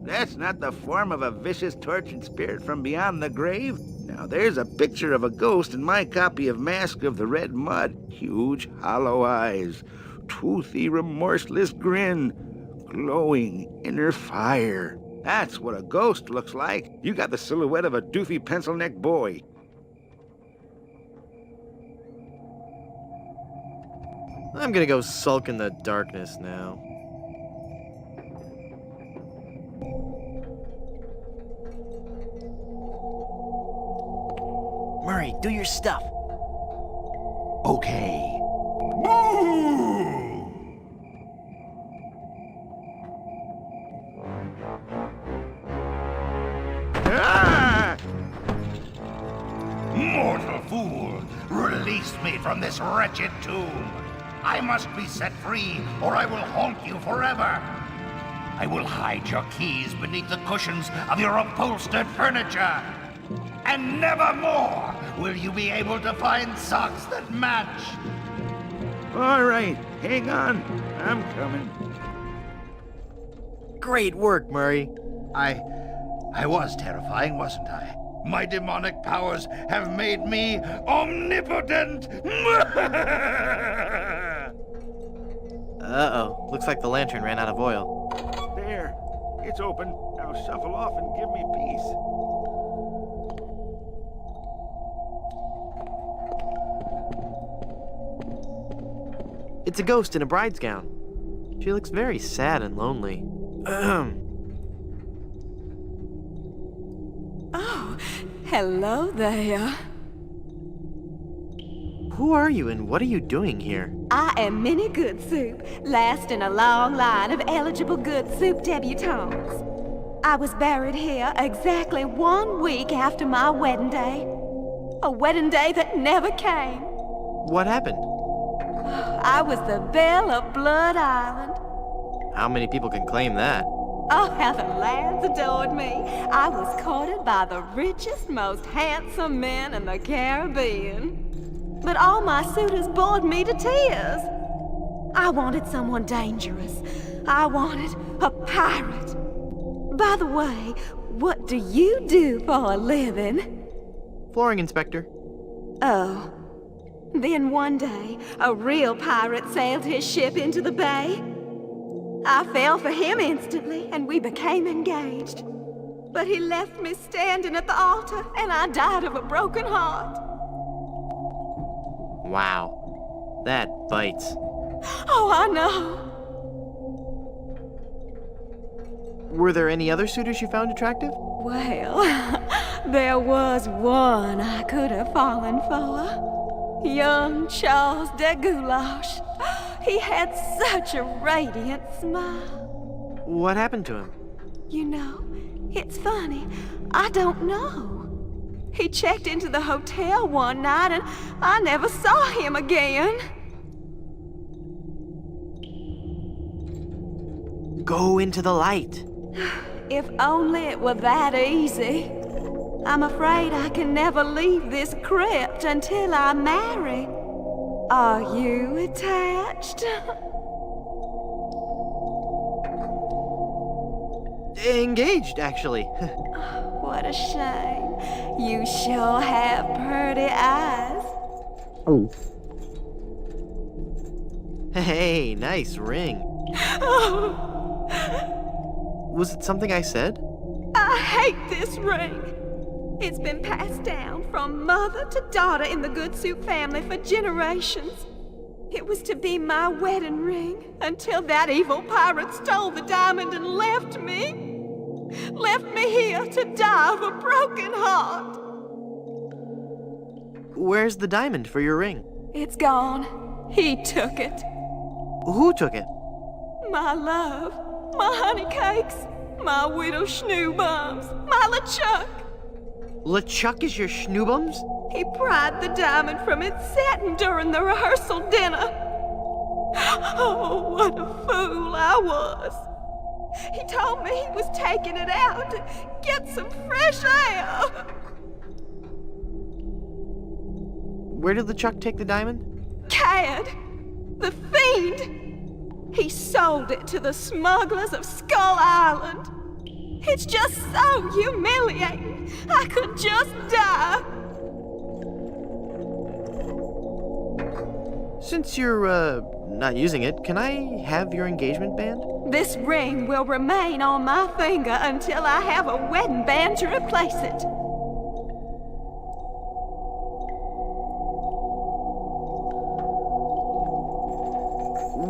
That's not the form of a vicious, tortured spirit from beyond the grave. Now, there's a picture of a ghost in my copy of Mask of the Red Mud. Huge, hollow eyes, toothy, remorseless grin, glowing inner fire. That's what a ghost looks like. You got the silhouette of a doofy pencil-neck boy. I'm gonna go sulk in the darkness now. Murray, do your stuff. Okay. Ah! Mortal fool! Release me from this wretched tomb! I must be set free, or I will haunt you forever! I will hide your keys beneath the cushions of your upholstered furniture! And never more will you be able to find socks that match! All right, hang on. I'm coming. Great work, Murray. I was terrifying, wasn't I? My demonic powers have made me omnipotent! Uh-oh. Looks like the lantern ran out of oil. There. It's open. Now shuffle off and give me peace. It's a ghost in a bride's gown. She looks very sad and lonely. Oh, hello there. Who are you and what are you doing here? I am Minnie Good Soup, last in a long line of eligible Good Soup debutantes. I was buried here exactly 1 week after my wedding day. A wedding day that never came. What happened? I was the belle of Blood Island. How many people can claim that? Oh, how the lads adored me. I was courted by the richest, most handsome men in the Caribbean. But all my suitors bored me to tears. I wanted someone dangerous. I wanted a pirate. By the way, what do you do for a living? Flooring inspector. Oh. Then one day, a real pirate sailed his ship into the bay. I fell for him instantly, and we became engaged. But he left me standing at the altar, and I died of a broken heart. Wow. That bites. Oh, I know. Were there any other suitors you found attractive? Well, there was one I could have fallen for. Young Charles de Goulash. He had such a radiant smile. What happened to him? You know, it's funny. I don't know. He checked into the hotel one night and I never saw him again. Go into the light. If only it were that easy. I'm afraid I can never leave this crypt until I marry. Are you attached? Engaged, actually. What a shame. You sure have pretty eyes. Oh. Hey, nice ring. Was it something I said? I hate this ring. It's been passed down from mother to daughter in the Good Soup family for generations. It was to be my wedding ring until that evil pirate stole the diamond and left me. Left me here to die of a broken heart. Where's the diamond for your ring? It's gone. He took it. Who took it? My love, my honey cakes, my widow schnoobums, my LeChuck. LeChuck is your schnoobums? He pried the diamond from its satin during the rehearsal dinner. Oh, what a fool I was. He told me he was taking it out to get some fresh air. Where did LeChuck take the diamond? Cad, the fiend. He sold it to the smugglers of Skull Island. It's just so humiliating. I could just die. Since you're, not using it, can I have your engagement band? This ring will remain on my finger until I have a wedding band to replace it.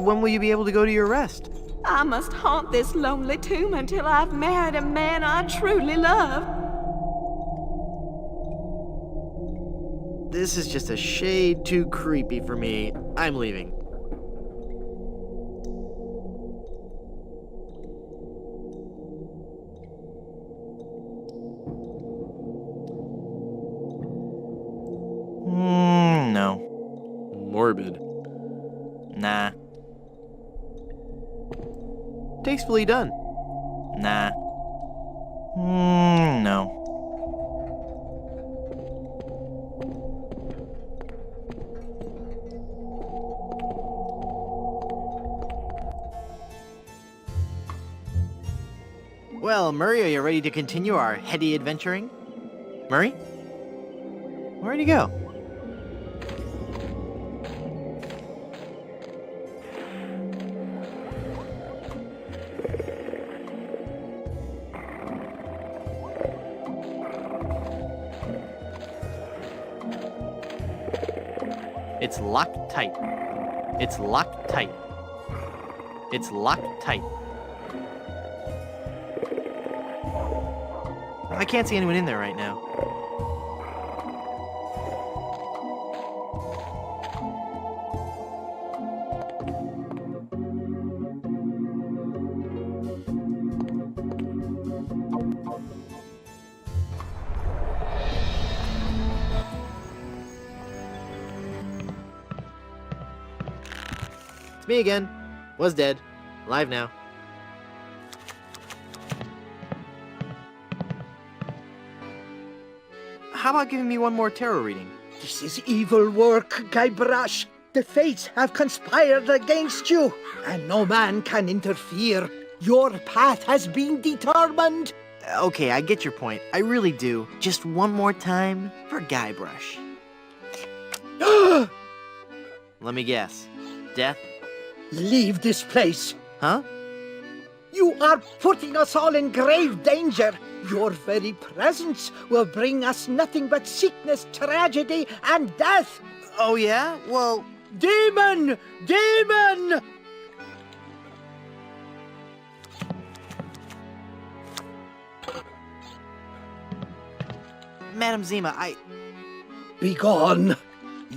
When will you be able to go to your rest? I must haunt this lonely tomb until I've married a man I truly love. This is just a shade too creepy for me. I'm leaving. No. Morbid. Nah. Tastefully done. Nah. No. Well, Murray, are you ready to continue our heady adventuring? Murray? Where'd he go? It's locked tight. It's locked tight. It's locked tight. I can't see anyone in there right now. It's me again. Was dead. Alive now. How about giving me one more tarot reading? This is evil work, Guybrush. The fates have conspired against you, and no man can interfere. Your path has been determined. Okay, I get your point. I really do. Just one more time for Guybrush. Let me guess. Death? Leave this place. Huh? You are putting us all in grave danger. Your very presence will bring us nothing but sickness, tragedy, and death. Oh, yeah? Well... Demon! Demon! Madam Zima, Be gone.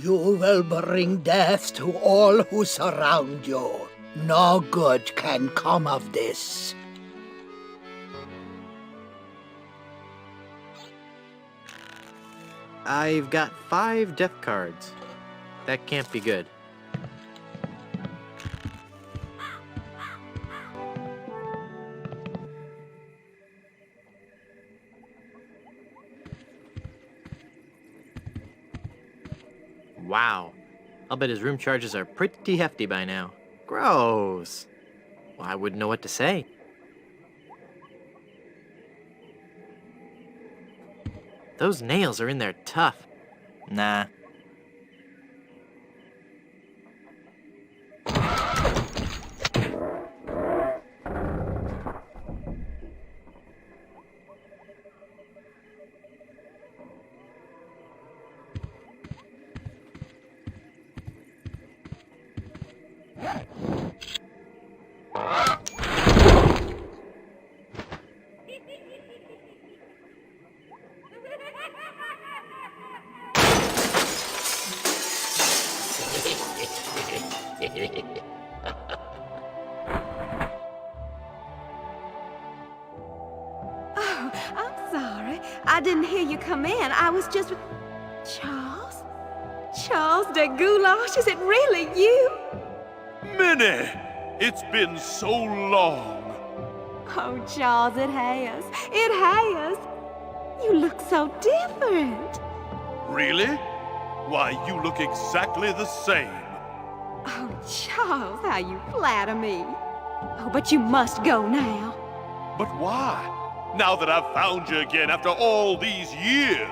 You will bring death to all who surround you. No good can come of this. I've got 5 death cards. That can't be good. Wow. I'll bet his room charges are pretty hefty by now. Gross. Well, I wouldn't know what to say. Those nails are in there tough. Nah. Oh, I'm sorry. I didn't hear you come in. I was just with... Charles? Charles de Goulash, is it really you? Minnie! It's been so long. Oh, Charles, it has. It has. You look so different. Really? Why, you look exactly the same. Oh, Charles, how you flatter me. Oh, but you must go now. But why? Now that I've found you again after all these years.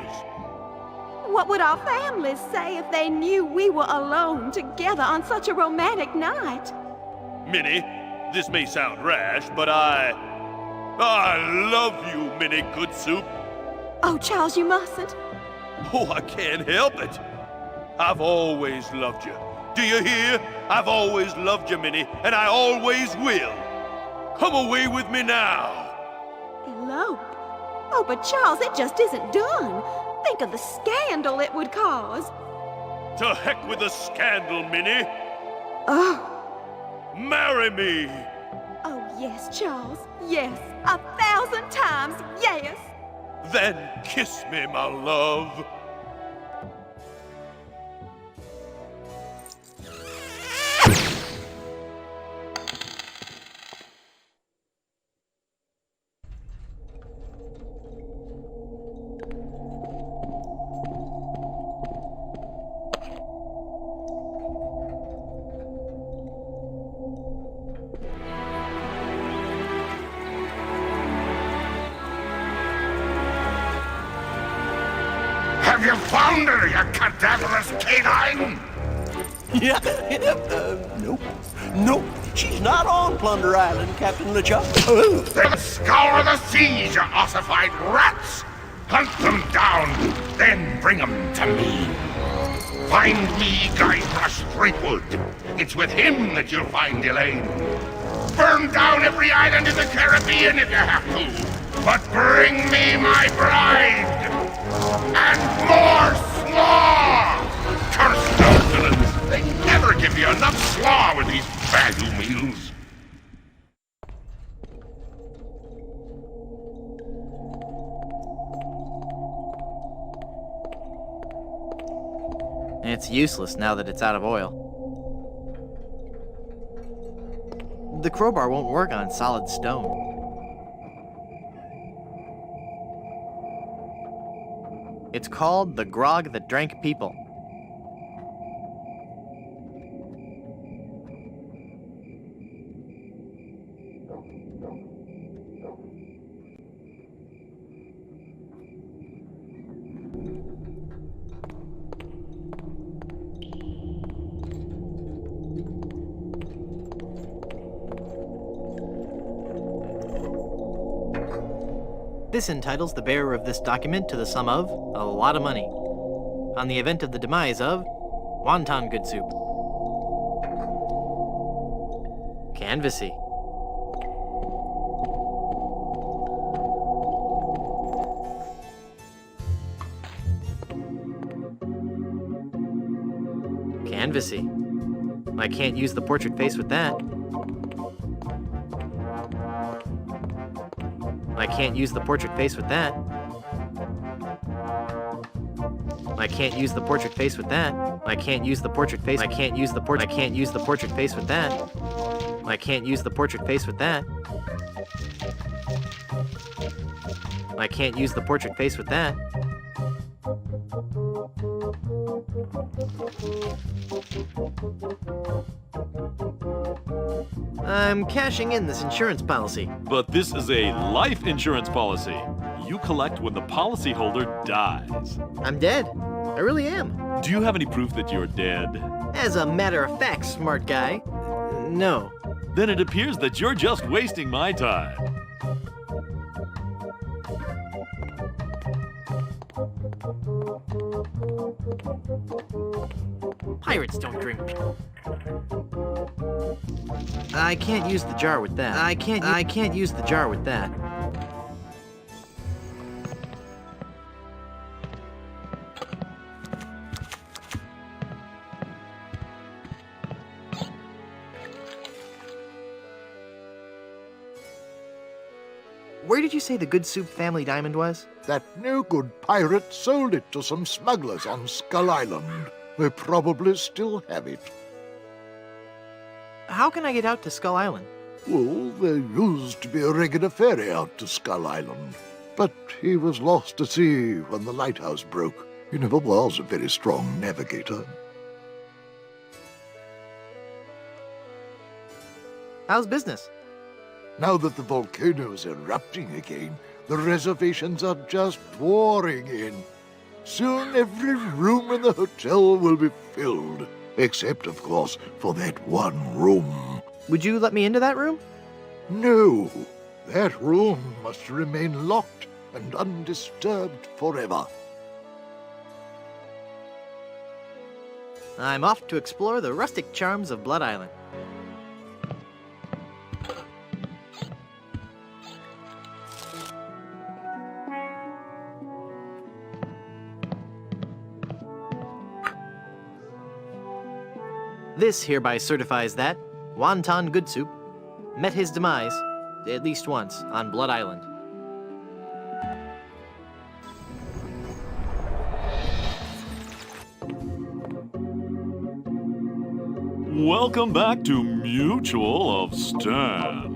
What would our families say if they knew we were alone together on such a romantic night? Minnie, this may sound rash, but I love you, Minnie Good Soup. Oh, Charles, you mustn't. Oh, I can't help it. I've always loved you. Do you hear? I've always loved you, Minnie, and I always will. Come away with me now. Elope? Oh, but Charles, it just isn't done. Think of the scandal it would cause. To heck with the scandal, Minnie. Oh. Marry me. Oh, yes, Charles. Yes. 1,000 times yes. Then kiss me, my love. Have you found her, you cadaverous canine? Yeah, nope. Nope, she's not on Plunder Island, Captain LeChuck. Then scour the seas, you ossified rats! Hunt them down, then bring them to me. Find me Guybrush Threepwood. It's with him that you'll find Elaine. Burn down every island in the Caribbean if you have to. But bring me my bride! And more slaw! Curse those villains! They never give you enough slaw with these value meals. It's useless now that it's out of oil. The crowbar won't work on solid stone. It's called the Grog That Drank People. This entitles the bearer of this document to the sum of a lot of money on the event of the demise of Wonton Good Soup. Canvassy. Privacy. I can't use the portrait face with that. I can't use the portrait face with that. I can't use the portrait face with that. I can't use the portrait face. I can't use the portrait. I can't use the portrait face with that. I can't use the portrait face with that. I can't use the portrait face with that. I'm cashing in this insurance policy. But this is a life insurance policy. You collect when the policyholder dies. I'm dead. I really am. Do you have any proof that you're dead? As a matter of fact, smart guy, no. Then it appears that you're just wasting my time. Pirates don't drink. I can't use the jar with that. I can't use the jar with that. Where did you say the Good Soup family diamond was? That no-good pirate sold it to some smugglers on Skull Island. They probably still have it. How can I get out to Skull Island? Well, there used to be a regular ferry out to Skull Island, but he was lost at sea when the lighthouse broke. He never was a very strong navigator. How's business? Now that the volcano is erupting again, the reservations are just pouring in. Soon every room in the hotel will be filled, except, of course, for that one room. Would you let me into that room? No, that room must remain locked and undisturbed forever. I'm off to explore the rustic charms of Blood Island. This hereby certifies that Wonton Good Soup met his demise, at least once, on Blood Island. Welcome back to Mutual of Stan.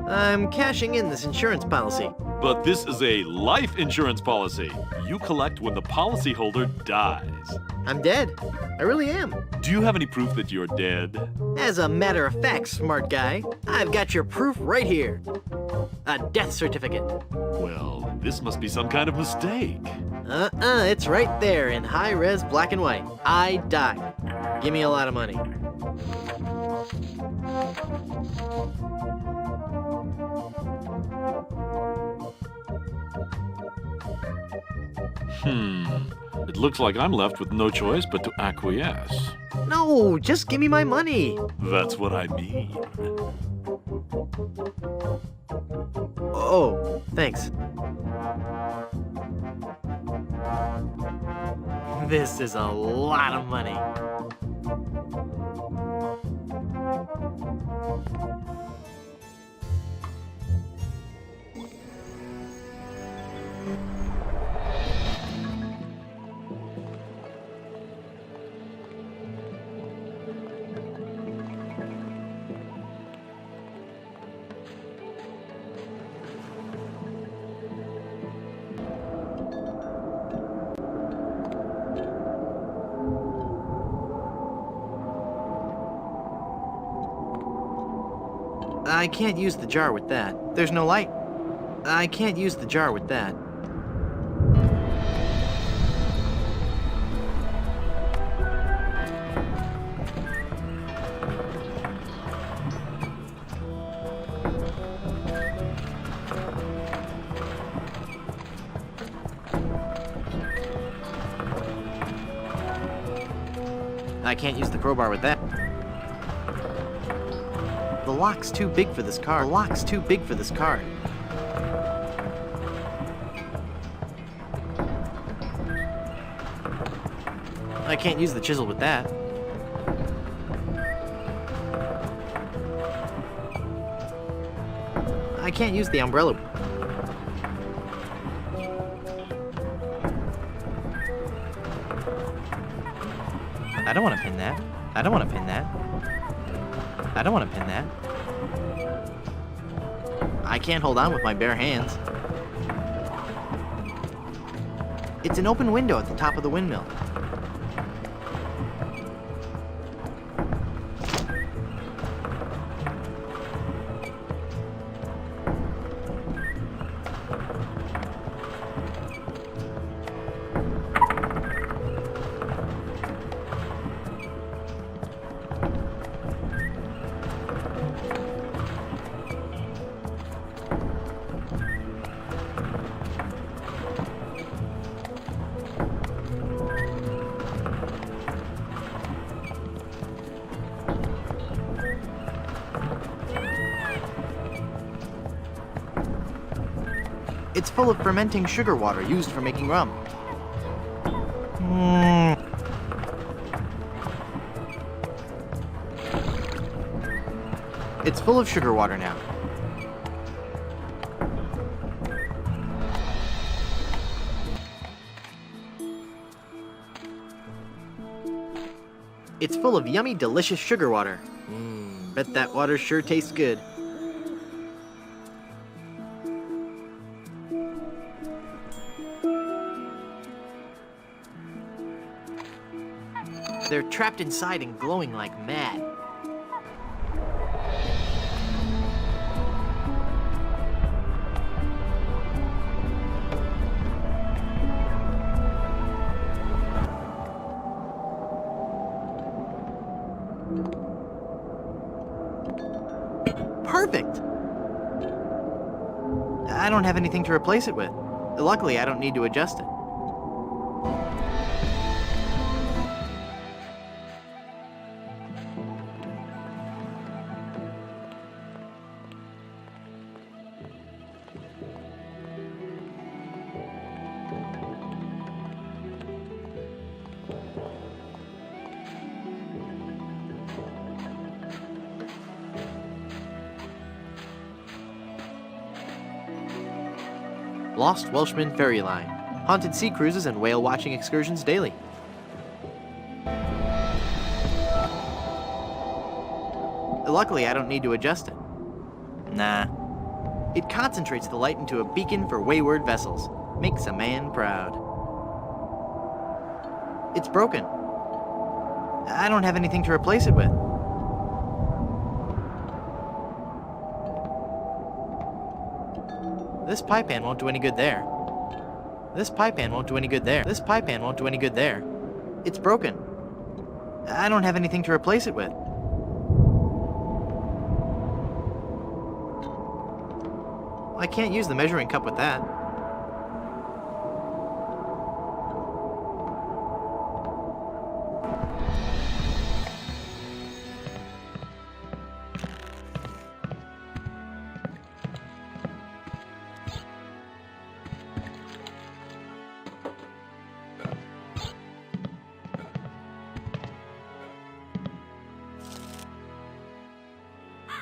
I'm cashing in this insurance policy. But this is a life insurance policy. You collect when the policyholder dies. I'm dead. I really am. Do you have any proof that you're dead? As a matter of fact, smart guy, I've got your proof right here. A death certificate. Well, this must be some kind of mistake. It's right there in high-res black and white. I died. Give me a lot of money. It looks like I'm left with no choice but to acquiesce. No, just give me my money. That's what I mean. Oh, thanks. This is a lot of money. I can't use the jar with that. There's no light. I can't use the jar with that. I can't use the crowbar with that. The lock's too big for this card. The lock's too big for this card. I can't use the chisel with that. I can't use the umbrella. I don't want to pin that. I don't want to pin that. I don't want to pin that. I can't hold on with my bare hands. It's an open window at the top of the windmill. It's full of fermenting sugar water used for making rum. It's full of sugar water now. It's full of yummy, delicious sugar water. Bet that water sure tastes good. They're trapped inside and glowing like mad. Perfect! I don't have anything to replace it with. Luckily, I don't need to adjust it. Lost Welshman Ferry Line. Haunted sea cruises and whale watching excursions daily. Luckily, I don't need to adjust it. Nah. It concentrates the light into a beacon for wayward vessels. Makes a man proud. It's broken. I don't have anything to replace it with. This pie pan won't do any good there. This pie pan won't do any good there. This pie pan won't do any good there. It's broken. I don't have anything to replace it with. I can't use the measuring cup with that.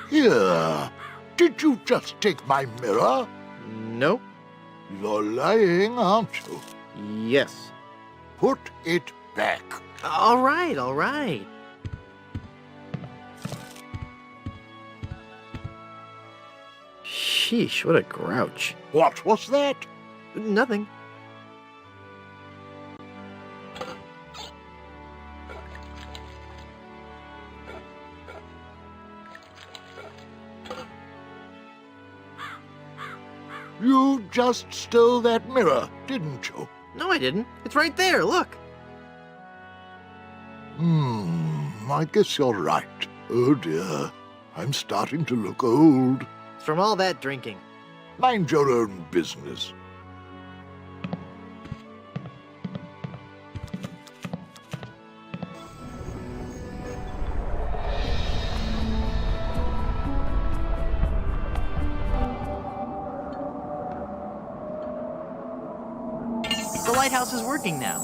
Here, did you just take my mirror? Nope. You're lying, aren't you? Yes. Put it back. All right, all right. Sheesh, what a grouch. What was that? Nothing. You just stole that mirror, didn't you? No, I didn't. It's right there, look. I guess you're right. Oh dear, I'm starting to look old. It's from all that drinking. Mind your own business. The lighthouse is working now.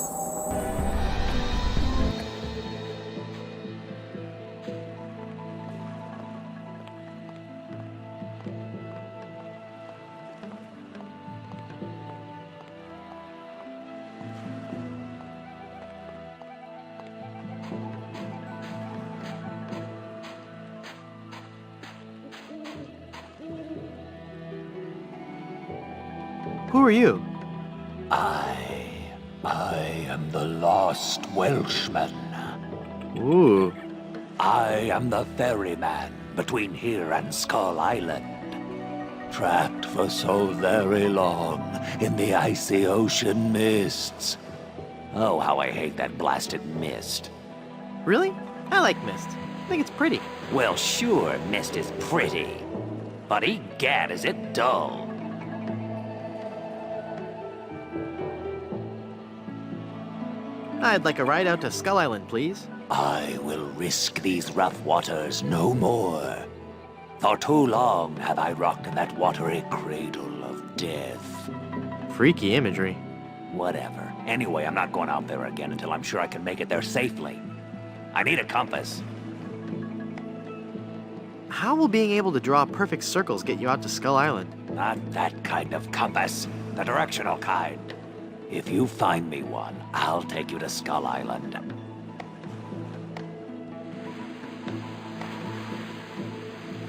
Who are you? I am the lost Welshman. Ooh. I am the ferryman between here and Skull Island. Trapped for so very long in the icy ocean mists. Oh, how I hate that blasted mist. Really? I like mist. I think it's pretty. Well, sure, mist is pretty. But egad, is it dull. I'd like a ride out to Skull Island, please. I will risk these rough waters no more. For too long have I rocked in that watery cradle of death. Freaky imagery. Whatever. Anyway, I'm not going out there again until I'm sure I can make it there safely. I need a compass. How will being able to draw perfect circles get you out to Skull Island? Not that kind of compass. The directional kind. If you find me one, I'll take you to Skull Island.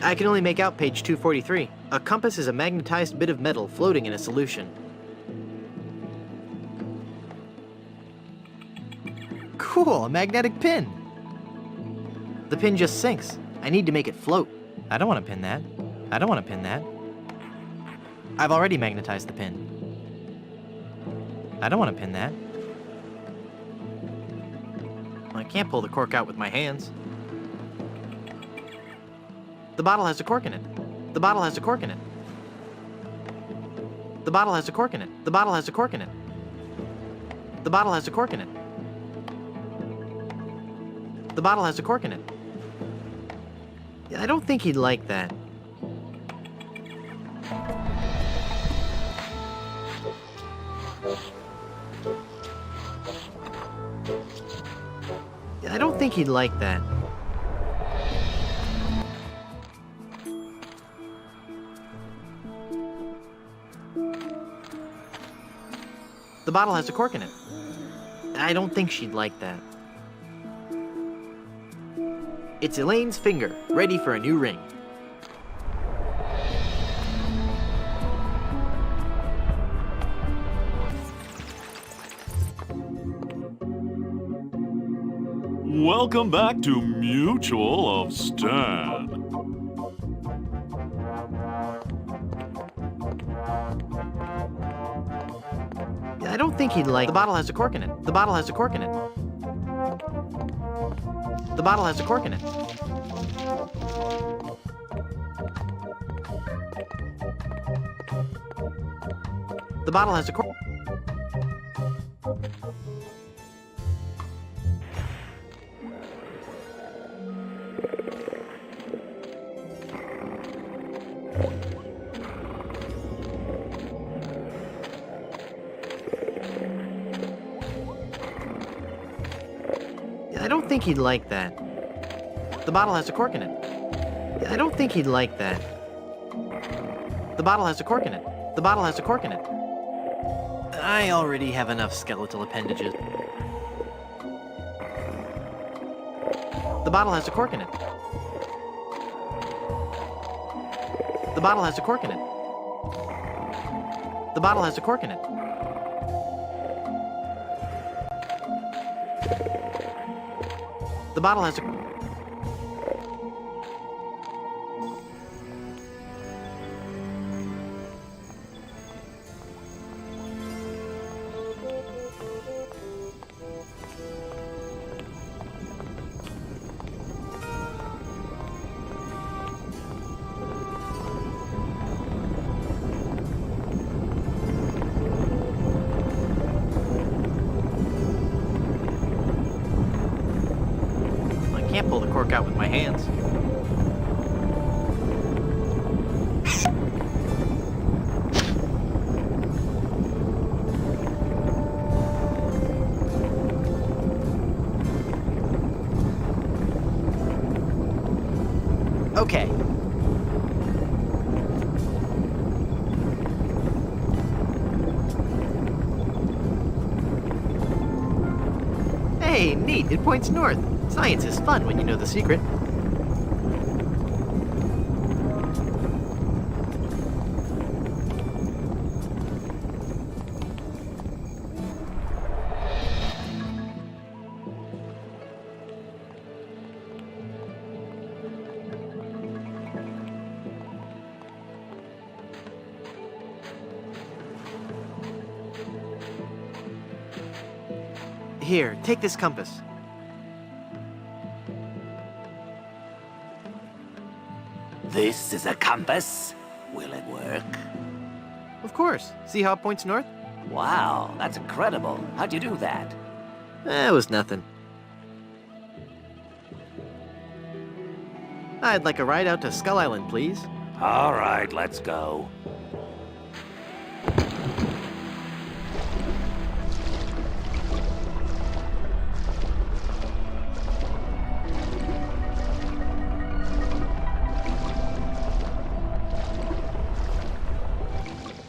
I can only make out page 243. A compass is a magnetized bit of metal floating in a solution. Cool, a magnetic pin. The pin just sinks. I need to make it float. I don't want to pin that. I don't want to pin that. I've already magnetized the pin. I don't want to pin that. I can't pull the cork out with my hands. The bottle has a cork in it. The bottle has a cork in it. The bottle has a cork in it. The bottle has a cork in it. The bottle has a cork in it. The bottle has a cork in it. Yeah, I don't think he'd like that. Yeah, I don't think he'd like that. The bottle has a cork in it. I don't think she'd like that. It's Elaine's finger, ready for a new ring. Welcome back to Mutual of Stan. I don't think he'd like. The bottle has a cork in it. The bottle has a cork in it. The bottle has a cork in it. The bottle has a cork. I don't think he'd like that. The bottle has a cork in it. I don't think he'd like that. The bottle has a cork in it. The bottle has a cork in it. I already have enough skeletal appendages. The bottle has a cork in it. The bottle has a cork in it. The bottle has a cork in it. The bottle has a... I can't pull the cork out with my hands. Okay. Hey, neat. It points north. Science is fun when you know the secret. Here, take this compass. This is a compass. Will it work? Of course. See how it points north? Wow, that's incredible. How'd you do that? It was nothing. I'd like a ride out to Skull Island, please. All right, let's go.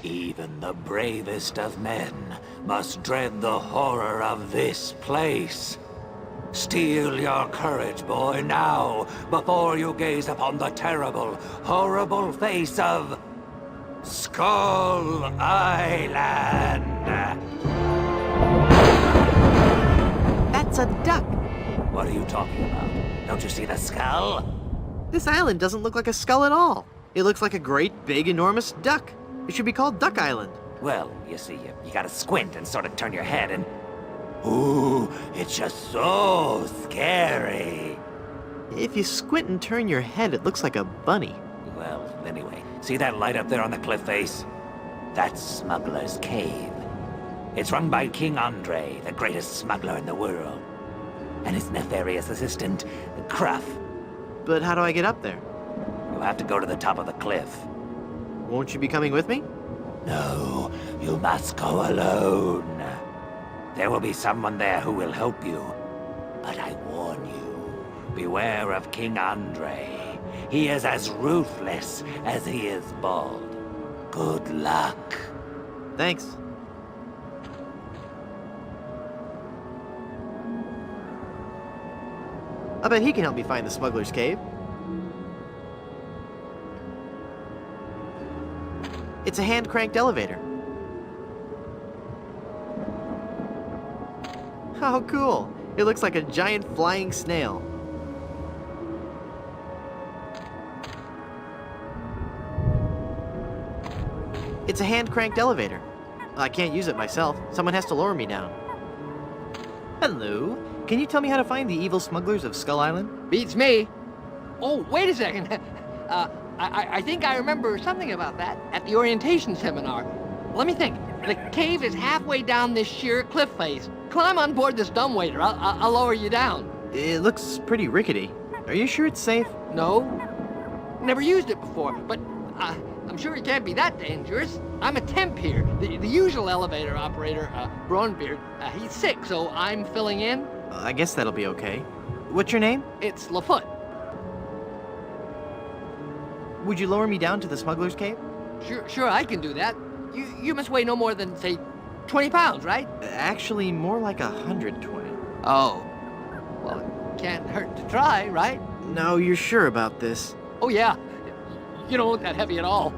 Even the bravest of men must dread the horror of this place. Steel your courage, boy, now, before you gaze upon the terrible, horrible face of Skull Island. That's a duck. What are you talking about? Don't you see the skull? This island doesn't look like a skull at all. It looks like a great, big, enormous duck. It should be called Duck Island. Well, you see, you gotta squint and sort of turn your head and... Ooh, it's just so scary. If you squint and turn your head, it looks like a bunny. Well, anyway, see that light up there on the cliff face? That's Smuggler's Cave. It's run by King Andre, the greatest smuggler in the world. And his nefarious assistant, Cruff. But how do I get up there? You'll have to go to the top of the cliff. Won't you be coming with me? No, you must go alone. There will be someone there who will help you. But I warn you, beware of King Andre. He is as ruthless as he is bald. Good luck. Thanks. I bet he can help me find the smuggler's cave. It's a hand-cranked elevator. How cool! It looks like a giant flying snail. It's a hand-cranked elevator. I can't use it myself. Someone has to lower me down. Hello. Can you tell me how to find the evil smugglers of Skull Island? Beats me. Oh, wait a second. I think I remember something about that at the orientation seminar. Let me think. The cave is halfway down this sheer cliff face. Climb on board this dumbwaiter. I'll lower you down. It looks pretty rickety. Are you sure it's safe? No. Never used it before, but I'm sure it can't be that dangerous. I'm a temp here. The usual elevator operator, Braunbeard, he's sick, so I'm filling in. I guess that'll be okay. What's your name? It's Lafoot. Would you lower me down to the smuggler's cave? Sure, I can do that. You must weigh no more than, say, 20 pounds, right? Actually, more like 120. Oh. Well, it can't hurt to try, right? No, you're sure about this? Oh, yeah. You don't look that heavy at all.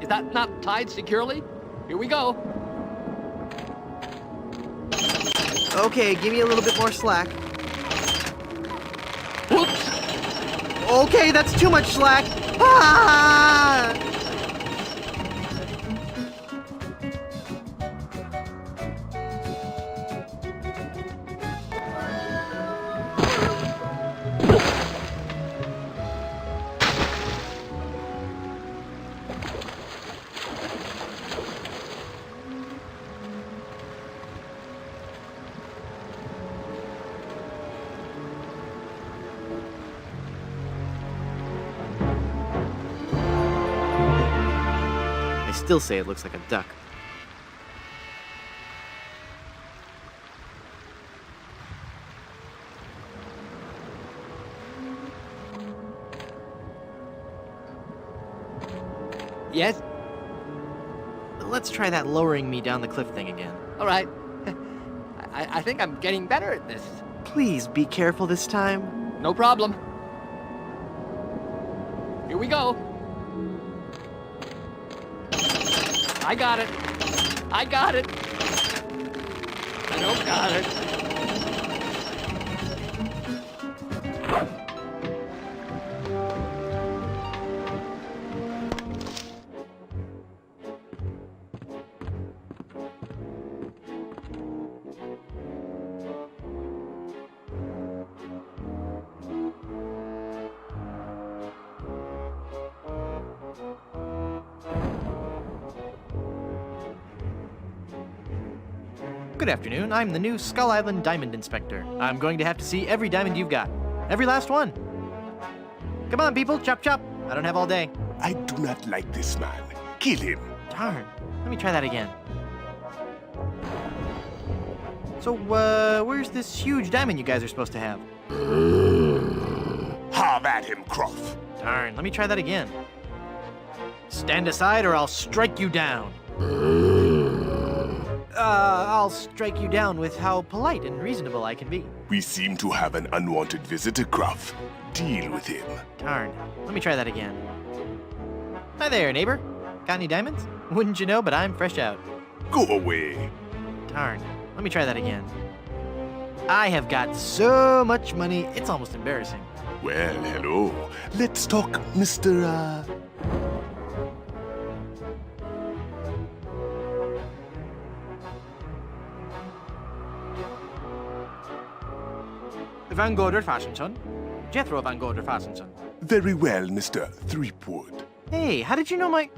Is that not tied securely? Here we go. Okay, give me a little bit more slack. Whoops! Okay, that's too much slack. Ah! I still say it looks like a duck. Yes? Let's try that lowering me down the cliff thing again. All right. I think I'm getting better at this. Please be careful this time. No problem. Here we go. I got it. I got it. I don't got it. Good afternoon. I'm the new Skull Island Diamond Inspector. I'm going to have to see every diamond you've got. Every last one. Come on, people. Chop, chop. I don't have all day. I do not like this man. Kill him. Darn. Let me try that again. So, where's this huge diamond you guys are supposed to have? Have at him, Croft. Darn. Let me try that again. Stand aside or I'll strike you down. I'll strike you down with how polite and reasonable I can be. We seem to have an unwanted visitor, Croft. Deal with him. Darn. Let me try that again. Hi there, neighbor. Got any diamonds? Wouldn't you know, but I'm fresh out. Go away. Darn. Let me try that again. I have got so much money, it's almost embarrassing. Well, hello. Let's talk, Mr. Van Gorder Fastenson. Jethro Van Gorder Fastenson. Very well, Mr. Threepwood. Hey, how did you know my...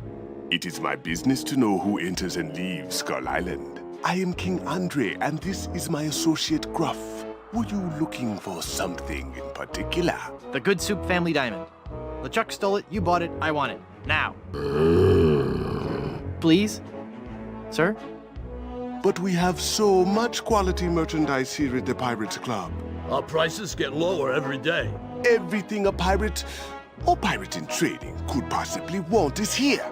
It is my business to know who enters and leaves Skull Island. I am King Andre, and this is my associate Gruff. Were you looking for something in particular? The Good Soup family diamond. LeChuck stole it, you bought it, I want it. Now. Please? Sir? But we have so much quality merchandise here at the Pirates Club. Our prices get lower every day. Everything a pirate or pirate in trading could possibly want is here.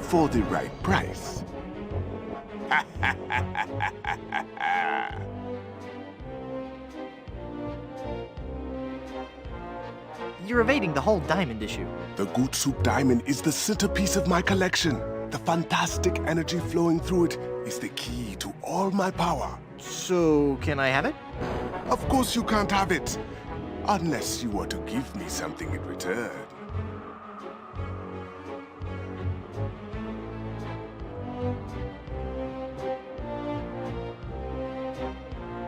For the right price. You're evading the whole diamond issue. The Good Soup diamond is the centerpiece of my collection. The fantastic energy flowing through it is the key to all my power. So, can I have it? Of course you can't have it. Unless you were to give me something in return.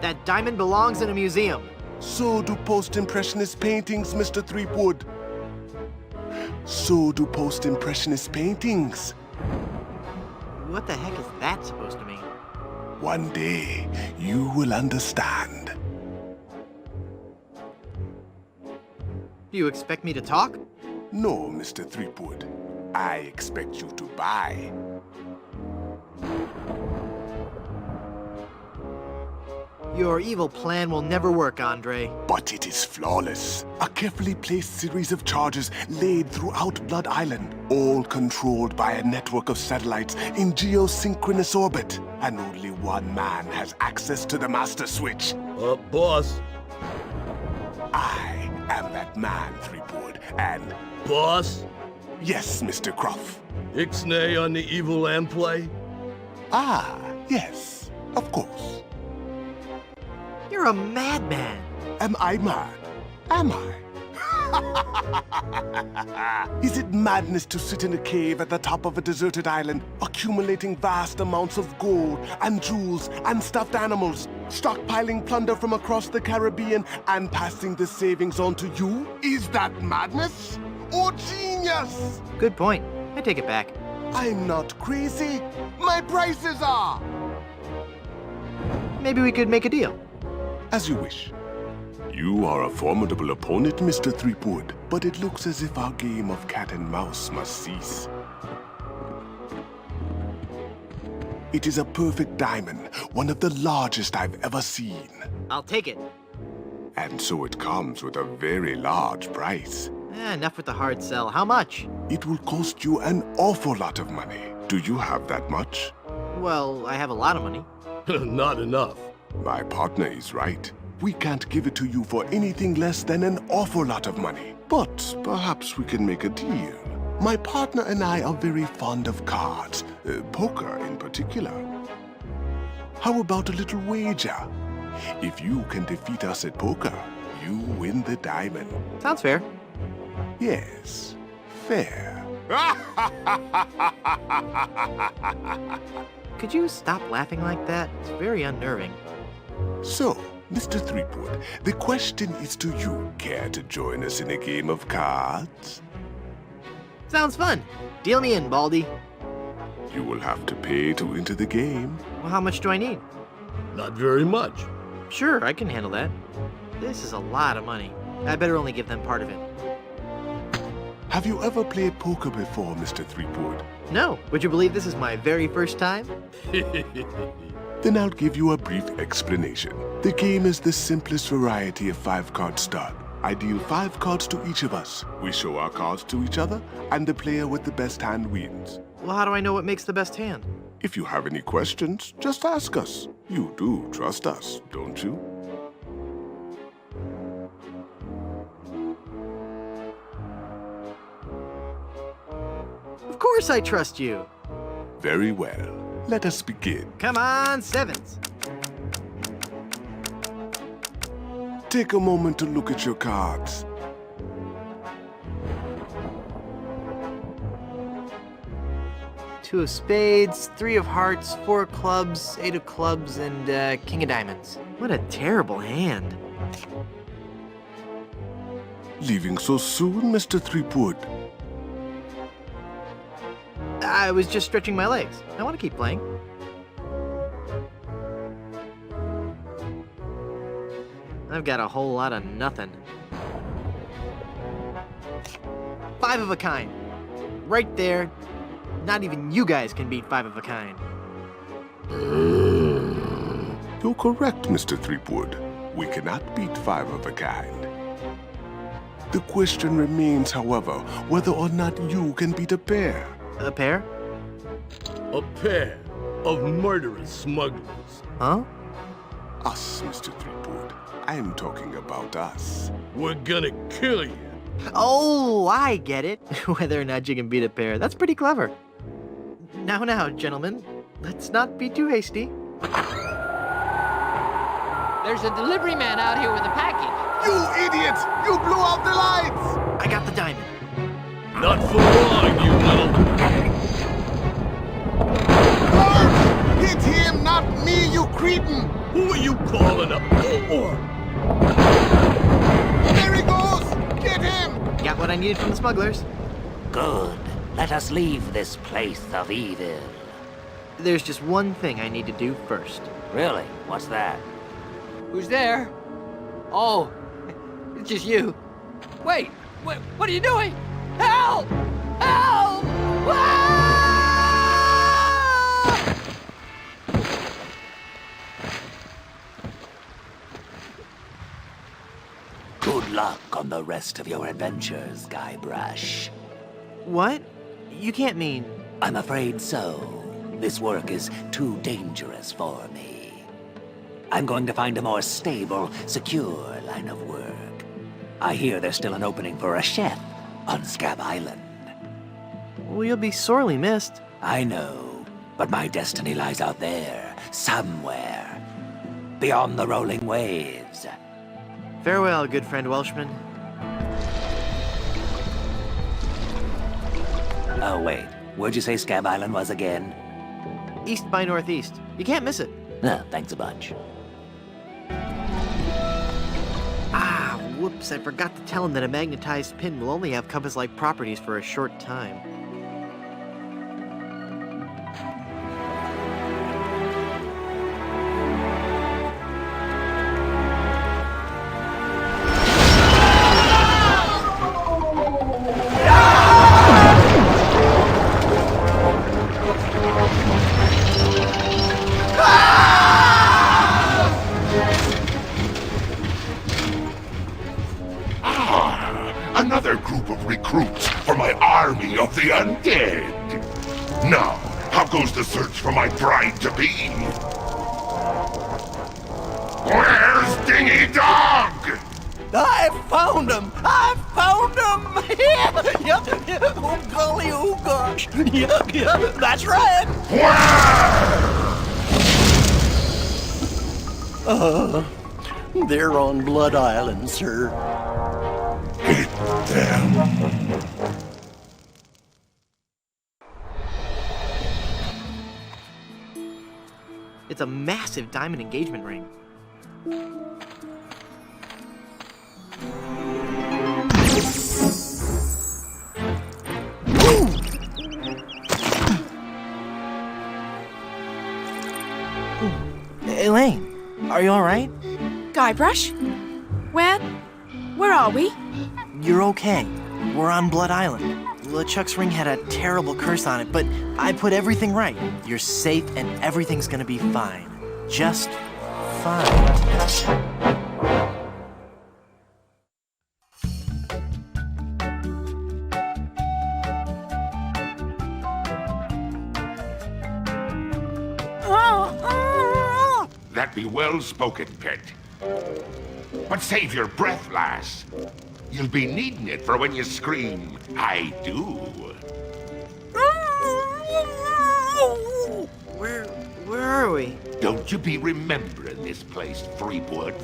That diamond belongs in a museum. So do post-impressionist paintings, Mr. Threepwood. So do post-impressionist paintings. What the heck is that supposed to mean? One day, you will understand. Do you expect me to talk? No, Mr. Threepwood. I expect you to buy. Your evil plan will never work, Andre. But it is flawless. A carefully placed series of charges laid throughout Blood Island, all controlled by a network of satellites in geosynchronous orbit. And only one man has access to the master switch. Boss. I am that man, Threepwood, and... Boss? Yes, Mr. Croft. Ixnay on the evil land play? Ah, yes, of course. You're a madman. Am I mad? Am I? Is it madness to sit in a cave at the top of a deserted island, accumulating vast amounts of gold and jewels and stuffed animals, stockpiling plunder from across the Caribbean and passing the savings on to you? Is that madness or genius? Good point. I take it back. I'm not crazy. My prices are. Maybe we could make a deal. As you wish. You are a formidable opponent, Mr. Threepwood, but it looks as if our game of cat and mouse must cease. It is a perfect diamond, one of the largest I've ever seen. I'll take it. And so it comes with a very large price. Enough with the hard sell. How much? It will cost you an awful lot of money. Do you have that much? Well, I have a lot of money. Not enough. My partner is right. We can't give it to you for anything less than an awful lot of money. But perhaps we can make a deal. My partner and I are very fond of cards, poker in particular. How about a little wager? If you can defeat us at poker, you win the diamond. Sounds fair. Yes, fair. Could you stop laughing like that? It's very unnerving. So, Mr. Threepwood, the question is, do you care to join us in a game of cards? Sounds fun. Deal me in, Baldy. You will have to pay to enter the game. Well, how much do I need? Not very much. Sure, I can handle that. This is a lot of money. I better only give them part of it. Have you ever played poker before, Mr. Threepwood? No. Would you believe this is my very first time? Then I'll give you a brief explanation. The game is the simplest variety of 5-card stud. I deal 5 cards to each of us. We show our cards to each other, and the player with the best hand wins. Well, how do I know what makes the best hand? If you have any questions, just ask us. You do trust us, don't you? Of course I trust you. Very well. Let us begin. Come on, sevens. Take a moment to look at your cards. Two of spades, 3 of hearts, 4 of clubs, 8 of clubs, and king of diamonds. What a terrible hand. Leaving so soon, Mr. Threepwood? I was just stretching my legs. I want to keep playing. I've got a whole lot of nothing. 5 of a kind. Right there. Not even you guys can beat 5 of a kind. You're correct, Mr. Threepwood. We cannot beat 5 of a kind. The question remains, however, whether or not you can beat a pair. A pair? A pair of murderous smugglers. Huh? Us, Mr. Threepwood. I'm talking about us. We're gonna kill you. Oh, I get it. Whether or not you can beat a pair. That's pretty clever. Now, gentlemen, let's not be too hasty. There's a delivery man out here with a package. You idiot! You blew out the lights! I got the diamond. Not for long, you little... Hit him, not me, you cretin! Who are you calling a whore? There he goes! Get him! Got what I needed from the smugglers. Good. Let us leave this place of evil. There's just one thing I need to do first. Really? What's that? Who's there? Oh, it's just you. Wait, what are you doing? Help! Help! Ah! Good luck on the rest of your adventures, Guybrush. What? You can't mean... I'm afraid so. This work is too dangerous for me. I'm going to find a more stable, secure line of work. I hear there's still an opening for a chef on Scab Island. Well, you'll be sorely missed. I know, but my destiny lies out there, somewhere. Beyond the rolling waves. Farewell, good friend Welshman. Oh, wait. Where'd you say Scab Island was again? East by northeast. You can't miss it. No, thanks a bunch. Ah, whoops. I forgot to tell him that a magnetized pin will only have compass-like properties for a short time. Another group the undead. Now, how goes the search for my bride-to-be? Where's Dingy Dog? I found him! I found him! Yep. Oh, golly, oh, gosh. Yep, that's right. They're on Blood Island, sir. Hit them. It's a massive diamond engagement ring. Elaine, are you all right? Guybrush? Where are we? You're okay. We're on Blood Island. LeChuck's ring had a terrible curse on it, but I put everything right. You're safe and everything's gonna be fine. Just fine. That be well spoken, pet. But save your breath, lass. You'll be needing it for when you scream, I do. Where are we? Don't you be remembering this place, Threepwood?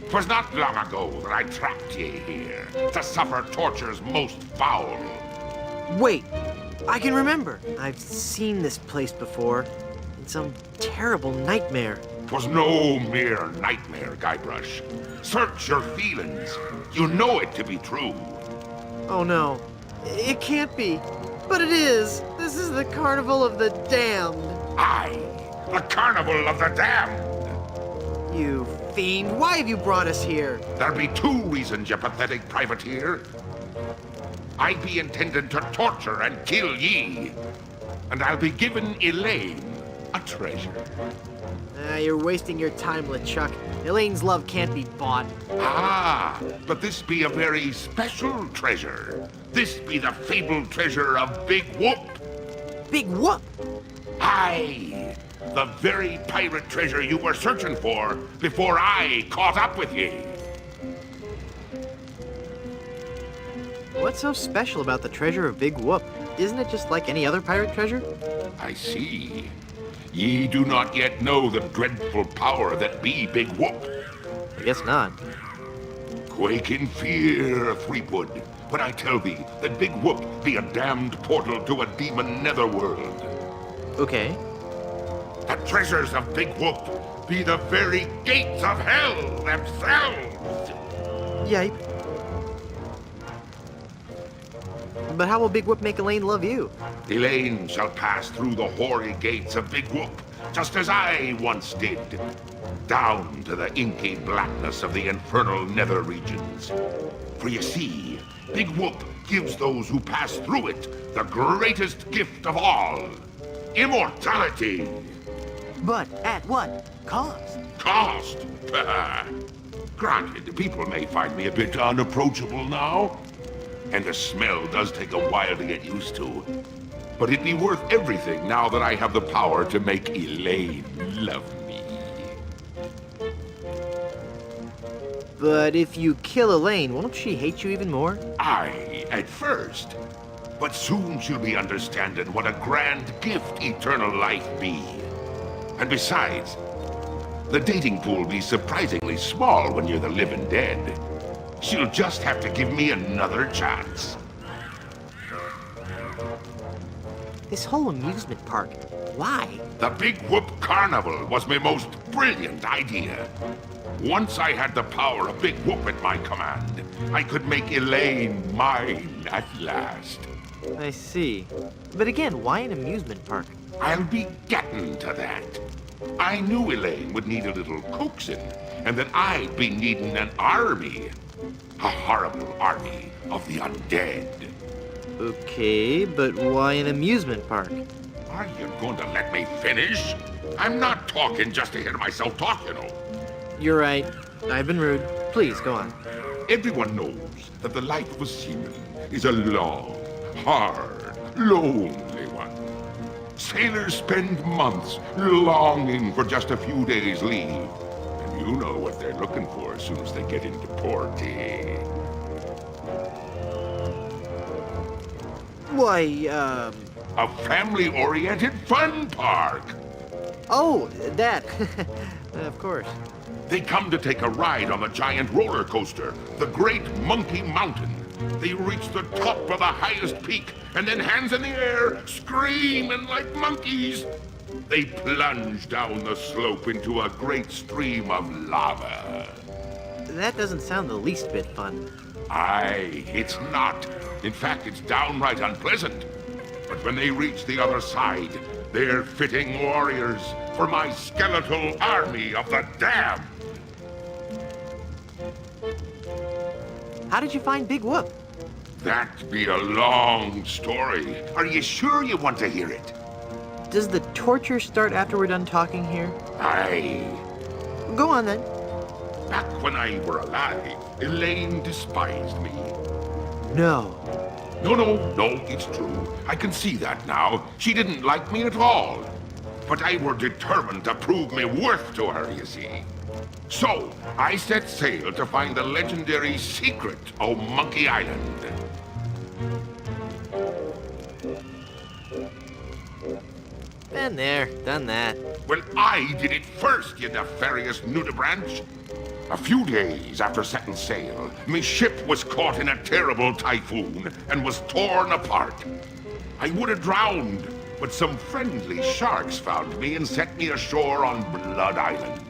'Twas not long ago that I trapped ye here to suffer tortures most foul. Wait, I can remember. I've seen this place before. In some terrible nightmare. 'Twas no mere nightmare, Guybrush. Search your feelings. You know it to be true. Oh no, it can't be. But it is. This is the Carnival of the Damned. Aye, the Carnival of the Damned. You fiend, why have you brought us here? There be two reasons, you pathetic privateer. I be intending to torture and kill ye. And I'll be giving Elaine a treasure. You're wasting your time, LeChuck. Elaine's love can't be bought. Ah, but this be a very special treasure. This be the fabled treasure of Big Whoop. Big Whoop? Aye, the very pirate treasure you were searching for before I caught up with ye. What's so special about the treasure of Big Whoop? Isn't it just like any other pirate treasure? I see. Ye do not yet know the dreadful power that be Big Whoop. I guess not. Quake in fear, Threepwood, when I tell thee that Big Whoop be a damned portal to a demon netherworld. Okay. The treasures of Big Whoop be the very gates of hell themselves. Yipe. But how will Big Whoop make Elaine love you? Elaine shall pass through the hoary gates of Big Whoop, just as I once did, down to the inky blackness of the infernal nether regions. For you see, Big Whoop gives those who pass through it the greatest gift of all, immortality. But at what cost? Cost? Granted, people may find me a bit unapproachable now, and the smell does take a while to get used to. But it'd be worth everything now that I have the power to make Elaine love me. But if you kill Elaine, won't she hate you even more? Aye, at first. But soon she'll be understanding what a grand gift eternal life be. And besides, the dating pool be surprisingly small when you're the living dead. She'll just have to give me another chance. This whole amusement park, why? The Big Whoop Carnival was my most brilliant idea. Once I had the power of Big Whoop at my command, I could make Elaine mine at last. I see. But again, why an amusement park? I'll be getting to that. I knew Elaine would need a little coaxing, and that I'd be needing an army. A horrible army of the undead. Okay, but why an amusement park? Are you going to let me finish? I'm not talking just to hear myself talk, you know. You're right. I've been rude. Please, go on. Everyone knows that the life of a seaman is a long, hard, lonely one. Sailors spend months longing for just a few days' leave. And you know what they're looking for as soon as they get into port, eh? Why, A family-oriented fun park. Oh, that. Of course. They come to take a ride on the giant roller coaster, the Great Monkey Mountain. They reach the top of the highest peak, and then hands in the air, screaming like monkeys. They plunge down the slope into a great stream of lava. That doesn't sound the least bit fun. Aye, it's not. In fact, it's downright unpleasant. But when they reach the other side, they're fitting warriors for my skeletal army of the damned. How did you find Big Whoop? That'd be a long story. Are you sure you want to hear it? Does the torture start after we're done talking here? Aye. Go on then. Back when I were alive, Elaine despised me. No. No, it's true. I can see that now. She didn't like me at all. But I were determined to prove me worth to her, you see. So, I set sail to find the legendary secret of Monkey Island. Been there, done that. Well, I did it first, you nefarious nudibranch. A few days after setting sail, my ship was caught in a terrible typhoon and was torn apart. I would have drowned, but some friendly sharks found me and set me ashore on Blood Island.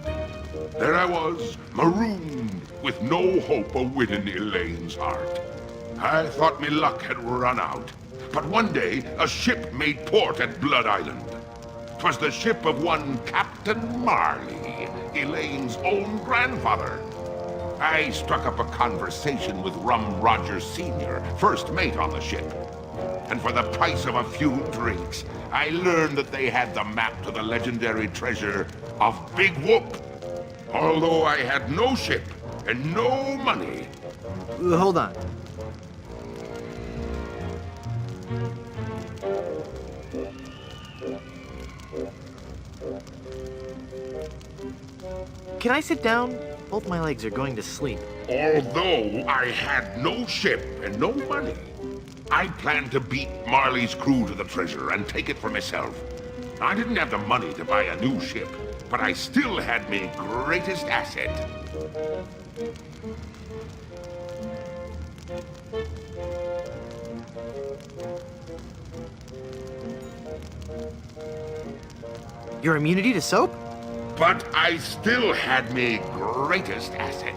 There I was, marooned, with no hope of winning Elaine's heart. I thought me luck had run out. But one day, a ship made port at Blood Island. 'Twas the ship of one Captain Marley, Elaine's own grandfather. I struck up a conversation with Rum Rogers Sr., first mate on the ship. And for the price of a few drinks, I learned that they had the map to the legendary treasure of Big Whoop. Although I had no ship and no money. Hold on. Can I sit down? Both my legs are going to sleep. Although I had no ship and no money, I planned to beat Marley's crew to the treasure and take it for myself. I didn't have the money to buy a new ship, but I still had my greatest asset. Your immunity to soap? But I still had my greatest asset.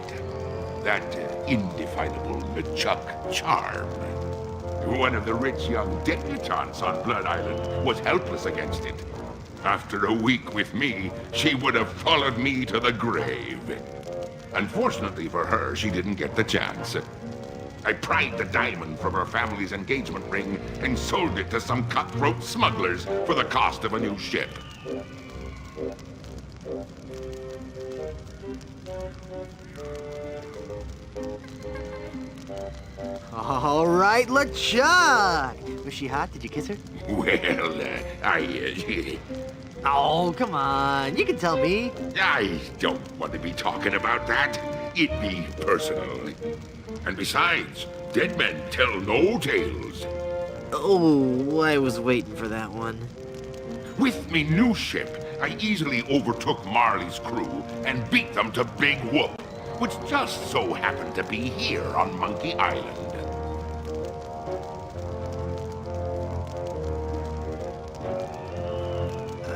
That indefinable LeChuck charm. One of the rich young debutantes on Blood Island was helpless against it. After a week with me, she would have followed me to the grave. Unfortunately for her, she didn't get the chance. I pried the diamond from her family's engagement ring and sold it to some cutthroat smugglers for the cost of a new ship. All right, LeChuck! Was she hot? Did you kiss her? Well, Oh, come on. You can tell me. I don't want to be talking about that. It'd be personal. And besides, dead men tell no tales. Oh, I was waiting for that one. With me new ship, I easily overtook Marley's crew and beat them to Big Whoop, which just so happened to be here on Monkey Island.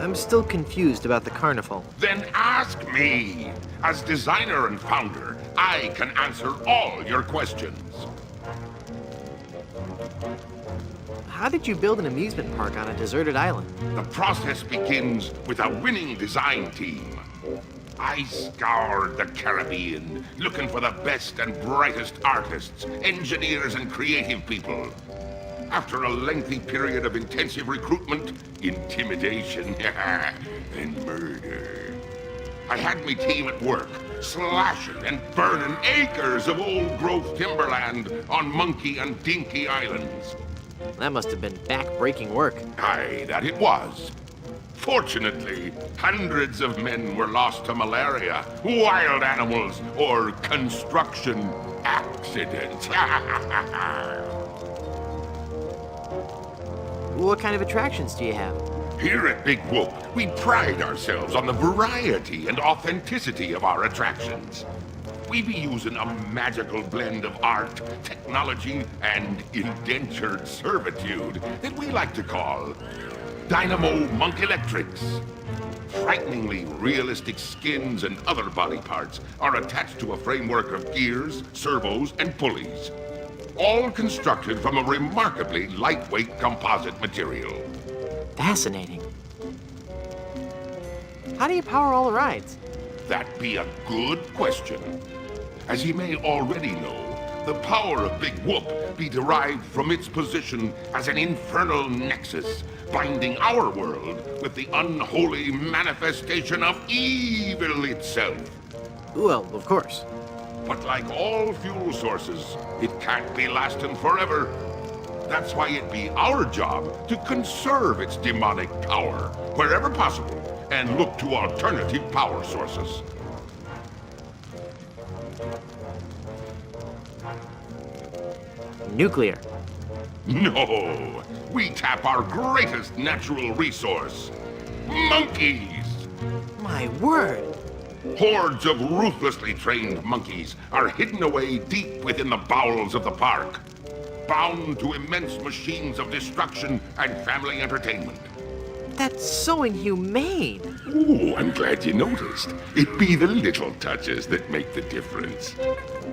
I'm still confused about the carnival. Then ask me. As designer and founder, I can answer all your questions. How did you build an amusement park on a deserted island? The process begins with a winning design team. I scoured the Caribbean, looking for the best and brightest artists, engineers, and creative people. After a lengthy period of intensive recruitment, intimidation, and murder, I had my team at work, slashing and burning acres of old-growth timberland on Monkey and Dinky Islands. That must have been back-breaking work. Aye, that it was. Fortunately, hundreds of men were lost to malaria, wild animals, or construction accidents. What kind of attractions do you have? Here at Big Whoop, we pride ourselves on the variety and authenticity of our attractions. We be using a magical blend of art, technology, and indentured servitude that we like to call Dynamo Monk Electrics. Frighteningly realistic skins and other body parts are attached to a framework of gears, servos, and pulleys, all constructed from a remarkably lightweight composite material. Fascinating. How do you power all the rides? That be a good question. As ye may already know, the power of Big Whoop be derived from its position as an infernal nexus, binding our world with the unholy manifestation of evil itself. Well, of course. But like all fuel sources, it can't be lasting forever. That's why it be our job to conserve its demonic power wherever possible and look to alternative power sources. Nuclear. No, we tap our greatest natural resource, monkeys. My word. Hordes of ruthlessly trained monkeys are hidden away deep within the bowels of the park, bound to immense machines of destruction and family entertainment. That's so inhumane. Ooh, I'm glad you noticed. It be the little touches that make the difference.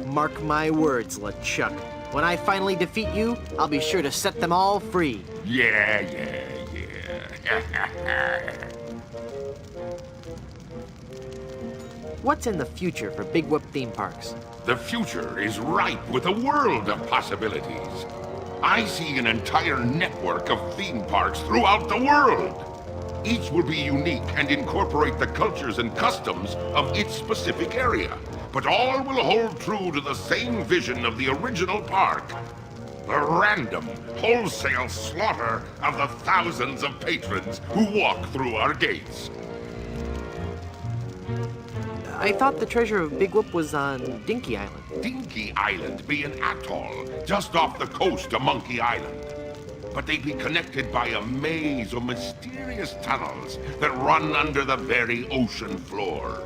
Mark my words, LeChuck. When I finally defeat you, I'll be sure to set them all free. Yeah. What's in the future for Big Whoop theme parks? The future is ripe with a world of possibilities. I see an entire network of theme parks throughout the world. Each will be unique and incorporate the cultures and customs of its specific area, but all will hold true to the same vision of the original park. The random, wholesale slaughter of the thousands of patrons who walk through our gates. I thought the treasure of Big Whoop was on Dinky Island. Dinky Island be an atoll just off the coast of Monkey Island. But they be connected by a maze of mysterious tunnels that run under the very ocean floor.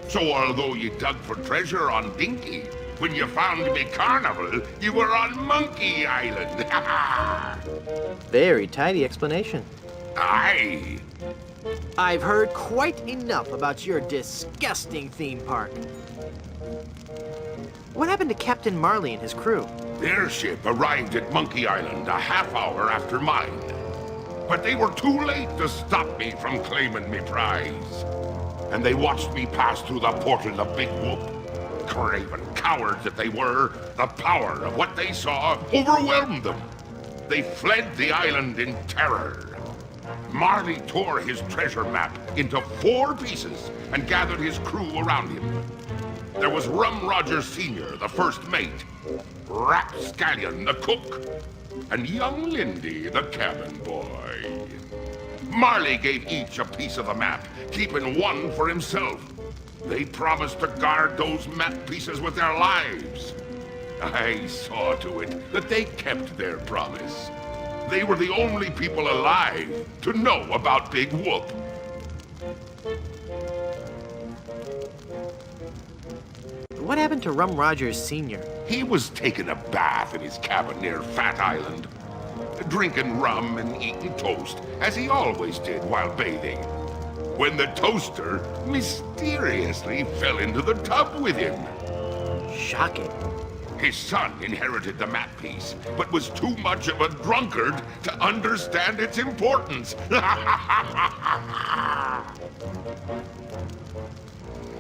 So although you dug for treasure on Dinky, when you found me Carnival, you were on Monkey Island. Very tidy explanation. Aye. I've heard quite enough about your disgusting theme park. What happened to Captain Marley and his crew? Their ship arrived at Monkey Island a half hour after mine. But they were too late to stop me from claiming me prize. And they watched me pass through the portal of Big Whoop. Craven cowards that they were, the power of what they saw overwhelmed them. They fled the island in terror. Marley tore his treasure map into 4 pieces and gathered his crew around him. There was Rum Roger Sr., the first mate, Rapscallion, the cook, and young Lindy, the cabin boy. Marley gave each a piece of the map, keeping one for himself. They promised to guard those map pieces with their lives. I saw to it that they kept their promise. They were the only people alive to know about Big Whoop. What happened to Rum Rogers Sr.? He was taking a bath in his cabin near Fat Island, drinking rum and eating toast, as he always did while bathing, when the toaster mysteriously fell into the tub with him. Shocking. His son inherited the map piece, but was too much of a drunkard to understand its importance.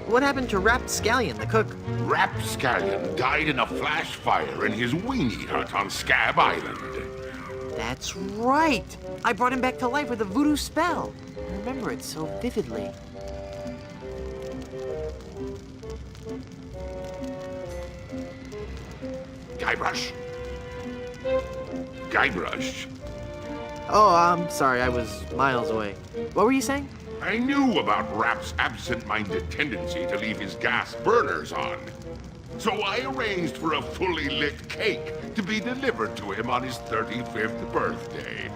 What happened to Rapscallion, the cook? Rapscallion died in a flash fire in his weenie hut on Scab Island. That's right! I brought him back to life with a voodoo spell. I remember it so vividly. Guybrush, Guybrush, Oh, I'm sorry, I was miles away. What were you saying? I knew about Rap's absent-minded tendency to leave his gas burners on. So I arranged for a fully lit cake to be delivered to him on his 35th birthday.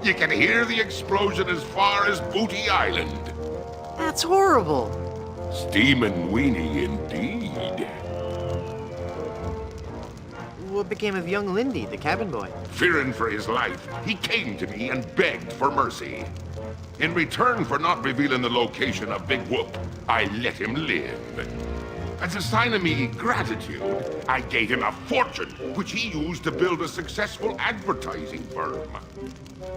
You can hear the explosion as far as Booty Island. That's horrible. Steamin' weenie indeed. What became of young Lindy, the cabin boy? Fearing for his life, he came to me and begged for mercy. In return for not revealing the location of Big Whoop, I let him live. As a sign of me gratitude, I gave him a fortune, which he used to build a successful advertising firm.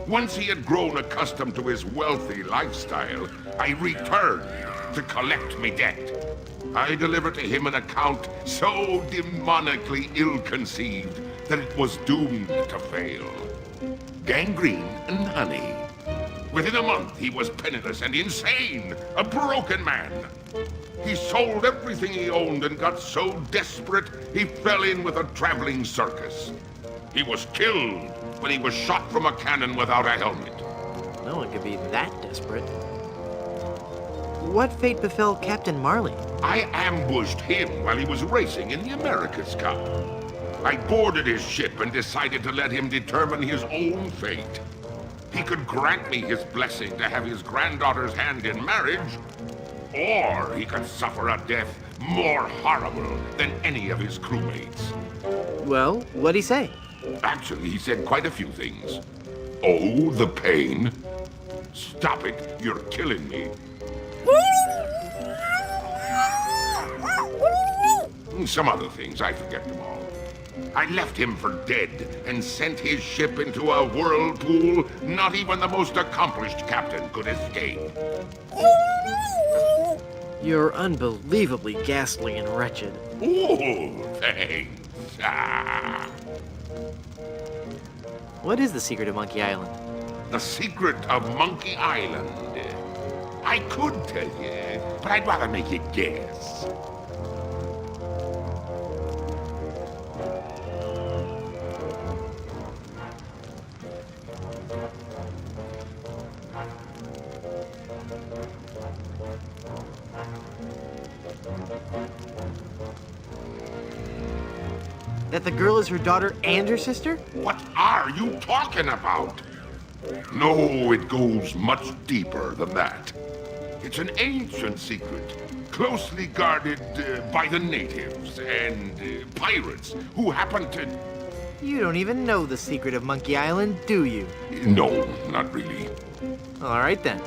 Once he had grown accustomed to his wealthy lifestyle, I returned to collect me debt. I delivered to him an account so demonically ill-conceived that it was doomed to fail. Gangrene and honey. Within a month, he was penniless and insane, a broken man. He sold everything he owned and got so desperate, he fell in with a traveling circus. He was killed when he was shot from a cannon without a helmet. No one could be that desperate. What fate befell Captain Marley? I ambushed him while he was racing in the America's Cup. I boarded his ship and decided to let him determine his own fate. He could grant me his blessing to have his granddaughter's hand in marriage, or he could suffer a death more horrible than any of his crewmates. Well, what'd he say? Actually, he said quite a few things. Oh, the pain. Stop it, you're killing me. Some other things, I forget them all. I left him for dead and sent his ship into a whirlpool not even the most accomplished captain could escape. You're unbelievably ghastly and wretched. Oh, thanks. What is the secret of Monkey Island? The secret of Monkey Island. I could tell you, but I'd rather make you guess. That the girl is her daughter and her sister? What are you talking about? No, it goes much deeper than that. It's an ancient secret, closely guarded by the natives and pirates who happen to... You don't even know the secret of Monkey Island, do you? No, not really. All right then.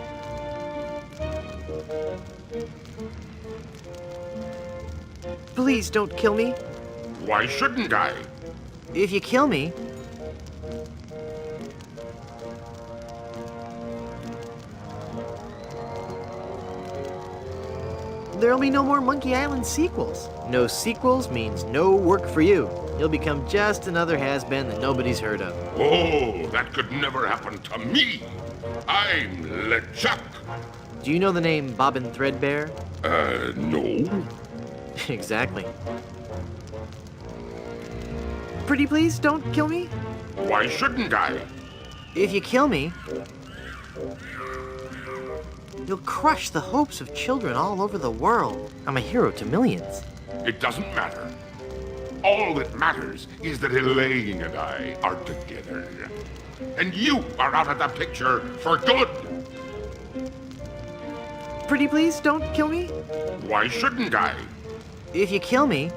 Please don't kill me. Why shouldn't I? If you kill me, there'll be no more Monkey Island sequels. No sequels means no work for you. You'll become just another has-been that nobody's heard of. Oh, that could never happen to me. I'm LeChuck. Do you know the name Bobbin Threadbare? No. Exactly. Pretty please, don't kill me. Why shouldn't I? If you kill me, you'll crush the hopes of children all over the world. I'm a hero to millions. It doesn't matter. All that matters is that Elaine and I are together. And you are out of the picture for good. Pretty please, don't kill me. Why shouldn't I? If you kill me,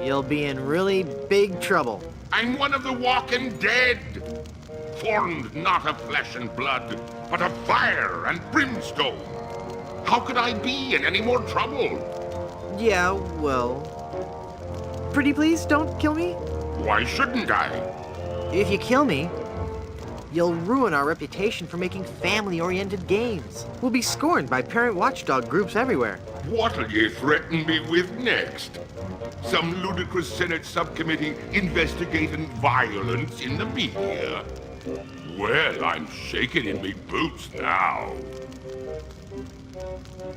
you'll be in really big trouble. I'm one of the walking dead. Formed not of flesh and blood, but of fire and brimstone. How could I be in any more trouble? Yeah, well... Pretty please, don't kill me. Why shouldn't I? If you kill me, you'll ruin our reputation for making family-oriented games. We'll be scorned by parent watchdog groups everywhere. What'll you threaten me with next? Some ludicrous Senate subcommittee investigating violence in the media? Well, I'm shaking in me boots now.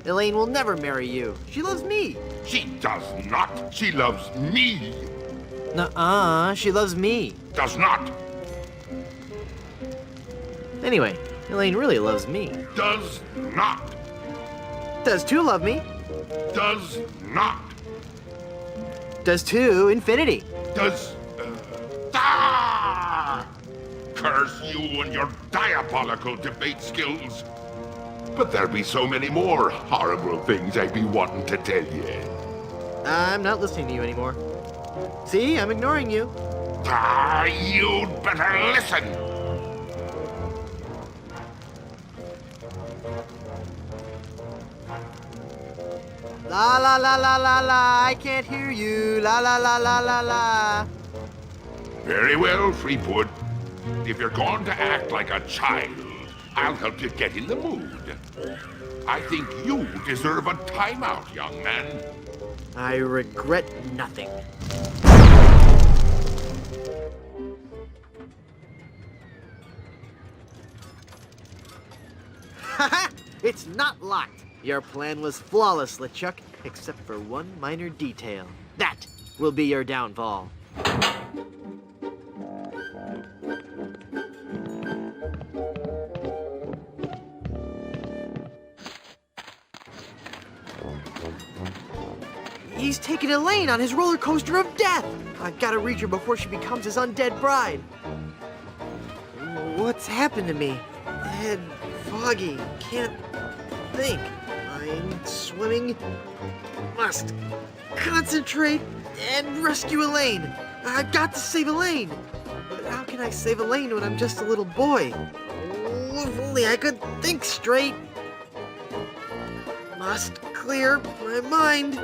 Elaine will never marry you. She loves me. She does not. She loves me. Nuh-uh, she loves me. Does not. Anyway, Elaine really loves me. Does not. Does too love me. Does not. Does too, infinity. Does... Curse you and your diabolical debate skills. But there be so many more horrible things I be wanting to tell you. I'm not listening to you anymore. See, I'm ignoring you. You'd better listen. La la la la la la, I can't hear you. La la la la la la. Very well, Fleetwood. If you're going to act like a child, I'll help you get in the mood. I think you deserve a timeout, young man. I regret nothing. Haha! It's not locked. Your plan was flawless, LeChuck, except for one minor detail. That will be your downfall. He's taking Elaine on his roller coaster of death! I gotta reach her before she becomes his undead bride. What's happened to me? Head foggy, can't think. I'm swimming. Must concentrate and rescue Elaine. I've got to save Elaine. But how can I save Elaine when I'm just a little boy? Oh, if only I could think straight. Must clear my mind.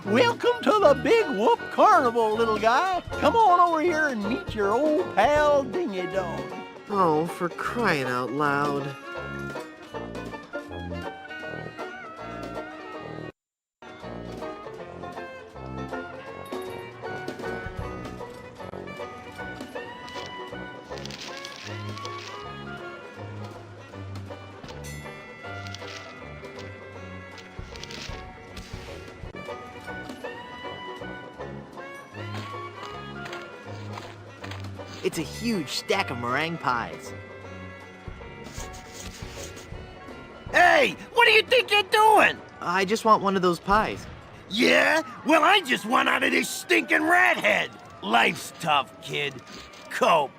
Welcome to the Big Whoop Carnival, little guy. Come on over here and meet your old pal Dingy Dog. Oh, for crying out loud. It's a huge stack of meringue pies. Hey, what do you think you're doing? I just want one of those pies. Yeah? Well, I just want out of this stinking rat head. Life's tough, kid. Cope.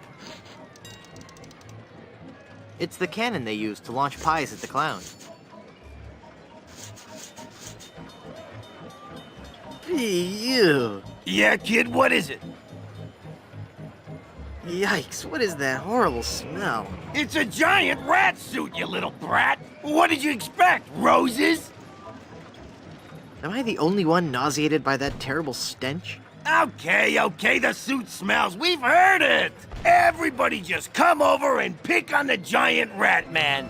It's the cannon they use to launch pies at the clown. Ew. Yeah, kid, what is it? Yikes, what is that horrible smell? It's a giant rat suit, you little brat. What did you expect, roses? Am I the only one nauseated by that terrible stench? Okay, the suit smells. We've heard it. Everybody just come over and pick on the giant rat man.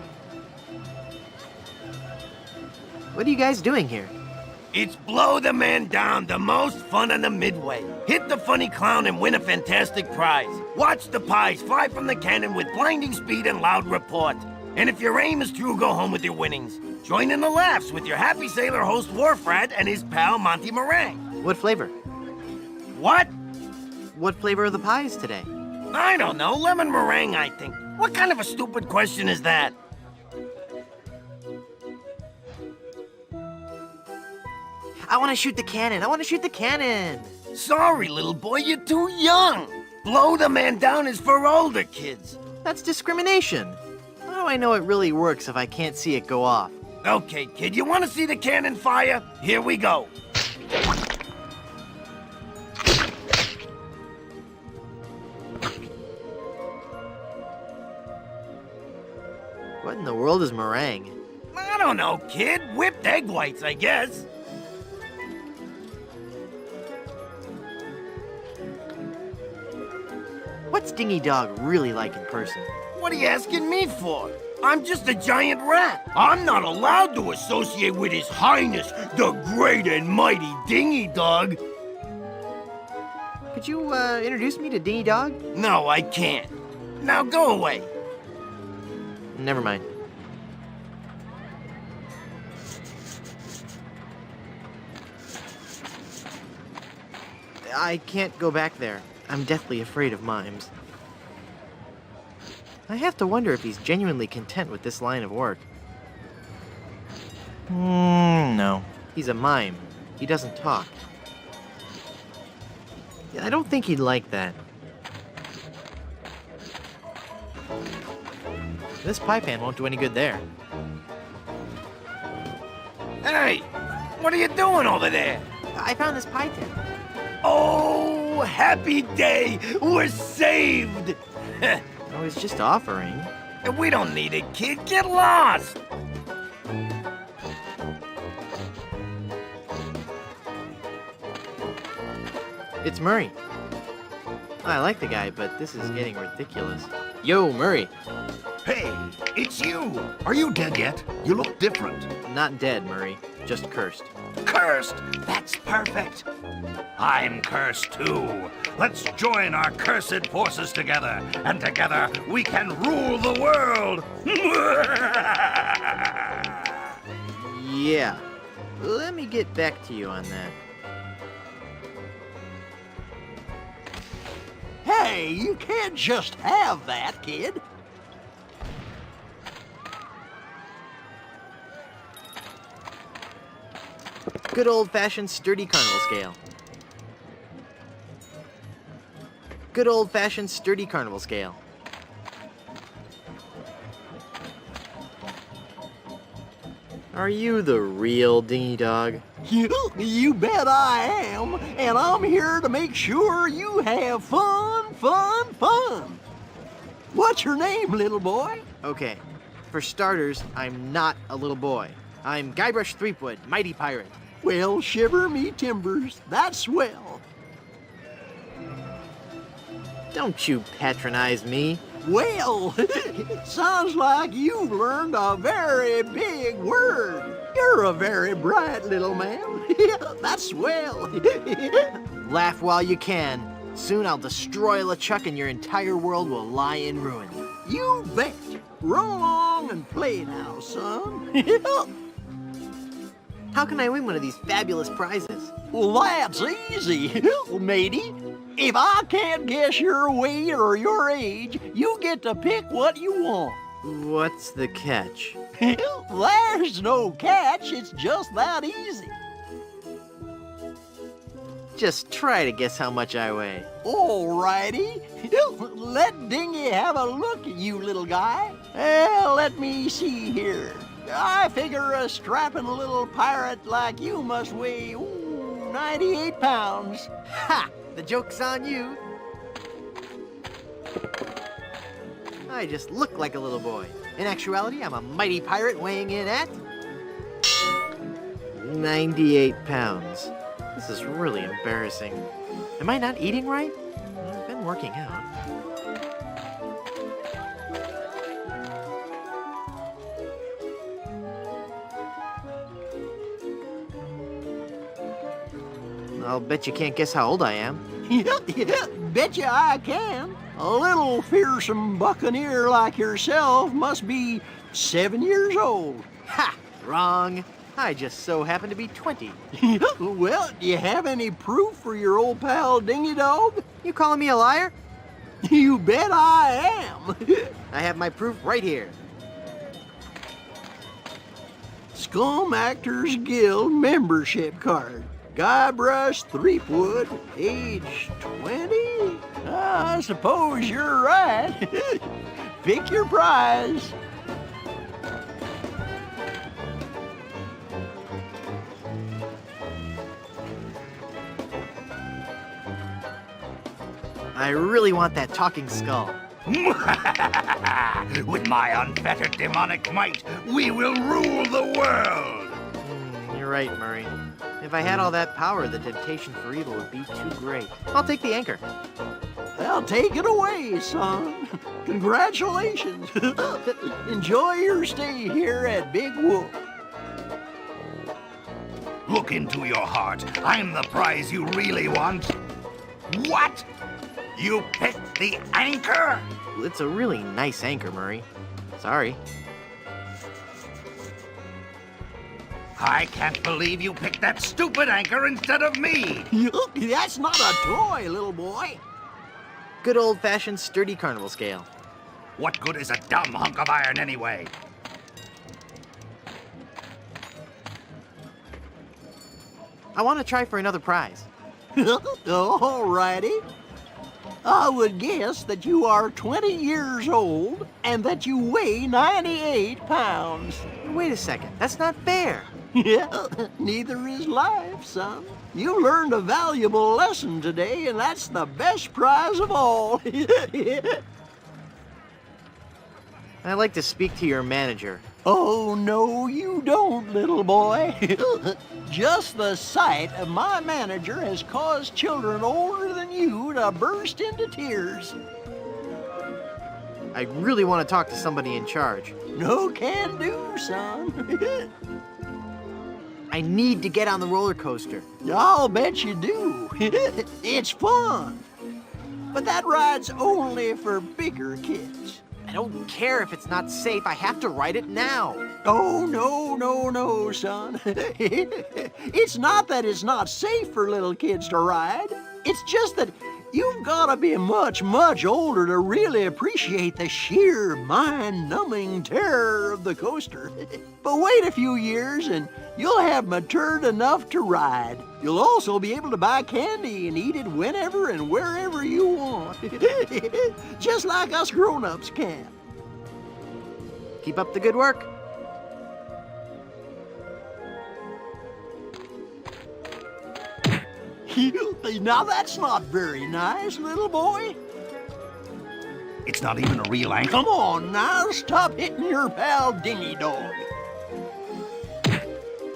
What are you guys doing here? It's Blow the Man Down, the most fun on the Midway. Hit the funny clown and win a fantastic prize. Watch the pies fly from the cannon with blinding speed and loud report. And if your aim is true, go home with your winnings. Join in the laughs with your happy sailor host Warfrat and his pal Monty Meringue. What flavor? What? What flavor are the pies today? I don't know, lemon meringue, I think. What kind of a stupid question is that? I want to shoot the cannon. I want to shoot the cannon. Sorry, little boy, you're too young. Blow the Man Down is for older kids. That's discrimination. How do I know it really works if I can't see it go off? Okay, kid, you want to see the cannon fire? Here we go. What in the world is meringue? I don't know, kid. Whipped egg whites, I guess. What's Dingy Dog really like in person? What are you asking me for? I'm just a giant rat. I'm not allowed to associate with His Highness, the great and mighty Dingy Dog. Could you, introduce me to Dingy Dog? No, I can't. Now go away. Never mind. I can't go back there. I'm deathly afraid of mimes. I have to wonder if he's genuinely content with this line of work. No. He's a mime. He doesn't talk. I don't think he'd like that. This pie pan won't do any good there. Hey, what are you doing over there? I found this pie tin. Oh, happy day! We're saved! I was just offering. We don't need it, kid. Get lost! It's Murray. I like the guy, but this is getting ridiculous. Yo, Murray. Hey, it's you. Are you dead yet? You look different. Not dead, Murray. Just cursed. Cursed? That's perfect. I'm cursed too. Let's join our cursed forces together, and together we can rule the world. Yeah. Let me get back to you on that. Hey, you can't just have that, kid. Good old-fashioned sturdy carnival scale. Good old-fashioned sturdy carnival scale. Are you the real dingy dog? You bet I am, and I'm here to make sure you have fun, fun, fun. What's your name, little boy? Okay, for starters, I'm not a little boy. I'm Guybrush Threepwood, mighty pirate. Well, shiver me timbers, that's swell. Don't you patronize me. Well, sounds like you've learned a very big word. You're a very bright little man. That's swell. Laugh while you can. Soon I'll destroy LeChuck and your entire world will lie in ruin. You bet. Run along and play now, son. How can I win one of these fabulous prizes? Well, that's easy, matey. If I can't guess your weight or your age, you get to pick what you want. What's the catch? There's no catch. It's just that easy. Just try to guess how much I weigh. All righty. Let Dingy have a look at you, little guy. Well, let me see here. I figure a strapping little pirate like you must weigh 98 pounds. Ha! The joke's on you. I just look like a little boy. In actuality, I'm a mighty pirate weighing in at 98 pounds. This is really embarrassing. Am I not eating right? I've been working out. I'll bet you can't guess how old I am. Betcha I can. A little fearsome buccaneer like yourself must be 7 years old. Ha! Wrong. I just so happen to be 20. Well, do you have any proof for your old pal Dingy Dog? You calling me a liar? You bet I am. I have my proof right here. Scum Actors Guild membership card. Guybrush Threepwood, age 20? I suppose you're right. Pick your prize. I really want that talking skull. With my unfettered demonic might, we will rule the world. You're right, Murray. If I had all that power, the temptation for evil would be too great. I'll take the anchor. Well, take it away, son. Congratulations. Enjoy your stay here at Big Wolf. Look into your heart. I'm the prize you really want. What? You picked the anchor? It's a really nice anchor, Murray. Sorry. I can't believe you picked that stupid anchor instead of me. That's not a toy, little boy. Good old-fashioned sturdy carnival scale. What good is a dumb hunk of iron anyway? I want to try for another prize. All righty. I would guess that you are 20 years old and that you weigh 98 pounds. Wait a second, that's not fair. Yeah, neither is life, son. You learned a valuable lesson today, and that's the best prize of all. I'd like to speak to your manager. Oh, no, you don't, little boy. Just the sight of my manager has caused children older than you to burst into tears. I really want to talk to somebody in charge. No can do, son. I need to get on the roller coaster. I'll bet you do. It's fun. But that ride's only for bigger kids. I don't care if it's not safe. I have to ride it now. Oh, no, son. It's not that it's not safe for little kids to ride. It's just that you've got to be much, much older to really appreciate the sheer mind-numbing terror of the coaster. But wait a few years and you'll have matured enough to ride. You'll also be able to buy candy and eat it whenever and wherever you want. Just like us grown-ups can. Keep up the good work. Now that's not very nice, little boy. It's not even a real anchor. Come on now, stop hitting your pal Dingy Dog.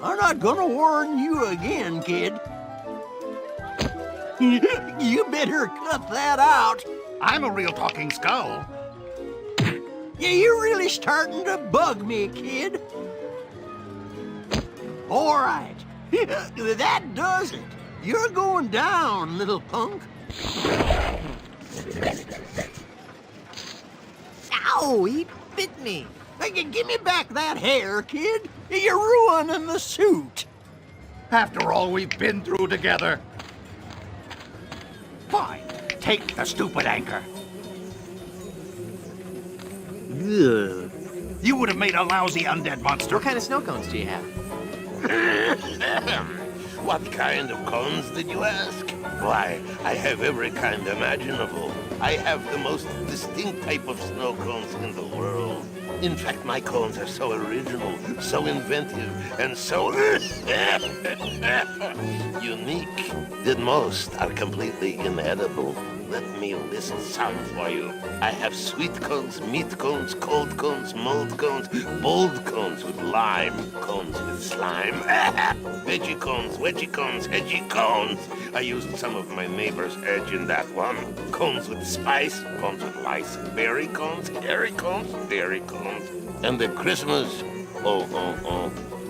I'm not gonna warn you again, kid. You better cut that out. I'm a real talking skull. Yeah, you're really starting to bug me, kid. All right, that does it. You're going down, little punk. Ow, he bit me. Hey, give me back that hair, kid. You're ruining the suit. After all we've been through together. Fine, take the stupid anchor. Ugh. You would have made a lousy undead monster. What kind of snow cones do you have? What kind of cones did you ask? Why, I have every kind imaginable. I have the most distinct type of snow cones in the world. In fact, my cones are so original, so inventive, and so unique that most are completely inedible. Let me list some for you. I have sweet cones, meat cones, cold cones, mold cones, bold cones with lime, cones with slime, veggie cones, wedgie cones, edgy cones. I used some of my neighbor's edge in that one. Cones with spice, cones with lice, berry cones, hairy cones, dairy cones. And at Christmas,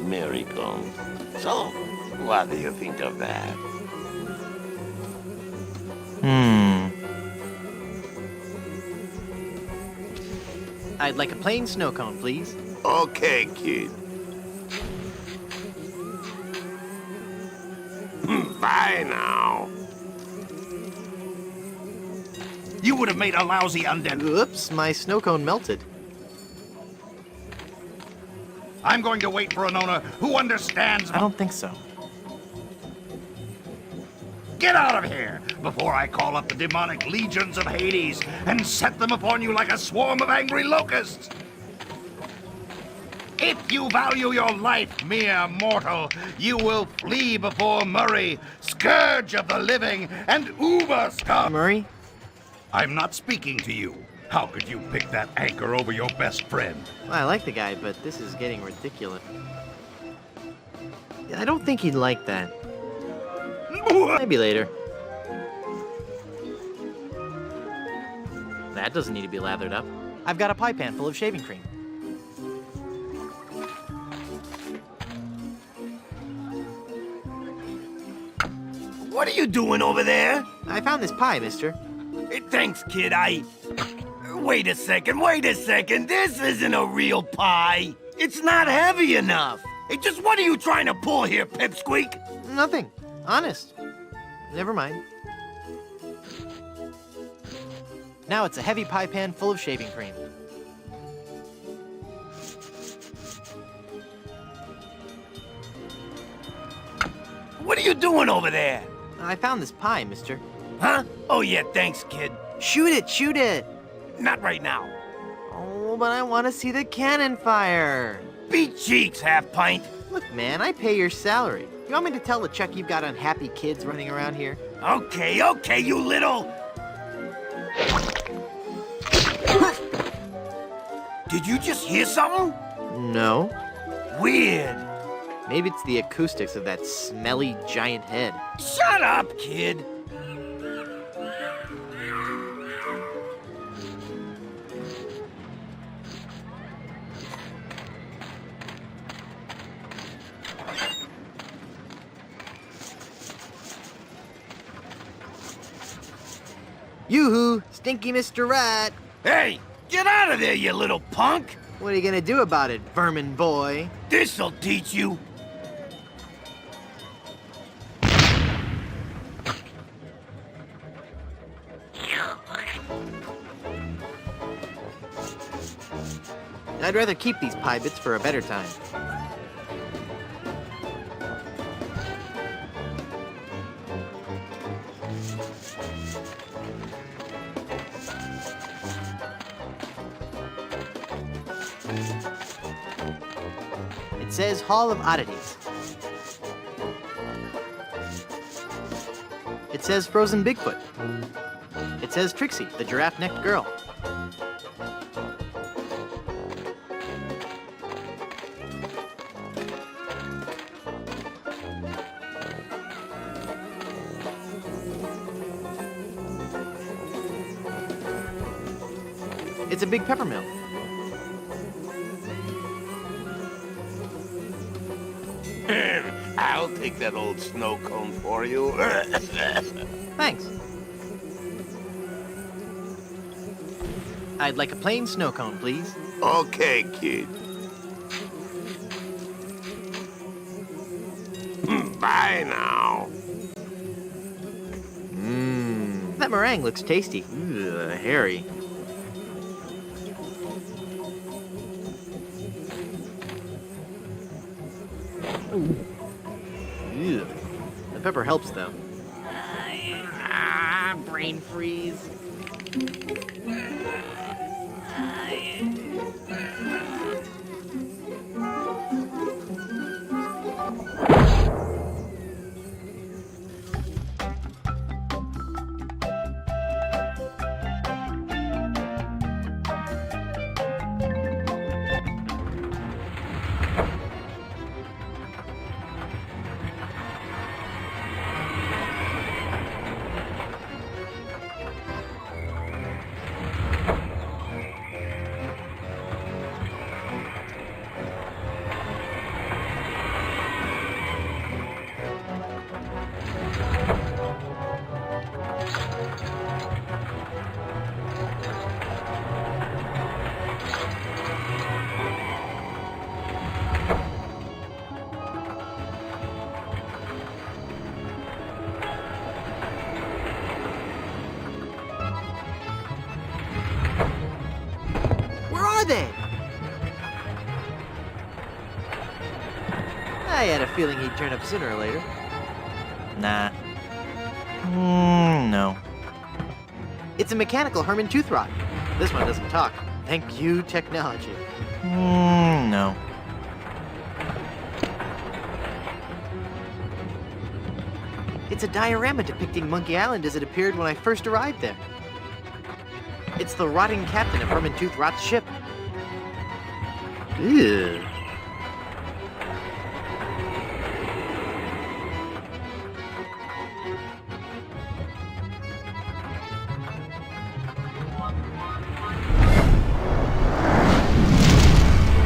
merry cones. So, what do you think of that? I'd like a plain snow cone, please. Okay, kid. Bye now. You would have made a lousy undead. Oops, my snow cone melted. I'm going to wait for an owner who understands. I don't think so. Get out of here before I call up the demonic legions of Hades and set them upon you like a swarm of angry locusts. If you value your life, mere mortal, you will flee before Murray, scourge of the living and uber scum. Murray? I'm not speaking to you. How could you pick that anchor over your best friend? Well, I like the guy, but this is getting ridiculous. I don't think he'd like that. Maybe later. That doesn't need to be lathered up. I've got a pie pan full of shaving cream. What are you doing over there? I found this pie, mister. Thanks, kid. Wait a second. This isn't a real pie. It's not heavy enough. Hey, just what are you trying to pull here, Pipsqueak? Nothing. Honest. Never mind. Now it's a heavy pie pan full of shaving cream. What are you doing over there? I found this pie, mister. Huh? Oh, yeah, thanks, kid. Shoot it, shoot it! Not right now. Oh, but I want to see the cannon fire. Beat cheeks, half-pint. Look, man, I pay your salary. You want me to tell the Chuck you've got unhappy kids running around here? Okay, okay, you little... Did you just hear something? No. Weird. Maybe it's the acoustics of that smelly giant head. Shut up, kid. Yoo-hoo, stinky Mr. Rat. Hey, get out of there, you little punk. What are you gonna do about it, vermin boy? This'll teach you. I'd rather keep these pie bits for a better time. It says Hall of Oddities. It says Frozen Bigfoot. It says Trixie, the giraffe-necked girl. It's a big peppermill. I'll take that old snow cone for you. Thanks. I'd like a plain snow cone, please. Okay, kid. Bye now. That meringue looks tasty. Ugh, hairy. Ew. The pepper helps, though. Brain freeze. They? I had a feeling he'd turn up sooner or later. Nah. No. It's a mechanical Herman tooth rod. This one doesn't talk. Thank you, technology. No. It's a diorama depicting Monkey Island as it appeared when I first arrived there. It's the rotting captain of Herman Tooth Rot's ship. Ew.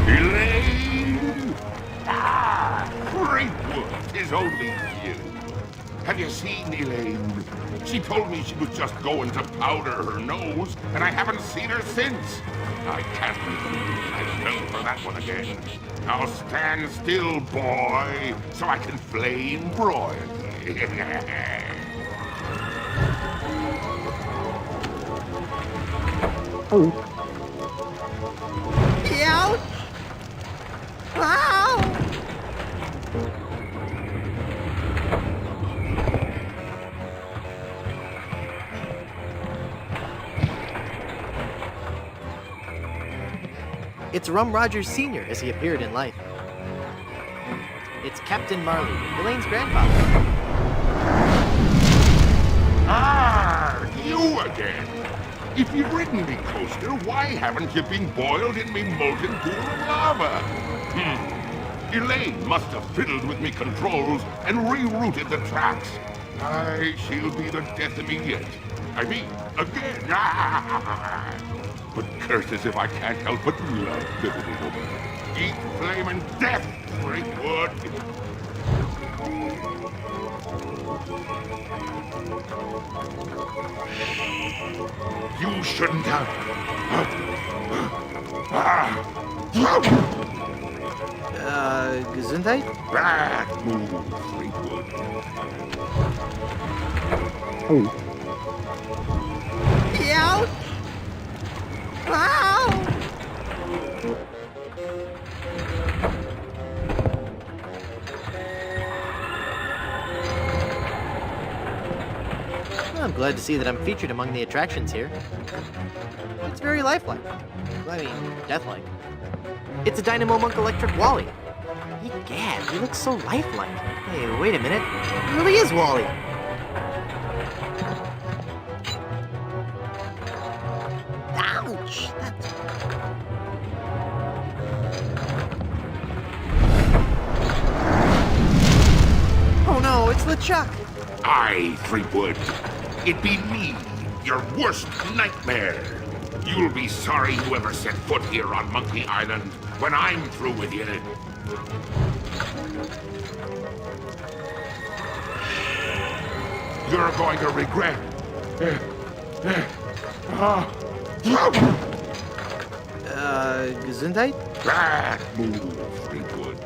Elaine! Ah, Frankwood is only you. Have you seen Elaine? She told me she was just going to powder her nose, and I haven't seen her since. I can't refuse. I fell for that one again. Now stand still, boy, so I can flame broil you. Ouch! Ow! It's Rum Rogers Sr. as he appeared in life. It's Captain Marley, Elaine's grandfather. Ah, you again! If you've ridden me coaster, why haven't you been boiled in me molten pool of lava? Elaine must have fiddled with me controls and rerouted the tracks. Aye, she'll be the death of me yet. I mean, again. But curses if I can't help but love the little woman. Eat flaming death, Fleetwood! You shouldn't have. Gesundheit? Bad move, Fleetwood. Ouch! Ow! I'm glad to see that I'm featured among the attractions here. It's very lifelike. I mean, deathlike. It's a Dynamo Monk Electric Wally. Egad, he looks so lifelike. Hey, wait a minute. It really is Wally. Ouch! Oh no, it's LeChuck! Aye, Fleetwood. It be me, your worst nightmare. You'll be sorry you ever set foot here on Monkey Island when I'm through with you. You're going to regret. Gesundheit? Bad move, Fleetwood.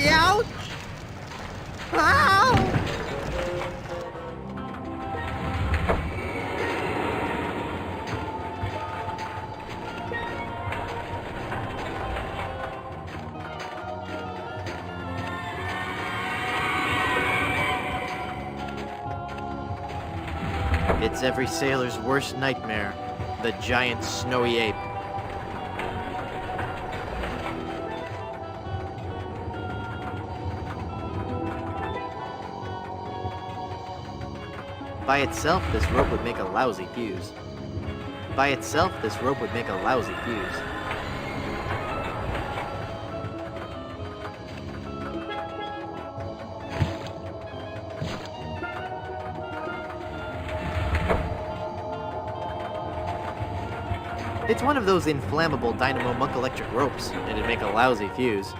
Ouch! Ow! It's every sailor's worst nightmare, the giant snowy ape. By itself, this rope would make a lousy fuse. By itself, this rope would make a lousy fuse. It's one of those inflammable Dynamo Monk electric ropes, and it'd make a lousy fuse.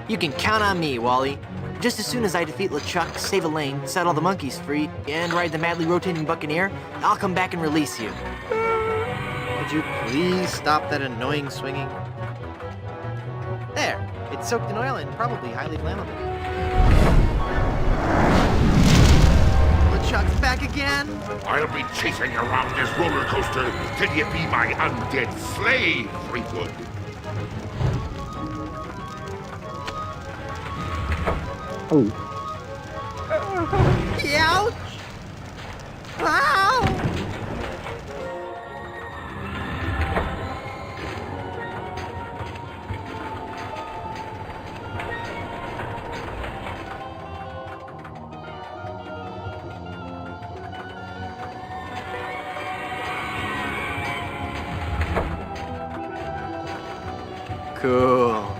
You can count on me, Wally. Just as soon as I defeat LeChuck, save Elaine, set all the monkeys free, and ride the madly rotating Buccaneer, I'll come back and release you. Could you please stop that annoying swinging? There. It's soaked in oil and probably highly flammable. LeChuck! Chuck's back again? I'll be chasing you around this roller coaster till you be my undead slave, Fleetwood. Ouch! Ow! Cool.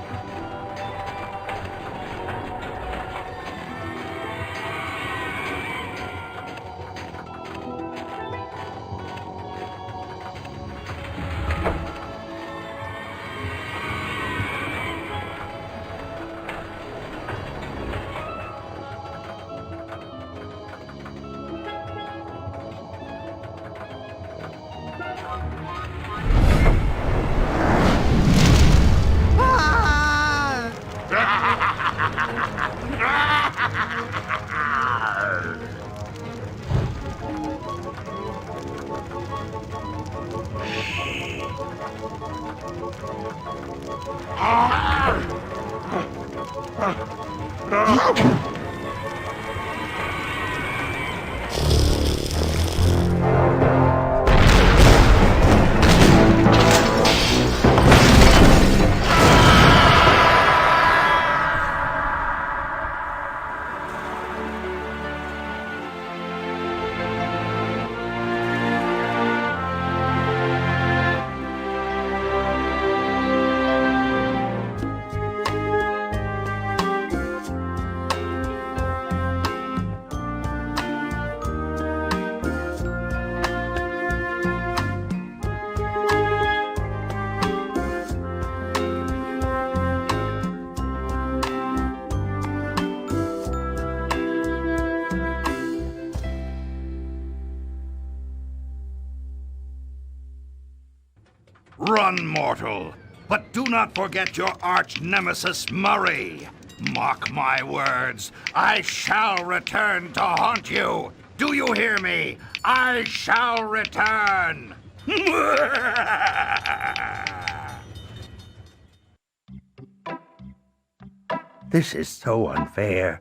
Run, mortal, but do not forget your arch nemesis Murray. Mark my words, I shall return to haunt you. Do you hear me? I shall return. This is so unfair.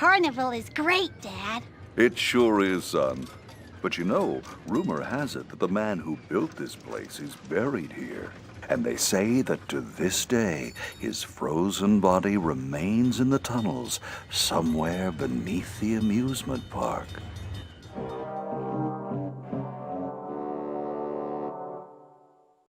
carnival is great, Dad. It sure is, son. But you know, rumor has it that the man who built this place is buried here. And they say that to this day, his frozen body remains in the tunnels somewhere beneath the amusement park.